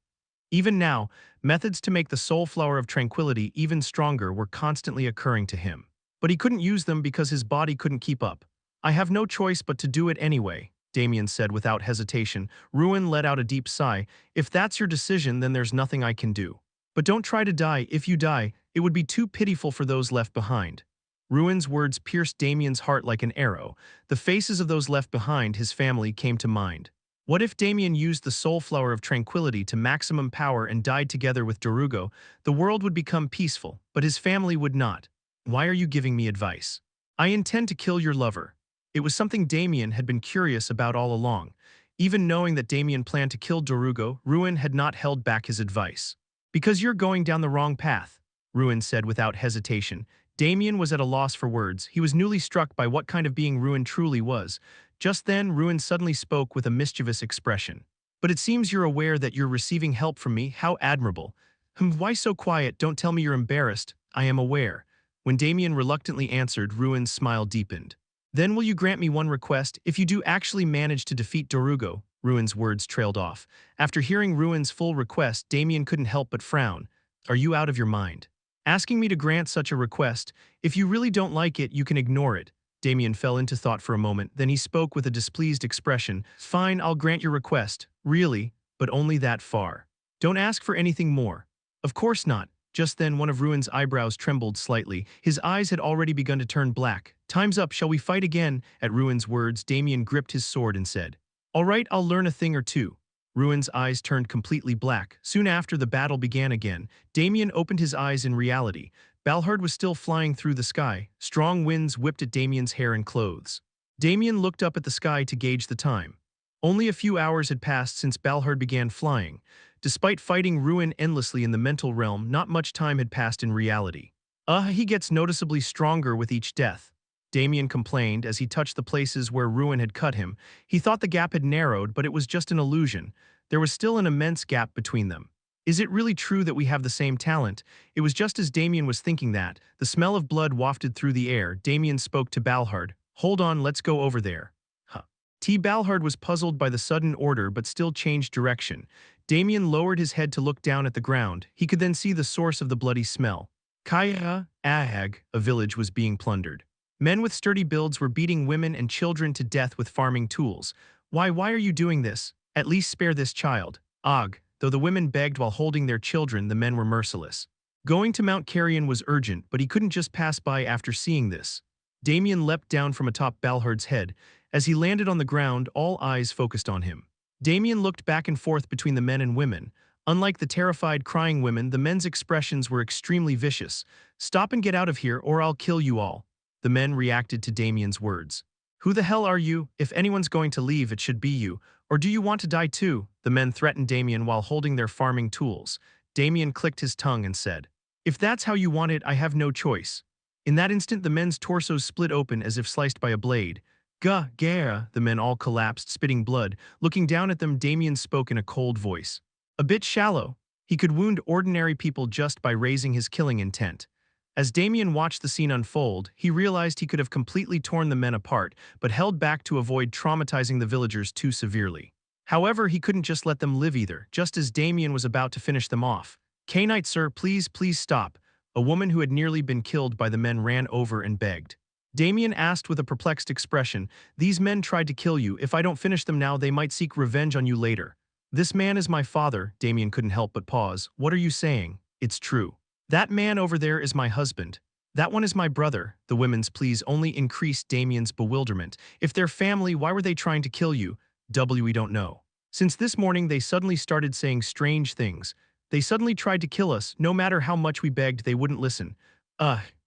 Even now, methods to make the Soul Flower of Tranquility even stronger were constantly occurring to him. But he couldn't use them because his body couldn't keep up. I have no choice but to do it anyway, Damien said without hesitation. Ruin let out a deep sigh. If that's your decision, then there's nothing I can do. But don't try to die. If you die, it would be too pitiful for those left behind. Ruin's words pierced Damien's heart like an arrow. The faces of those left behind, his family, came to mind. What if Damien used the Soul Flower of Tranquility to maximum power and died together with Dorugo? The world would become peaceful, but his family would not. Why are you giving me advice? I intend to kill your lover. It was something Damien had been curious about all along. Even knowing that Damien planned to kill Dorugo, Ruin had not held back his advice. Because you're going down the wrong path, Ruin said without hesitation. Damien was at a loss for words. He was newly struck by what kind of being Ruin truly was. Just then, Ruin suddenly spoke with a mischievous expression. But it seems you're aware that you're receiving help from me. How admirable. Why so quiet? Don't tell me you're embarrassed. I am aware. When Damien reluctantly answered, Ruin's smile deepened. Then will you grant me one request? If you do actually manage to defeat Dorugo, Ruin's words trailed off. After hearing Ruin's full request, Damien couldn't help but frown. Are you out of your mind? Asking me to grant such a request? If you really don't like it, you can ignore it. Damien fell into thought for a moment, then he spoke with a displeased expression. Fine, I'll grant your request. Really, but only that far. Don't ask for anything more. Of course not. Just then one of Ruin's eyebrows trembled slightly. His eyes had already begun to turn black. Time's up, shall we fight again? At Ruin's words, Damien gripped his sword and said, All right, I'll learn a thing or two. Ruin's eyes turned completely black. Soon after, the battle began again. Damien opened his eyes in reality. Balhard was still flying through the sky. Strong winds whipped at Damien's hair and clothes. Damien looked up at the sky to gauge the time. Only a few hours had passed since Balhard began flying. Despite fighting Ruin endlessly in the mental realm, not much time had passed in reality. He gets noticeably stronger with each death, Damien complained as he touched the places where Ruin had cut him. He thought the gap had narrowed, but it was just an illusion. There was still an immense gap between them. Is it really true that we have the same talent? It was just as Damien was thinking that. The smell of blood wafted through the air. Damien spoke to Balhard. Hold on, let's go over there. Balhard was puzzled by the sudden order but still changed direction. Damien lowered his head to look down at the ground. He could then see the source of the bloody smell. Kaya Ahag, a village, was being plundered. Men with sturdy builds were beating women and children to death with farming tools. Why are you doing this? At least spare this child. Though the women begged while holding their children, the men were merciless. Going to Mount Carrion was urgent, but he couldn't just pass by after seeing this. Damien leapt down from atop Balhard's head. As he landed on the ground, all eyes focused on him. Damien looked back and forth between the men and women. Unlike the terrified, crying women, the men's expressions were extremely vicious. Stop and get out of here, or I'll kill you all. The men reacted to Damien's words. Who the hell are you? If anyone's going to leave, it should be you. Or do you want to die too? The men threatened Damien while holding their farming tools. Damien clicked his tongue and said, If that's how you want it, I have no choice. In that instant, the men's torsos split open as if sliced by a blade. Gah, the men all collapsed, spitting blood. Looking down at them, Damien spoke in a cold voice. A bit shallow. He could wound ordinary people just by raising his killing intent. As Damien watched the scene unfold, he realized he could have completely torn the men apart, but held back to avoid traumatizing the villagers too severely. However, he couldn't just let them live either, just as Damien was about to finish them off. K-Knight, sir, please stop. A woman who had nearly been killed by the men ran over and begged. Damien asked with a perplexed expression, These men tried to kill you. If I don't finish them now, they might seek revenge on you later. This man is my father. Damien couldn't help but pause. What are you saying? It's true. That man over there is my husband. That one is my brother. The women's pleas only increased Damien's bewilderment. If they're family, why were they trying to kill you? We don't know. Since this morning, they suddenly started saying strange things. They suddenly tried to kill us. No matter how much we begged, they wouldn't listen.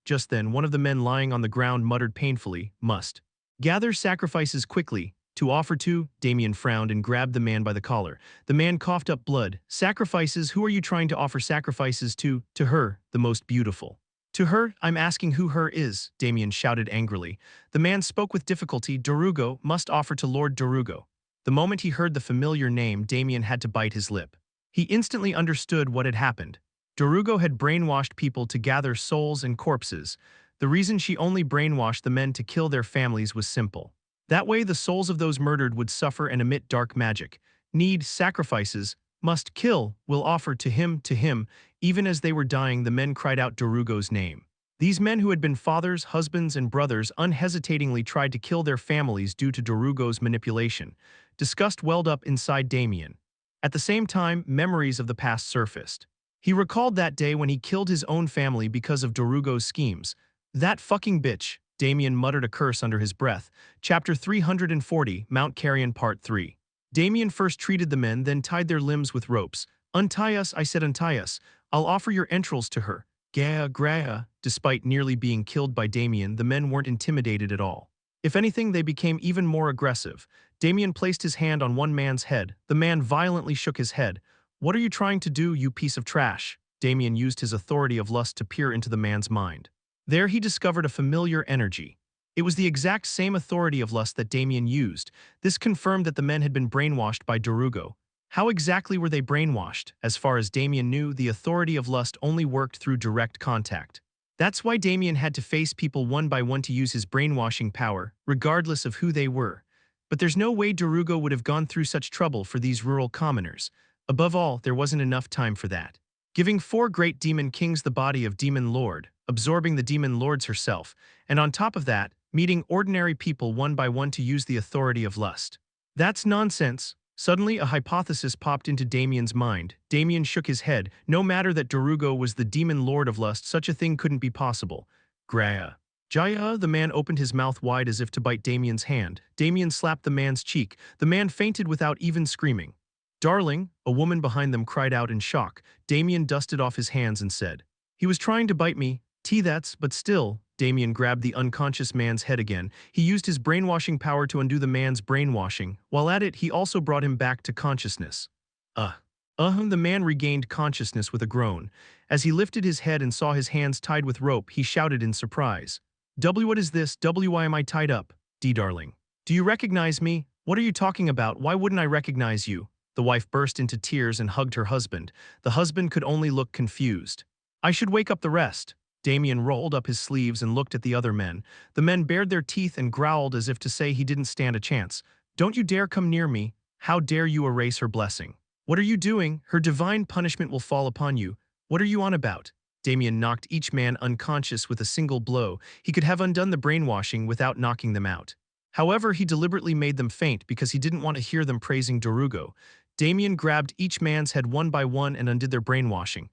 Just then, one of the men lying on the ground muttered painfully, must gather sacrifices quickly. To offer to, Damien frowned and grabbed the man by the collar. The man coughed up blood. Sacrifices, who are you trying to offer sacrifices to? To her, the most beautiful. To her, I'm asking who her is, Damien shouted angrily. The man spoke with difficulty. Darugo must offer to Lord Darugo. The moment he heard the familiar name, Damien had to bite his lip. He instantly understood what had happened. Darugo had brainwashed people to gather souls and corpses. The reason she only brainwashed the men to kill their families was simple. That way the souls of those murdered would suffer and emit dark magic. Need, sacrifices, must kill, will offer to him. Even as they were dying, the men cried out Darugo's name. These men who had been fathers, husbands, and brothers unhesitatingly tried to kill their families due to Darugo's manipulation. Disgust welled up inside Damien. At the same time, memories of the past surfaced. He recalled that day when he killed his own family because of Darugo's schemes. That fucking bitch, Damien muttered a curse under his breath. Chapter 340, Mount Carrion Part 3. Damien first treated the men, then tied their limbs with ropes. Untie us, I said, untie us. I'll offer your entrails to her. Graa. Despite nearly being killed by Damien, the men weren't intimidated at all. If anything, they became even more aggressive. Damien placed his hand on one man's head. The man violently shook his head. What are you trying to do, you piece of trash? Damien used his authority of lust to peer into the man's mind. There he discovered a familiar energy. It was the exact same authority of lust that Damien used. This confirmed that the men had been brainwashed by Darugo. How exactly were they brainwashed? As far as Damien knew, the authority of lust only worked through direct contact. That's why Damien had to face people one by one to use his brainwashing power, regardless of who they were. But there's no way Darugo would have gone through such trouble for these rural commoners. Above all, there wasn't enough time for that. Giving 4 great demon kings the body of demon lord, absorbing the demon lords herself, and on top of that, meeting ordinary people one by one to use the authority of lust. That's nonsense. Suddenly, a hypothesis popped into Damien's mind. Damien shook his head. No matter that Darugo was the demon lord of lust, such a thing couldn't be possible. Graa. Jaya, the man opened his mouth wide as if to bite Damien's hand. Damien slapped the man's cheek. The man fainted without even screaming. Darling, a woman behind them cried out in shock. Damien dusted off his hands and said, he was trying to bite me. That's, but still. Damien grabbed the unconscious man's head again. He used his brainwashing power to undo the man's brainwashing. While at it, he also brought him back to consciousness. The man regained consciousness with a groan. As he lifted his head and saw his hands tied with rope, he shouted in surprise. What is this? Why am I tied up? Darling. Do you recognize me? What are you talking about? Why wouldn't I recognize you? The wife burst into tears and hugged her husband. The husband could only look confused. I should wake up the rest. Damien rolled up his sleeves and looked at the other men. The men bared their teeth and growled as if to say he didn't stand a chance. Don't you dare come near me. How dare you erase her blessing? What are you doing? Her divine punishment will fall upon you. What are you on about? Damien knocked each man unconscious with a single blow. He could have undone the brainwashing without knocking them out. However, he deliberately made them faint because he didn't want to hear them praising Darugo. Damien grabbed each man's head one by one and undid their brainwashing.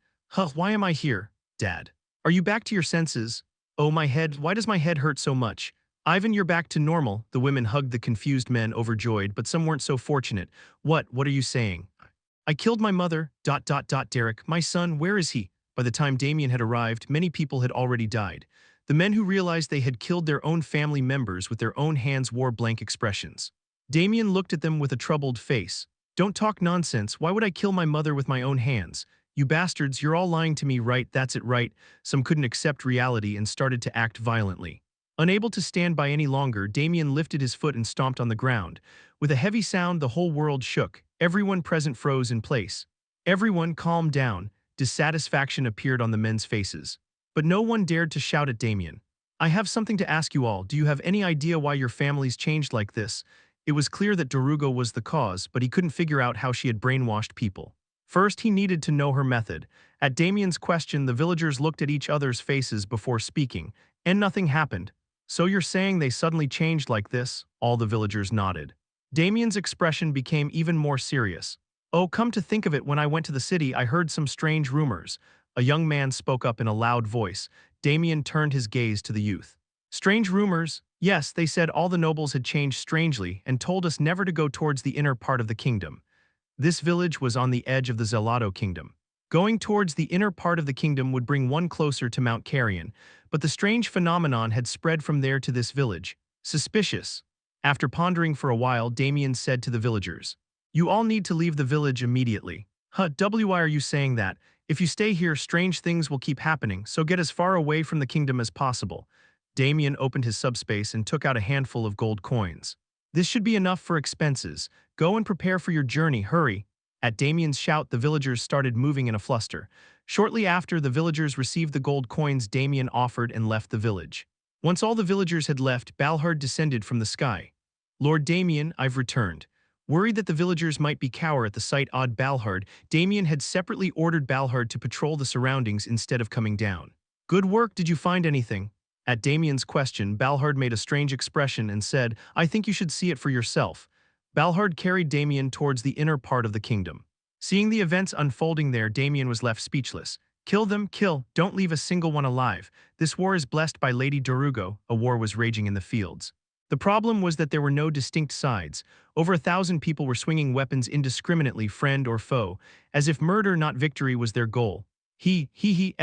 Why am I here, Dad? Are you back to your senses? Oh, my head, why does my head hurt so much? Ivan, you're back to normal. The women hugged the confused men, overjoyed, but some weren't so fortunate. What are you saying? I killed my mother, Derek, my son, where is he? By the time Damien had arrived, many people had already died. The men who realized they had killed their own family members with their own hands wore blank expressions. Damien looked at them with a troubled face. Don't talk nonsense. Why would I kill my mother with my own hands? You bastards, you're all lying to me, right? That's it, right? Some couldn't accept reality and started to act violently. Unable to stand by any longer, Damien lifted his foot and stomped on the ground. With a heavy sound, the whole world shook. Everyone present froze in place. Everyone calmed down. Dissatisfaction appeared on the men's faces. But no one dared to shout at Damien. I have something to ask you all. Do you have any idea why your families changed like this? It was clear that Darugo was the cause, but he couldn't figure out how she had brainwashed people. First, he needed to know her method. At Damien's question, the villagers looked at each other's faces before speaking, and nothing happened. So you're saying they suddenly changed like this? All the villagers nodded. Damien's expression became even more serious. Oh, come to think of it, when I went to the city, I heard some strange rumors. A young man spoke up in a loud voice. Damien turned his gaze to the youth. Strange rumors? Yes, they said all the nobles had changed strangely and told us never to go towards the inner part of the kingdom. This village was on the edge of the Zelato kingdom. Going towards the inner part of the kingdom would bring one closer to Mount Carrion, but the strange phenomenon had spread from there to this village. Suspicious. After pondering for a while, Damien said to the villagers, "You all need to leave the village immediately." Why are you saying that? If you stay here, strange things will keep happening, so get as far away from the kingdom as possible. Damien opened his subspace and took out a handful of gold coins. This should be enough for expenses. Go and prepare for your journey, hurry. At Damien's shout, the villagers started moving in a fluster. Shortly after, the villagers received the gold coins Damien offered and left the village. Once all the villagers had left, Balhard descended from the sky. "Lord Damien, I've returned." Worried that the villagers might be cower at the sight of Balhard, Damien had separately ordered Balhard to patrol the surroundings instead of coming down. "Good work, did you find anything?" At Damien's question, Balhard made a strange expression and said, "I think you should see it for yourself." Balhard carried Damien towards the inner part of the kingdom. Seeing the events unfolding there, Damien was left speechless. "Kill them, kill, don't leave a single one alive. This war is blessed by Lady Dorugo." A war was raging in the fields. The problem was that there were no distinct sides. Over 1,000 people were swinging weapons indiscriminately, friend or foe, as if murder, not victory, was their goal.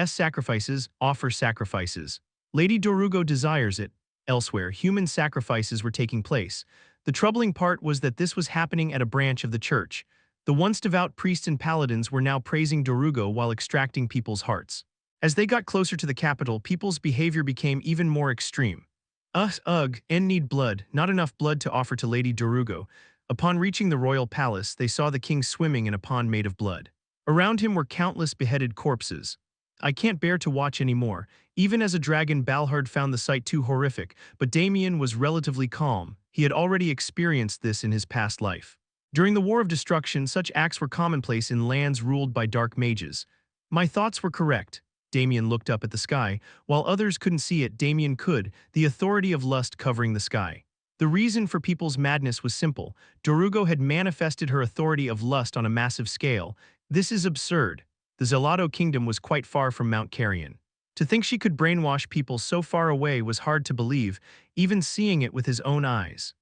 Sacrifices, offer sacrifices. Lady Dorugo desires it. Elsewhere, human sacrifices were taking place. The troubling part was that this was happening at a branch of the church. The once devout priests and paladins were now praising Dorugo while extracting people's hearts. As they got closer to the capital, people's behavior became even more extreme. Need blood, not enough blood to offer to Lady Dorugo. Upon reaching the royal palace, they saw the king swimming in a pond made of blood. Around him were countless beheaded corpses. "I can't bear to watch anymore." Even as a dragon, Balhard found the sight too horrific, but Damien was relatively calm. He had already experienced this in his past life. During the War of Destruction, such acts were commonplace in lands ruled by dark mages. "My thoughts were correct." Damien looked up at the sky. While others couldn't see it, Damien could, the authority of lust covering the sky. The reason for people's madness was simple. Dorugo had manifested her authority of lust on a massive scale. This is absurd. The Zelato kingdom was quite far from Mount Carrion. To think she could brainwash people so far away was hard to believe, even seeing it with his own eyes.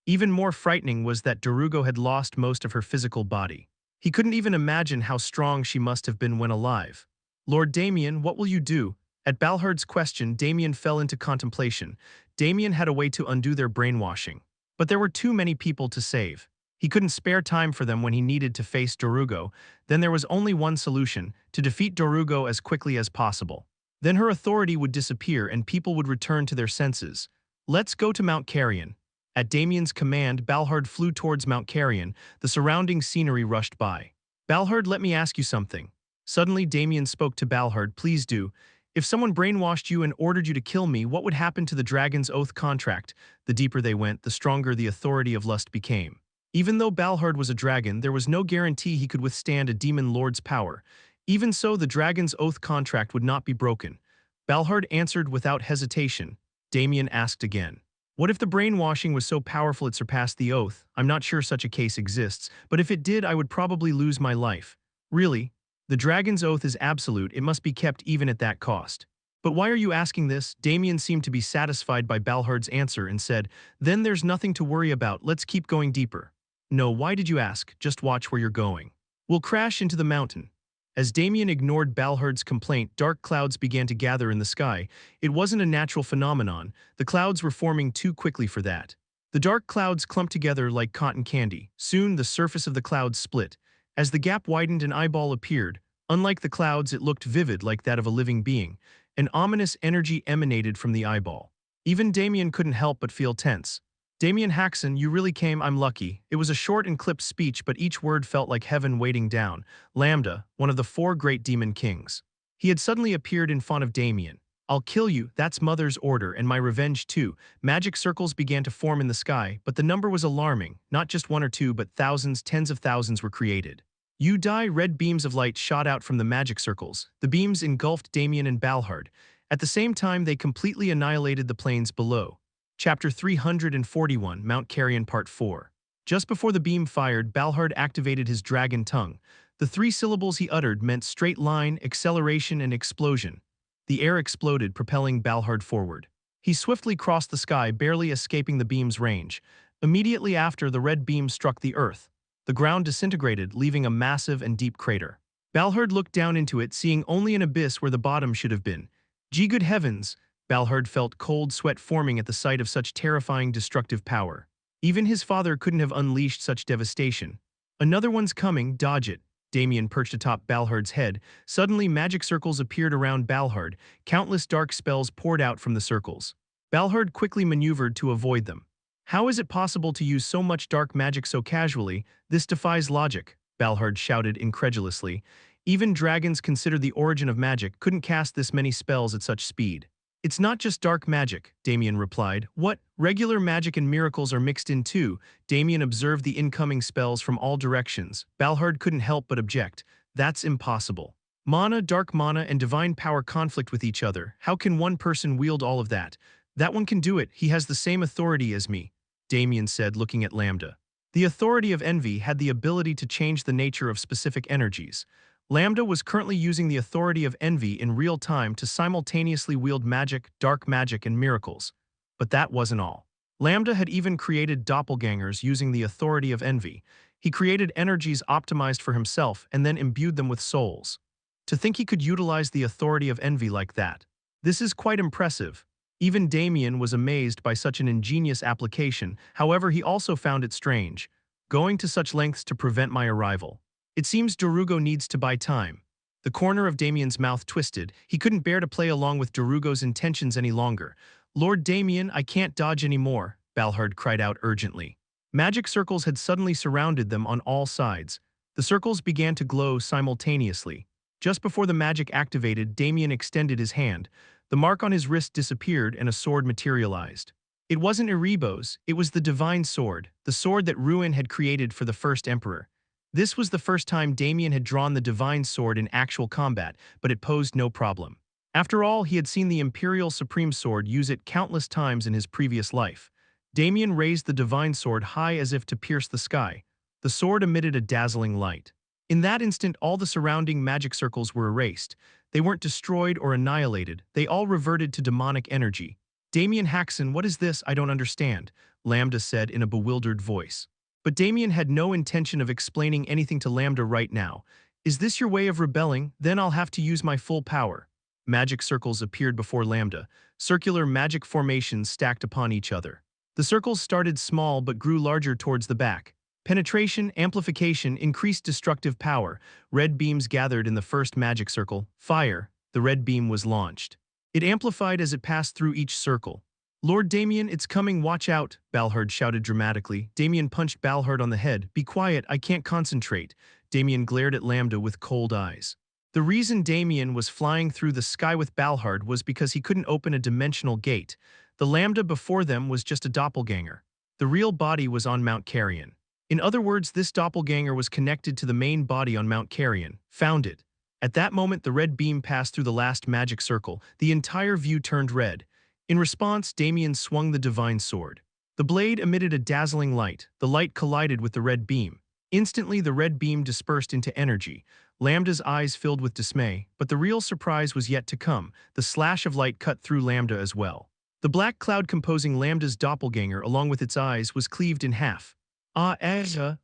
Even more frightening was that Dorugo had lost most of her physical body. He couldn't even imagine how strong she must have been when alive. "Lord Damien, what will you do?" At Balhard's question, Damien fell into contemplation. Damien had a way to undo their brainwashing. But there were too many people to save. He couldn't spare time for them when he needed to face Dorugo. Then there was only one solution: to defeat Dorugo as quickly as possible. Then her authority would disappear and people would return to their senses. "Let's go to Mount Carrion." At Damien's command, Balhard flew towards Mount Carrion. The surrounding scenery rushed by. "Balhard, let me ask you something." Suddenly, Damien spoke to Balhard. "Please do. If someone brainwashed you and ordered you to kill me, what would happen to the Dragon's Oath contract?" The deeper they went, the stronger the authority of lust became. Even though Balhard was a dragon, there was no guarantee he could withstand a demon lord's power. Even so, the Dragon's Oath contract would not be broken. Balhard answered without hesitation. Damien asked again. "What if the brainwashing was so powerful it surpassed the oath?" "I'm not sure such a case exists, but if it did, I would probably lose my life." "Really? The Dragon's Oath is absolute, it must be kept even at that cost." "But why are you asking this?" Damien seemed to be satisfied by Balhard's answer and said, "Then there's nothing to worry about, let's keep going deeper." "No, why did you ask? Just watch where you're going. We'll crash into the mountain." As Damien ignored Balhard's complaint, dark clouds began to gather in the sky. It wasn't a natural phenomenon. The clouds were forming too quickly for that. The dark clouds clumped together like cotton candy. Soon, the surface of the clouds split. As the gap widened, an eyeball appeared. Unlike the clouds, it looked vivid, like that of a living being. An ominous energy emanated from the eyeball. Even Damien couldn't help but feel tense. "Damien Haksen, you really came, I'm lucky." It was a short and clipped speech, but each word felt like heaven waiting down. Lambda, one of the 4 great demon kings. He had suddenly appeared in front of Damien. "I'll kill you, that's Mother's order, and my revenge too." Magic circles began to form in the sky, but the number was alarming. Not just 1 or 2, but thousands, tens of thousands were created. "You die." Red beams of light shot out from the magic circles. The beams engulfed Damien and Balhard. At the same time, they completely annihilated the plains below. Chapter 341, Mount Carrion Part 4. Just before the beam fired, Balhard activated his dragon tongue. The three syllables he uttered meant straight line, acceleration, and explosion. The air exploded, propelling Balhard forward. He swiftly crossed the sky, barely escaping the beam's range. Immediately after, the red beam struck the earth. The ground disintegrated, leaving a massive and deep crater. Balhard looked down into it, seeing only an abyss where the bottom should have been. Gee good heavens! Balhard felt cold sweat forming at the sight of such terrifying destructive power. Even his father couldn't have unleashed such devastation. Another one's coming, dodge it. Damien perched atop Balhard's head. Suddenly magic circles appeared around Balhard. Countless dark spells poured out from the circles. Balhard quickly maneuvered to avoid them. How is it possible to use so much dark magic so casually? This defies logic, Balhard shouted incredulously. Even dragons considered the origin of magic couldn't cast this many spells at such speed. It's not just dark magic, Damien replied. What? Regular magic and miracles are mixed in too. Damien observed the incoming spells from all directions. Balhard couldn't help but object. That's impossible. Mana, dark mana, and divine power conflict with each other. How can one person wield all of that? That one can do it. He has the same authority as me, Damien said, looking at Lambda. The authority of envy had the ability to change the nature of specific energies. Lambda was currently using the authority of envy in real time to simultaneously wield magic, dark magic, and miracles. But that wasn't all. Lambda had even created doppelgangers using the authority of envy. He created energies optimized for himself and then imbued them with souls. To think he could utilize the authority of envy like that. This is quite impressive. Even Damien was amazed by such an ingenious application. However, he also found it strange. Going to such lengths to prevent my arrival. It seems Darugo needs to buy time. The corner of Damien's mouth twisted. He couldn't bear to play along with Darugo's intentions any longer. Lord Damien, I can't dodge anymore, Balhard cried out urgently. Magic circles had suddenly surrounded them on all sides. The circles began to glow simultaneously. Just before the magic activated, Damien extended his hand. The mark on his wrist disappeared and a sword materialized. It wasn't Erebos, it was the divine sword, the sword that Ruin had created for the first emperor. This was the first time Damien had drawn the divine sword in actual combat, but it posed no problem. After all, he had seen the Imperial Supreme Sword use it countless times in his previous life. Damien raised the divine sword high as if to pierce the sky. The sword emitted a dazzling light. In that instant, all the surrounding magic circles were erased. They weren't destroyed or annihilated, they all reverted to demonic energy. Damien Haksen, what is this? I don't understand, Lambda said in a bewildered voice. But Damien had no intention of explaining anything to Lambda right now. Is this your way of rebelling? Then I'll have to use my full power. Magic circles appeared before Lambda, circular magic formations stacked upon each other. The circles started small but grew larger towards the back. Penetration, amplification, increased destructive power. Red beams gathered in the first magic circle. Fire. The red beam was launched. It amplified as it passed through each circle. Lord Damien, it's coming, watch out, Balhard shouted dramatically. Damien punched Balhard on the head. Be quiet, I can't concentrate. Damien glared at Lambda with cold eyes. The reason Damien was flying through the sky with Balhard was because he couldn't open a dimensional gate. The Lambda before them was just a doppelganger. The real body was on Mount Carrion. In other words, this doppelganger was connected to the main body on Mount Carrion. Found it. At that moment, the red beam passed through the last magic circle. The entire view turned red. In response, Damien swung the divine sword. The blade emitted a dazzling light. The light collided with the red beam. Instantly, the red beam dispersed into energy. Lambda's eyes filled with dismay, but the real surprise was yet to come. The slash of light cut through Lambda as well. The black cloud composing Lambda's doppelganger, along with its eyes, was cleaved in half.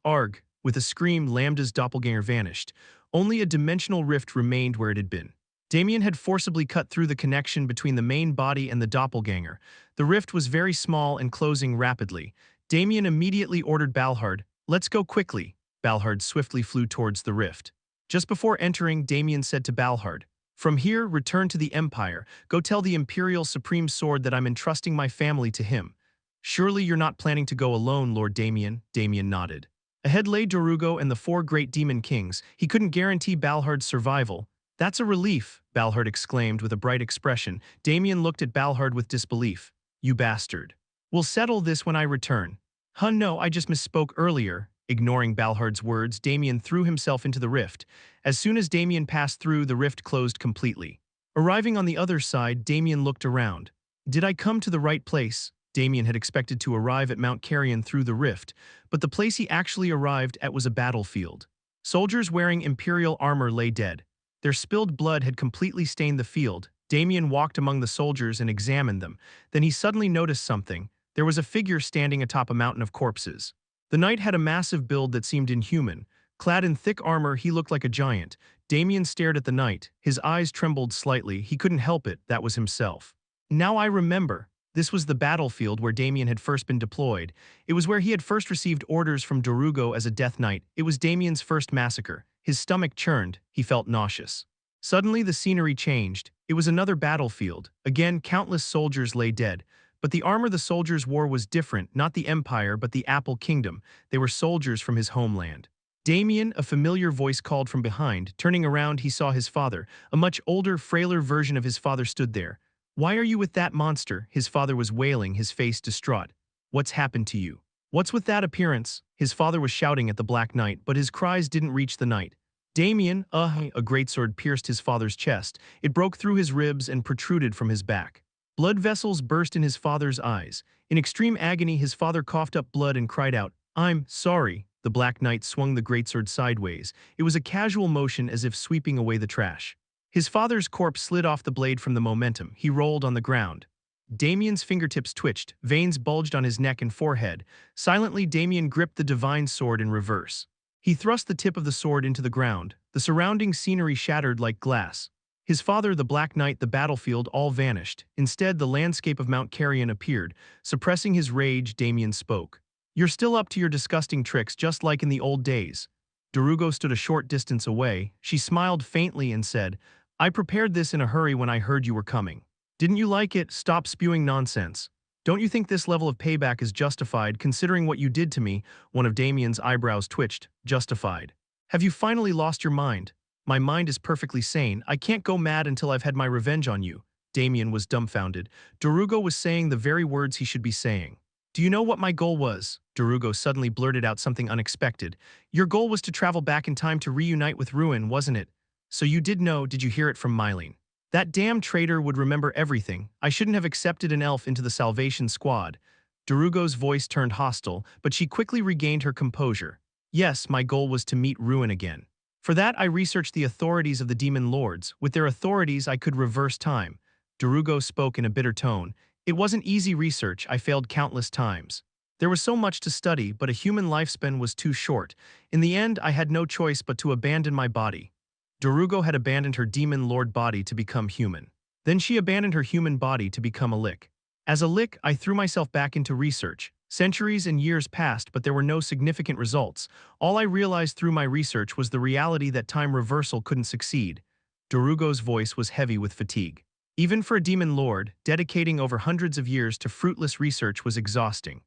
Arg! With a scream, Lambda's doppelganger vanished. Only a dimensional rift remained where it had been. Damien had forcibly cut through the connection between the main body and the doppelganger. The rift was very small and closing rapidly. Damien immediately ordered Balhard, let's go quickly. Balhard swiftly flew towards the rift. Just before entering, Damien said to Balhard, from here, return to the Empire. Go tell the Imperial Supreme Sword that I'm entrusting my family to him. Surely you're not planning to go alone, Lord Damien, Damien nodded. Ahead lay Darugo and the 4 great demon kings. He couldn't guarantee Balhard's survival. That's a relief, Balhard exclaimed with a bright expression. Damien looked at Balhard with disbelief. You bastard. We'll settle this when I return. Huh, no, I just misspoke earlier. Ignoring Balhard's words, Damien threw himself into the rift. As soon as Damien passed through, the rift closed completely. Arriving on the other side, Damien looked around. Did I come to the right place? Damien had expected to arrive at Mount Carrion through the rift, but the place he actually arrived at was a battlefield. Soldiers wearing Imperial armor lay dead. Their spilled blood had completely stained the field. Damien walked among the soldiers and examined them. Then he suddenly noticed something. There was a figure standing atop a mountain of corpses. The knight had a massive build that seemed inhuman. Clad in thick armor, he looked like a giant. Damien stared at the knight. His eyes trembled slightly. He couldn't help it. That was himself. Now I remember. This was the battlefield where Damien had first been deployed. It was where he had first received orders from Darugo as a death knight. It was Damien's first massacre. His stomach churned. He felt nauseous. Suddenly the scenery changed. It was another battlefield. Again, countless soldiers lay dead. But the armor the soldiers wore was different, not the Empire, but the Apple Kingdom. They were soldiers from his homeland. Damien, a familiar voice called from behind. Turning around, he saw his father. A much older, frailer version of his father stood there. "Why are you with that monster?" His father was wailing, his face distraught. "What's happened to you? What's with that appearance?" His father was shouting at the Black Knight, but his cries didn't reach the knight. Damien, a greatsword pierced his father's chest. It broke through his ribs and protruded from his back. Blood vessels burst in his father's eyes. In extreme agony, his father coughed up blood and cried out, "I'm sorry." The Black Knight swung the greatsword sideways. It was a casual motion as if sweeping away the trash. His father's corpse slid off the blade from the momentum. He rolled on the ground. Damien's fingertips twitched. Veins bulged on his neck and forehead. Silently, Damien gripped the divine sword in reverse. He thrust the tip of the sword into the ground. The surrounding scenery shattered like glass. His father, the Black Knight, the battlefield, all vanished. Instead, the landscape of Mount Carrion appeared. Suppressing his rage, Damien spoke. "You're still up to your disgusting tricks, just like in the old days." Darugo stood a short distance away. She smiled faintly and said, "I prepared this in a hurry when I heard you were coming. Didn't you like it? Stop spewing nonsense. Don't you think this level of payback is justified, considering what you did to me?" One of Damien's eyebrows twitched. "Justified? Have you finally lost your mind?" "My mind is perfectly sane. I can't go mad until I've had my revenge on you." Damien was dumbfounded. Darugo was saying the very words he should be saying. "Do you know what my goal was?" Darugo suddenly blurted out something unexpected. "Your goal was to travel back in time to reunite with Ruin, wasn't it? So you did know. Did you hear it from Mylene? That damn traitor would remember everything. I shouldn't have accepted an elf into the Salvation Squad." Darugo's voice turned hostile, but she quickly regained her composure. "Yes, my goal was to meet Ruin again. For that, I researched the authorities of the Demon Lords. With their authorities, I could reverse time." Darugo spoke in a bitter tone. "It wasn't easy research. I failed countless times. There was so much to study, but a human lifespan was too short. In the end, I had no choice but to abandon my body." Darugo had abandoned her Demon Lord body to become human. Then she abandoned her human body to become a Lich. As a Lich, I threw myself back into research. Centuries and years passed, but there were no significant results. All I realized through my research was the reality that time reversal couldn't succeed. Darugo's voice was heavy with fatigue. Even for a Demon Lord, dedicating over hundreds of years to fruitless research was exhausting.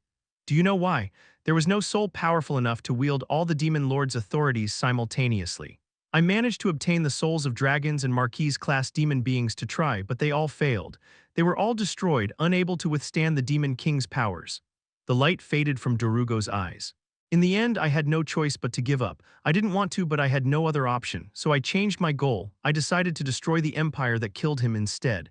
Do you know why? There was no soul powerful enough to wield all the Demon Lord's authorities simultaneously. I managed to obtain the souls of dragons and Marquise-class demon beings to try, but they all failed. They were all destroyed, unable to withstand the Demon King's powers. The light faded from Darugo's eyes. "In the end, I had no choice but to give up. I didn't want to, but I had no other option, so I changed my goal. I decided to destroy the empire that killed him instead."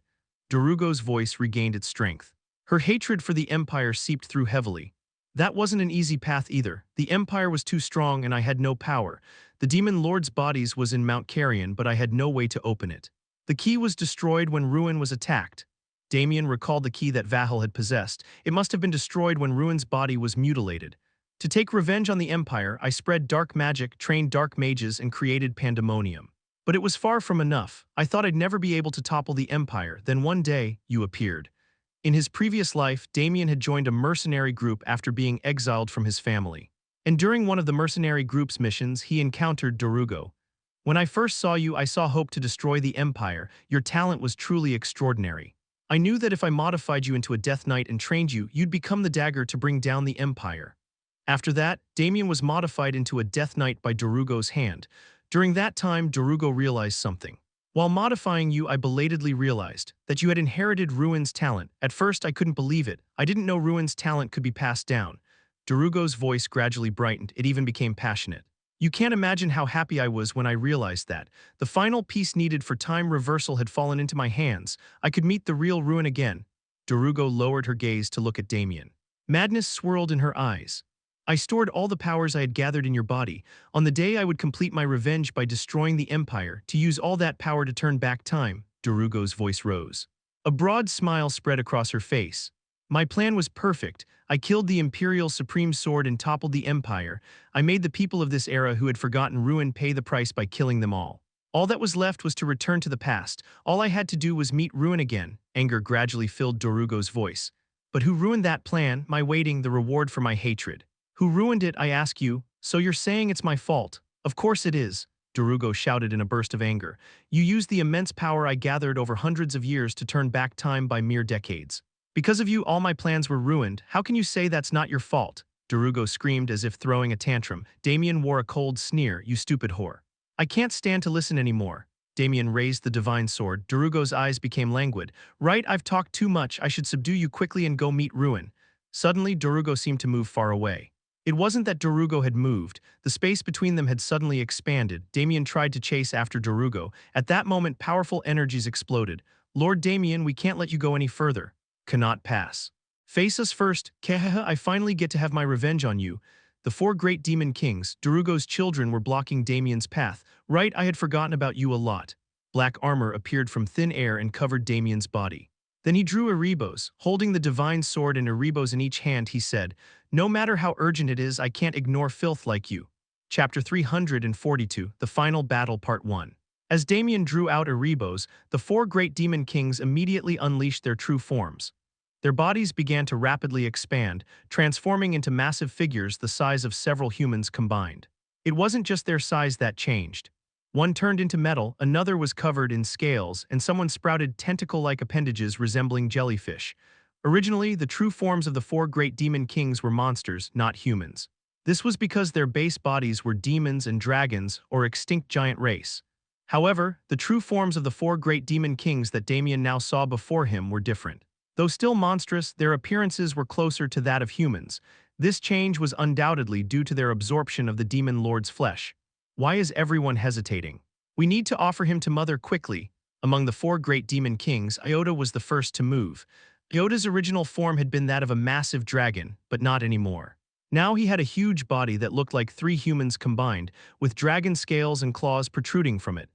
Darugo's voice regained its strength. Her hatred for the empire seeped through heavily. "That wasn't an easy path either. The empire was too strong and I had no power. The Demon Lord's bodies was in Mount Carrion, but I had no way to open it. The key was destroyed when Ruin was attacked." Damien recalled the key that Vahel had possessed. It must have been destroyed when Ruin's body was mutilated. "To take revenge on the Empire, I spread dark magic, trained dark mages, and created pandemonium. But it was far from enough. I thought I'd never be able to topple the Empire. Then one day, you appeared." In his previous life, Damien had joined a mercenary group after being exiled from his family. And during one of the mercenary group's missions, he encountered Darugo. "When I first saw you, I saw hope to destroy the Empire. Your talent was truly extraordinary. I knew that if I modified you into a Death Knight and trained you, you'd become the dagger to bring down the Empire." After that, Damien was modified into a Death Knight by Darugo's hand. During that time, Darugo realized something. "While modifying you, I belatedly realized that you had inherited Ruin's talent. At first, I couldn't believe it. I didn't know Ruin's talent could be passed down." Darugo's voice gradually brightened. It even became passionate. "You can't imagine how happy I was when I realized that. The final piece needed for time reversal had fallen into my hands. I could meet the real Ruin again." Darugo lowered her gaze to look at Damien. Madness swirled in her eyes. I stored all the powers I had gathered in your body. On the day I would complete my revenge by destroying the Empire, to use all that power to turn back time, Darugo's voice rose. A broad smile spread across her face. My plan was perfect. I killed the Imperial Supreme Sword and toppled the Empire. I made the people of this era who had forgotten ruin pay the price by killing them all. All that was left was to return to the past. All I had to do was meet ruin again. Anger gradually filled Darugo's voice. But who ruined that plan, my waiting, the reward for my hatred? Who ruined it, I ask you? So you're saying it's my fault? Of course it is, Darugo shouted in a burst of anger. You used the immense power I gathered over hundreds of years to turn back time by mere decades. Because of you, all my plans were ruined. How can you say that's not your fault? Darugo screamed as if throwing a tantrum. Damien wore a cold sneer. You stupid whore. I can't stand to listen anymore. Damien raised the divine sword. Darugo's eyes became languid. Right, I've talked too much. I should subdue you quickly and go meet ruin. Suddenly, Darugo seemed to move far away. It wasn't that Darugo had moved. The space between them had suddenly expanded. Damien tried to chase after Darugo. At that moment, powerful energies exploded. Lord Damien, we can't let you go any further. Cannot pass. Face us first. Kehehe, I finally get to have my revenge on you. The four great demon kings, Darugo's children, were blocking Damien's path. Right, I had forgotten about you a lot. Black armor appeared from thin air and covered Damien's body. Then he drew Erebos. Holding the divine sword and Erebos in each hand, he said, no matter how urgent it is, I can't ignore filth like you. Chapter 342, The Final Battle Part 1. As Damien drew out Erebos, the four great demon kings immediately unleashed their true forms. Their bodies began to rapidly expand, transforming into massive figures the size of several humans combined. It wasn't just their size that changed. One turned into metal, another was covered in scales, and someone sprouted tentacle-like appendages resembling jellyfish. Originally, the true forms of the four great demon kings were monsters, not humans. This was because their base bodies were demons and dragons, or extinct giant race. However, the true forms of the four great demon kings that Damien now saw before him were different. Though still monstrous, their appearances were closer to that of humans. This change was undoubtedly due to their absorption of the demon lord's flesh. Why is everyone hesitating? We need to offer him to Mother quickly. Among the four great demon kings, Iota was the first to move. Iota's original form had been that of a massive dragon, but not anymore. Now he had a huge body that looked like three humans combined, with dragon scales and claws protruding from it.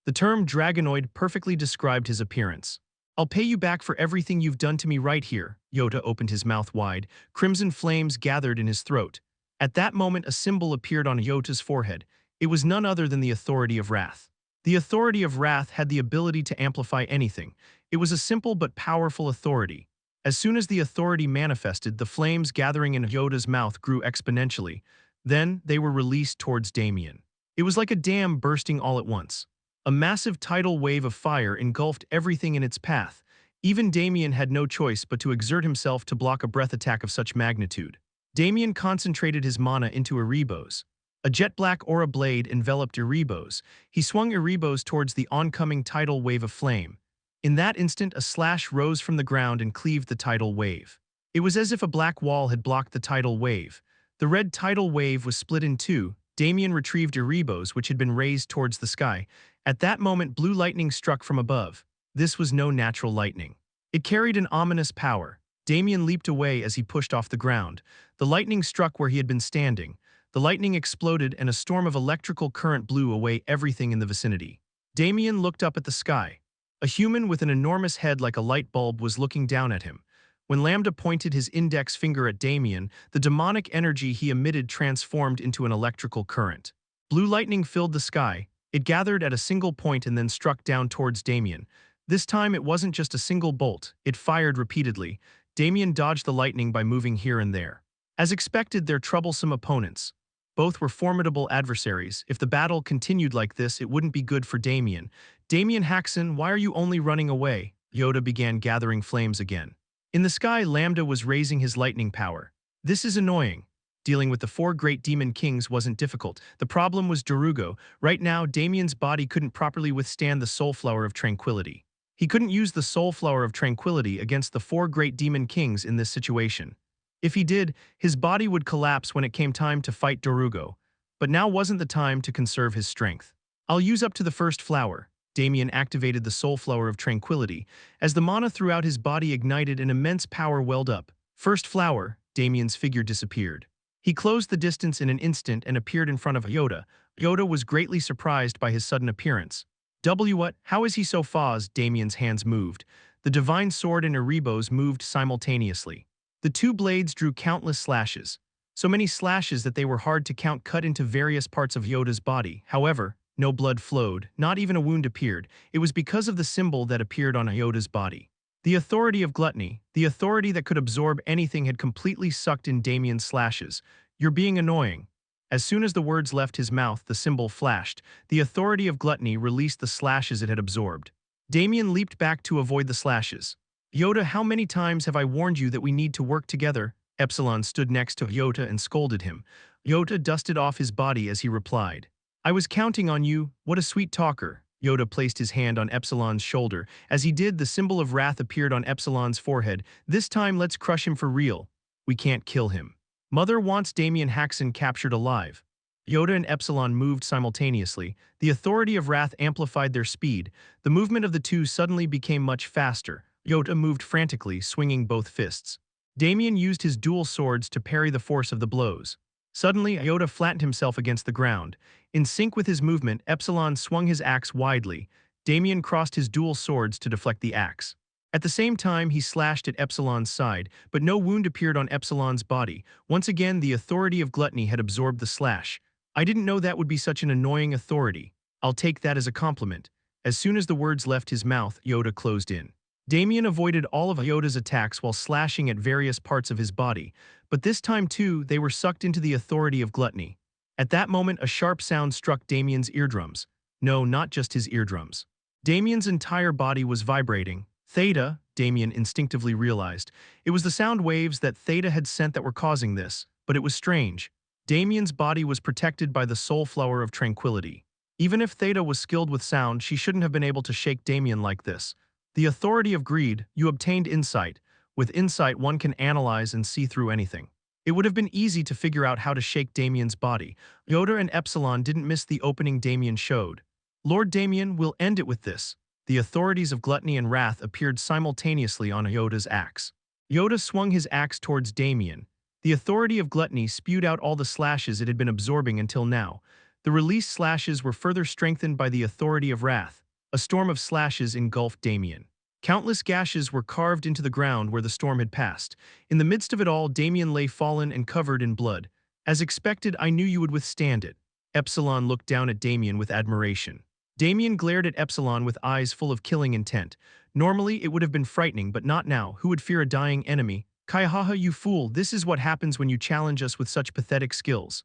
The term dragonoid perfectly described his appearance. I'll pay you back for everything you've done to me right here. Iota opened his mouth wide. Crimson flames gathered in his throat. At that moment, a symbol appeared on Iota's forehead. It was none other than the authority of wrath. The authority of wrath had the ability to amplify anything. It was a simple but powerful authority. As soon as the authority manifested, the flames gathering in Iota's mouth grew exponentially. Then, they were released towards Damien. It was like a dam bursting all at once. A massive tidal wave of fire engulfed everything in its path. Even Damien had no choice but to exert himself to block a breath attack of such magnitude. Damien concentrated his mana into Erebos. A jet-black aura blade enveloped Erebos. He swung Erebos towards the oncoming tidal wave of flame. In that instant, a slash rose from the ground and cleaved the tidal wave. It was as if a black wall had blocked the tidal wave. The red tidal wave was split in two. Damien retrieved Erebos, which had been raised towards the sky. At that moment, blue lightning struck from above. This was no natural lightning. It carried an ominous power. Damien leaped away as he pushed off the ground. The lightning struck where he had been standing. The lightning exploded and a storm of electrical current blew away everything in the vicinity. Damien looked up at the sky. A human with an enormous head like a light bulb was looking down at him. When Lambda pointed his index finger at Damien, the demonic energy he emitted transformed into an electrical current. Blue lightning filled the sky. It gathered at a single point and then struck down towards Damien. This time it wasn't just a single bolt, it fired repeatedly. Damien dodged the lightning by moving here and there. As expected, they're troublesome opponents. Both were formidable adversaries. If the battle continued like this, it wouldn't be good for Damien. Damien Haksen, why are you only running away? Iota began gathering flames again. In the sky, Lambda was raising his lightning power. This is annoying. Dealing with the four great demon kings wasn't difficult. The problem was Darugo. Right now, Damien's body couldn't properly withstand the Soul Flower of Tranquility. He couldn't use the Soul Flower of Tranquility against the four great demon kings in this situation. If he did, his body would collapse when it came time to fight Darugo. But now wasn't the time to conserve his strength. I'll use up to the first flower. Damien activated the Soul Flower of Tranquility. As the mana throughout his body ignited, an immense power welled up. First flower, Damien's figure disappeared. He closed the distance in an instant and appeared in front of Iota. Iota was greatly surprised by his sudden appearance. What? How is he so fast? Damien's hands moved. The divine sword and Erebos moved simultaneously. The two blades drew countless slashes. So many slashes that they were hard to count cut into various parts of Yoda's body. However, no blood flowed, not even a wound appeared. It was because of the symbol that appeared on Yoda's body. The authority of gluttony, the authority that could absorb anything, had completely sucked in Damien's slashes. You're being annoying. As soon as the words left his mouth, the symbol flashed. The authority of gluttony released the slashes it had absorbed. Damien leaped back to avoid the slashes. Yoda, how many times have I warned you that we need to work together? Epsilon stood next to Yoda and scolded him. Yoda dusted off his body as he replied. I was counting on you. What a sweet talker. Yoda placed his hand on Epsilon's shoulder. As he did, the symbol of wrath appeared on Epsilon's forehead. This time, let's crush him for real. We can't kill him. Mother wants Damien Haksen captured alive. Yoda and Epsilon moved simultaneously. The authority of wrath amplified their speed. The movement of the two suddenly became much faster. Yoda moved frantically, swinging both fists. Damien used his dual swords to parry the force of the blows. Suddenly, Yoda flattened himself against the ground. In sync with his movement, Epsilon swung his axe widely. Damien crossed his dual swords to deflect the axe. At the same time, he slashed at Epsilon's side, but no wound appeared on Epsilon's body. Once again, the authority of gluttony had absorbed the slash. I didn't know that would be such an annoying authority. I'll take that as a compliment. As soon as the words left his mouth, Yoda closed in. Damien avoided all of Yoda's attacks while slashing at various parts of his body, but this time too, they were sucked into the authority of gluttony. At that moment, a sharp sound struck Damien's eardrums. No, not just his eardrums. Damien's entire body was vibrating. Theta, Damien instinctively realized. It was the sound waves that Theta had sent that were causing this, but it was strange. Damien's body was protected by the soul flower of tranquility. Even if Theta was skilled with sound, she shouldn't have been able to shake Damien like this. The authority of greed, you obtained insight. With insight, one can analyze and see through anything. It would have been easy to figure out how to shake Damien's body. Yoda and Epsilon didn't miss the opening Damien showed. Lord Damien, we'll end it with this. The authorities of gluttony and wrath appeared simultaneously on Yoda's axe. Yoda swung his axe towards Damien. The authority of gluttony spewed out all the slashes it had been absorbing until now. The released slashes were further strengthened by the authority of wrath. A storm of slashes engulfed Damien. Countless gashes were carved into the ground where the storm had passed. In the midst of it all, Damien lay fallen and covered in blood. As expected, I knew you would withstand it. Epsilon looked down at Damien with admiration. Damien glared at Epsilon with eyes full of killing intent. Normally, it would have been frightening, but not now. Who would fear a dying enemy? Kaihaha, you fool, this is what happens when you challenge us with such pathetic skills.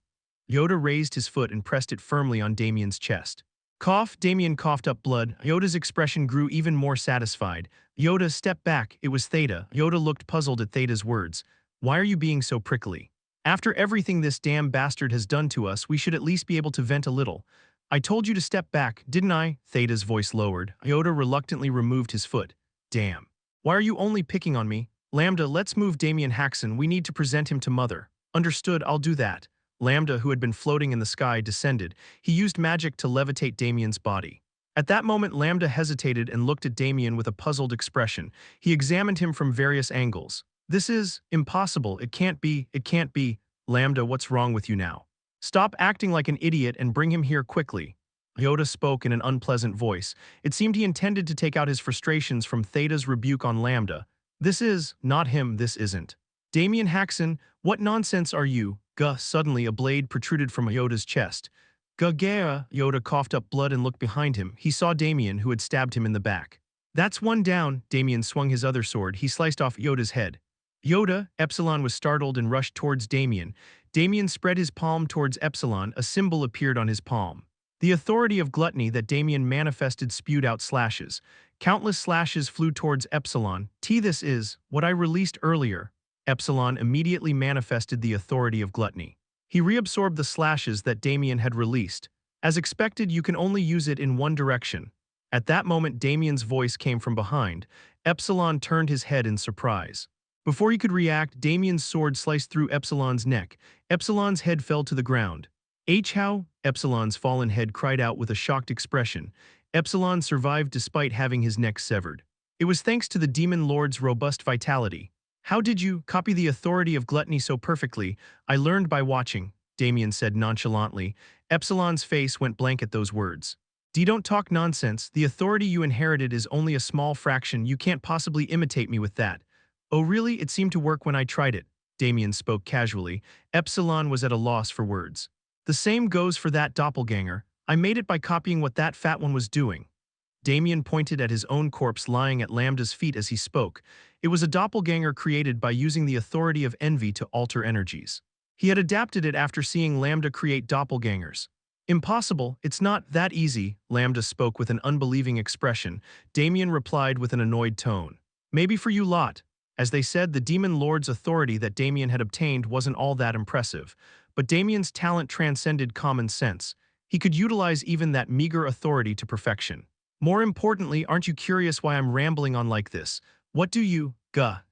Yoda raised his foot and pressed it firmly on Damien's chest. Cough, Damien coughed up blood. Yoda's expression grew even more satisfied. Yoda, step back, it was Theta. Yoda looked puzzled at Theta's words. Why are you being so prickly? After everything this damn bastard has done to us, we should at least be able to vent a little. I told you to step back, didn't I? Theta's voice lowered. Yoda reluctantly removed his foot. Damn. Why are you only picking on me? Lambda, let's move Damien Haksen. We need to present him to Mother. Understood, I'll do that. Lambda, who had been floating in the sky, descended. He used magic to levitate Damien's body. At that moment, Lambda hesitated and looked at Damien with a puzzled expression. He examined him from various angles. This is impossible. It can't be. Lambda, what's wrong with you now? Stop acting like an idiot and bring him here quickly. Yoda spoke in an unpleasant voice. It seemed he intended to take out his frustrations from Theta's rebuke on Lambda. This is not him, this isn't. Damien Haksen, what nonsense are you? Suddenly a blade protruded from Yoda's chest. Yoda coughed up blood and looked behind him. He saw Damien, who had stabbed him in the back. That's one down. Damien swung his other sword. He sliced off Yoda's head. Yoda, Epsilon was startled and rushed towards Damien. Damien spread his palm towards Epsilon. A symbol appeared on his palm. The authority of gluttony that Damien manifested spewed out slashes. Countless slashes flew towards Epsilon. This is what I released earlier. Epsilon immediately manifested the authority of gluttony. He reabsorbed the slashes that Damien had released. As expected, you can only use it in one direction. At that moment, Damien's voice came from behind. Epsilon turned his head in surprise. Before he could react, Damien's sword sliced through Epsilon's neck. Epsilon's head fell to the ground. How? Epsilon's fallen head cried out with a shocked expression. Epsilon survived despite having his neck severed. It was thanks to the Demon Lord's robust vitality. How did you copy the authority of gluttony so perfectly? I learned by watching, Damien said nonchalantly. Epsilon's face went blank at those words. Don't talk nonsense. The authority you inherited is only a small fraction. You can't possibly imitate me with that. Oh really? It seemed to work when I tried it. Damien spoke casually. Epsilon was at a loss for words. The same goes for that doppelganger. I made it by copying what that fat one was doing. Damien pointed at his own corpse lying at Lambda's feet as he spoke. It was a doppelganger created by using the authority of envy to alter energies. He had adapted it after seeing Lambda create doppelgangers. Impossible, it's not that easy, Lambda spoke with an unbelieving expression. Damien replied with an annoyed tone. Maybe for you lot. As they said, the Demon Lord's authority that Damien had obtained wasn't all that impressive. But Damien's talent transcended common sense. He could utilize even that meager authority to perfection. More importantly, aren't you curious why I'm rambling on like this? What do you,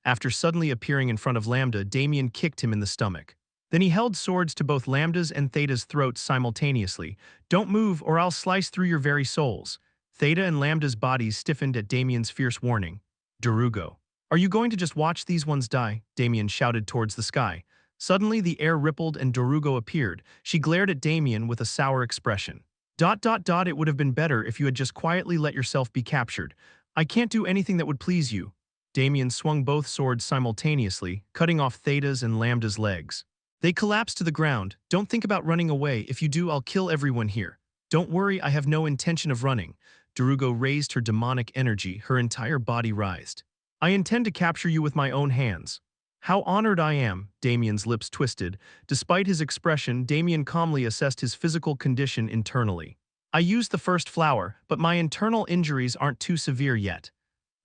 After suddenly appearing in front of Lambda, Damien kicked him in the stomach. Then he held swords to both Lambda's and Theta's throats simultaneously. Don't move or I'll slice through your very souls. Theta and Lambda's bodies stiffened at Damien's fierce warning. Darugo. Are you going to just watch these ones die? Damien shouted towards the sky. Suddenly the air rippled and Darugo appeared. She glared at Damien with a sour expression. It would have been better if you had just quietly let yourself be captured. I can't do anything that would please you. Damien swung both swords simultaneously, cutting off Theta's and Lambda's legs. They collapsed to the ground. Don't think about running away. If you do, I'll kill everyone here. Don't worry, I have no intention of running. Darugo raised her demonic energy, her entire body writhed. I intend to capture you with my own hands. How honored I am, Damien's lips twisted. Despite his expression, Damien calmly assessed his physical condition internally. I used the first flower, but my internal injuries aren't too severe yet.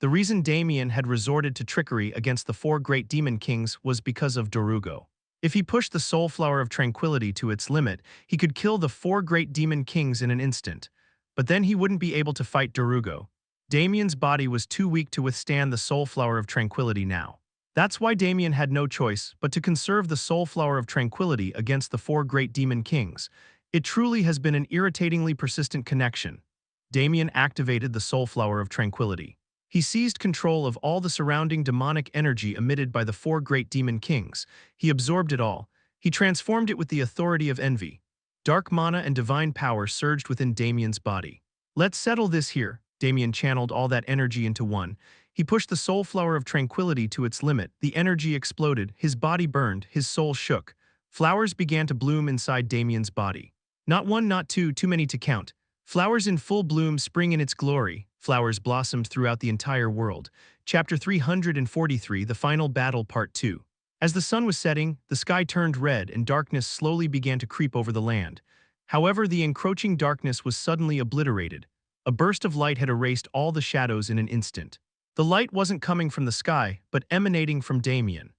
The reason Damien had resorted to trickery against the 4 great demon kings was because of Darugo. If he pushed the soul flower of tranquility to its limit, he could kill the 4 great demon kings in an instant. But then he wouldn't be able to fight Darugo. Damien's body was too weak to withstand the soul flower of tranquility now. That's why Damien had no choice but to conserve the soul flower of tranquility against the 4 great demon kings. It truly has been an irritatingly persistent connection. Damien activated the soul flower of tranquility. He seized control of all the surrounding demonic energy emitted by the 4 great demon kings. He absorbed it all. He transformed it with the authority of envy. Dark mana and divine power surged within Damien's body. Let's settle this here. Damien channeled all that energy into one. He pushed the soul flower of tranquility to its limit. The energy exploded, his body burned, his soul shook. Flowers began to bloom inside Damien's body. Not one, not two, too many to count. Flowers in full bloom spring in its glory. Flowers blossomed throughout the entire world. Chapter 343, The Final Battle Part 2. As the sun was setting, the sky turned red and darkness slowly began to creep over the land. However, the encroaching darkness was suddenly obliterated. A burst of light had erased all the shadows in an instant. The light wasn't coming from the sky, but emanating from Damien.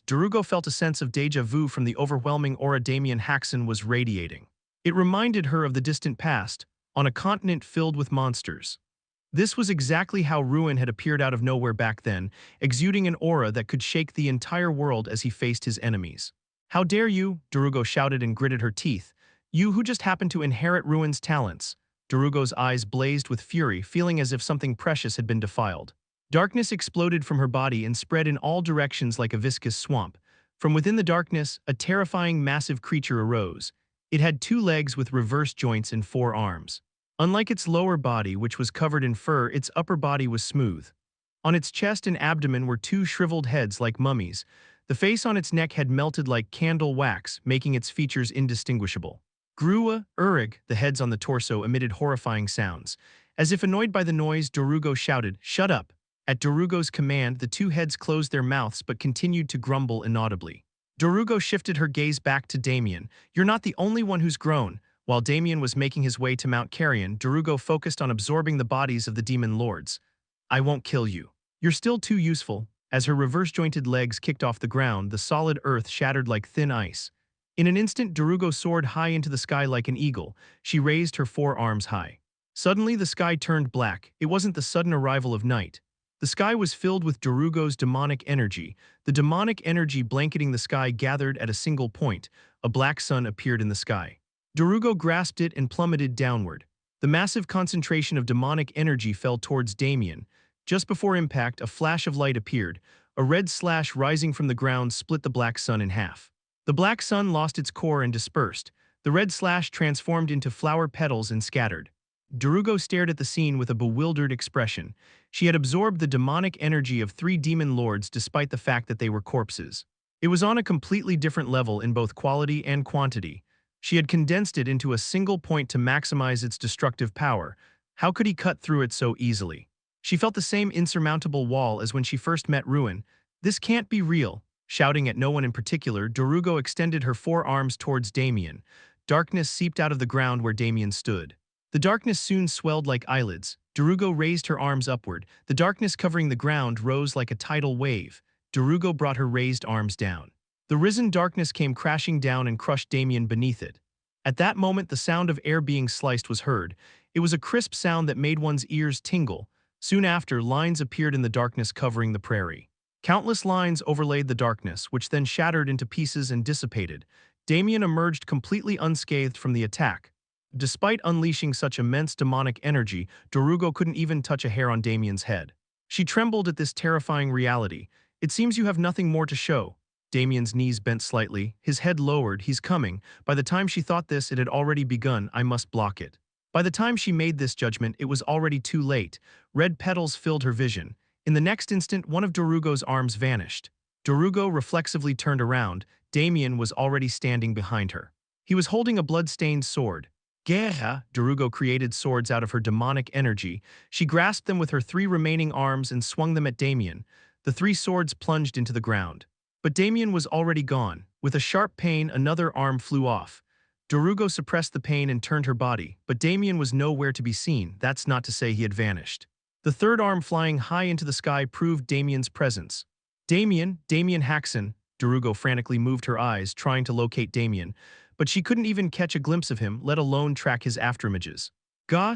Darugo felt a sense of déjà vu from the overwhelming aura Damien Haksen was radiating. It reminded her of the distant past, on a continent filled with monsters. This was exactly how Ruin had appeared out of nowhere back then, exuding an aura that could shake the entire world as he faced his enemies. How dare you, Darugo shouted and gritted her teeth. You who just happened to inherit Ruin's talents. Darugo's eyes blazed with fury, feeling as if something precious had been defiled. Darkness exploded from her body and spread in all directions like a viscous swamp. From within the darkness, a terrifying massive creature arose. It had 2 legs with reverse joints and 4 arms. Unlike its lower body, which was covered in fur, its upper body was smooth. On its chest and abdomen were 2 shriveled heads like mummies. The face on its neck had melted like candle wax, making its features indistinguishable. Grua, Urig, the heads on the torso emitted horrifying sounds. As if annoyed by the noise, Darugo shouted, "Shut up!" At Darugo's command, the 2 heads closed their mouths but continued to grumble inaudibly. Darugo shifted her gaze back to Damien. You're not the only one who's grown. While Damien was making his way to Mount Carrion, Darugo focused on absorbing the bodies of the demon lords. I won't kill you. You're still too useful. As her reverse-jointed legs kicked off the ground, the solid earth shattered like thin ice. In an instant, Darugo soared high into the sky like an eagle. She raised her 4 arms high. Suddenly, the sky turned black. It wasn't the sudden arrival of night. The sky was filled with Darugo's demonic energy. The demonic energy blanketing the sky gathered at a single point. A black sun appeared in the sky. Darugo grasped it and plummeted downward. The massive concentration of demonic energy fell towards Damien. Just before impact, a flash of light appeared. A red slash rising from the ground split the black sun in half. The black sun lost its core and dispersed. The red slash transformed into flower petals and scattered. Darugo stared at the scene with a bewildered expression. She had absorbed the demonic energy of 3 demon lords despite the fact that they were corpses. It was on a completely different level in both quality and quantity. She had condensed it into a single point to maximize its destructive power. How could he cut through it so easily? She felt the same insurmountable wall as when she first met Ruin. This can't be real. Shouting at no one in particular, Darugo extended her 4 arms towards Damien. Darkness seeped out of the ground where Damien stood. The darkness soon swelled like eyelids. Darugo raised her arms upward. The darkness covering the ground rose like a tidal wave. Darugo brought her raised arms down. The risen darkness came crashing down and crushed Damien beneath it. At that moment, the sound of air being sliced was heard. It was a crisp sound that made one's ears tingle. Soon after, lines appeared in the darkness covering the prairie. Countless lines overlaid the darkness, which then shattered into pieces and dissipated. Damien emerged completely unscathed from the attack. Despite unleashing such immense demonic energy, Darugo couldn't even touch a hair on Damien's head. She trembled at this terrifying reality. It seems you have nothing more to show. Damien's knees bent slightly, his head lowered. He's coming. By the time she thought this, it had already begun. I must block it. By the time she made this judgment, it was already too late. Red petals filled her vision. In the next instant, one of Darugo's arms vanished. Darugo reflexively turned around. Damien was already standing behind her. He was holding a blood-stained sword. Guerra, Darugo created swords out of her demonic energy. She grasped them with her 3 remaining arms and swung them at Damien. The 3 swords plunged into the ground. But Damien was already gone. With a sharp pain, another arm flew off. Darugo suppressed the pain and turned her body, but Damien was nowhere to be seen. That's not to say he had vanished. The 3rd arm flying high into the sky proved Damien's presence. Damien Haksen. Darugo frantically moved her eyes, trying to locate Damien, but she couldn't even catch a glimpse of him, let alone track his afterimages.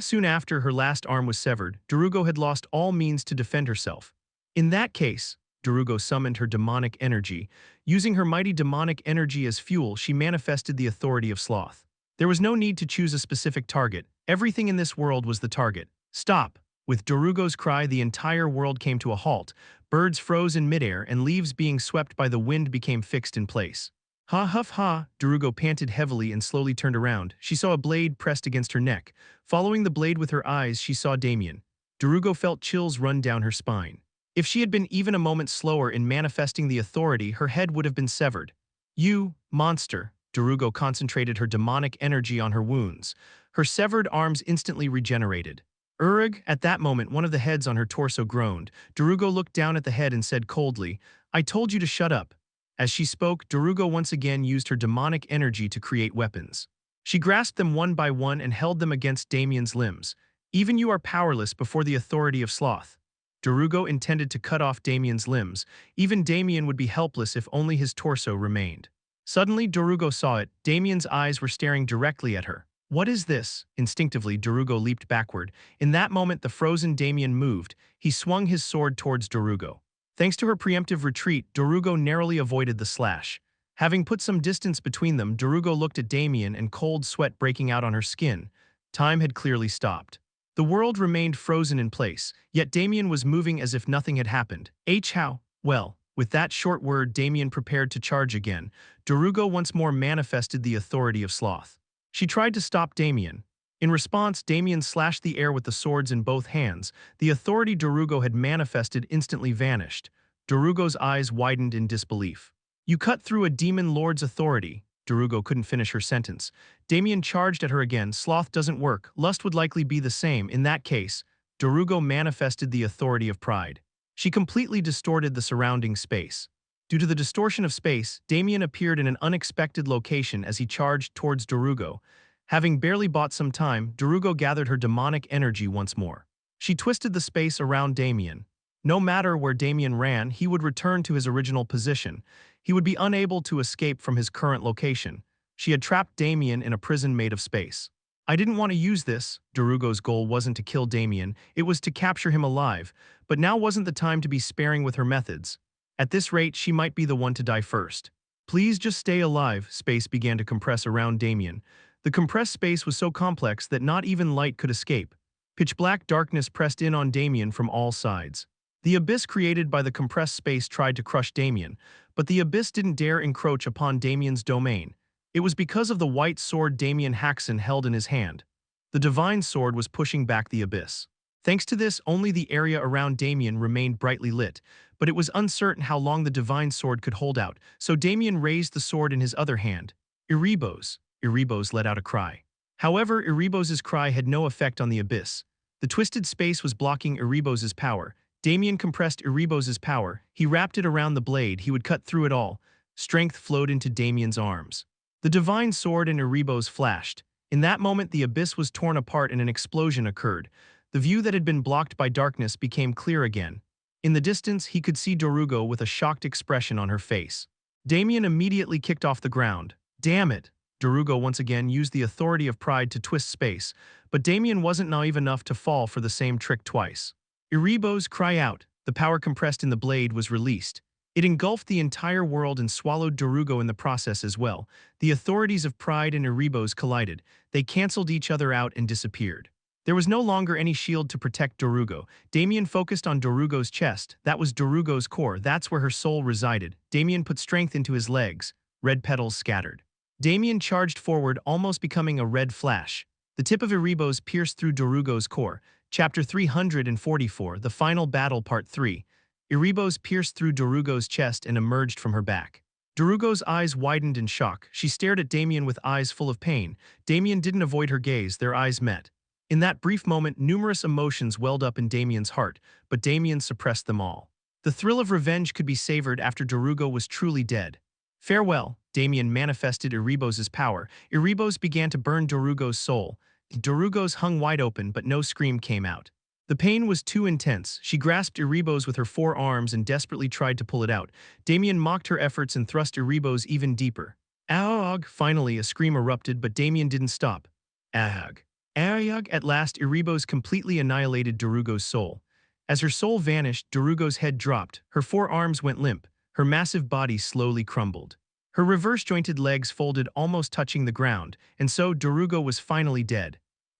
Soon after her last arm was severed, Darugo had lost all means to defend herself. In that case, Darugo summoned her demonic energy. Using her mighty demonic energy as fuel, she manifested the authority of Sloth. There was no need to choose a specific target. Everything in this world was the target. Stop! With Darugo's cry, the entire world came to a halt. Birds froze in midair, and leaves being swept by the wind became fixed in place. Ha huff ha! Darugo panted heavily and slowly turned around. She saw a blade pressed against her neck. Following the blade with her eyes, she saw Damien. Darugo felt chills run down her spine. If she had been even a moment slower in manifesting the authority, her head would have been severed. You, monster! Darugo concentrated her demonic energy on her wounds. Her severed arms instantly regenerated. Urg, at that moment, one of the heads on her torso groaned. Darugo looked down at the head and said coldly, I told you to shut up. As she spoke, Darugo once again used her demonic energy to create weapons. She grasped them one by one and held them against Damien's limbs. Even you are powerless before the authority of Sloth. Darugo intended to cut off Damien's limbs. Even Damien would be helpless if only his torso remained. Suddenly, Darugo saw it. Damien's eyes were staring directly at her. What is this? Instinctively, Darugo leaped backward. In that moment, the frozen Damien moved. He swung his sword towards Darugo. Thanks to her preemptive retreat, Darugo narrowly avoided the slash. Having put some distance between them, Darugo looked at Damien and cold sweat breaking out on her skin. Time had clearly stopped. The world remained frozen in place, yet Damien was moving as if nothing had happened. How? Well, with that short word, Damien prepared to charge again. Darugo once more manifested the authority of Sloth. She tried to stop Damien. In response, Damien slashed the air with the swords in both hands. The authority Darugo had manifested instantly vanished. Darugo's eyes widened in disbelief. You cut through a demon lord's authority. Darugo couldn't finish her sentence. Damien charged at her again. Sloth doesn't work. Lust would likely be the same. In that case, Darugo manifested the authority of pride. She completely distorted the surrounding space. Due to the distortion of space, Damien appeared in an unexpected location as he charged towards Darugo. Having barely bought some time, Darugo gathered her demonic energy once more. She twisted the space around Damien. No matter where Damien ran, he would return to his original position. He would be unable to escape from his current location. She had trapped Damien in a prison made of space. I didn't want to use this. Darugo's goal wasn't to kill Damien, it was to capture him alive, but now wasn't the time to be sparing with her methods. At this rate, she might be the one to die first. Please just stay alive. Space began to compress around Damien. The compressed space was so complex that not even light could escape. Pitch-black darkness pressed in on Damien from all sides. The abyss created by the compressed space tried to crush Damien, but the abyss didn't dare encroach upon Damien's domain. It was because of the white sword Damien Haksen held in his hand. The divine sword was pushing back the abyss. Thanks to this, only the area around Damien remained brightly lit, but it was uncertain how long the divine sword could hold out, so Damien raised the sword in his other hand. Erebos! Erebos let out a cry. However, Erebos' cry had no effect on the abyss. The twisted space was blocking Erebos' power. Damien compressed Erebos' power. He wrapped it around the blade. He would cut through it all. Strength flowed into Damien's arms. The divine sword and Erebos flashed. In that moment, the abyss was torn apart and an explosion occurred. The view that had been blocked by darkness became clear again. In the distance, he could see Darugo with a shocked expression on her face. Damien immediately kicked off the ground. Damn it! Darugo once again used the authority of pride to twist space, but Damien wasn't naive enough to fall for the same trick twice. Erebos, cry out! The power compressed in the blade was released. It engulfed the entire world and swallowed Darugo in the process as well. The authorities of pride and Erebos collided. They cancelled each other out and disappeared. There was no longer any shield to protect Darugo. Damien focused on Darugo's chest. That was Darugo's core. That's where her soul resided. Damien put strength into his legs. Red petals scattered. Damien charged forward, almost becoming a red flash. The tip of Erebos pierced through Darugo's core. Chapter 344, The Final Battle Part 3. Erebos pierced through Darugo's chest and emerged from her back. Darugo's eyes widened in shock. She stared at Damien with eyes full of pain. Damien didn't avoid her gaze. Their eyes met. In that brief moment, numerous emotions welled up in Damien's heart, but Damien suppressed them all. The thrill of revenge could be savored after Darugo was truly dead. Farewell, Damien manifested Erebos' power. Erebos began to burn Darugo's soul. Darugo's hung wide open, but no scream came out. The pain was too intense. She grasped Erebos with her 4 arms and desperately tried to pull it out. Damien mocked her efforts and thrust Erebos even deeper. Ahog! Finally, a scream erupted, but Damien didn't stop. Ahog! Ahog! At last, Erebos completely annihilated Darugo's soul. As her soul vanished, Darugo's head dropped. Her 4 arms went limp. Her massive body slowly crumbled. Her reverse-jointed legs folded, almost touching the ground, and so Darugo was finally dead.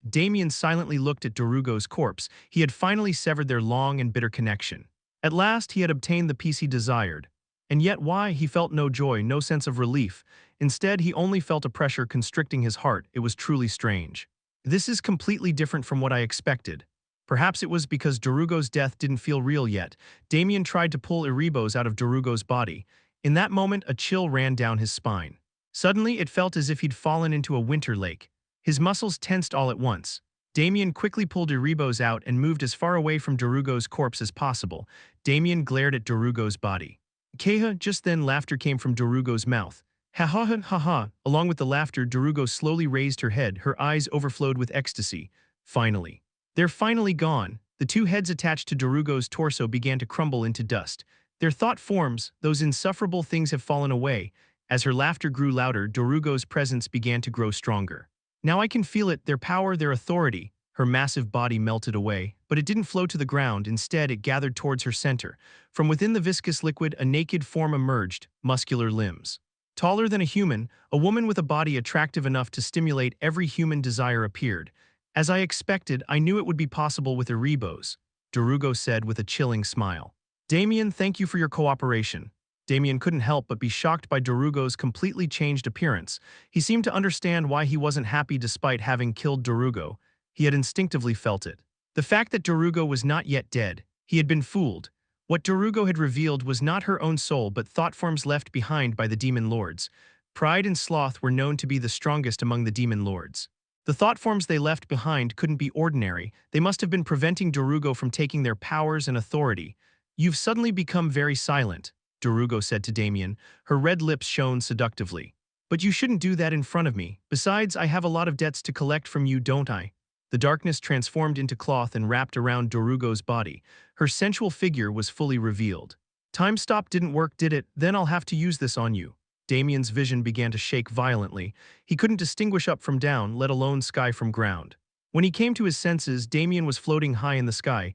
Damien silently looked at Darugo's corpse. He had finally severed their long and bitter connection. At last, he had obtained the peace he desired. And yet why? He felt no joy, no sense of relief. Instead, he only felt a pressure constricting his heart. It was truly strange. This is completely different from what I expected. Perhaps it was because Darugo's death didn't feel real yet. Damien tried to pull Erebos out of Darugo's body. In that moment, a chill ran down his spine. Suddenly, it felt as if he'd fallen into a winter lake. His muscles tensed all at once. Damien quickly pulled Erebos out and moved as far away from Darugo's corpse as possible. Damien glared at Darugo's body. Keha! Just then, laughter came from Darugo's mouth. Ha ha ha ha ha! Along with the laughter, Darugo slowly raised her head. Her eyes overflowed with ecstasy. Finally. They're finally gone. The 2 heads attached to Darugo's torso began to crumble into dust. Their thought forms, those insufferable things have fallen away. As her laughter grew louder, Darugo's presence began to grow stronger. Now I can feel it, their power, their authority. Her massive body melted away, but it didn't flow to the ground. Instead, it gathered towards her center. From within the viscous liquid, a naked form emerged, muscular limbs. Taller than a human, a woman with a body attractive enough to stimulate every human desire appeared. As I expected, I knew it would be possible with Erebos, Darugo said with a chilling smile. Damien, thank you for your cooperation. Damien couldn't help but be shocked by Darugo's completely changed appearance. He seemed to understand why he wasn't happy despite having killed Darugo. He had instinctively felt it. The fact that Darugo was not yet dead. He had been fooled. What Darugo had revealed was not her own soul but thought forms left behind by the demon lords. Pride and sloth were known to be the strongest among the demon lords. The thought forms they left behind couldn't be ordinary. They must have been preventing Darugo from taking their powers and authority. You've suddenly become very silent, Darugo said to Damien. Her red lips shone seductively. But you shouldn't do that in front of me. Besides, I have a lot of debts to collect from you, don't I? The darkness transformed into cloth and wrapped around Darugo's body. Her sensual figure was fully revealed. Time stop didn't work, did it? Then I'll have to use this on you. Damien's vision began to shake violently. He couldn't distinguish up from down, let alone sky from ground. When he came to his senses, Damien was floating high in the sky.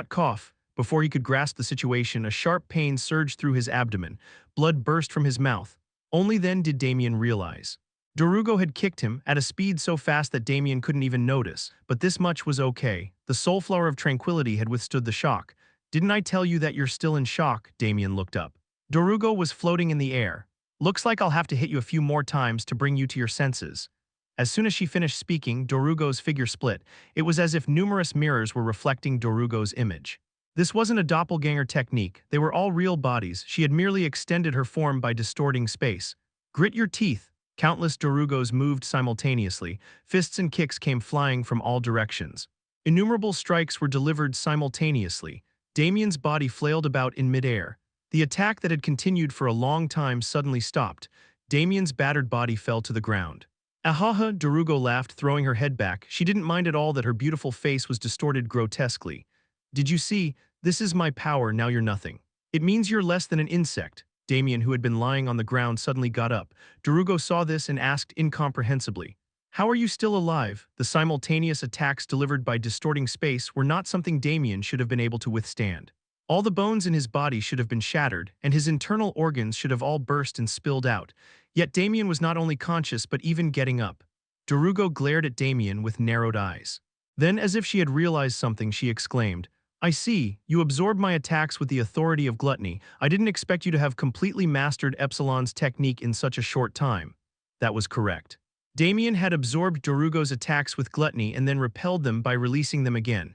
Cough. Before he could grasp the situation, a sharp pain surged through his abdomen. Blood burst from his mouth. Only then did Damien realize. Darugo had kicked him at a speed so fast that Damien couldn't even notice, but this much was okay. The soulflower of tranquility had withstood the shock. Didn't I tell you that you're still in shock? Damien looked up. Darugo was floating in the air. Looks like I'll have to hit you a few more times to bring you to your senses. As soon as she finished speaking, Darugo's figure split. It was as if numerous mirrors were reflecting Darugo's image. This wasn't a doppelganger technique, they were all real bodies, she had merely extended her form by distorting space. Grit your teeth. Countless Darugos moved simultaneously, fists and kicks came flying from all directions. Innumerable strikes were delivered simultaneously. Damien's body flailed about in midair. The attack that had continued for a long time suddenly stopped. Damien's battered body fell to the ground. Ahaha, Darugo laughed, throwing her head back. She didn't mind at all that her beautiful face was distorted grotesquely. Did you see? This is my power, now you're nothing. It means you're less than an insect. Damien, who had been lying on the ground, suddenly got up. Darugo saw this and asked incomprehensibly, "How are you still alive?" The simultaneous attacks delivered by distorting space were not something Damien should have been able to withstand. All the bones in his body should have been shattered, and his internal organs should have all burst and spilled out. Yet Damien was not only conscious but even getting up. Darugo glared at Damien with narrowed eyes. Then, as if she had realized something, she exclaimed, "I see, you absorbed my attacks with the authority of gluttony. I didn't expect you to have completely mastered Epsilon's technique in such a short time." That was correct. Damien had absorbed Darugo's attacks with gluttony and then repelled them by releasing them again.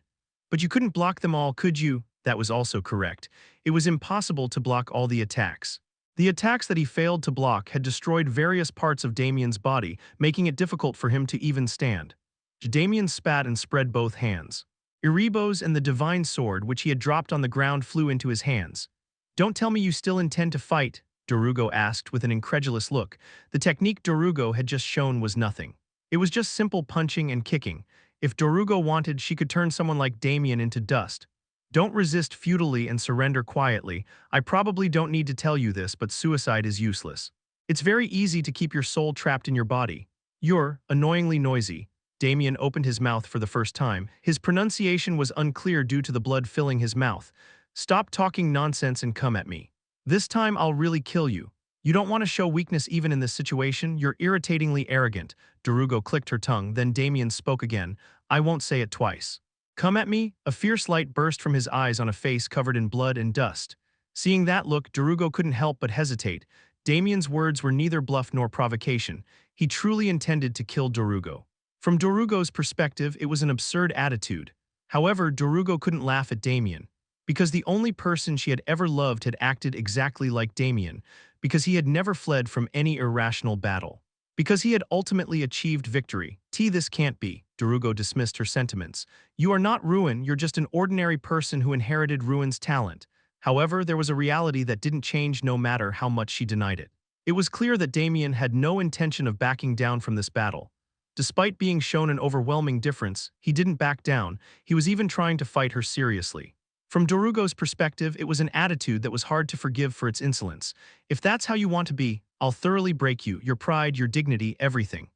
But you couldn't block them all, could you? That was also correct. It was impossible to block all the attacks. The attacks that he failed to block had destroyed various parts of Damien's body, making it difficult for him to even stand. Damien spat and spread both hands. Erebos and the divine sword which he had dropped on the ground flew into his hands. "Don't tell me you still intend to fight?" Darugo asked with an incredulous look. The technique Darugo had just shown was nothing. It was just simple punching and kicking. If Darugo wanted, she could turn someone like Damien into dust. Don't resist futilely and surrender quietly. I probably don't need to tell you this, but suicide is useless. It's very easy to keep your soul trapped in your body. You're annoyingly noisy. Damien opened his mouth for the first time. His pronunciation was unclear due to the blood filling his mouth. "Stop talking nonsense and come at me. This time I'll really kill you. You don't want to show weakness even in this situation. You're irritatingly arrogant." Darugo clicked her tongue, then Damien spoke again. "I won't say it twice. Come at me?" A fierce light burst from his eyes on a face covered in blood and dust. Seeing that look, Darugo couldn't help but hesitate. Damien's words were neither bluff nor provocation. He truly intended to kill Darugo. From Darugo's perspective, it was an absurd attitude. However, Darugo couldn't laugh at Damien. Because the only person she had ever loved had acted exactly like Damien. Because he had never fled from any irrational battle. Because he had ultimately achieved victory. This can't be. Darugo dismissed her sentiments. "You are not Ruin, you're just an ordinary person who inherited Ruin's talent." However, there was a reality that didn't change no matter how much she denied it. It was clear that Damien had no intention of backing down from this battle. Despite being shown an overwhelming difference, he didn't back down. He was even trying to fight her seriously. From Darugo's perspective, it was an attitude that was hard to forgive for its insolence. "If that's how you want to be, I'll thoroughly break you, your pride, your dignity, everything."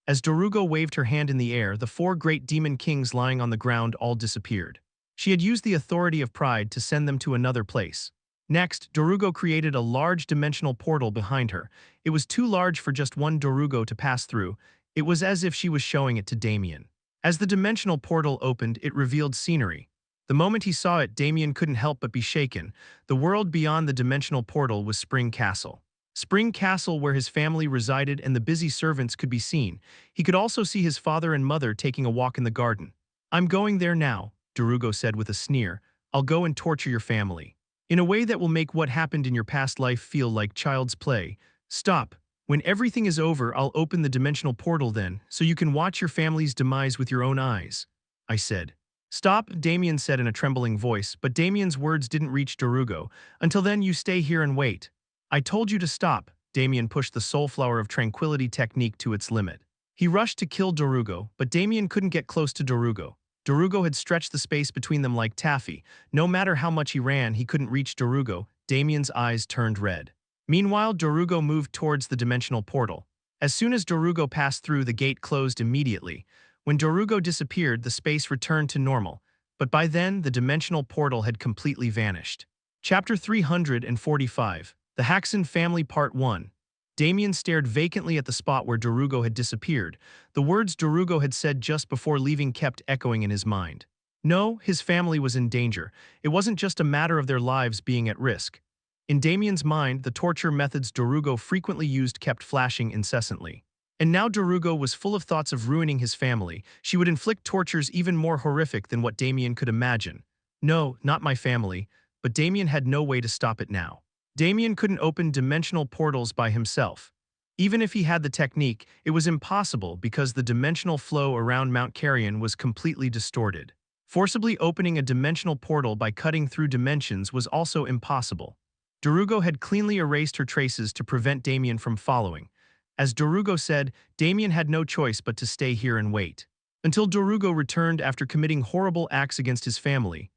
As Darugo waved her hand in the air, the 4 great demon kings lying on the ground all disappeared. She had used the authority of pride to send them to another place. Next, Darugo created a large dimensional portal behind her. It was too large for just one Darugo to pass through. It was as if she was showing it to Damien. As the dimensional portal opened, it revealed scenery. The moment he saw it, Damien couldn't help but be shaken. The world beyond the dimensional portal was Spring Castle. Spring Castle, where his family resided and the busy servants could be seen. He could also see his father and mother taking a walk in the garden. "I'm going there now," Darugo said with a sneer. "I'll go and torture your family. In a way that will make what happened in your past life feel like child's play. Stop. When everything is over, I'll open the dimensional portal then, so you can watch your family's demise with your own eyes," I said. "Stop," Damien said in a trembling voice, but Damien's words didn't reach Darugo. "Until then, you stay here and wait." "I told you to stop." Damien pushed the Soulflower of Tranquility technique to its limit. He rushed to kill Darugo, but Damien couldn't get close to Darugo. Darugo had stretched the space between them like taffy. No matter how much he ran, he couldn't reach Darugo. Damien's eyes turned red. Meanwhile, Darugo moved towards the dimensional portal. As soon as Darugo passed through, the gate closed immediately. When Darugo disappeared, the space returned to normal, but by then, the dimensional portal had completely vanished. Chapter 345. The Haksen Family Part 1. Damien stared vacantly at the spot where Darugo had disappeared. The words Darugo had said just before leaving kept echoing in his mind. No, his family was in danger. It wasn't just a matter of their lives being at risk. In Damien's mind, the torture methods Dorugo frequently used kept flashing incessantly. And now Dorugo was full of thoughts of ruining his family. She would inflict tortures even more horrific than what Damien could imagine. No, not my family, but Damien had no way to stop it now. Damien couldn't open dimensional portals by himself. Even if he had the technique, it was impossible because the dimensional flow around Mount Carrion was completely distorted. Forcibly opening a dimensional portal by cutting through dimensions was also impossible. Dorugo had cleanly erased her traces to prevent Damien from following. As Dorugo said, Damien had no choice but to stay here and wait. Until Dorugo returned after committing horrible acts against his family.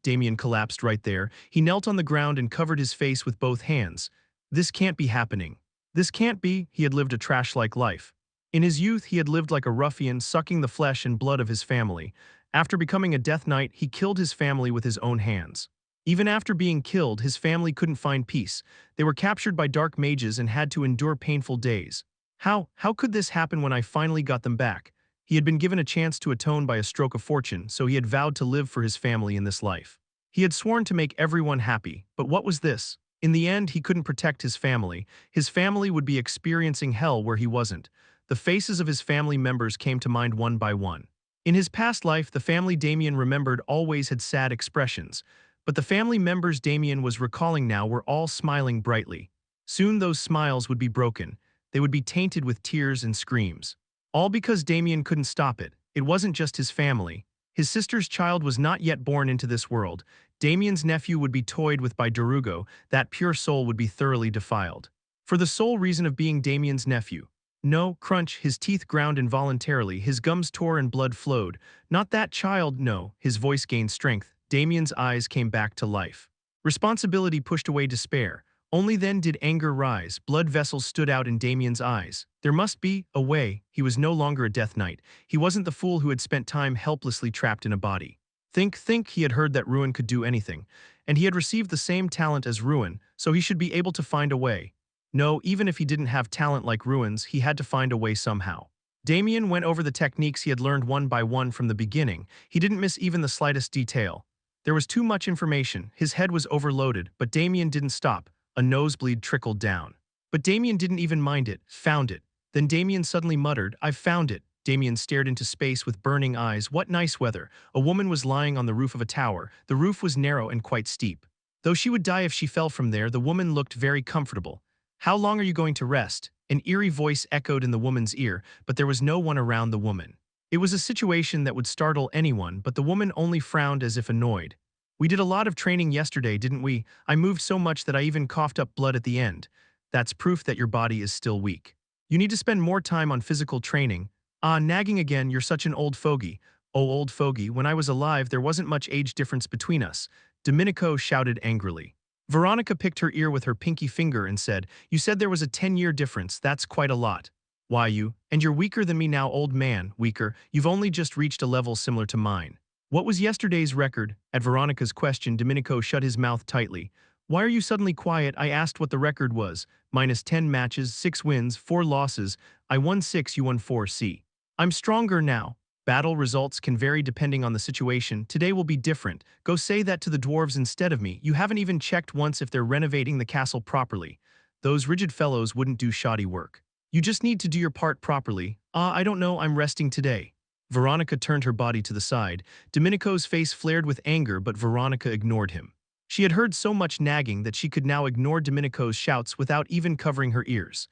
Damien collapsed right there. He knelt on the ground and covered his face with both hands. This can't be happening. This can't be. He had lived a trash-like life. In his youth, he had lived like a ruffian, sucking the flesh and blood of his family. After becoming a Death Knight, he killed his family with his own hands. Even after being killed, his family couldn't find peace. They were captured by dark mages and had to endure painful days. How could this happen when I finally got them back? He had been given a chance to atone by a stroke of fortune, so he had vowed to live for his family in this life. He had sworn to make everyone happy, but what was this? In the end, he couldn't protect his family. His family would be experiencing hell where he wasn't. The faces of his family members came to mind one by one. In his past life, the family Damien remembered always had sad expressions. But the family members Damien was recalling now were all smiling brightly. Soon those smiles would be broken. They would be tainted with tears and screams. All because Damien couldn't stop it. It wasn't just his family. His sister's child was not yet born into this world. Damien's nephew would be toyed with by Dorugo. That pure soul would be thoroughly defiled. For the sole reason of being Damien's nephew. No, crunch, his teeth ground involuntarily, his gums tore and blood flowed. Not that child, no, his voice gained strength. Damien's eyes came back to life. Responsibility pushed away despair. Only then did anger rise. Blood vessels stood out in Damien's eyes. There must be a way. He was no longer a Death Knight. He wasn't the fool who had spent time helplessly trapped in a body. Think, he had heard that Ruin could do anything. And he had received the same talent as Ruin, so he should be able to find a way. No, even if he didn't have talent like Ruin's, he had to find a way somehow. Damien went over the techniques he had learned one by one from the beginning. He didn't miss even the slightest detail. There was too much information. His head was overloaded, but Damien didn't stop. A nosebleed trickled down. But Damien didn't even mind it. Found it. Then Damien suddenly muttered, "I've found it." Damien stared into space with burning eyes. What nice weather. A woman was lying on the roof of a tower. The roof was narrow and quite steep. Though she would die if she fell from there, the woman looked very comfortable. "How long are you going to rest?" An eerie voice echoed in the woman's ear, but there was no one around the woman. It was a situation that would startle anyone, but the woman only frowned as if annoyed. "We did a lot of training yesterday, didn't we? I moved so much that I even coughed up blood at the end. That's proof that your body is still weak. You need to spend more time on physical training." Nagging again, "You're such an old fogey." "Oh, old fogey, when I was alive there wasn't much age difference between us," Domenico shouted angrily. Veronica picked her ear with her pinky finger and said, "You said there was a 10-year difference, that's quite a lot." "Why you? And you're weaker than me now, old man, weaker. You've only just reached a level similar to mine." "What was yesterday's record?" At Veronica's question, Domenico shut his mouth tightly. "Why are you suddenly quiet? I asked what the record was. -10 matches, 6 wins, 4 losses. I won 6, you won 4, see. I'm stronger now. Battle results can vary depending on the situation. Today will be different. Go say that to the dwarves instead of me. You haven't even checked once if they're renovating the castle properly. Those rigid fellows wouldn't do shoddy work. You just need to do your part properly." I don't know, I'm resting today." Veronica turned her body to the side. Domenico's face flared with anger, but Veronica ignored him. She had heard so much nagging that she could now ignore Domenico's shouts without even covering her ears.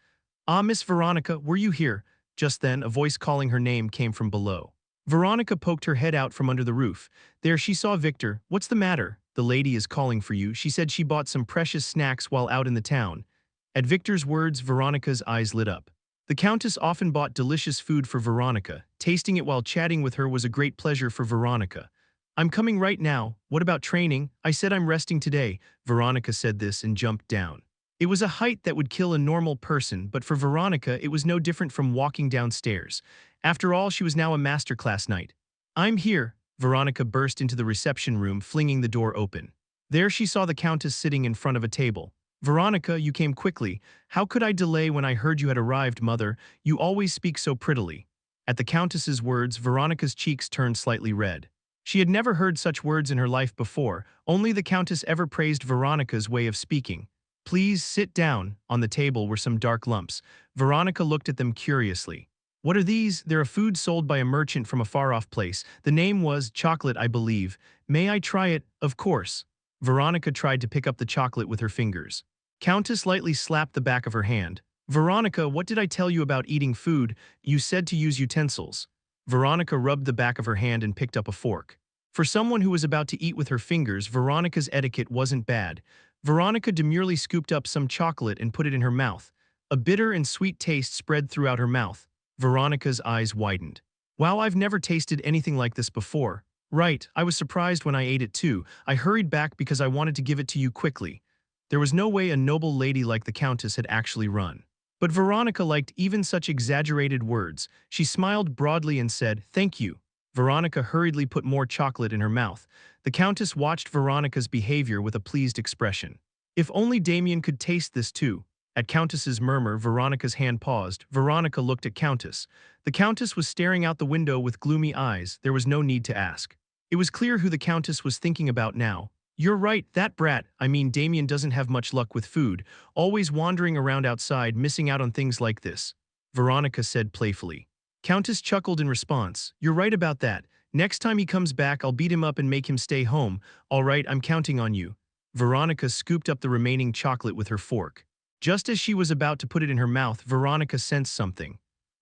Miss Veronica, were you here?" Just then, a voice calling her name came from below. Veronica poked her head out from under the roof. There she saw Victor. "What's the matter?" "The lady is calling for you. She said she bought some precious snacks while out in the town." At Victor's words, Veronica's eyes lit up. The Countess often bought delicious food for Veronica. Tasting it while chatting with her was a great pleasure for Veronica. "I'm coming right now. What about training?" "I said I'm resting today." Veronica said this and jumped down. It was a height that would kill a normal person, but for Veronica it was no different from walking downstairs. After all, she was now a masterclass knight. "I'm here." Veronica burst into the reception room, flinging the door open. There she saw the Countess sitting in front of a table. "Veronica, you came quickly. How could I delay when I heard you had arrived, mother? You always speak so prettily." At the Countess's words, Veronica's cheeks turned slightly red. She had never heard such words in her life before, only the Countess ever praised Veronica's way of speaking. Please sit down. On the table were some dark lumps. Veronica looked at them curiously. What are these? They're a food sold by a merchant from a far-off place. The name was chocolate, I believe. May I try it? Of course. Veronica tried to pick up the chocolate with her fingers. Countess lightly slapped the back of her hand. Veronica, what did I tell you about eating food? You said to use utensils. Veronica rubbed the back of her hand and picked up a fork. For someone who was about to eat with her fingers, Veronica's etiquette wasn't bad. Veronica demurely scooped up some chocolate and put it in her mouth. A bitter and sweet taste spread throughout her mouth. Veronica's eyes widened. Wow, I've never tasted anything like this before. Right, I was surprised when I ate it too. I hurried back because I wanted to give it to you quickly. There was no way a noble lady like the Countess had actually run. But Veronica liked even such exaggerated words. She smiled broadly and said, "Thank you." Veronica hurriedly put more chocolate in her mouth. The Countess watched Veronica's behavior with a pleased expression. If only Damien could taste this too. At Countess's murmur, Veronica's hand paused. Veronica looked at Countess. The Countess was staring out the window with gloomy eyes. There was no need to ask. It was clear who the Countess was thinking about now. You're right, that brat, Damien doesn't have much luck with food, always wandering around outside, missing out on things like this. Veronica said playfully. Countess chuckled in response. You're right about that. Next time he comes back, I'll beat him up and make him stay home. All right, I'm counting on you. Veronica scooped up the remaining chocolate with her fork. Just as she was about to put it in her mouth, Veronica sensed something.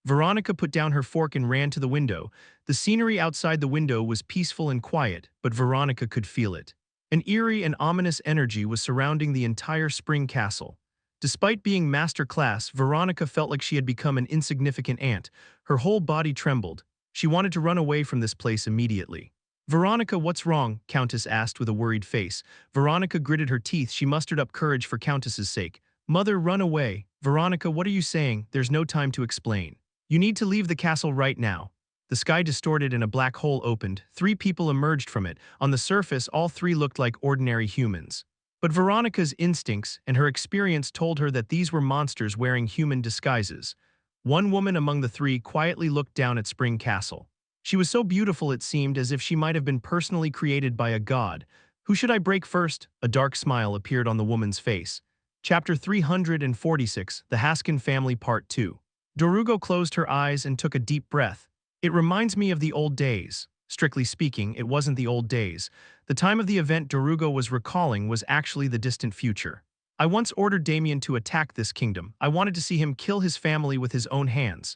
Veronica put down her fork and ran to the window. The scenery outside the window was peaceful and quiet, but Veronica could feel it. An eerie and ominous energy was surrounding the entire spring castle. Despite being master class, Veronica felt like she had become an insignificant ant. Her whole body trembled. She wanted to run away from this place immediately. Veronica, what's wrong? Countess asked with a worried face. Veronica gritted her teeth. She mustered up courage for Countess's sake. Mother, run away. Veronica, what are you saying? There's no time to explain. You need to leave the castle right now. The sky distorted and a black hole opened. 3 people emerged from it. On the surface, all 3 looked like ordinary humans. But Veronica's instincts and her experience told her that these were monsters wearing human disguises. One woman among the 3 quietly looked down at Spring Castle. She was so beautiful it seemed as if she might have been personally created by a god. Who should I break first? A dark smile appeared on the woman's face. Chapter 346, The Haksen Family Part 2. Dorugo closed her eyes and took a deep breath. It reminds me of the old days. Strictly speaking, it wasn't the old days. The time of the event Dorugo was recalling was actually the distant future. I once ordered Damien to attack this kingdom. I wanted to see him kill his family with his own hands.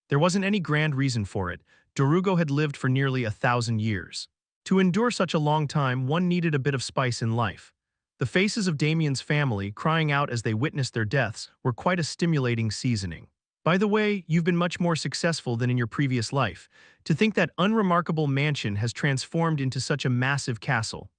There wasn't any grand reason for it. Dorugo had lived for nearly 1,000 years. To endure such a long time, one needed a bit of spice in life. The faces of Damien's family, crying out as they witnessed their deaths, were quite a stimulating seasoning. By the way, you've been much more successful than in your previous life. To think that unremarkable mansion has transformed into such a massive castle.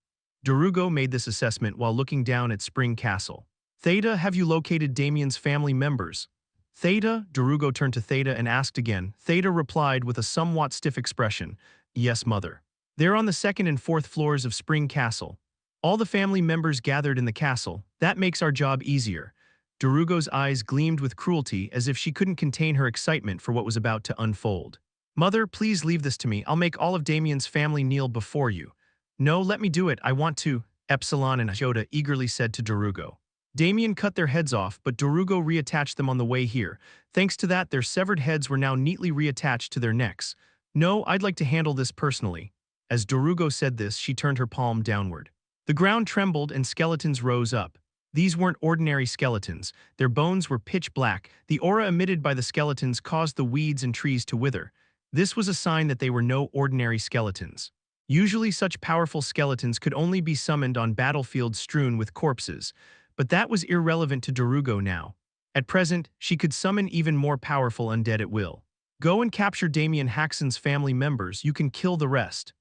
Dorugo made this assessment while looking down at Spring Castle. Theta, have you located Damien's family members? Theta? Dorugo turned to Theta and asked again. Theta replied with a somewhat stiff expression. Yes, mother. They're on the 2nd and 4th floors of Spring Castle. All the family members gathered in the castle. That makes our job easier. Dorugo's eyes gleamed with cruelty as if she couldn't contain her excitement for what was about to unfold. Mother, please leave this to me. I'll make all of Damien's family kneel before you. No, let me do it. I want to. Epsilon and Jota eagerly said to Dorugo. Damien cut their heads off, but Dorugo reattached them on the way here. Thanks to that, their severed heads were now neatly reattached to their necks. No, I'd like to handle this personally. As Dorugo said this, she turned her palm downward. The ground trembled and skeletons rose up. These weren't ordinary skeletons. Their bones were pitch black. The aura emitted by the skeletons caused the weeds and trees to wither. This was a sign that they were no ordinary skeletons. Usually such powerful skeletons could only be summoned on battlefields strewn with corpses. But that was irrelevant to Dorugo now. At present, she could summon even more powerful undead at will. Go and capture Damien Haksen's family members. You can kill the rest.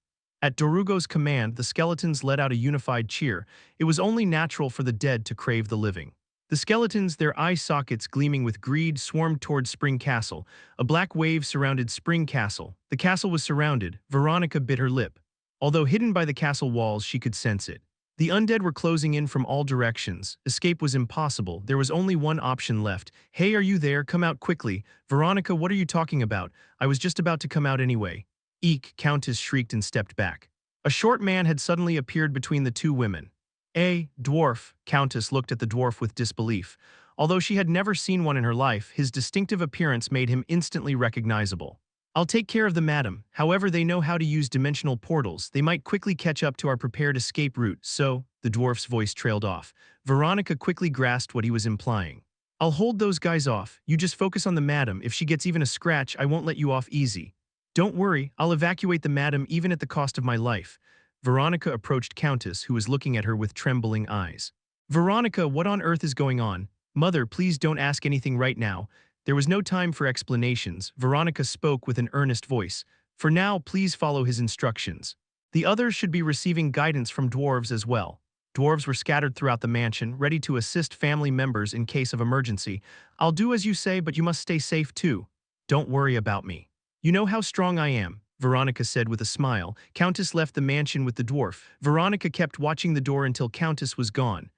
At Dorugo's command, the skeletons let out a unified cheer. It was only natural for the dead to crave the living. The skeletons, their eye sockets gleaming with greed, swarmed towards Spring Castle. A black wave surrounded Spring Castle. The castle was surrounded. Veronica bit her lip. Although hidden by the castle walls, she could sense it. The undead were closing in from all directions. Escape was impossible. There was only one option left. Hey, are you there? Come out quickly. Veronica, what are you talking about? I was just about to come out anyway. Eek, Countess shrieked and stepped back. A short man had suddenly appeared between the two women. A dwarf, Countess looked at the dwarf with disbelief. Although she had never seen one in her life, his distinctive appearance made him instantly recognizable. I'll take care of them, madam. However, they know how to use dimensional portals. They might quickly catch up to our prepared escape route, so, the dwarf's voice trailed off. Veronica quickly grasped what he was implying. I'll hold those guys off. You just focus on the madam. If she gets even a scratch, I won't let you off easy. Don't worry, I'll evacuate the madam even at the cost of my life. Veronica approached Countess, who was looking at her with trembling eyes. Veronica, what on earth is going on? Mother, please don't ask anything right now. There was no time for explanations. Veronica spoke with an earnest voice. For now, please follow his instructions. The others should be receiving guidance from dwarves as well. Dwarves were scattered throughout the mansion, ready to assist family members in case of emergency. I'll do as you say, but you must stay safe too. Don't worry about me. You know how strong I am, Veronica said with a smile. Countess left the mansion with the dwarf. Veronica kept watching the door until Countess was gone.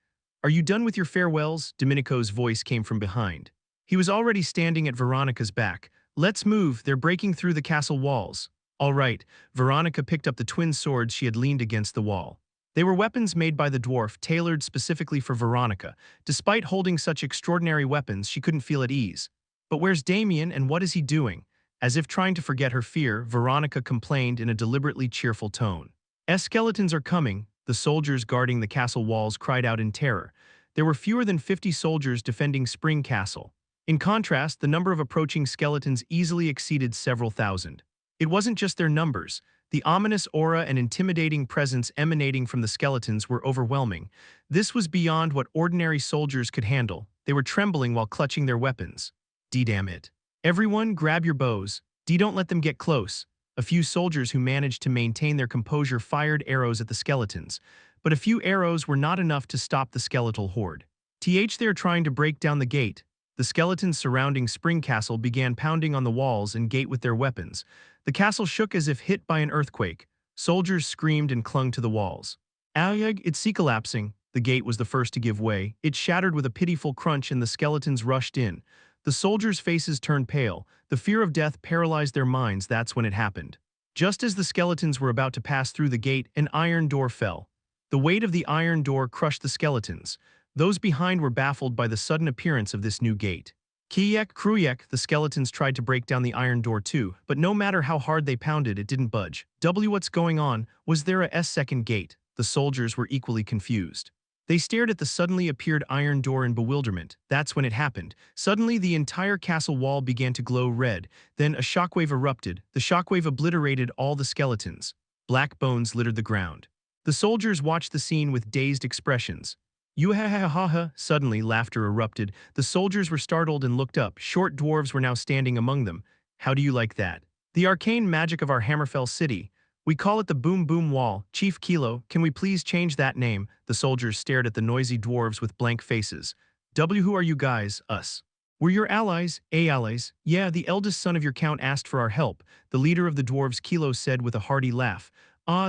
Are you done with your farewells? Domenico's voice came from behind. He was already standing at Veronica's back. Let's move, they're breaking through the castle walls. All right, Veronica picked up the twin swords she had leaned against the wall. They were weapons made by the dwarf, tailored specifically for Veronica. Despite holding such extraordinary weapons, she couldn't feel at ease. But where's Damien and what is he doing? As if trying to forget her fear, Veronica complained in a deliberately cheerful tone. Skeletons are coming, the soldiers guarding the castle walls cried out in terror. There were fewer than 50 soldiers defending Spring Castle. In contrast, the number of approaching skeletons easily exceeded several thousand. It wasn't just their numbers. The ominous aura and intimidating presence emanating from the skeletons were overwhelming. This was beyond what ordinary soldiers could handle. They were trembling while clutching their weapons. Damn it. Everyone, grab your bows. Don't let them get close. A few soldiers who managed to maintain their composure fired arrows at the skeletons. But a few arrows were not enough to stop the skeletal horde. They're trying to break down the gate. The skeletons surrounding Spring Castle began pounding on the walls and gate with their weapons. The castle shook as if hit by an earthquake. Soldiers screamed and clung to the walls. It's collapsing. The gate was the first to give way. It shattered with a pitiful crunch and the skeletons rushed in. The soldiers' faces turned pale. The fear of death paralyzed their minds. That's when it happened. Just as the skeletons were about to pass through the gate, an iron door fell. The weight of the iron door crushed the skeletons. Those behind were baffled by the sudden appearance of this new gate. Kijek, Krujek, the skeletons tried to break down the iron door too, but no matter how hard they pounded, it didn't budge. What's going on? Was there a second gate? The soldiers were equally confused. They stared at the suddenly appeared iron door in bewilderment. That's when it happened. Suddenly, the entire castle wall began to glow red. Then a shockwave erupted. The shockwave obliterated all the skeletons. Black bones littered the ground. The soldiers watched the scene with dazed expressions. You-ha-ha-ha-ha! Suddenly, laughter erupted. The soldiers were startled and looked up. Short dwarves were now standing among them. How do you like that? The arcane magic of our Hammerfell city. We call it the Boom Boom Wall. Chief Kilo, can we please change that name? The soldiers stared at the noisy dwarves with blank faces. Who are you guys? Us. We're your allies. Allies? Yeah, the eldest son of your count asked for our help. The leader of the dwarves, Kilo, said with a hearty laugh.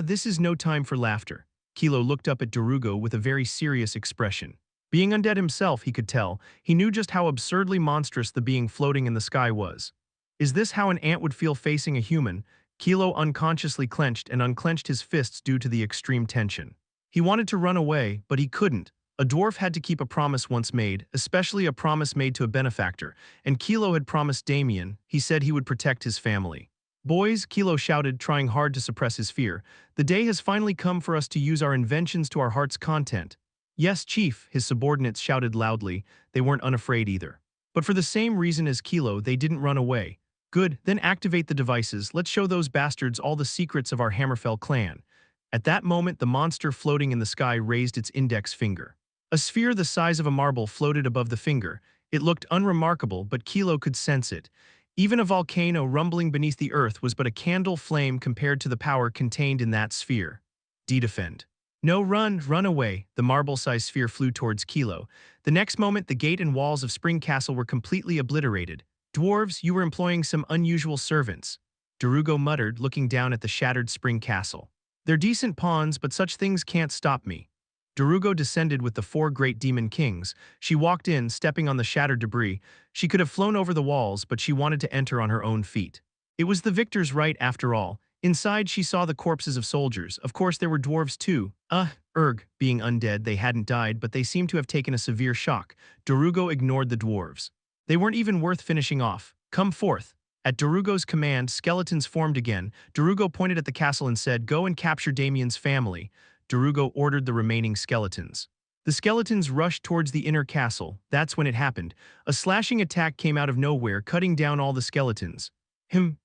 This is no time for laughter. Kilo looked up at Darugo with a very serious expression. Being undead himself, he could tell, he knew just how absurdly monstrous the being floating in the sky was. Is this how an ant would feel facing a human? Kilo unconsciously clenched and unclenched his fists due to the extreme tension. He wanted to run away, but he couldn't. A dwarf had to keep a promise once made, especially a promise made to a benefactor, and Kilo had promised Damien. He said he would protect his family. Boys, Kilo shouted, trying hard to suppress his fear. The day has finally come for us to use our inventions to our heart's content. Yes, Chief, his subordinates shouted loudly. They weren't unafraid either. But for the same reason as Kilo, they didn't run away. Good, then activate the devices. Let's show those bastards all the secrets of our Hammerfell clan. At that moment, the monster floating in the sky raised its index finger. A sphere the size of a marble floated above the finger. It looked unremarkable, but Kilo could sense it. Even a volcano rumbling beneath the earth was but a candle flame compared to the power contained in that sphere. Defend. No, run away. The marble-sized sphere flew towards Kilo. The next moment, the gate and walls of Spring Castle were completely obliterated. Dwarves, you were employing some unusual servants. Darugo muttered, looking down at the shattered Spring Castle. They're decent pawns, but such things can't stop me. Darugo descended with the 4 great demon kings. She walked in, stepping on the shattered debris. She could have flown over the walls, but she wanted to enter on her own feet. It was the victor's right after all. Inside, she saw the corpses of soldiers. Of course, there were dwarves too. Being undead, they hadn't died, but they seemed to have taken a severe shock. Darugo ignored the dwarves. They weren't even worth finishing off. Come forth. At Darugo's command, skeletons formed again. Darugo pointed at the castle and said, "Go and capture Damien's family." Darugo ordered the remaining skeletons. The skeletons rushed towards the inner castle. That's when it happened. A slashing attack came out of nowhere, cutting down all the skeletons.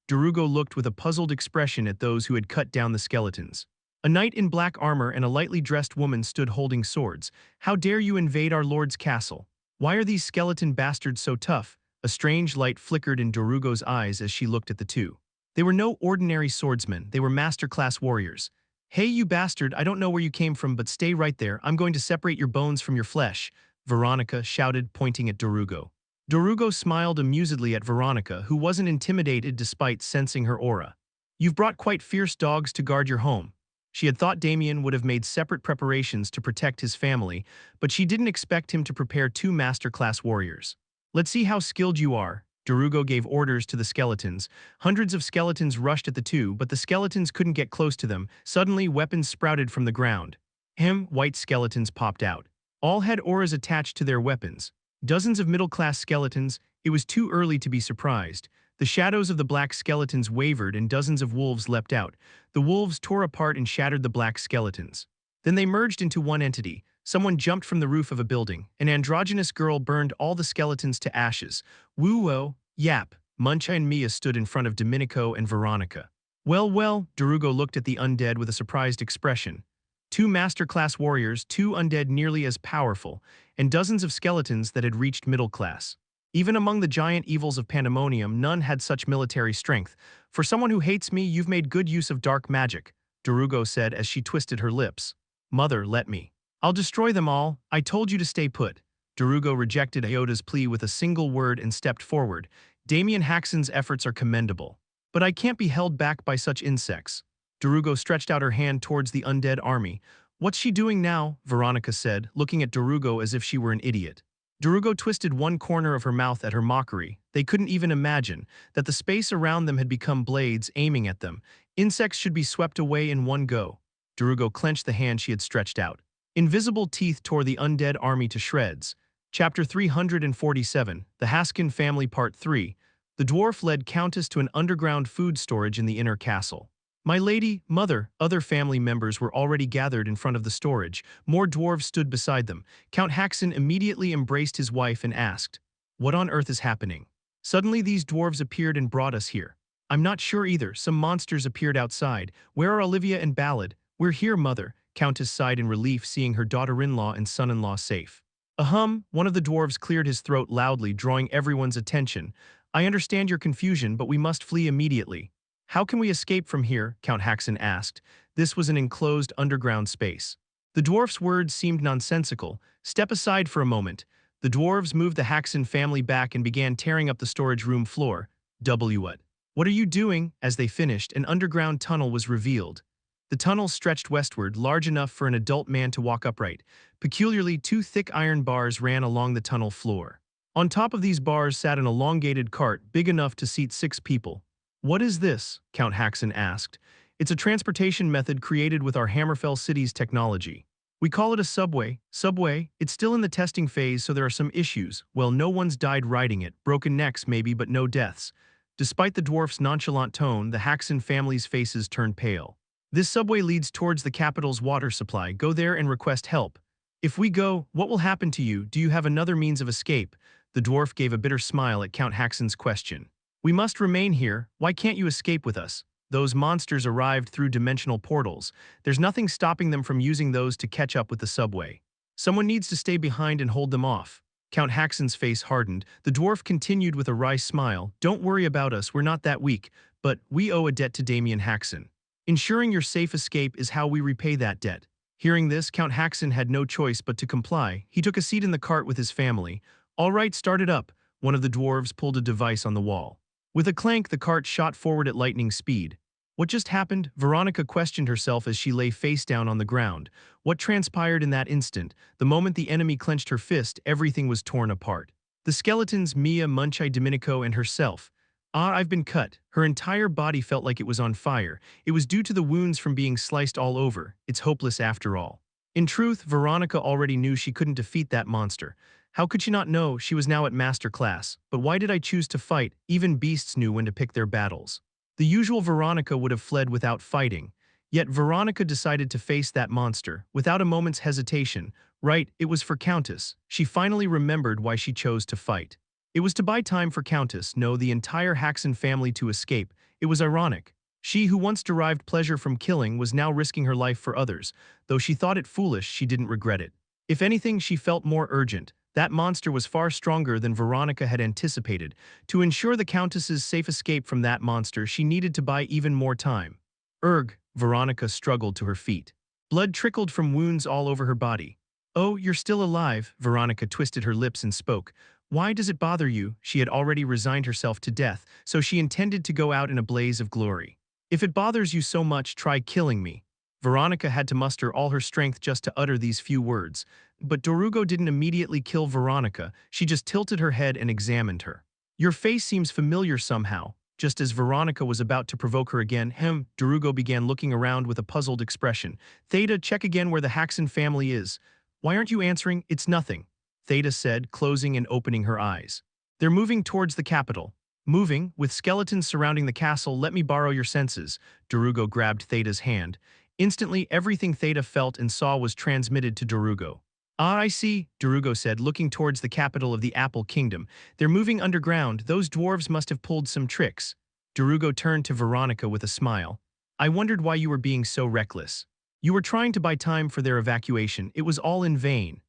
Darugo looked with a puzzled expression at those who had cut down the skeletons. A knight in black armor and a lightly dressed woman stood holding swords. "How dare you invade our lord's castle? Why are these skeleton bastards so tough?" A strange light flickered in Darugo's eyes as she looked at the two. They were no ordinary swordsmen, they were master-class warriors. "Hey, you bastard, I don't know where you came from, but stay right there. I'm going to separate your bones from your flesh," Veronica shouted, pointing at Darugo. Darugo smiled amusedly at Veronica, who wasn't intimidated despite sensing her aura. "You've brought quite fierce dogs to guard your home." She had thought Damien would have made separate preparations to protect his family, but she didn't expect him to prepare two master-class warriors. "Let's see how skilled you are." Darugo gave orders to the skeletons. Hundreds of skeletons rushed at the two, but the skeletons couldn't get close to them. Suddenly, weapons sprouted from the ground. White skeletons popped out. All had auras attached to their weapons. Dozens of middle-class skeletons. It was too early to be surprised. The shadows of the black skeletons wavered and dozens of wolves leapt out. The wolves tore apart and shattered the black skeletons. Then they merged into one entity. Someone jumped from the roof of a building. An androgynous girl burned all the skeletons to ashes. Woo-oh, yap. Muncha and Mia stood in front of Domenico and Veronica. Well, Darugo looked at the undead with a surprised expression. Two master-class warriors, two undead nearly as powerful, and dozens of skeletons that had reached middle class. Even among the giant evils of Pandemonium, none had such military strength. "For someone who hates me, you've made good use of dark magic," Darugo said as she twisted her lips. "Mother, let me. I'll destroy them all. I told you to stay put." Darugo rejected Iota's plea with a single word and stepped forward. "Damien Haksen's efforts are commendable. But I can't be held back by such insects." Darugo stretched out her hand towards the undead army. "What's she doing now?" Veronica said, looking at Darugo as if she were an idiot. Darugo twisted one corner of her mouth at her mockery. They couldn't even imagine that the space around them had become blades aiming at them. Insects should be swept away in one go. Darugo clenched the hand she had stretched out. Invisible teeth tore the undead army to shreds. Chapter 347, The Haksen Family Part 3. The dwarf led Countess to an underground food storage in the inner castle. "My lady, mother," other family members were already gathered in front of the storage. More dwarves stood beside them. Count Haksen immediately embraced his wife and asked, "What on earth is happening?" "Suddenly these dwarves appeared and brought us here." "I'm not sure either. Some monsters appeared outside. Where are Olivia and Ballad?" "We're here, mother." Countess sighed in relief, seeing her daughter-in-law and son-in-law safe. One of the dwarves cleared his throat loudly, drawing everyone's attention. "I understand your confusion, but we must flee immediately." "How can we escape from here?" Count Haksen asked. This was an enclosed underground space. The dwarf's words seemed nonsensical. "Step aside for a moment." The dwarves moved the Haksen family back and began tearing up the storage room floor. What are you doing?" As they finished, an underground tunnel was revealed. The tunnel stretched westward, large enough for an adult man to walk upright. Peculiarly, two thick iron bars ran along the tunnel floor. On top of these bars sat an elongated cart, big enough to seat 6 people. "What is this?" Count Haksen asked. "It's a transportation method created with our Hammerfell city's technology. We call it a subway." "Subway? It's still in the testing phase, so there are some issues. Well, no one's died riding it. Broken necks maybe, but no deaths." Despite the dwarf's nonchalant tone, the Haksen family's faces turned pale. "This subway leads towards the capital's water supply. Go there and request help." "If we go, what will happen to you? Do you have another means of escape?" The dwarf gave a bitter smile at Count Haksen's question. "We must remain here. Why can't you escape with us? Those monsters arrived through dimensional portals. There's nothing stopping them from using those to catch up with the subway. Someone needs to stay behind and hold them off." Count Haksen's face hardened. The dwarf continued with a wry smile. "Don't worry about us, we're not that weak, but we owe a debt to Damien Haksen. Ensuring your safe escape is how we repay that debt." Hearing this, Count Haksen had no choice but to comply. He took a seat in the cart with his family. "All right, start it up." One of the dwarves pulled a device on the wall. With a clank, the cart shot forward at lightning speed. "What just happened?" Veronica questioned herself as she lay face down on the ground. What transpired in that instant? The moment the enemy clenched her fist, everything was torn apart. The skeletons, Mia, Munchai, Domenico, and herself. Ah, I've been cut. Her entire body felt like it was on fire. It was due to the wounds from being sliced all over. It's hopeless after all. In truth, Veronica already knew she couldn't defeat that monster. How could she not know she was now at master class? But why did I choose to fight? Even beasts knew when to pick their battles. The usual Veronica would have fled without fighting. Yet Veronica decided to face that monster, without a moment's hesitation. Right, it was for Countess. She finally remembered why she chose to fight. It was to buy time for Countess, no, the entire Haksen family to escape. It was ironic. She who once derived pleasure from killing was now risking her life for others. Though she thought it foolish, she didn't regret it. If anything, she felt more urgent. That monster was far stronger than Veronica had anticipated. To ensure the Countess's safe escape from that monster, she needed to buy even more time. Erg, Veronica struggled to her feet. Blood trickled from wounds all over her body. Oh, you're still alive, Veronica twisted her lips and spoke. Why does it bother you? She had already resigned herself to death, so she intended to go out in a blaze of glory. If it bothers you so much, try killing me. Veronica had to muster all her strength just to utter these few words. But Dorugo didn't immediately kill Veronica, she just tilted her head and examined her. Your face seems familiar somehow. Just as Veronica was about to provoke her again, Dorugo began looking around with a puzzled expression. Theta, check again where the Haksen family is. Why aren't you answering? It's nothing. Theta said, closing and opening her eyes. They're moving towards the capital. Moving, with skeletons surrounding the castle, let me borrow your senses. Dorugo grabbed Theta's hand. Instantly, everything Theta felt and saw was transmitted to Dorugo. Ah, I see, Dorugo said, looking towards the capital of the Apple Kingdom. They're moving underground. Those dwarves must have pulled some tricks. Dorugo turned to Veronica with a smile. I wondered why you were being so reckless. You were trying to buy time for their evacuation. It was all in vain.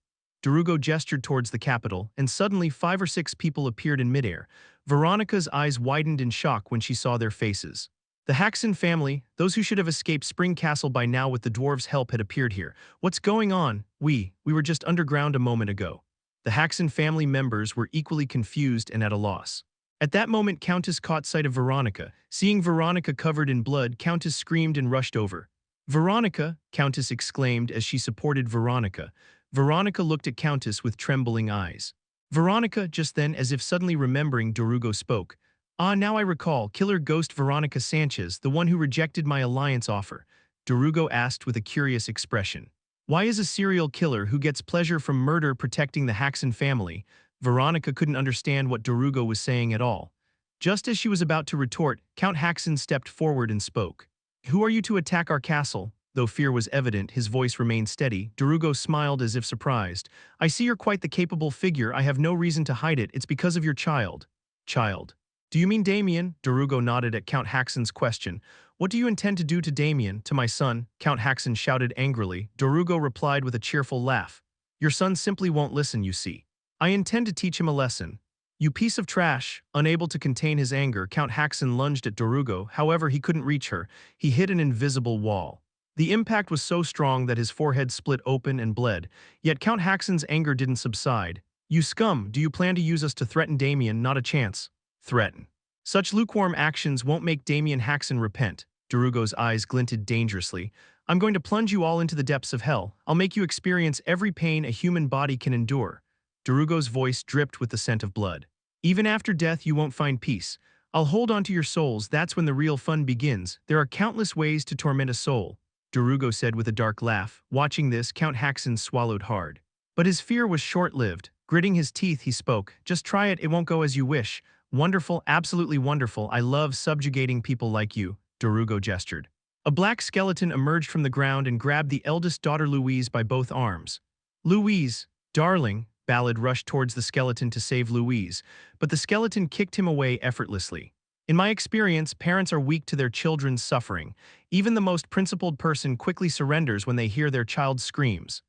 Dorugo gestured towards the capital, and suddenly 5 or 6 people appeared in midair. Veronica's eyes widened in shock when she saw their faces. The Haksen family, those who should have escaped Spring Castle by now with the dwarves' help, had appeared here. What's going on? We were just underground a moment ago. The Haksen family members were equally confused and at a loss. At that moment, Countess caught sight of Veronica. Seeing Veronica covered in blood, Countess screamed and rushed over. Veronica, Countess exclaimed as she supported Veronica. Veronica looked at Countess with trembling eyes. Veronica, just then, as if suddenly remembering, Dorugo spoke. Ah, now I recall, killer ghost Veronica Sanchez, the one who rejected my alliance offer. Dorugo asked with a curious expression. Why is a serial killer who gets pleasure from murder protecting the Haksen family? Veronica couldn't understand what Dorugo was saying at all. Just as she was about to retort, Count Haksen stepped forward and spoke. Who are you to attack our castle? Though fear was evident, his voice remained steady. Dorugo smiled as if surprised. I see you're quite the capable figure. I have no reason to hide it. It's because of your child. Child. Do you mean Damien? Dorugo nodded at Count Haksen's question. What do you intend to do to Damien, to my son? Count Haksen shouted angrily. Dorugo replied with a cheerful laugh. Your son simply won't listen, you see. I intend to teach him a lesson. You piece of trash. Unable to contain his anger, Count Haksen lunged at Dorugo. However, he couldn't reach her. He hit an invisible wall. The impact was so strong that his forehead split open and bled. Yet Count Haksen's anger didn't subside. You scum, do you plan to use us to threaten Damien? Not a chance. Threaten. Such lukewarm actions won't make Damien Haksen repent. Dorugo's eyes glinted dangerously. I'm going to plunge you all into the depths of hell. I'll make you experience every pain a human body can endure. Dorugo's voice dripped with the scent of blood. Even after death, you won't find peace. I'll hold on to your souls. That's when the real fun begins. There are countless ways to torment a soul. Dorugo said with a dark laugh. Watching this, Count Haksen swallowed hard. But his fear was short-lived. Gritting his teeth, he spoke. Just try it, it won't go as you wish. Wonderful, absolutely wonderful. I love subjugating people like you, Dorugo gestured. A black skeleton emerged from the ground and grabbed the eldest daughter Louise by both arms. Louise, darling, Ballad rushed towards the skeleton to save Louise, but the skeleton kicked him away effortlessly. In my experience, parents are weak to their children's suffering. Even the most principled person quickly surrenders when they hear their child's screams.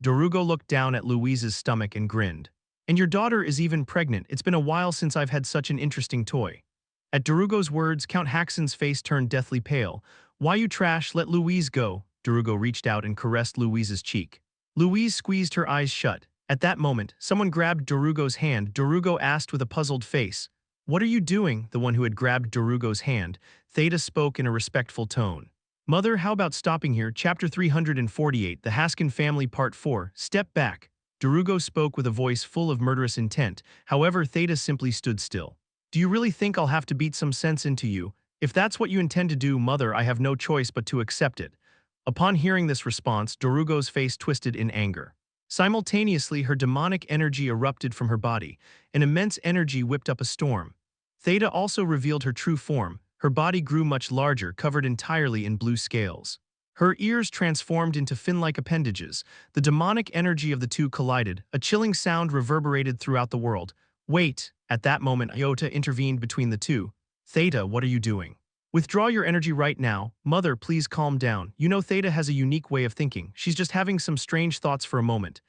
Dorugo looked down at Louise's stomach and grinned. And your daughter is even pregnant. It's been a while since I've had such an interesting toy. At Dorugo's words, Count Haksen's face turned deathly pale. Why you trash? Let Louise go. Dorugo reached out and caressed Louise's cheek. Louise squeezed her eyes shut. At that moment, someone grabbed Dorugo's hand. Dorugo asked with a puzzled face. What are you doing? The one who had grabbed Dorugo's hand. Theta spoke in a respectful tone. Mother, how about stopping here? Chapter 348, The Haksen Family Part 4, Step Back. Dorugo spoke with a voice full of murderous intent. However, Theta simply stood still. Do you really think I'll have to beat some sense into you? If that's what you intend to do, mother, I have no choice but to accept it. Upon hearing this response, Dorugo's face twisted in anger. Simultaneously, her demonic energy erupted from her body. An immense energy whipped up a storm. Theta also revealed her true form. Her body grew much larger, covered entirely in blue scales. Her ears transformed into fin-like appendages. The demonic energy of the two collided. A chilling sound reverberated throughout the world. Wait! At that moment, Iota intervened between the two. Theta, what are you doing? Withdraw your energy right now. Mother, please calm down. You know Theta has a unique way of thinking. She's just having some strange thoughts for a moment.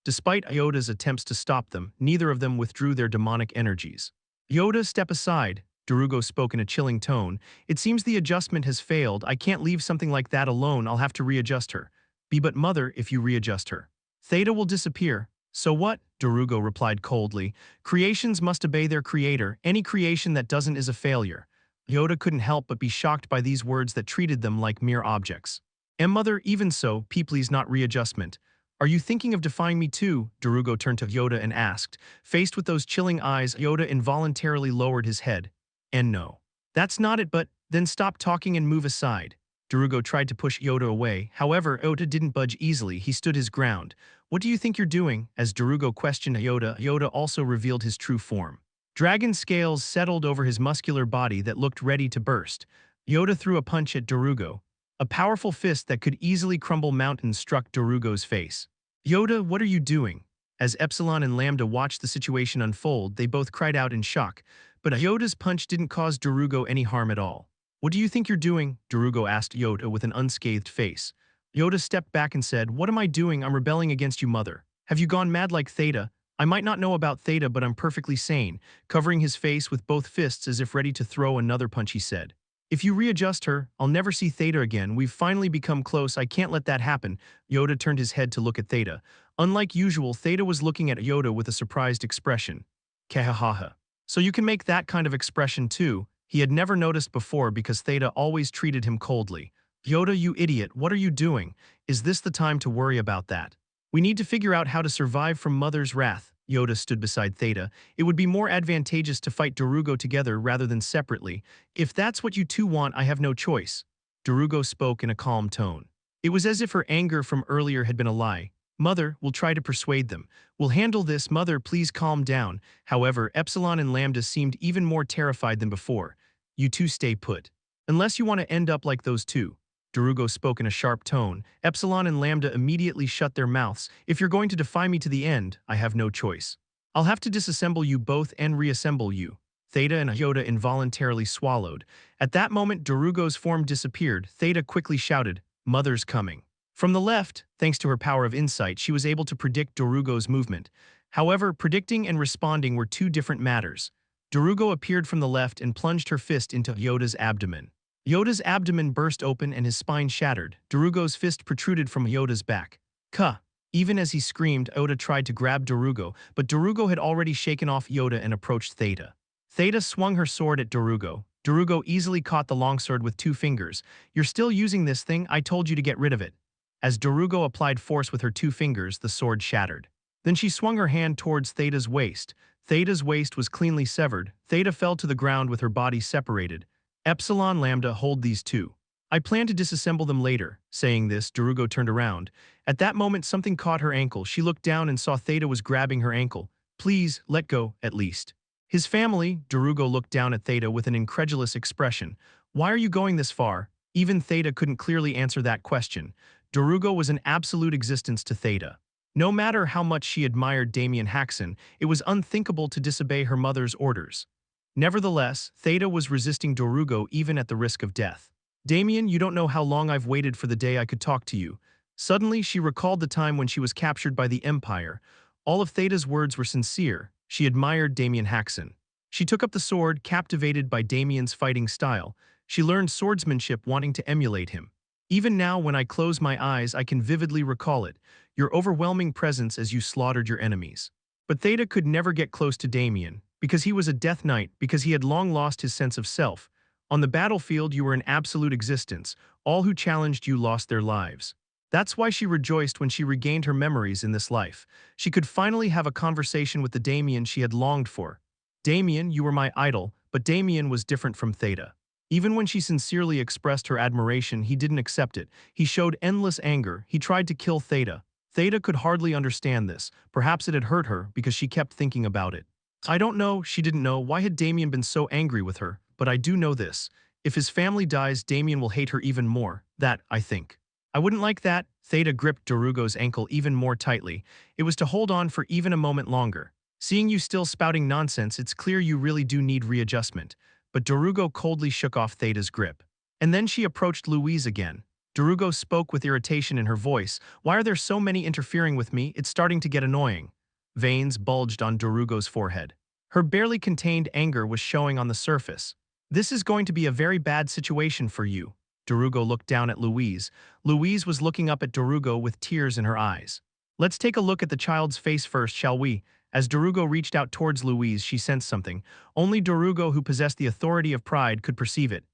Despite Iota's attempts to stop them, neither of them withdrew their demonic energies. Iota, step aside. Darugo spoke in a chilling tone. It seems the adjustment has failed. I can't leave something like that alone. I'll have to readjust her. Be but mother if you readjust her. Theta will disappear. So what? Darugo replied coldly. Creations must obey their creator. Any creation that doesn't is a failure. Yoda couldn't help but be shocked by these words that treated them like mere objects. Mother, even so, please not readjustment. Are you thinking of defying me too? Darugo turned to Yoda and asked. Faced with those chilling eyes, Yoda involuntarily lowered his head. And no. That's not it, but then stop talking and move aside. Darugo tried to push Yoda away. However, Yoda didn't budge easily. He stood his ground. What do you think you're doing? As Darugo questioned Yoda, Yoda also revealed his true form. Dragon scales settled over his muscular body that looked ready to burst. Yoda threw a punch at Darugo. A powerful fist that could easily crumble mountains struck Darugo's face. Yoda, what are you doing? As Epsilon and Lambda watched the situation unfold, they both cried out in shock. But Yoda's punch didn't cause Darugo any harm at all. What do you think you're doing? Darugo asked Yoda with an unscathed face. Yoda stepped back and said, What am I doing? I'm rebelling against you, mother. Have you gone mad like Theta? I might not know about Theta, but I'm perfectly sane. Covering his face with both fists as if ready to throw another punch, he said. If you readjust her, I'll never see Theta again. We've finally become close. I can't let that happen. Yoda turned his head to look at Theta. Unlike usual, Theta was looking at Yoda with a surprised expression. Kahahaha. So you can make that kind of expression too. He had never noticed before because Theta always treated him coldly. Yoda, you idiot, what are you doing? Is this the time to worry about that? We need to figure out how to survive from Mother's wrath. Yoda stood beside Theta. It would be more advantageous to fight Darugo together rather than separately. If that's what you two want, I have no choice. Darugo spoke in a calm tone. It was as if her anger from earlier had been a lie. Mother, we'll try to persuade them. We'll handle this, mother, please calm down. However, Epsilon and Lambda seemed even more terrified than before. You two stay put. Unless you want to end up like those two. Darugo spoke in a sharp tone. Epsilon and Lambda immediately shut their mouths. If you're going to defy me to the end, I have no choice. I'll have to disassemble you both and reassemble you. Theta and Yoda involuntarily swallowed. At that moment, Darugo's form disappeared. Theta quickly shouted, Mother's coming. From the left, thanks to her power of insight, she was able to predict Darugo's movement. However, predicting and responding were two different matters. Darugo appeared from the left and plunged her fist into Yoda's abdomen. Yoda's abdomen burst open and his spine shattered. Darugo's fist protruded from Yoda's back. Kuh! Even as he screamed, Yoda tried to grab Darugo, but Darugo had already shaken off Yoda and approached Theta. Theta swung her sword at Darugo. Darugo easily caught the longsword with 2 fingers. You're still using this thing? I told you to get rid of it. As Darugo applied force with her 2 fingers, the sword shattered. Then she swung her hand towards Theta's waist. Theta's waist was cleanly severed. Theta fell to the ground with her body separated. Epsilon Lambda, hold these two. I plan to disassemble them later. Saying this, Darugo turned around. At that moment, something caught her ankle. She looked down and saw Theta was grabbing her ankle. Please, let go, at least. His family, Darugo looked down at Theta with an incredulous expression. Why are you going this far? Even Theta couldn't clearly answer that question. Darugo was an absolute existence to Theta. No matter how much she admired Damien Haksen, it was unthinkable to disobey her mother's orders. Nevertheless, Theta was resisting Darugo even at the risk of death. Damien, you don't know how long I've waited for the day I could talk to you. Suddenly, she recalled the time when she was captured by the Empire. All of Theta's words were sincere. She admired Damien Haksen. She took up the sword, captivated by Damien's fighting style. She learned swordsmanship, wanting to emulate him. Even now, when I close my eyes, I can vividly recall it, your overwhelming presence as you slaughtered your enemies. But Theta could never get close to Damien, because he was a death knight, because he had long lost his sense of self. On the battlefield, you were an absolute existence. All who challenged you lost their lives. That's why she rejoiced when she regained her memories in this life. She could finally have a conversation with the Damien she had longed for. Damien, you were my idol, but Damien was different from Theta. Even when she sincerely expressed her admiration, he didn't accept it. He showed endless anger. He tried to kill Theta. Theta could hardly understand this. Perhaps it had hurt her because she kept thinking about it. I don't know, she didn't know why had Damien been so angry with her, but I do know this. If his family dies, Damien will hate her even more. That, I think. I wouldn't like that. Theta gripped Darugo's ankle even more tightly. It was to hold on for even a moment longer. Seeing you still spouting nonsense, it's clear you really do need readjustment. But Darugo coldly shook off Theta's grip. And then she approached Louise again. Darugo spoke with irritation in her voice. Why are there so many interfering with me? It's starting to get annoying. Veins bulged on Darugo's forehead. Her barely contained anger was showing on the surface. This is going to be a very bad situation for you. Darugo looked down at Louise. Louise was looking up at Darugo with tears in her eyes. Let's take a look at the child's face first, shall we? As Darugo reached out towards Louise, she sensed something. Only Darugo, who possessed the authority of pride, could perceive it.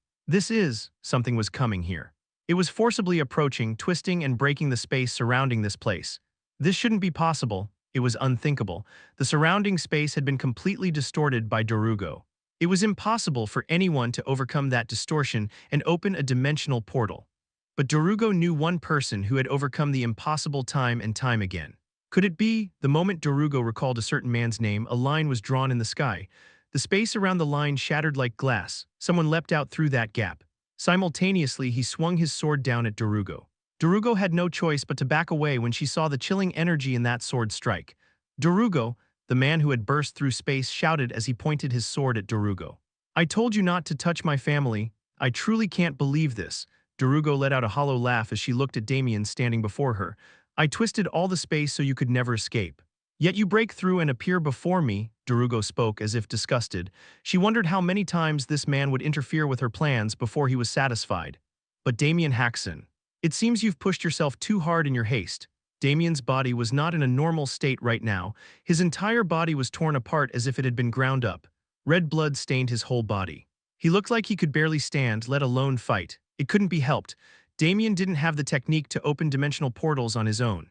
Something was coming here. It was forcibly approaching, twisting and breaking the space surrounding this place. This shouldn't be possible. It was unthinkable. The surrounding space had been completely distorted by Darugo. It was impossible for anyone to overcome that distortion and open a dimensional portal. But Darugo knew one person who had overcome the impossible time and time again. Could it be? The moment Darugo recalled a certain man's name, a line was drawn in the sky. The space around the line shattered like glass. Someone leapt out through that gap. Simultaneously, he swung his sword down at Darugo. Darugo had no choice but to back away when she saw the chilling energy in that sword strike. Darugo, the man who had burst through space, shouted as he pointed his sword at Darugo. I told you not to touch my family. I truly can't believe this. Darugo let out a hollow laugh as she looked at Damien standing before her. I twisted all the space so you could never escape. Yet you break through and appear before me, Darugo spoke as if disgusted. She wondered how many times this man would interfere with her plans before he was satisfied. But Damien Haksen, it seems you've pushed yourself too hard in your haste. Damien's body was not in a normal state right now. His entire body was torn apart as if it had been ground up. Red blood stained his whole body. He looked like he could barely stand, let alone fight. It couldn't be helped. Damien didn't have the technique to open dimensional portals on his own.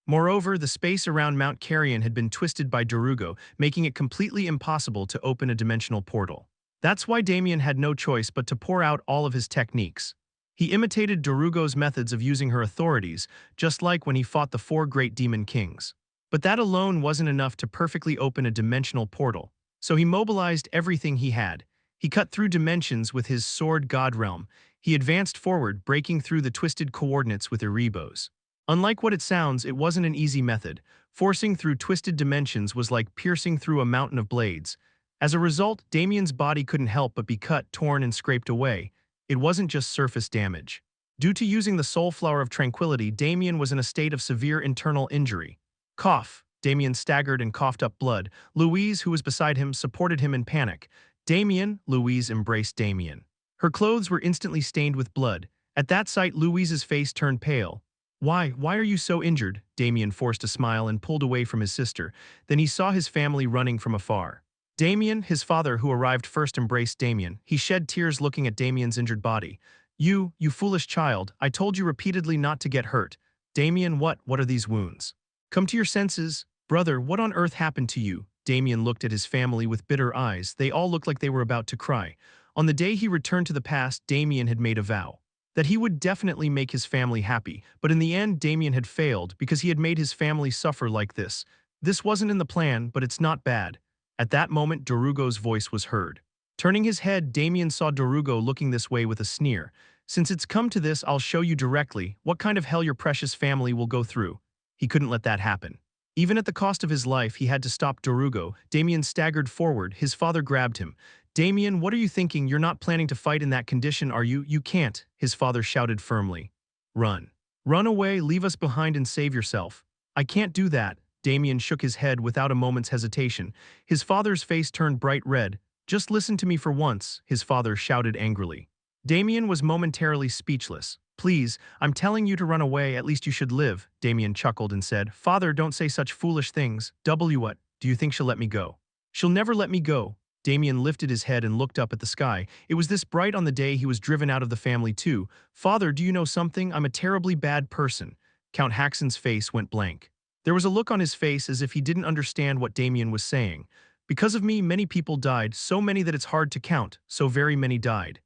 Moreover, the space around Mount Carrion had been twisted by Darugo, making it completely impossible to open a dimensional portal. That's why Damien had no choice but to pour out all of his techniques. He imitated Darugo's methods of using her authorities, just like when he fought the 4 great demon kings. But that alone wasn't enough to perfectly open a dimensional portal, so he mobilized everything he had. He cut through dimensions with his sword God Realm. He advanced forward, breaking through the twisted coordinates with Erebos. Unlike what it sounds, it wasn't an easy method. Forcing through twisted dimensions was like piercing through a mountain of blades. As a result, Damien's body couldn't help but be cut, torn, and scraped away. It wasn't just surface damage. Due to using the Soul Flower of Tranquility, Damien was in a state of severe internal injury. Cough. Damien staggered and coughed up blood. Louise, who was beside him, supported him in panic. Damien, Louise embraced Damien. Her clothes were instantly stained with blood. At that sight, Louise's face turned pale. Why are you so injured? Damien forced a smile and pulled away from his sister. Then he saw his family running from afar. Damien, his father, who arrived first, embraced Damien. He shed tears looking at Damien's injured body. You foolish child, I told you repeatedly not to get hurt. Damien, what are these wounds? Come to your senses. Brother, what on earth happened to you? Damien looked at his family with bitter eyes. They all looked like they were about to cry. On the day he returned to the past, Damien had made a vow that he would definitely make his family happy, but in the end, Damien had failed because he had made his family suffer like this. This wasn't in the plan, but it's not bad. At that moment, Darugo's voice was heard. Turning his head, Damien saw Darugo looking this way with a sneer. Since it's come to this, I'll show you directly what kind of hell your precious family will go through. He couldn't let that happen. Even at the cost of his life, he had to stop Darugo. Damien staggered forward. His father grabbed him. Damien, what are you thinking? You're not planning to fight in that condition, are you? You can't, his father shouted firmly. Run. Run away, leave us behind and save yourself. I can't do that. Damien shook his head without a moment's hesitation. His father's face turned bright red. Just listen to me for once, his father shouted angrily. Damien was momentarily speechless. Please, I'm telling you to run away, at least you should live, Damien chuckled and said. Father, don't say such foolish things. What? Do you think she'll let me go? She'll never let me go. Damien lifted his head and looked up at the sky. It was this bright on the day he was driven out of the family too. Father, do you know something? I'm a terribly bad person. Count Haksen's face went blank. There was a look on his face as if he didn't understand what Damien was saying. Because of me, many people died, so many that it's hard to count, so very many died.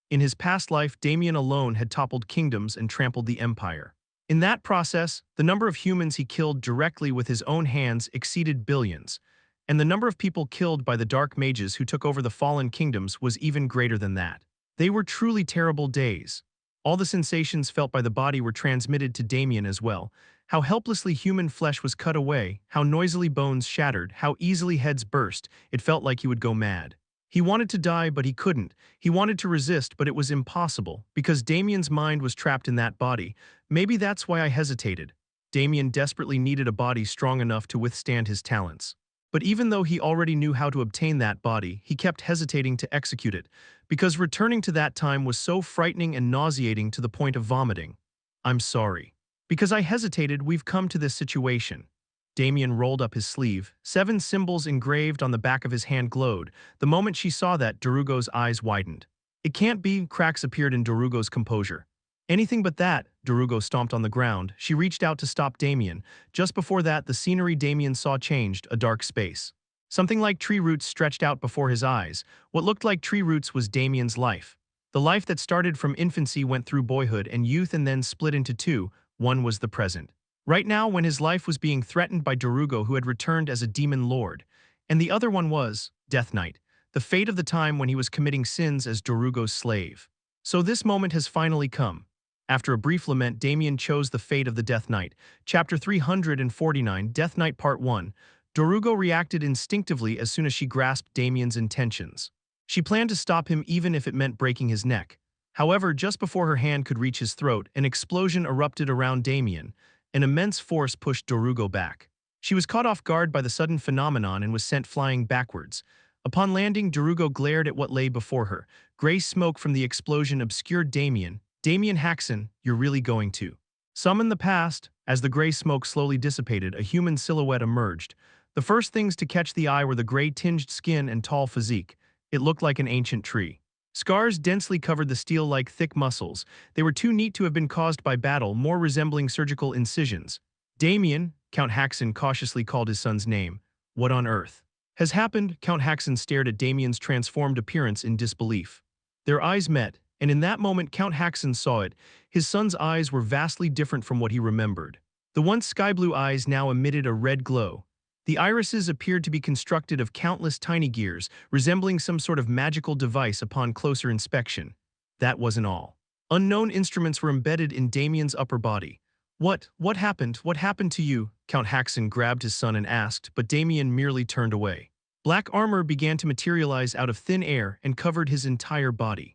In his past life, Damien alone had toppled kingdoms and trampled the empire. In that process, the number of humans he killed directly with his own hands exceeded billions, and the number of people killed by the dark mages who took over the fallen kingdoms was even greater than that. They were truly terrible days. All the sensations felt by the body were transmitted to Damien as well. How helplessly human flesh was cut away, how noisily bones shattered, how easily heads burst, it felt like he would go mad. He wanted to die, but he couldn't. He wanted to resist, but it was impossible, because Damien's mind was trapped in that body. Maybe that's why I hesitated. Damien desperately needed a body strong enough to withstand his talents. But even though he already knew how to obtain that body, he kept hesitating to execute it, because returning to that time was so frightening and nauseating to the point of vomiting. I'm sorry. Because I hesitated, we've come to this situation. Damien rolled up his sleeve. 7 symbols engraved on the back of his hand glowed. The moment she saw that, Darugo's eyes widened. It can't be, cracks appeared in Darugo's composure. Anything but that, Darugo stomped on the ground. She reached out to stop Damien. Just before that, the scenery Damien saw changed, a dark space. Something like tree roots stretched out before his eyes. What looked like tree roots was Damien's life. The life that started from infancy went through boyhood and youth and then split into two. One was the present. Right now, when his life was being threatened by Darugo, who had returned as a demon lord. And the other one was Death Knight, the fate of the time when he was committing sins as Darugo's slave. So this moment has finally come. After a brief lament, Damien chose the fate of the Death Knight. Chapter 349, Death Knight Part 1. Darugo reacted instinctively as soon as she grasped Damien's intentions. She planned to stop him even if it meant breaking his neck. However, just before her hand could reach his throat, an explosion erupted around Damien. An immense force pushed Darugo back. She was caught off guard by the sudden phenomenon and was sent flying backwards. Upon landing, Darugo glared at what lay before her. Gray smoke from the explosion obscured Damien. Damien Haksen, you're really going to summon the past. As the gray smoke slowly dissipated, a human silhouette emerged. The first things to catch the eye were the gray-tinged skin and tall physique. It looked like an ancient tree. Scars densely covered the steel-like thick muscles. They were too neat to have been caused by battle, more resembling surgical incisions. Damien, Count Haksen cautiously called his son's name. What on earth has happened? Count Haksen stared at Damien's transformed appearance in disbelief. Their eyes met, and in that moment Count Haksen saw it. His son's eyes were vastly different from what he remembered. The once sky-blue eyes now emitted a red glow. The irises appeared to be constructed of countless tiny gears, resembling some sort of magical device upon closer inspection. That wasn't all. Unknown instruments were embedded in Damien's upper body. What happened? What happened to you? Count Haksen grabbed his son and asked, but Damien merely turned away. Black armor began to materialize out of thin air and covered his entire body.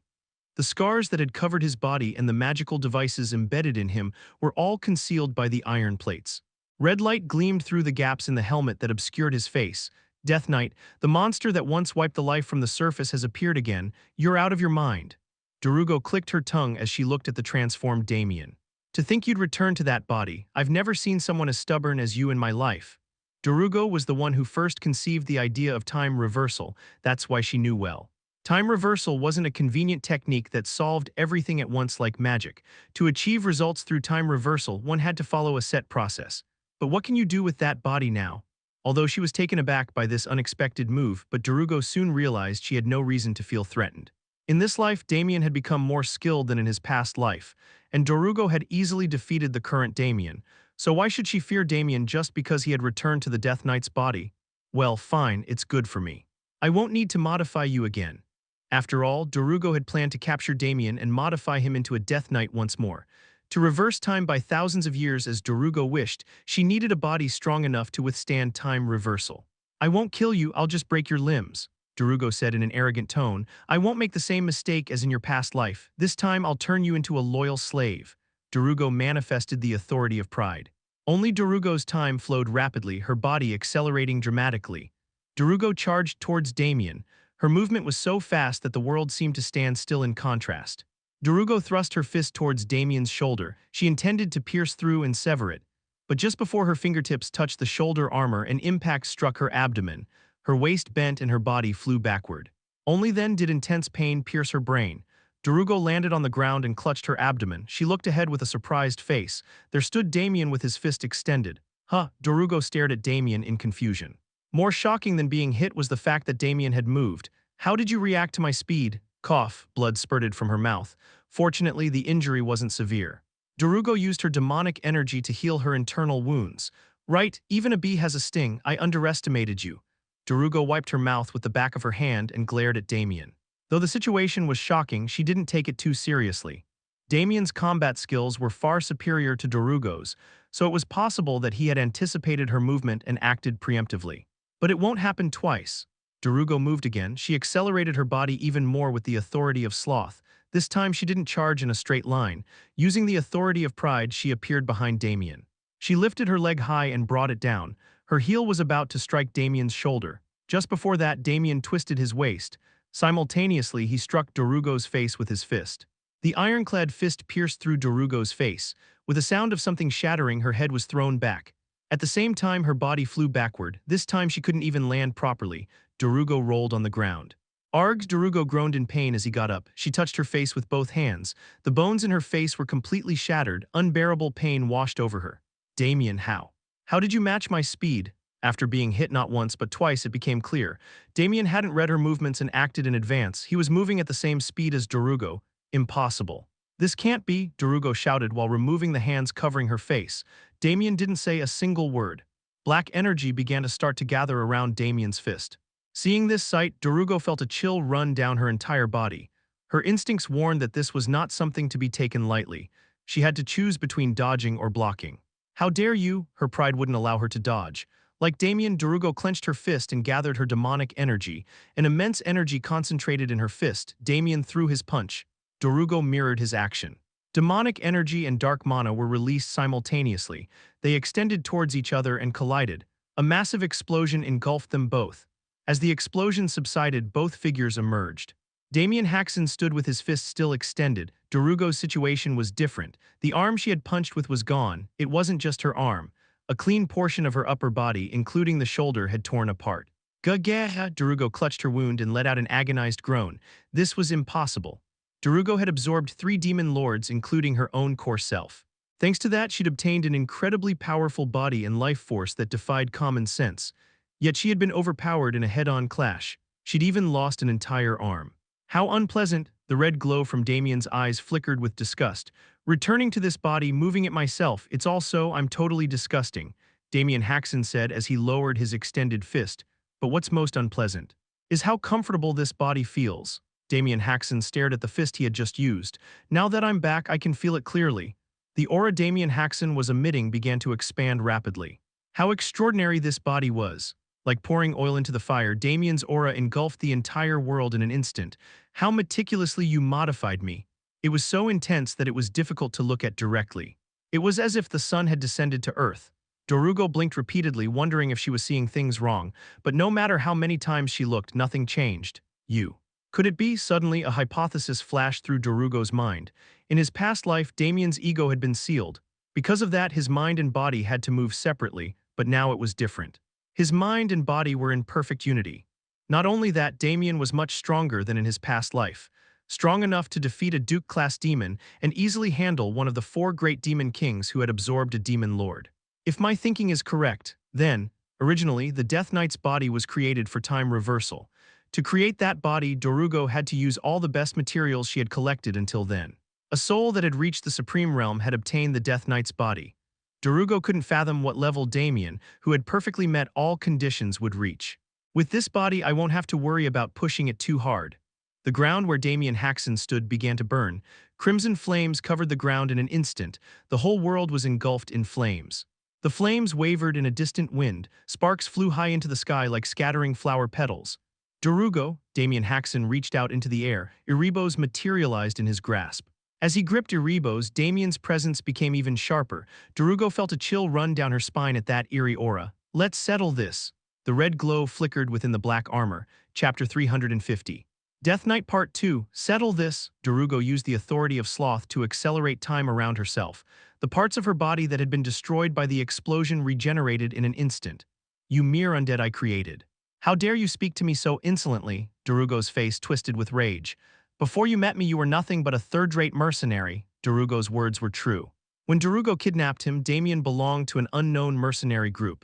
The scars that had covered his body and the magical devices embedded in him were all concealed by the iron plates. Red light gleamed through the gaps in the helmet that obscured his face. Death Knight, the monster that once wiped the life from the surface has appeared again. You're out of your mind. Darugo clicked her tongue as she looked at the transformed Damien. To think you'd return to that body. I've never seen someone as stubborn as you in my life. Darugo was the one who first conceived the idea of time reversal. That's why she knew well. Time reversal wasn't a convenient technique that solved everything at once like magic. To achieve results through time reversal, one had to follow a set process. But what can you do with that body now? Although she was taken aback by this unexpected move, but Darugo soon realized she had no reason to feel threatened. In this life, Damien had become more skilled than in his past life, and Darugo had easily defeated the current Damien. So why should she fear Damien just because he had returned to the Death Knight's body? Well, fine, it's good for me. I won't need to modify you again. After all, Darugo had planned to capture Damien and modify him into a Death Knight once more. To reverse time by thousands of years as Darugo wished, she needed a body strong enough to withstand time reversal. I won't kill you, I'll just break your limbs, Darugo said in an arrogant tone. I won't make the same mistake as in your past life. This time I'll turn you into a loyal slave. Darugo manifested the authority of pride. Only Darugo's time flowed rapidly, her body accelerating dramatically. Darugo charged towards Damien. Her movement was so fast that the world seemed to stand still in contrast. Darugo thrust her fist towards Damien's shoulder. She intended to pierce through and sever it. But just before her fingertips touched the shoulder armor, an impact struck her abdomen. Her waist bent and her body flew backward. Only then did intense pain pierce her brain. Darugo landed on the ground and clutched her abdomen. She looked ahead with a surprised face. There stood Damien with his fist extended. Huh, Darugo stared at Damien in confusion. More shocking than being hit was the fact that Damien had moved. How did you react to my speed? Cough, blood spurted from her mouth. Fortunately, the injury wasn't severe. Darugo used her demonic energy to heal her internal wounds. Right, even a bee has a sting. I underestimated you. Darugo wiped her mouth with the back of her hand and glared at Damien. Though the situation was shocking, she didn't take it too seriously. Damien's combat skills were far superior to Darugo's, so it was possible that he had anticipated her movement and acted preemptively. But it won't happen twice. Darugo moved again. She accelerated her body even more with the authority of sloth. This time she didn't charge in a straight line. Using the authority of pride, she appeared behind Damien. She lifted her leg high and brought it down. Her heel was about to strike Damien's shoulder. Just before that, Damien twisted his waist. Simultaneously, he struck Darugo's face with his fist. The ironclad fist pierced through Darugo's face. With a sound of something shattering, her head was thrown back. At the same time, her body flew backward. This time she couldn't even land properly. Darugo rolled on the ground. Arg! Darugo groaned in pain as he got up. She touched her face with both hands. The bones in her face were completely shattered. Unbearable pain washed over her. Damien, how? How did you match my speed? After being hit not once but twice, it became clear. Damien hadn't read her movements and acted in advance. He was moving at the same speed as Darugo. Impossible. This can't be, Darugo shouted while removing the hands covering her face. Damien didn't say a single word. Black energy began to start to gather around Damien's fist. Seeing this sight, Darugo felt a chill run down her entire body. Her instincts warned that this was not something to be taken lightly. She had to choose between dodging or blocking. How dare you? Her pride wouldn't allow her to dodge. Like Damien, Darugo clenched her fist and gathered her demonic energy. An immense energy concentrated in her fist. Damien threw his punch. Darugo mirrored his action. Demonic energy and dark mana were released simultaneously. They extended towards each other and collided. A massive explosion engulfed them both. As the explosion subsided, both figures emerged. Damien Haksen stood with his fist still extended. Darugo's situation was different. The arm she had punched with was gone. It wasn't just her arm. A clean portion of her upper body, including the shoulder, had torn apart. Gah-gah! Darugo clutched her wound and let out an agonized groan. This was impossible. Darugo had absorbed 3 demon lords, including her own core self. Thanks to that, she'd obtained an incredibly powerful body and life force that defied common sense. Yet she had been overpowered in a head-on clash. She'd even lost an entire arm. How unpleasant! The red glow from Damien's eyes flickered with disgust. Returning to this body, moving it myself, it's also, I'm totally disgusting, Damien Haksen said as he lowered his extended fist. But what's most unpleasant is how comfortable this body feels. Damien Haksen stared at the fist he had just used. Now that I'm back, I can feel it clearly. The aura Damien Haksen was emitting began to expand rapidly. How extraordinary this body was. Like pouring oil into the fire, Damien's aura engulfed the entire world in an instant. How meticulously you modified me. It was so intense that it was difficult to look at directly. It was as if the sun had descended to Earth. Darugo blinked repeatedly, wondering if she was seeing things wrong, but no matter how many times she looked, nothing changed. You. Could it be? Suddenly, a hypothesis flashed through Darugo's mind. In his past life, Damien's ego had been sealed. Because of that, his mind and body had to move separately, but now it was different. His mind and body were in perfect unity. Not only that, Damien was much stronger than in his past life. Strong enough to defeat a Duke-class demon and easily handle one of the 4 great demon kings who had absorbed a demon lord. If my thinking is correct, then, originally, the Death Knight's body was created for time reversal. To create that body, Darugo had to use all the best materials she had collected until then. A soul that had reached the Supreme Realm had obtained the Death Knight's body. Darugo couldn't fathom what level Damien, who had perfectly met all conditions, would reach. With this body, I won't have to worry about pushing it too hard. The ground where Damien Haksen stood began to burn. Crimson flames covered the ground in an instant. The whole world was engulfed in flames. The flames wavered in a distant wind. Sparks flew high into the sky like scattering flower petals. Darugo, Damien Haksen reached out into the air. Erebos materialized in his grasp. As he gripped Erebos, Damien's presence became even sharper. Darugo felt a chill run down her spine at that eerie aura. Let's settle this. The red glow flickered within the black armor. Chapter 350. Death Knight Part 2. Settle this. Darugo used the authority of sloth to accelerate time around herself. The parts of her body that had been destroyed by the explosion regenerated in an instant. You mere undead I created. How dare you speak to me so insolently? Darugo's face twisted with rage. Before you met me, you were nothing but a third-rate mercenary. Darugo's words were true. When Darugo kidnapped him, Damien belonged to an unknown mercenary group.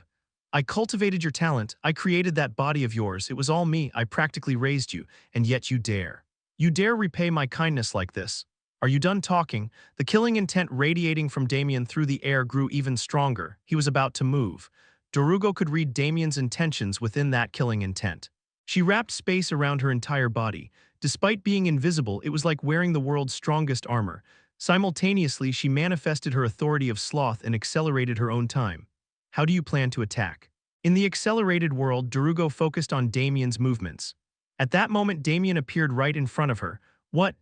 I cultivated your talent, I created that body of yours, it was all me, I practically raised you, and yet you dare. You dare repay my kindness like this. Are you done talking? The killing intent radiating from Damien through the air grew even stronger. He was about to move. Darugo could read Damien's intentions within that killing intent. She wrapped space around her entire body. Despite being invisible, it was like wearing the world's strongest armor. Simultaneously, she manifested her authority of sloth and accelerated her own time. How do you plan to attack? In the accelerated world, Darugo focused on Damien's movements. At that moment, Damien appeared right in front of her.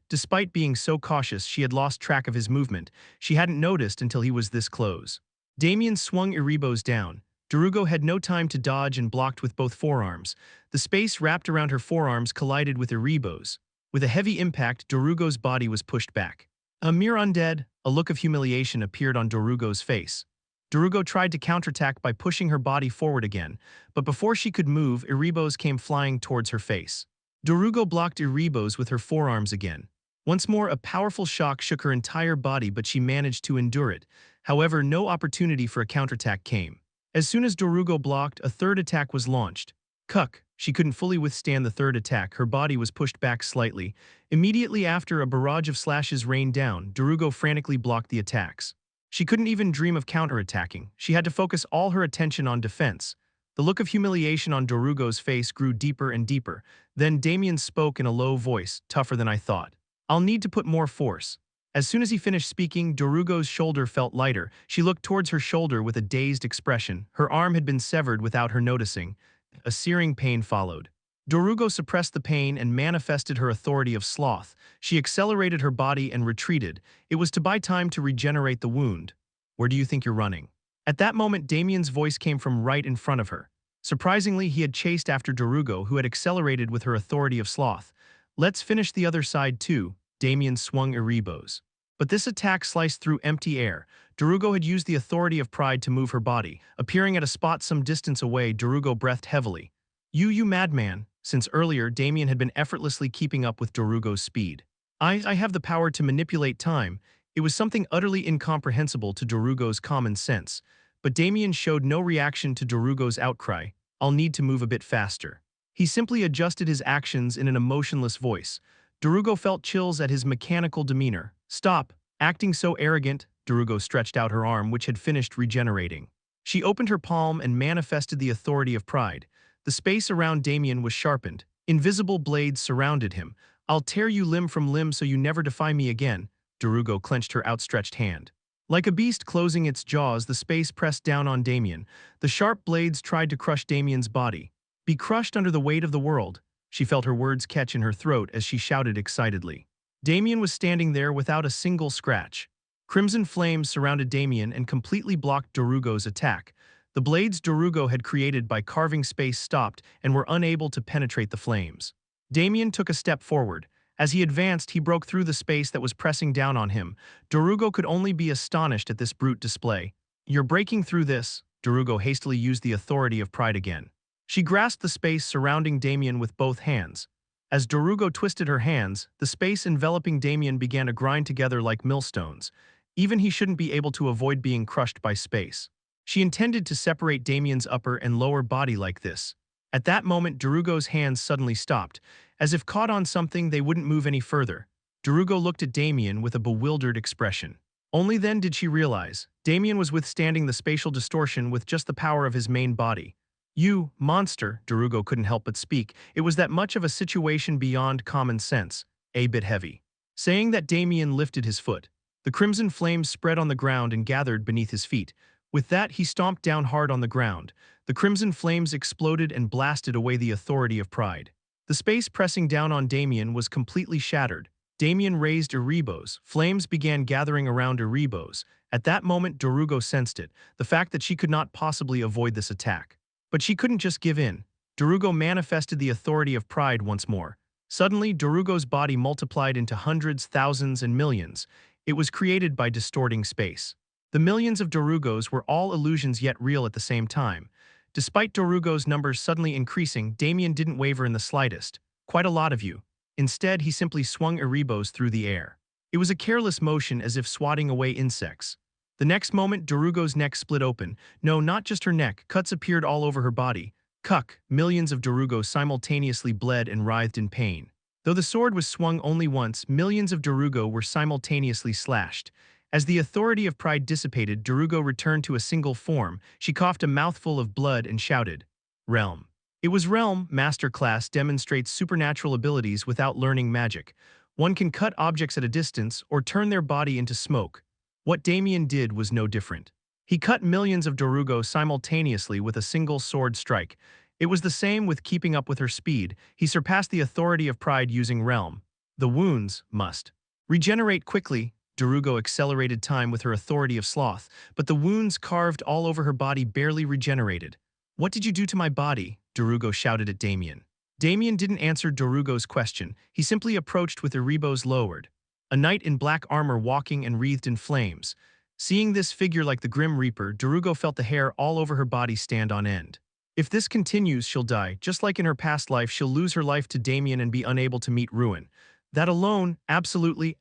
Despite being so cautious, she had lost track of his movement. She hadn't noticed until he was this close. Damien swung Erebos down. Darugo had no time to dodge and blocked with both forearms. The space wrapped around her forearms collided with Erebos. With a heavy impact, Darugo's body was pushed back. A mere undead, a look of humiliation appeared on Darugo's face. Darugo tried to counterattack by pushing her body forward again, but before she could move, Erebos came flying towards her face. Darugo blocked Erebos with her forearms again. Once more, a powerful shock shook her entire body, but she managed to endure it. However, no opportunity for a counterattack came. As soon as Darugo blocked, a third attack was launched. Cuck! She couldn't fully withstand the third attack, her body was pushed back slightly. Immediately after, a barrage of slashes rained down. Darugo frantically blocked the attacks. She couldn't even dream of counterattacking. She had to focus all her attention on defense. The look of humiliation on Darugo's face grew deeper and deeper. Then Damien spoke in a low voice, tougher than I thought. I'll need to put more force. As soon as he finished speaking, Darugo's shoulder felt lighter. She looked towards her shoulder with a dazed expression. Her arm had been severed without her noticing. A searing pain followed. Darugo suppressed the pain and manifested her authority of sloth. She accelerated her body and retreated. It was to buy time to regenerate the wound. Where do you think you're running? At that moment, Damien's voice came from right in front of her. Surprisingly, he had chased after Darugo, who had accelerated with her authority of sloth. Let's finish the other side too. Damien swung Erebos. But this attack sliced through empty air. Darugo had used the authority of pride to move her body. Appearing at a spot some distance away, Darugo breathed heavily. You madman. Since earlier, Damien had been effortlessly keeping up with Darugo's speed. I have the power to manipulate time. It was something utterly incomprehensible to Darugo's common sense. But Damien showed no reaction to Darugo's outcry. I'll need to move a bit faster. He simply adjusted his actions in an emotionless voice. Darugo felt chills at his mechanical demeanor. Stop, acting so arrogant. Darugo stretched out her arm, which had finished regenerating. She opened her palm and manifested the authority of pride. The space around Damien was sharpened. Invisible blades surrounded him. I'll tear you limb from limb so you never defy me again. Darugo clenched her outstretched hand. Like a beast closing its jaws, the space pressed down on Damien. The sharp blades tried to crush Damien's body. Be crushed under the weight of the world. She felt her words catch in her throat as she shouted excitedly. Damien was standing there without a single scratch. Crimson flames surrounded Damien and completely blocked Darugo's attack. The blades Darugo had created by carving space stopped and were unable to penetrate the flames. Damien took a step forward. As he advanced, he broke through the space that was pressing down on him. Darugo could only be astonished at this brute display. You're breaking through this. Darugo hastily used the authority of pride again. She grasped the space surrounding Damien with both hands. As Darugo twisted her hands, the space enveloping Damien began to grind together like millstones. Even he shouldn't be able to avoid being crushed by space. She intended to separate Damien's upper and lower body like this. At that moment, Darugo's hands suddenly stopped. As if caught on something, they wouldn't move any further. Darugo looked at Damien with a bewildered expression. Only then did she realize Damien was withstanding the spatial distortion with just the power of his main body. You, monster, Darugo couldn't help but speak. It was that much of a situation beyond common sense, a bit heavy. Saying that, Damien lifted his foot. The crimson flames spread on the ground and gathered beneath his feet. With that, he stomped down hard on the ground. The crimson flames exploded and blasted away the authority of pride. The space pressing down on Damien was completely shattered. Damien raised Erebos. Flames began gathering around Erebos. At that moment, Darugo sensed it, the fact that she could not possibly avoid this attack. But she couldn't just give in. Darugo manifested the authority of pride once more. Suddenly, Darugo's body multiplied into hundreds, thousands, and millions. It was created by distorting space. The millions of Darugos were all illusions yet real at the same time. Despite Darugo's numbers suddenly increasing, Damien didn't waver in the slightest. Quite a lot of you. Instead, he simply swung Erebos through the air. It was a careless motion as if swatting away insects. The next moment, Darugo's neck split open. No, not just her neck, cuts appeared all over her body. Cuck, millions of Darugo simultaneously bled and writhed in pain. Though the sword was swung only once, millions of Darugo were simultaneously slashed. As the authority of pride dissipated, Darugo returned to a single form. She coughed a mouthful of blood and shouted, "Realm." It was Realm. Master Class demonstrates supernatural abilities without learning magic. One can cut objects at a distance or turn their body into smoke. What Damien did was no different. He cut millions of Darugo simultaneously with a single sword strike. It was the same with keeping up with her speed. He surpassed the authority of pride using Realm. The wounds must regenerate quickly. Darugo accelerated time with her authority of sloth, but the wounds carved all over her body barely regenerated. "What did you do to my body?" Darugo shouted at Damien. Damien didn't answer Darugo's question. He simply approached with erebos lowered. A knight in black armor walking and wreathed in flames. Seeing this figure like the Grim Reaper, Darugo felt the hair all over her body stand on end. If this continues, she'll die. Just like in her past life, she'll lose her life to Damien and be unable to meet ruin. That alone, absolutely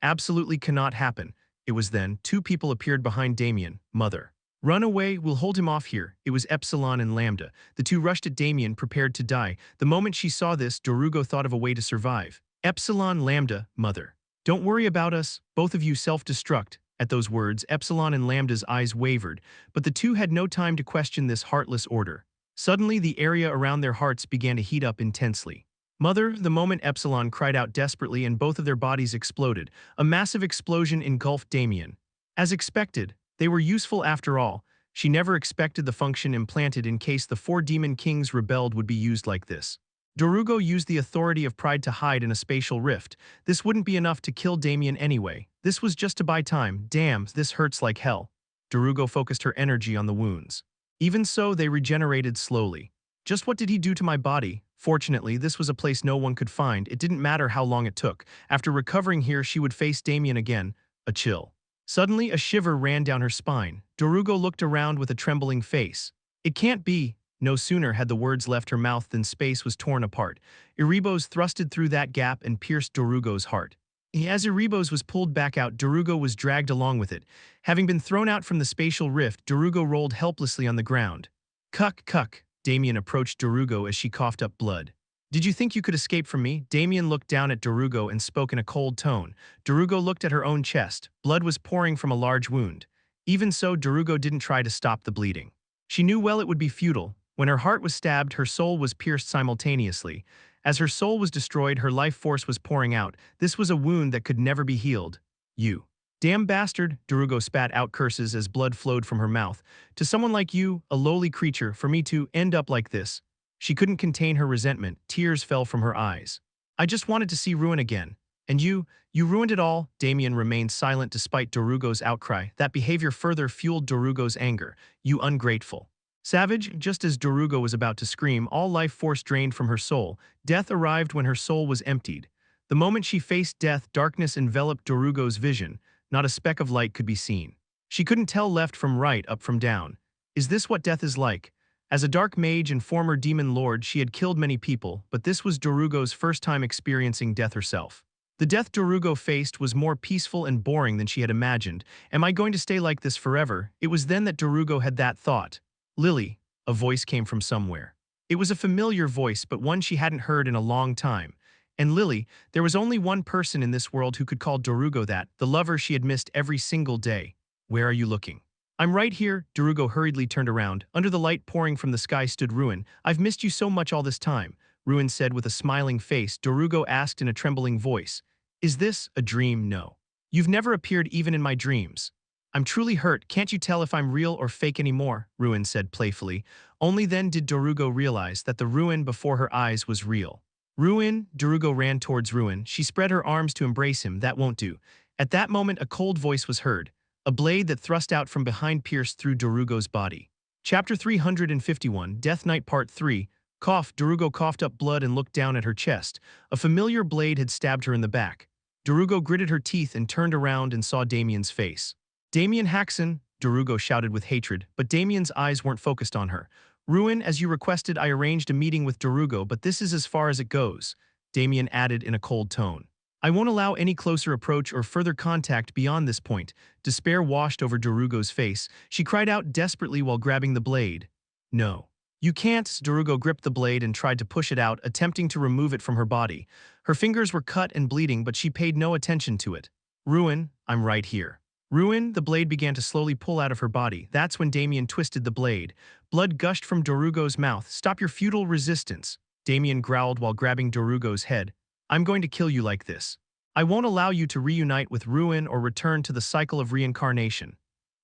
cannot happen. It was then, two people appeared behind Damien. "Mother. Run away, we'll hold him off here." It was Epsilon and Lambda. The two rushed at Damien, prepared to die. The moment she saw this, Darugo thought of a way to survive. "Epsilon, Lambda, Mother. Don't worry about us, both of you self-destruct." At those words, Epsilon and Lambda's eyes wavered, but the two had no time to question this heartless order. Suddenly, the area around their hearts began to heat up intensely. "Mother," the moment Epsilon cried out desperately and both of their bodies exploded. A massive explosion engulfed Damien. As expected, they were useful after all. She never expected the function implanted in case the four demon kings rebelled would be used like this. Darugo used the authority of pride to hide in a spatial rift. This wouldn't be enough to kill Damien anyway. This was just to buy time. Damn, this hurts like hell. Darugo focused her energy on the wounds. Even so, they regenerated slowly. "Just what did he do to my body?" Fortunately, this was a place no one could find. It didn't matter how long it took. After recovering here, she would face Damien again. A chill. Suddenly, a shiver ran down her spine. Darugo looked around with a trembling face. "It can't be." No sooner had the words left her mouth than space was torn apart. Erebos thrusted through that gap and pierced Darugo's heart. As Erebos was pulled back out, Darugo was dragged along with it. Having been thrown out from the spatial rift, Darugo rolled helplessly on the ground. "Cuck, cuck." Damien approached Darugo as she coughed up blood. "Did you think you could escape from me?" Damien looked down at Darugo and spoke in a cold tone. Darugo looked at her own chest. Blood was pouring from a large wound. Even so, Darugo didn't try to stop the bleeding. She knew well it would be futile. When her heart was stabbed, her soul was pierced simultaneously. As her soul was destroyed, her life force was pouring out. This was a wound that could never be healed. "You damn bastard," Darugo spat out curses as blood flowed from her mouth. "To someone like you, a lowly creature, for me to end up like this." She couldn't contain her resentment. Tears fell from her eyes. "I just wanted to see ruin again. And you ruined it all." Damien remained silent despite Darugo's outcry. That behavior further fueled Darugo's anger. "You ungrateful savage." Just as Darugo was about to scream, all life force drained from her soul. Death arrived when her soul was emptied. The moment she faced death, darkness enveloped Darugo's vision. Not a speck of light could be seen. She couldn't tell left from right, up from down. Is this what death is like? As a dark mage and former demon lord, she had killed many people, but this was Darugo's first time experiencing death herself. The death Darugo faced was more peaceful and boring than she had imagined. Am I going to stay like this forever? It was then that Darugo had that thought. "Lily," a voice came from somewhere. It was a familiar voice, but one she hadn't heard in a long time. And Lily, there was only one person in this world who could call Darugo that, the lover she had missed every single day. "Where are you looking?" "I'm right here." Darugo hurriedly turned around. Under the light pouring from the sky stood Ruin. "I've missed you so much all this time," Ruin said with a smiling face. Darugo asked in a trembling voice, "Is this a dream?" "No. You've never appeared even in my dreams." "I'm truly hurt. Can't you tell if I'm real or fake anymore?" Ruin said playfully. Only then did Darugo realize that the Ruin before her eyes was real. "Ruin!" Darugo ran towards Ruin. She spread her arms to embrace him. "That won't do." At that moment, a cold voice was heard. A blade that thrust out from behind pierced through Darugo's body. Chapter 351, Death Knight Part 3. Cough. Darugo coughed up blood and looked down at her chest. A familiar blade had stabbed her in the back. Darugo gritted her teeth and turned around and saw Damien's face. "Damien Haksen!" Darugo shouted with hatred, but Damien's eyes weren't focused on her. "Ruin, as you requested, I arranged a meeting with Darugo, but this is as far as it goes," Damien added in a cold tone. I won't allow any closer approach or further contact beyond this point. Despair washed over Darugo's face. She cried out desperately while grabbing the blade. No. You can't. Darugo gripped the blade and tried to push it out, attempting to remove it from her body. Her fingers were cut and bleeding, but she paid no attention to it. Ruin, I'm right here. Ruin, the blade began to slowly pull out of her body. That's when Damien twisted the blade. Blood gushed from Darugo's mouth. Stop your futile resistance. Damien growled while grabbing Darugo's head. I'm going to kill you like this. I won't allow you to reunite with Ruin or return to the cycle of reincarnation.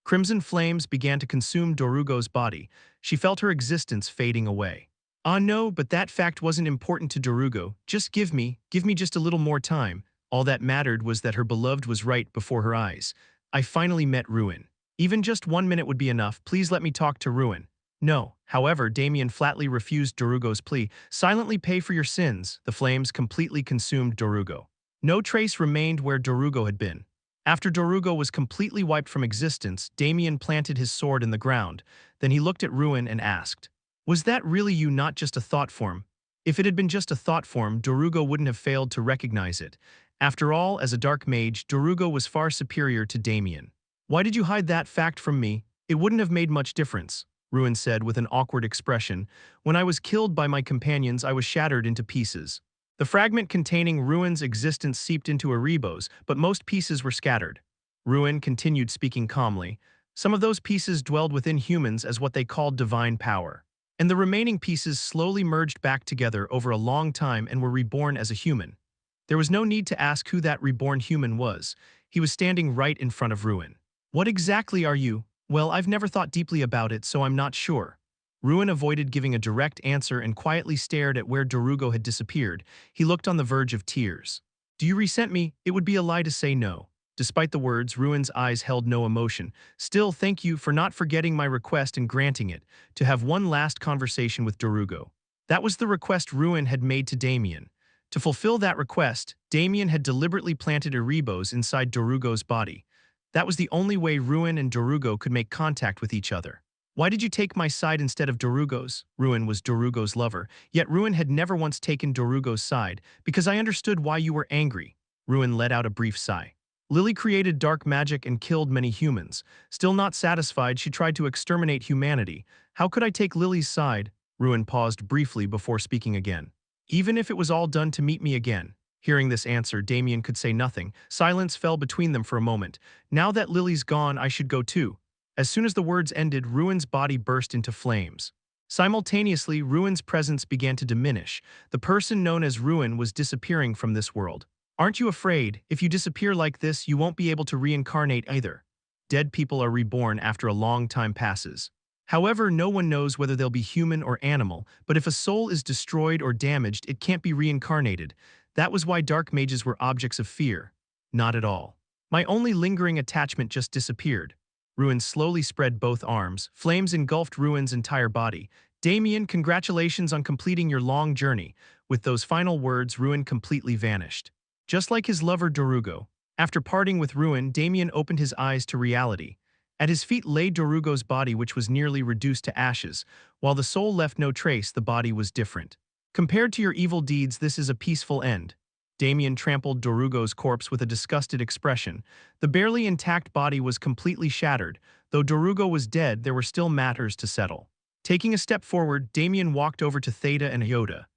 Crimson flames began to consume Darugo's body. She felt her existence fading away. Ah no, but that fact wasn't important to Darugo. Just give me just a little more time. All that mattered was that her beloved was right before her eyes. I finally met Ruin. Even just 1 minute would be enough. Please let me talk to Ruin. No. However, Damien flatly refused Darugo's plea. Silently pay for your sins. The flames completely consumed Darugo. No trace remained where Darugo had been. After Darugo was completely wiped from existence, Damien planted his sword in the ground. Then he looked at Ruin and asked, "Was that really you, not just a thought form?" If it had been just a thought form, Darugo wouldn't have failed to recognize it. After all, as a dark mage, Darugo was far superior to Damien. Why did you hide that fact from me? It wouldn't have made much difference, Ruin said with an awkward expression. When I was killed by my companions, I was shattered into pieces. The fragment containing Ruin's existence seeped into Erebos, but most pieces were scattered. Ruin continued speaking calmly. Some of those pieces dwelled within humans as what they called divine power. And the remaining pieces slowly merged back together over a long time and were reborn as a human. There was no need to ask who that reborn human was. He was standing right in front of Ruin. What exactly are you? Well, I've never thought deeply about it, so I'm not sure. Ruin avoided giving a direct answer and quietly stared at where Darugo had disappeared. He looked on the verge of tears. Do you resent me? It would be a lie to say no. Despite the words, Ruin's eyes held no emotion. Still, thank you for not forgetting my request and granting it, to have one last conversation with Darugo. That was the request Ruin had made to Damien. To fulfill that request, Damien had deliberately planted Erebos inside Darugo's body. That was the only way Ruin and Darugo could make contact with each other. Why did you take my side instead of Darugo's? Ruin was Darugo's lover, yet Ruin had never once taken Darugo's side, because I understood why you were angry. Ruin let out a brief sigh. Lily created dark magic and killed many humans. Still not satisfied, she tried to exterminate humanity. How could I take Lily's side? Ruin paused briefly before speaking again. Even if it was all done to meet me again. Hearing this answer, Damien could say nothing. Silence fell between them for a moment. Now that Lily's gone, I should go too. As soon as the words ended, Ruin's body burst into flames. Simultaneously, Ruin's presence began to diminish. The person known as Ruin was disappearing from this world. Aren't you afraid? If you disappear like this, you won't be able to reincarnate either. Dead people are reborn after a long time passes. However, no one knows whether they'll be human or animal, but if a soul is destroyed or damaged, it can't be reincarnated. That was why dark mages were objects of fear. Not at all. My only lingering attachment just disappeared. Ruin slowly spread both arms. Flames engulfed Ruin's entire body. Damien, congratulations on completing your long journey. With those final words, Ruin completely vanished. Just like his lover Darugo. After parting with Ruin, Damien opened his eyes to reality. At his feet lay Darugo's body, which was nearly reduced to ashes. While the soul left no trace, the body was different. Compared to your evil deeds, this is a peaceful end. Damien trampled Darugo's corpse with a disgusted expression. The barely intact body was completely shattered. Though Darugo was dead, there were still matters to settle. Taking a step forward, Damien walked over to Theta and Iota.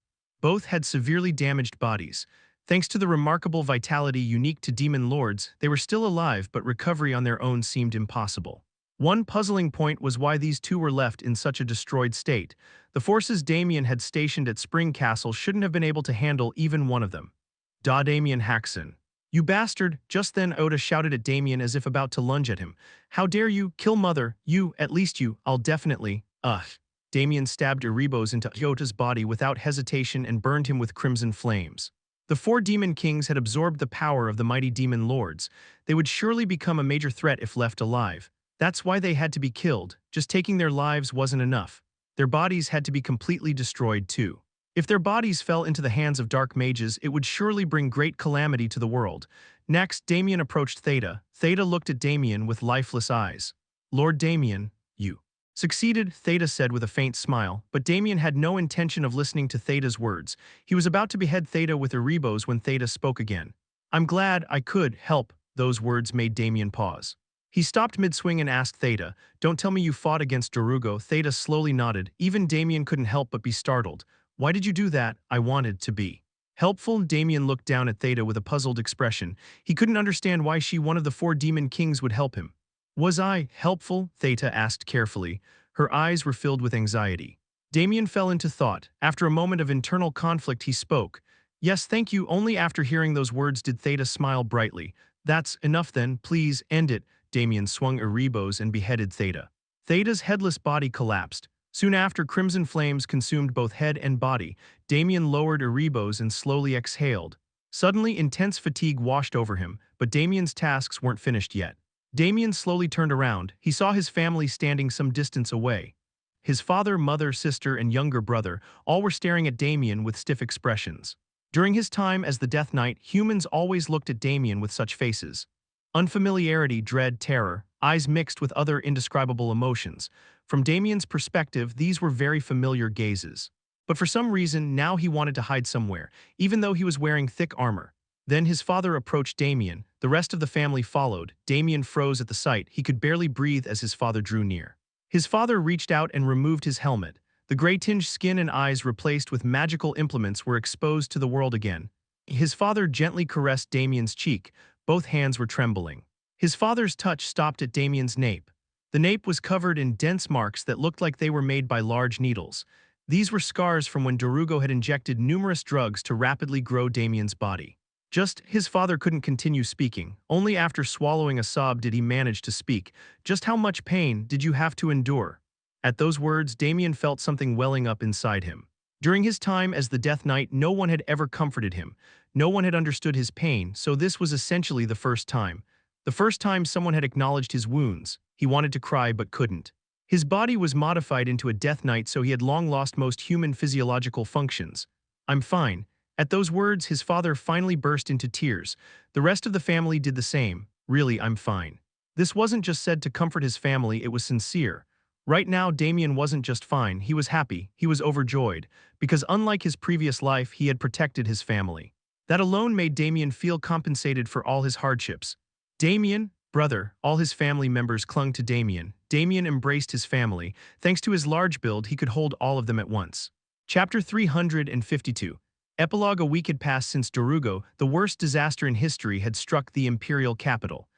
Both had severely damaged bodies. Thanks to the remarkable vitality unique to demon lords, they were still alive, but recovery on their own seemed impossible. One puzzling point was why these two were left in such a destroyed state. The forces Damien had stationed at Spring Castle shouldn't have been able to handle even one of them. Damien Haksen. You bastard! Just then Iota shouted at Damien as if about to lunge at him. How dare you kill Mother? You, at least you, I'll definitely, Damien stabbed Erebos into Iota's body without hesitation and burned him with crimson flames. The 4 demon kings had absorbed the power of the mighty demon lords. They would surely become a major threat if left alive. That's why they had to be killed. Just taking their lives wasn't enough. Their bodies had to be completely destroyed too. If their bodies fell into the hands of dark mages, it would surely bring great calamity to the world. Next, Damien approached Theta. Theta looked at Damien with lifeless eyes. Lord Damien, you succeeded, Theta said with a faint smile, but Damien had no intention of listening to Theta's words. He was about to behead Theta with Erebos when Theta spoke again. I'm glad I could help. Those words made Damien pause. He stopped mid-swing and asked Theta, "Don't tell me you fought against Darugo." Theta slowly nodded. Even Damien couldn't help but be startled. "Why did you do that?" "I wanted to be helpful." Damien looked down at Theta with a puzzled expression. He couldn't understand why she, one of the four demon kings, would help him. "Was I helpful?" Theta asked carefully. Her eyes were filled with anxiety. Damien fell into thought. After a moment of internal conflict, he spoke. "Yes, thank you." Only after hearing those words did Theta smile brightly. "That's enough then, please end it." Damien swung Erebos and beheaded Theta. Theta's headless body collapsed. Soon after, crimson flames consumed both head and body. Damien lowered Erebos and slowly exhaled. Suddenly, intense fatigue washed over him, but Damien's tasks weren't finished yet. Damien slowly turned around. He saw his family standing some distance away. His father, mother, sister, and younger brother all were staring at Damien with stiff expressions. During his time as the Death Knight, humans always looked at Damien with such faces. Unfamiliarity, dread, terror, eyes mixed with other indescribable emotions. From Damien's perspective, these were very familiar gazes. But for some reason, now he wanted to hide somewhere, even though he was wearing thick armor. Then his father approached Damien. The rest of the family followed. Damien froze at the sight. He could barely breathe as his father drew near. His father reached out and removed his helmet. The gray-tinged skin and eyes replaced with magical implements were exposed to the world again. His father gently caressed Damien's cheek. Both hands were trembling. His father's touch stopped at Damien's nape. The nape was covered in dense marks that looked like they were made by large needles. These were scars from when Darugo had injected numerous drugs to rapidly grow Damien's body. His father couldn't continue speaking. Only after swallowing a sob did he manage to speak. "Just how much pain did you have to endure?" At those words, Damien felt something welling up inside him. During his time as the Death Knight, no one had ever comforted him. No one had understood his pain, so this was essentially the first time. The first time someone had acknowledged his wounds. He wanted to cry but couldn't. His body was modified into a Death Knight, so he had long lost most human physiological functions. "I'm fine." At those words, his father finally burst into tears. The rest of the family did the same. "Really, I'm fine." This wasn't just said to comfort his family, it was sincere. Right now, Damien wasn't just fine, he was happy, he was overjoyed, because unlike his previous life, he had protected his family. That alone made Damien feel compensated for all his hardships. Damien, brother, all his family members clung to Damien. Damien embraced his family. Thanks to his large build, he could hold all of them at once. Chapter 352. Epilogue. A week had passed since Darugo, the worst disaster in history, had struck the imperial capital.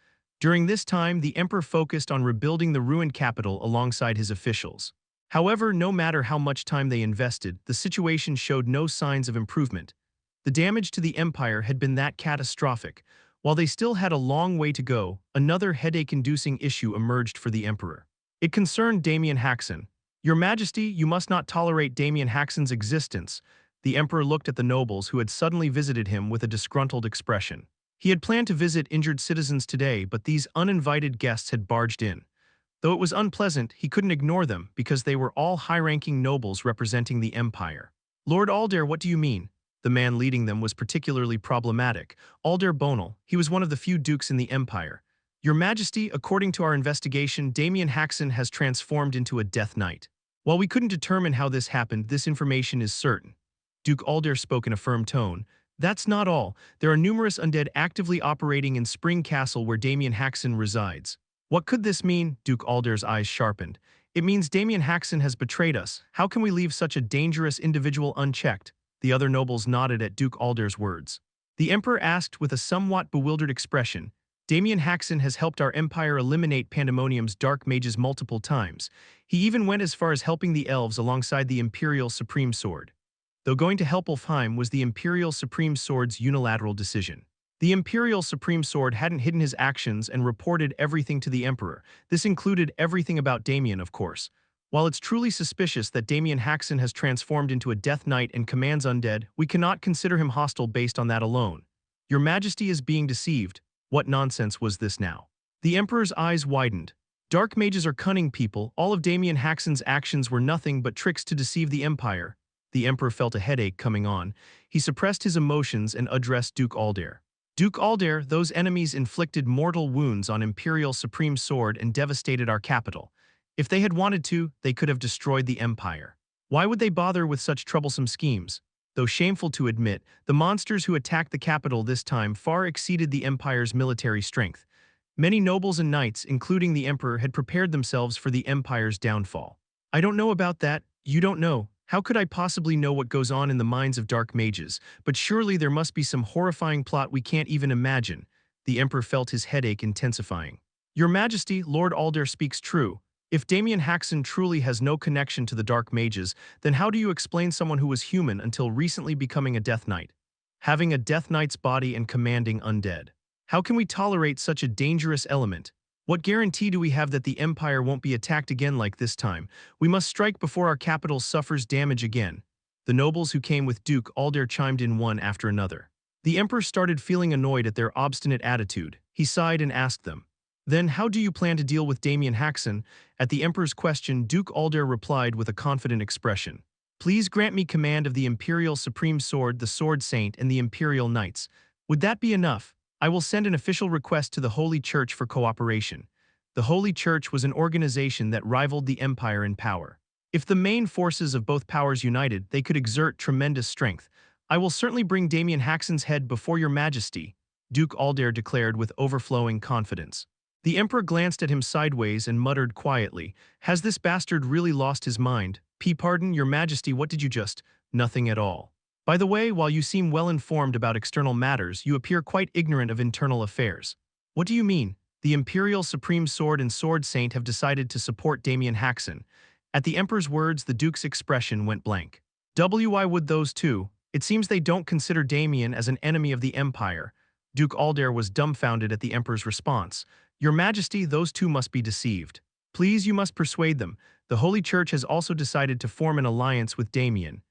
During this time, the emperor focused on rebuilding the ruined capital alongside his officials. However, no matter how much time they invested, the situation showed no signs of improvement. The damage to the empire had been that catastrophic. While they still had a long way to go, another headache-inducing issue emerged for the emperor. It concerned Damien Haksen. "Your Majesty, you must not tolerate Damien Haksen's existence." The emperor looked at the nobles who had suddenly visited him with a disgruntled expression. He had planned to visit injured citizens today, but these uninvited guests had barged in. Though it was unpleasant, he couldn't ignore them because they were all high-ranking nobles representing the empire. "Lord Aldair, what do you mean?" The man leading them was particularly problematic. Aldair Bonal, he was one of the few dukes in the empire. "Your Majesty, according to our investigation, Damien Haksen has transformed into a Death Knight. While we couldn't determine how this happened, this information is certain." Duke Aldair spoke in a firm tone. "That's not all. There are numerous undead actively operating in Spring Castle where Damien Haksen resides." "What could this mean?" Duke Aldair's eyes sharpened. "It means Damien Haksen has betrayed us. How can we leave such a dangerous individual unchecked?" The other nobles nodded at Duke Aldair's words. The emperor asked with a somewhat bewildered expression, "Damien Haksen has helped our empire eliminate Pandemonium's dark mages multiple times. He even went as far as helping the elves alongside the Imperial Supreme Sword." Though going to help Ulfheim was the Imperial Supreme Sword's unilateral decision. The Imperial Supreme Sword hadn't hidden his actions and reported everything to the Emperor. This included everything about Damien, of course. While it's truly suspicious that Damien Haksen has transformed into a Death Knight and commands undead, we cannot consider him hostile based on that alone. "Your Majesty is being deceived." What nonsense was this now? The Emperor's eyes widened. Dark mages are cunning people. All of Damien Haksen's actions were nothing but tricks to deceive the Empire. The Emperor felt a headache coming on. He suppressed his emotions and addressed Duke Aldair. "Duke Aldair, those enemies inflicted mortal wounds on Imperial Supreme Sword and devastated our capital. If they had wanted to, they could have destroyed the Empire. Why would they bother with such troublesome schemes?" Though shameful to admit, the monsters who attacked the capital this time far exceeded the empire's military strength. Many nobles and knights, including the emperor, had prepared themselves for the empire's downfall. I don't know about that, you don't know. How could I possibly know what goes on in the minds of dark mages? But surely there must be some horrifying plot we can't even imagine. The emperor felt his headache intensifying. Your Majesty, Lord Alder speaks true. If Damien Haksen truly has no connection to the dark mages, then how do you explain someone who was human until recently becoming a Death Knight? Having a Death Knight's body and commanding undead. How can we tolerate such a dangerous element? What guarantee do we have that the Empire won't be attacked again like this time? We must strike before our capital suffers damage again. The nobles who came with Duke Alder chimed in one after another. The Emperor started feeling annoyed at their obstinate attitude. He sighed and asked them, "Then how do you plan to deal with Damien Haksen?" At the Emperor's question, Duke Alder replied with a confident expression. "Please grant me command of the Imperial Supreme Sword, the Sword Saint, and the Imperial Knights. Would that be enough? I will send an official request to the Holy Church for cooperation." The Holy Church was an organization that rivaled the Empire in power. If the main forces of both powers united, they could exert tremendous strength. "I will certainly bring Damien Haksen's head before your Majesty," Duke Alder declared with overflowing confidence. The Emperor glanced at him sideways and muttered quietly, "Has this bastard really lost his mind? Pardon, your Majesty, what did you just—" "Nothing at all. By the way, while you seem well informed about external matters, you appear quite ignorant of internal affairs." "What do you mean?" "The Imperial Supreme Sword and Sword Saint have decided to support Damien Haksen." At the Emperor's words, the Duke's expression went blank. Why would those two? It seems they don't consider Damien as an enemy of the Empire. Duke Alder was dumbfounded at the Emperor's response. "Your Majesty, those two must be deceived. Please, you must persuade them. The Holy Church has also decided to form an alliance with Damien."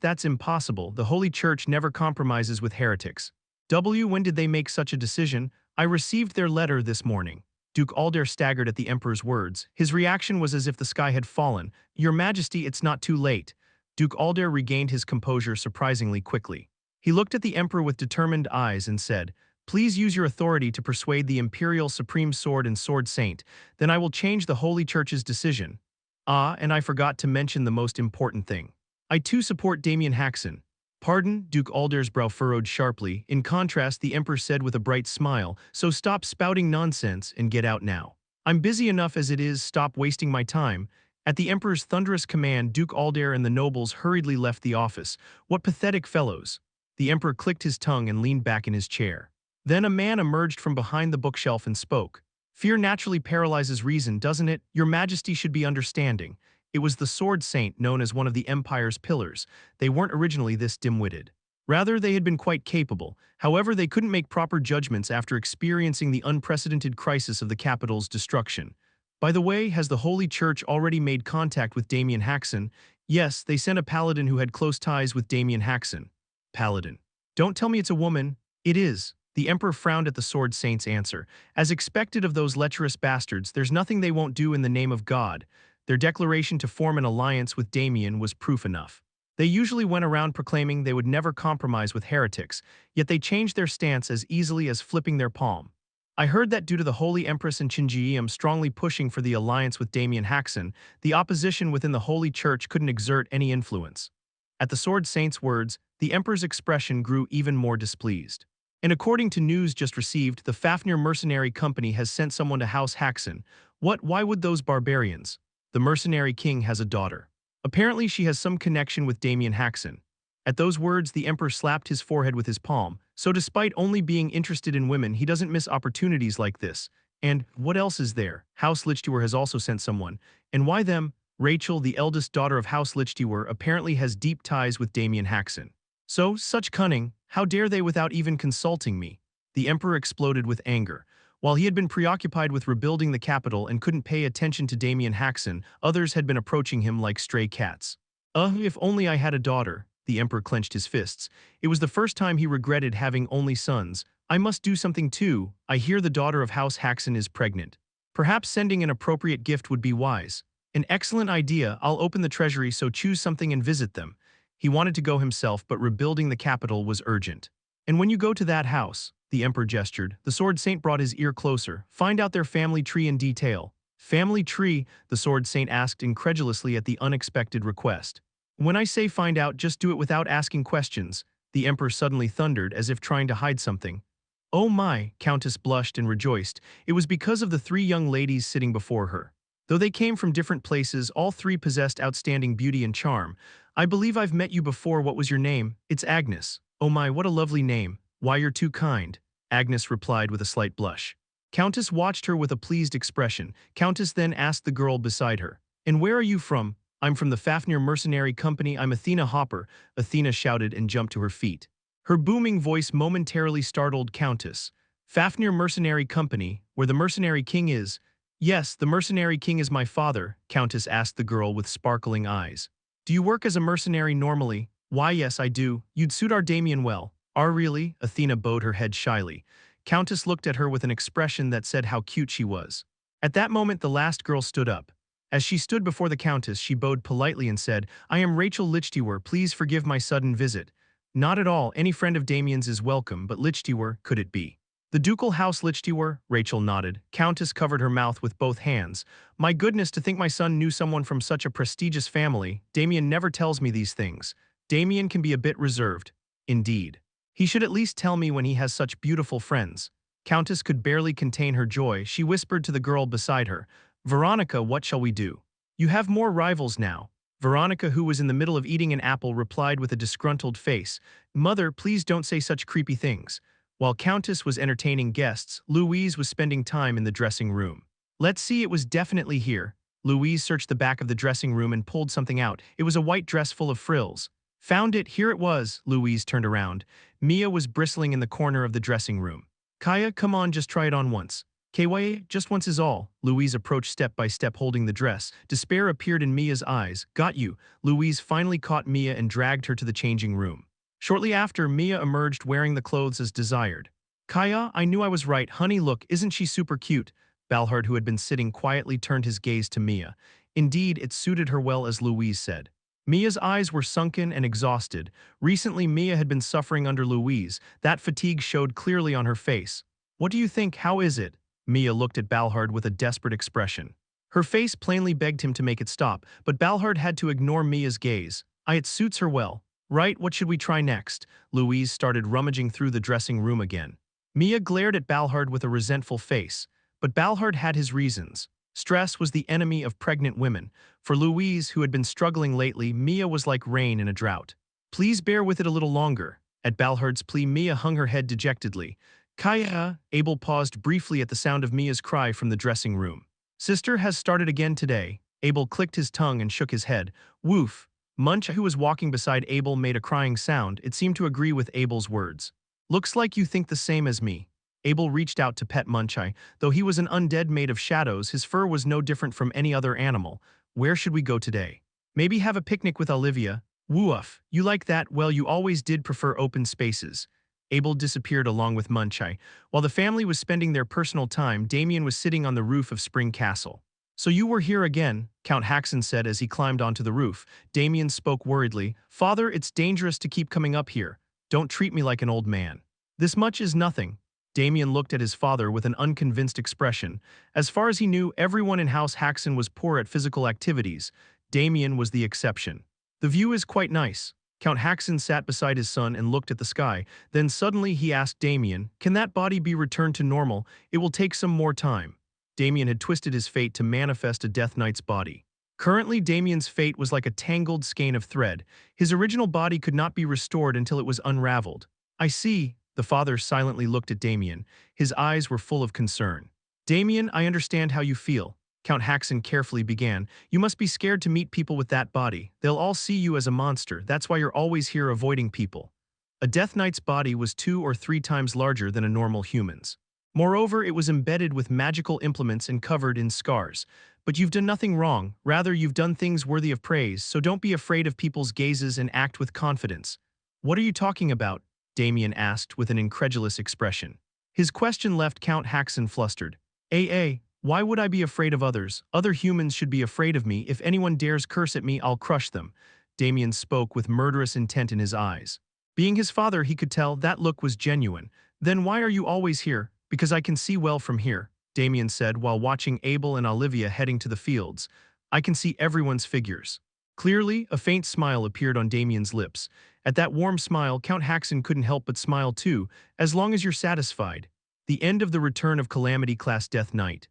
That's impossible. The Holy Church never compromises with heretics." When did they make such a decision? "I received their letter this morning." Duke Alder staggered at the Emperor's words. His reaction was as if the sky had fallen. "Your Majesty, it's not too late." Duke Alder regained his composure surprisingly quickly. He looked at the Emperor with determined eyes and said, "Please use your authority to persuade the Imperial Supreme Sword and Sword Saint, then I will change the Holy Church's decision. And I forgot to mention the most important thing. I too support Damien Haksen." "Pardon?" Duke Alder's brow furrowed sharply. In contrast, the Emperor said with a bright smile, "So stop spouting nonsense and get out now. I'm busy enough as it is, stop wasting my time." At the Emperor's thunderous command, Duke Alder and the nobles hurriedly left the office. What pathetic fellows! The Emperor clicked his tongue and leaned back in his chair. Then a man emerged from behind the bookshelf and spoke. "Fear naturally paralyzes reason, doesn't it? Your Majesty should be understanding." It was the Sword Saint, known as one of the Empire's pillars. They weren't originally this dim-witted. Rather, they had been quite capable. However, they couldn't make proper judgments after experiencing the unprecedented crisis of the capital's destruction. "By the way, has the Holy Church already made contact with Damien Haksen?" "Yes, they sent a paladin who had close ties with Damien Haksen." "Paladin? Don't tell me it's a woman." "It is." The Emperor frowned at the Sword Saint's answer. "As expected of those lecherous bastards, there's nothing they won't do in the name of God." Their declaration to form an alliance with Damien was proof enough. They usually went around proclaiming they would never compromise with heretics, yet they changed their stance as easily as flipping their palm. "I heard that due to the Holy Empress and Qinjiam strongly pushing for the alliance with Damien Haksen, the opposition within the Holy Church couldn't exert any influence." At the Sword Saint's words, the Emperor's expression grew even more displeased. "And according to news just received, the Fafnir Mercenary Company has sent someone to House Haksen. What? Why would those barbarians?" "The mercenary king has a daughter. Apparently she has some connection with Damien Haksen." At those words, the Emperor slapped his forehead with his palm. "So despite only being interested in women, he doesn't miss opportunities like this. And what else is there? House Lichtiwer has also sent someone. And why them?" "Rachel, the eldest daughter of House Lichtiwer, apparently has deep ties with Damien Haksen." "So, such cunning. How dare they without even consulting me?" The Emperor exploded with anger. While he had been preoccupied with rebuilding the capital and couldn't pay attention to Damien Haksen, others had been approaching him like stray cats. If only I had a daughter." The Emperor clenched his fists. It was the first time he regretted having only sons. "I must do something too. I hear the daughter of House Haksen is pregnant. Perhaps sending an appropriate gift would be wise." "An excellent idea. I'll open the treasury, so choose something and visit them." He wanted to go himself, but rebuilding the capital was urgent. "And when you go to that house," the Emperor gestured. The Sword Saint brought his ear closer. "Find out their family tree in detail." "Family tree?" the Sword Saint asked incredulously at the unexpected request. When I say find out, just do it without asking questions, the Emperor suddenly thundered as if trying to hide something. Oh my, Countess blushed and rejoiced. It was because of the three young ladies sitting before her. Though they came from different places, all three possessed outstanding beauty and charm. I believe I've met you before. What was your name? It's Agnes. Oh my, what a lovely name. Why, you're too kind, Agnes replied with a slight blush. Countess watched her with a pleased expression. Countess then asked the girl beside her, "And where are you from?" "I'm from the Fafnir Mercenary Company. I'm Athena Hopper," Athena shouted and jumped to her feet. Her booming voice momentarily startled Countess. "Fafnir Mercenary Company, where the Mercenary King is?" "Yes, the Mercenary King is my father," Countess asked the girl with sparkling eyes. "Do you work as a mercenary normally?" "Why, yes, I do. You'd suit our Damien well." "Are really?" Athena bowed her head shyly. Countess looked at her with an expression that said how cute she was. At that moment, the last girl stood up. As she stood before the Countess, she bowed politely and said, "I am Rachel Lichtiwer. Please forgive my sudden visit." "Not at all. Any friend of Damien's is welcome, but Lichtiwer, could it be?" "The Ducal House Lichtiwer?" Rachel nodded. Countess covered her mouth with both hands. "My goodness, to think my son knew someone from such a prestigious family. Damien never tells me these things. Damien can be a bit reserved." "Indeed. He should at least tell me when he has such beautiful friends." Countess could barely contain her joy. She whispered to the girl beside her, "Veronica, what shall we do? You have more rivals now." Veronica, who was in the middle of eating an apple, replied with a disgruntled face, "Mother, please don't say such creepy things." While Countess was entertaining guests, Louise was spending time in the dressing room. "Let's see, it was definitely here." Louise searched the back of the dressing room and pulled something out. It was a white dress full of frills. "Found it, here it was." Louise turned around. Mia was bristling in the corner of the dressing room. "Kaya, come on, just try it on once." "Kawaii, just once is all." Louise approached step by step holding the dress. Despair appeared in Mia's eyes. "Got you." Louise finally caught Mia and dragged her to the changing room. Shortly after, Mia emerged wearing the clothes as desired. "Kaya, I knew I was right. Honey, look, isn't she super cute?" Balhard, who had been sitting quietly, turned his gaze to Mia. Indeed, it suited her well, as Louise said. Mia's eyes were sunken and exhausted. Recently, Mia had been suffering under Louise. That fatigue showed clearly on her face. "What do you think? How is it?" Mia looked at Balhard with a desperate expression. Her face plainly begged him to make it stop, but Balhard had to ignore Mia's gaze. It suits her well." "Right, what should we try next?" Louise started rummaging through the dressing room again. Mia glared at Balhard with a resentful face. But Balhard had his reasons. Stress was the enemy of pregnant women. For Louise, who had been struggling lately, Mia was like rain in a drought. "Please bear with it a little longer." At Balhard's plea, Mia hung her head dejectedly. "Kaya," Abel paused briefly at the sound of Mia's cry from the dressing room. "Sister has started again today." Abel clicked his tongue and shook his head. "Woof." Munch, who was walking beside Abel, made a crying sound. It seemed to agree with Abel's words. "Looks like you think the same as me." Abel reached out to pet Munchai. Though he was an undead made of shadows, his fur was no different from any other animal. "Where should we go today?" "Maybe have a picnic with Olivia." "Woof, you like that? Well, you always did prefer open spaces." Abel disappeared along with Munchai. While the family was spending their personal time, Damien was sitting on the roof of Spring Castle. "So you were here again," Count Haksen said as he climbed onto the roof. Damien spoke worriedly. "Father, it's dangerous to keep coming up here. Don't treat me like an old man." "This much is nothing." Damien looked at his father with an unconvinced expression. As far as he knew, everyone in House Haksen was poor at physical activities. Damien was the exception. "The view is quite nice." Count Haksen sat beside his son and looked at the sky. Then suddenly he asked Damien, "Can that body be returned to normal? It will take some more time." Damien had twisted his fate to manifest a Death Knight's body. Currently, Damien's fate was like a tangled skein of thread. His original body could not be restored until it was unraveled. "I see." The father silently looked at Damien. His eyes were full of concern. "Damien, I understand how you feel." Count Haksen carefully began. "You must be scared to meet people with that body. They'll all see you as a monster. That's why you're always here avoiding people." A Death Knight's body was 2 or 3 times larger than a normal human's. Moreover, it was embedded with magical implements and covered in scars. "But you've done nothing wrong. Rather, you've done things worthy of praise, so don't be afraid of people's gazes and act with confidence." "What are you talking about?" Damien asked with an incredulous expression. His question left Count Haksen flustered. Why would I be afraid of others? Other humans should be afraid of me. If anyone dares curse at me, I'll crush them." Damien spoke with murderous intent in his eyes. Being his father, he could tell that look was genuine. "Then why are you always here?" "Because I can see well from here," Damien said while watching Abel and Olivia heading to the fields. "I can see everyone's figures." Clearly, a faint smile appeared on Damien's lips. At that warm smile, Count Haksen couldn't help but smile too, as long as you're satisfied. The end of the return of Calamity Class Death Knight.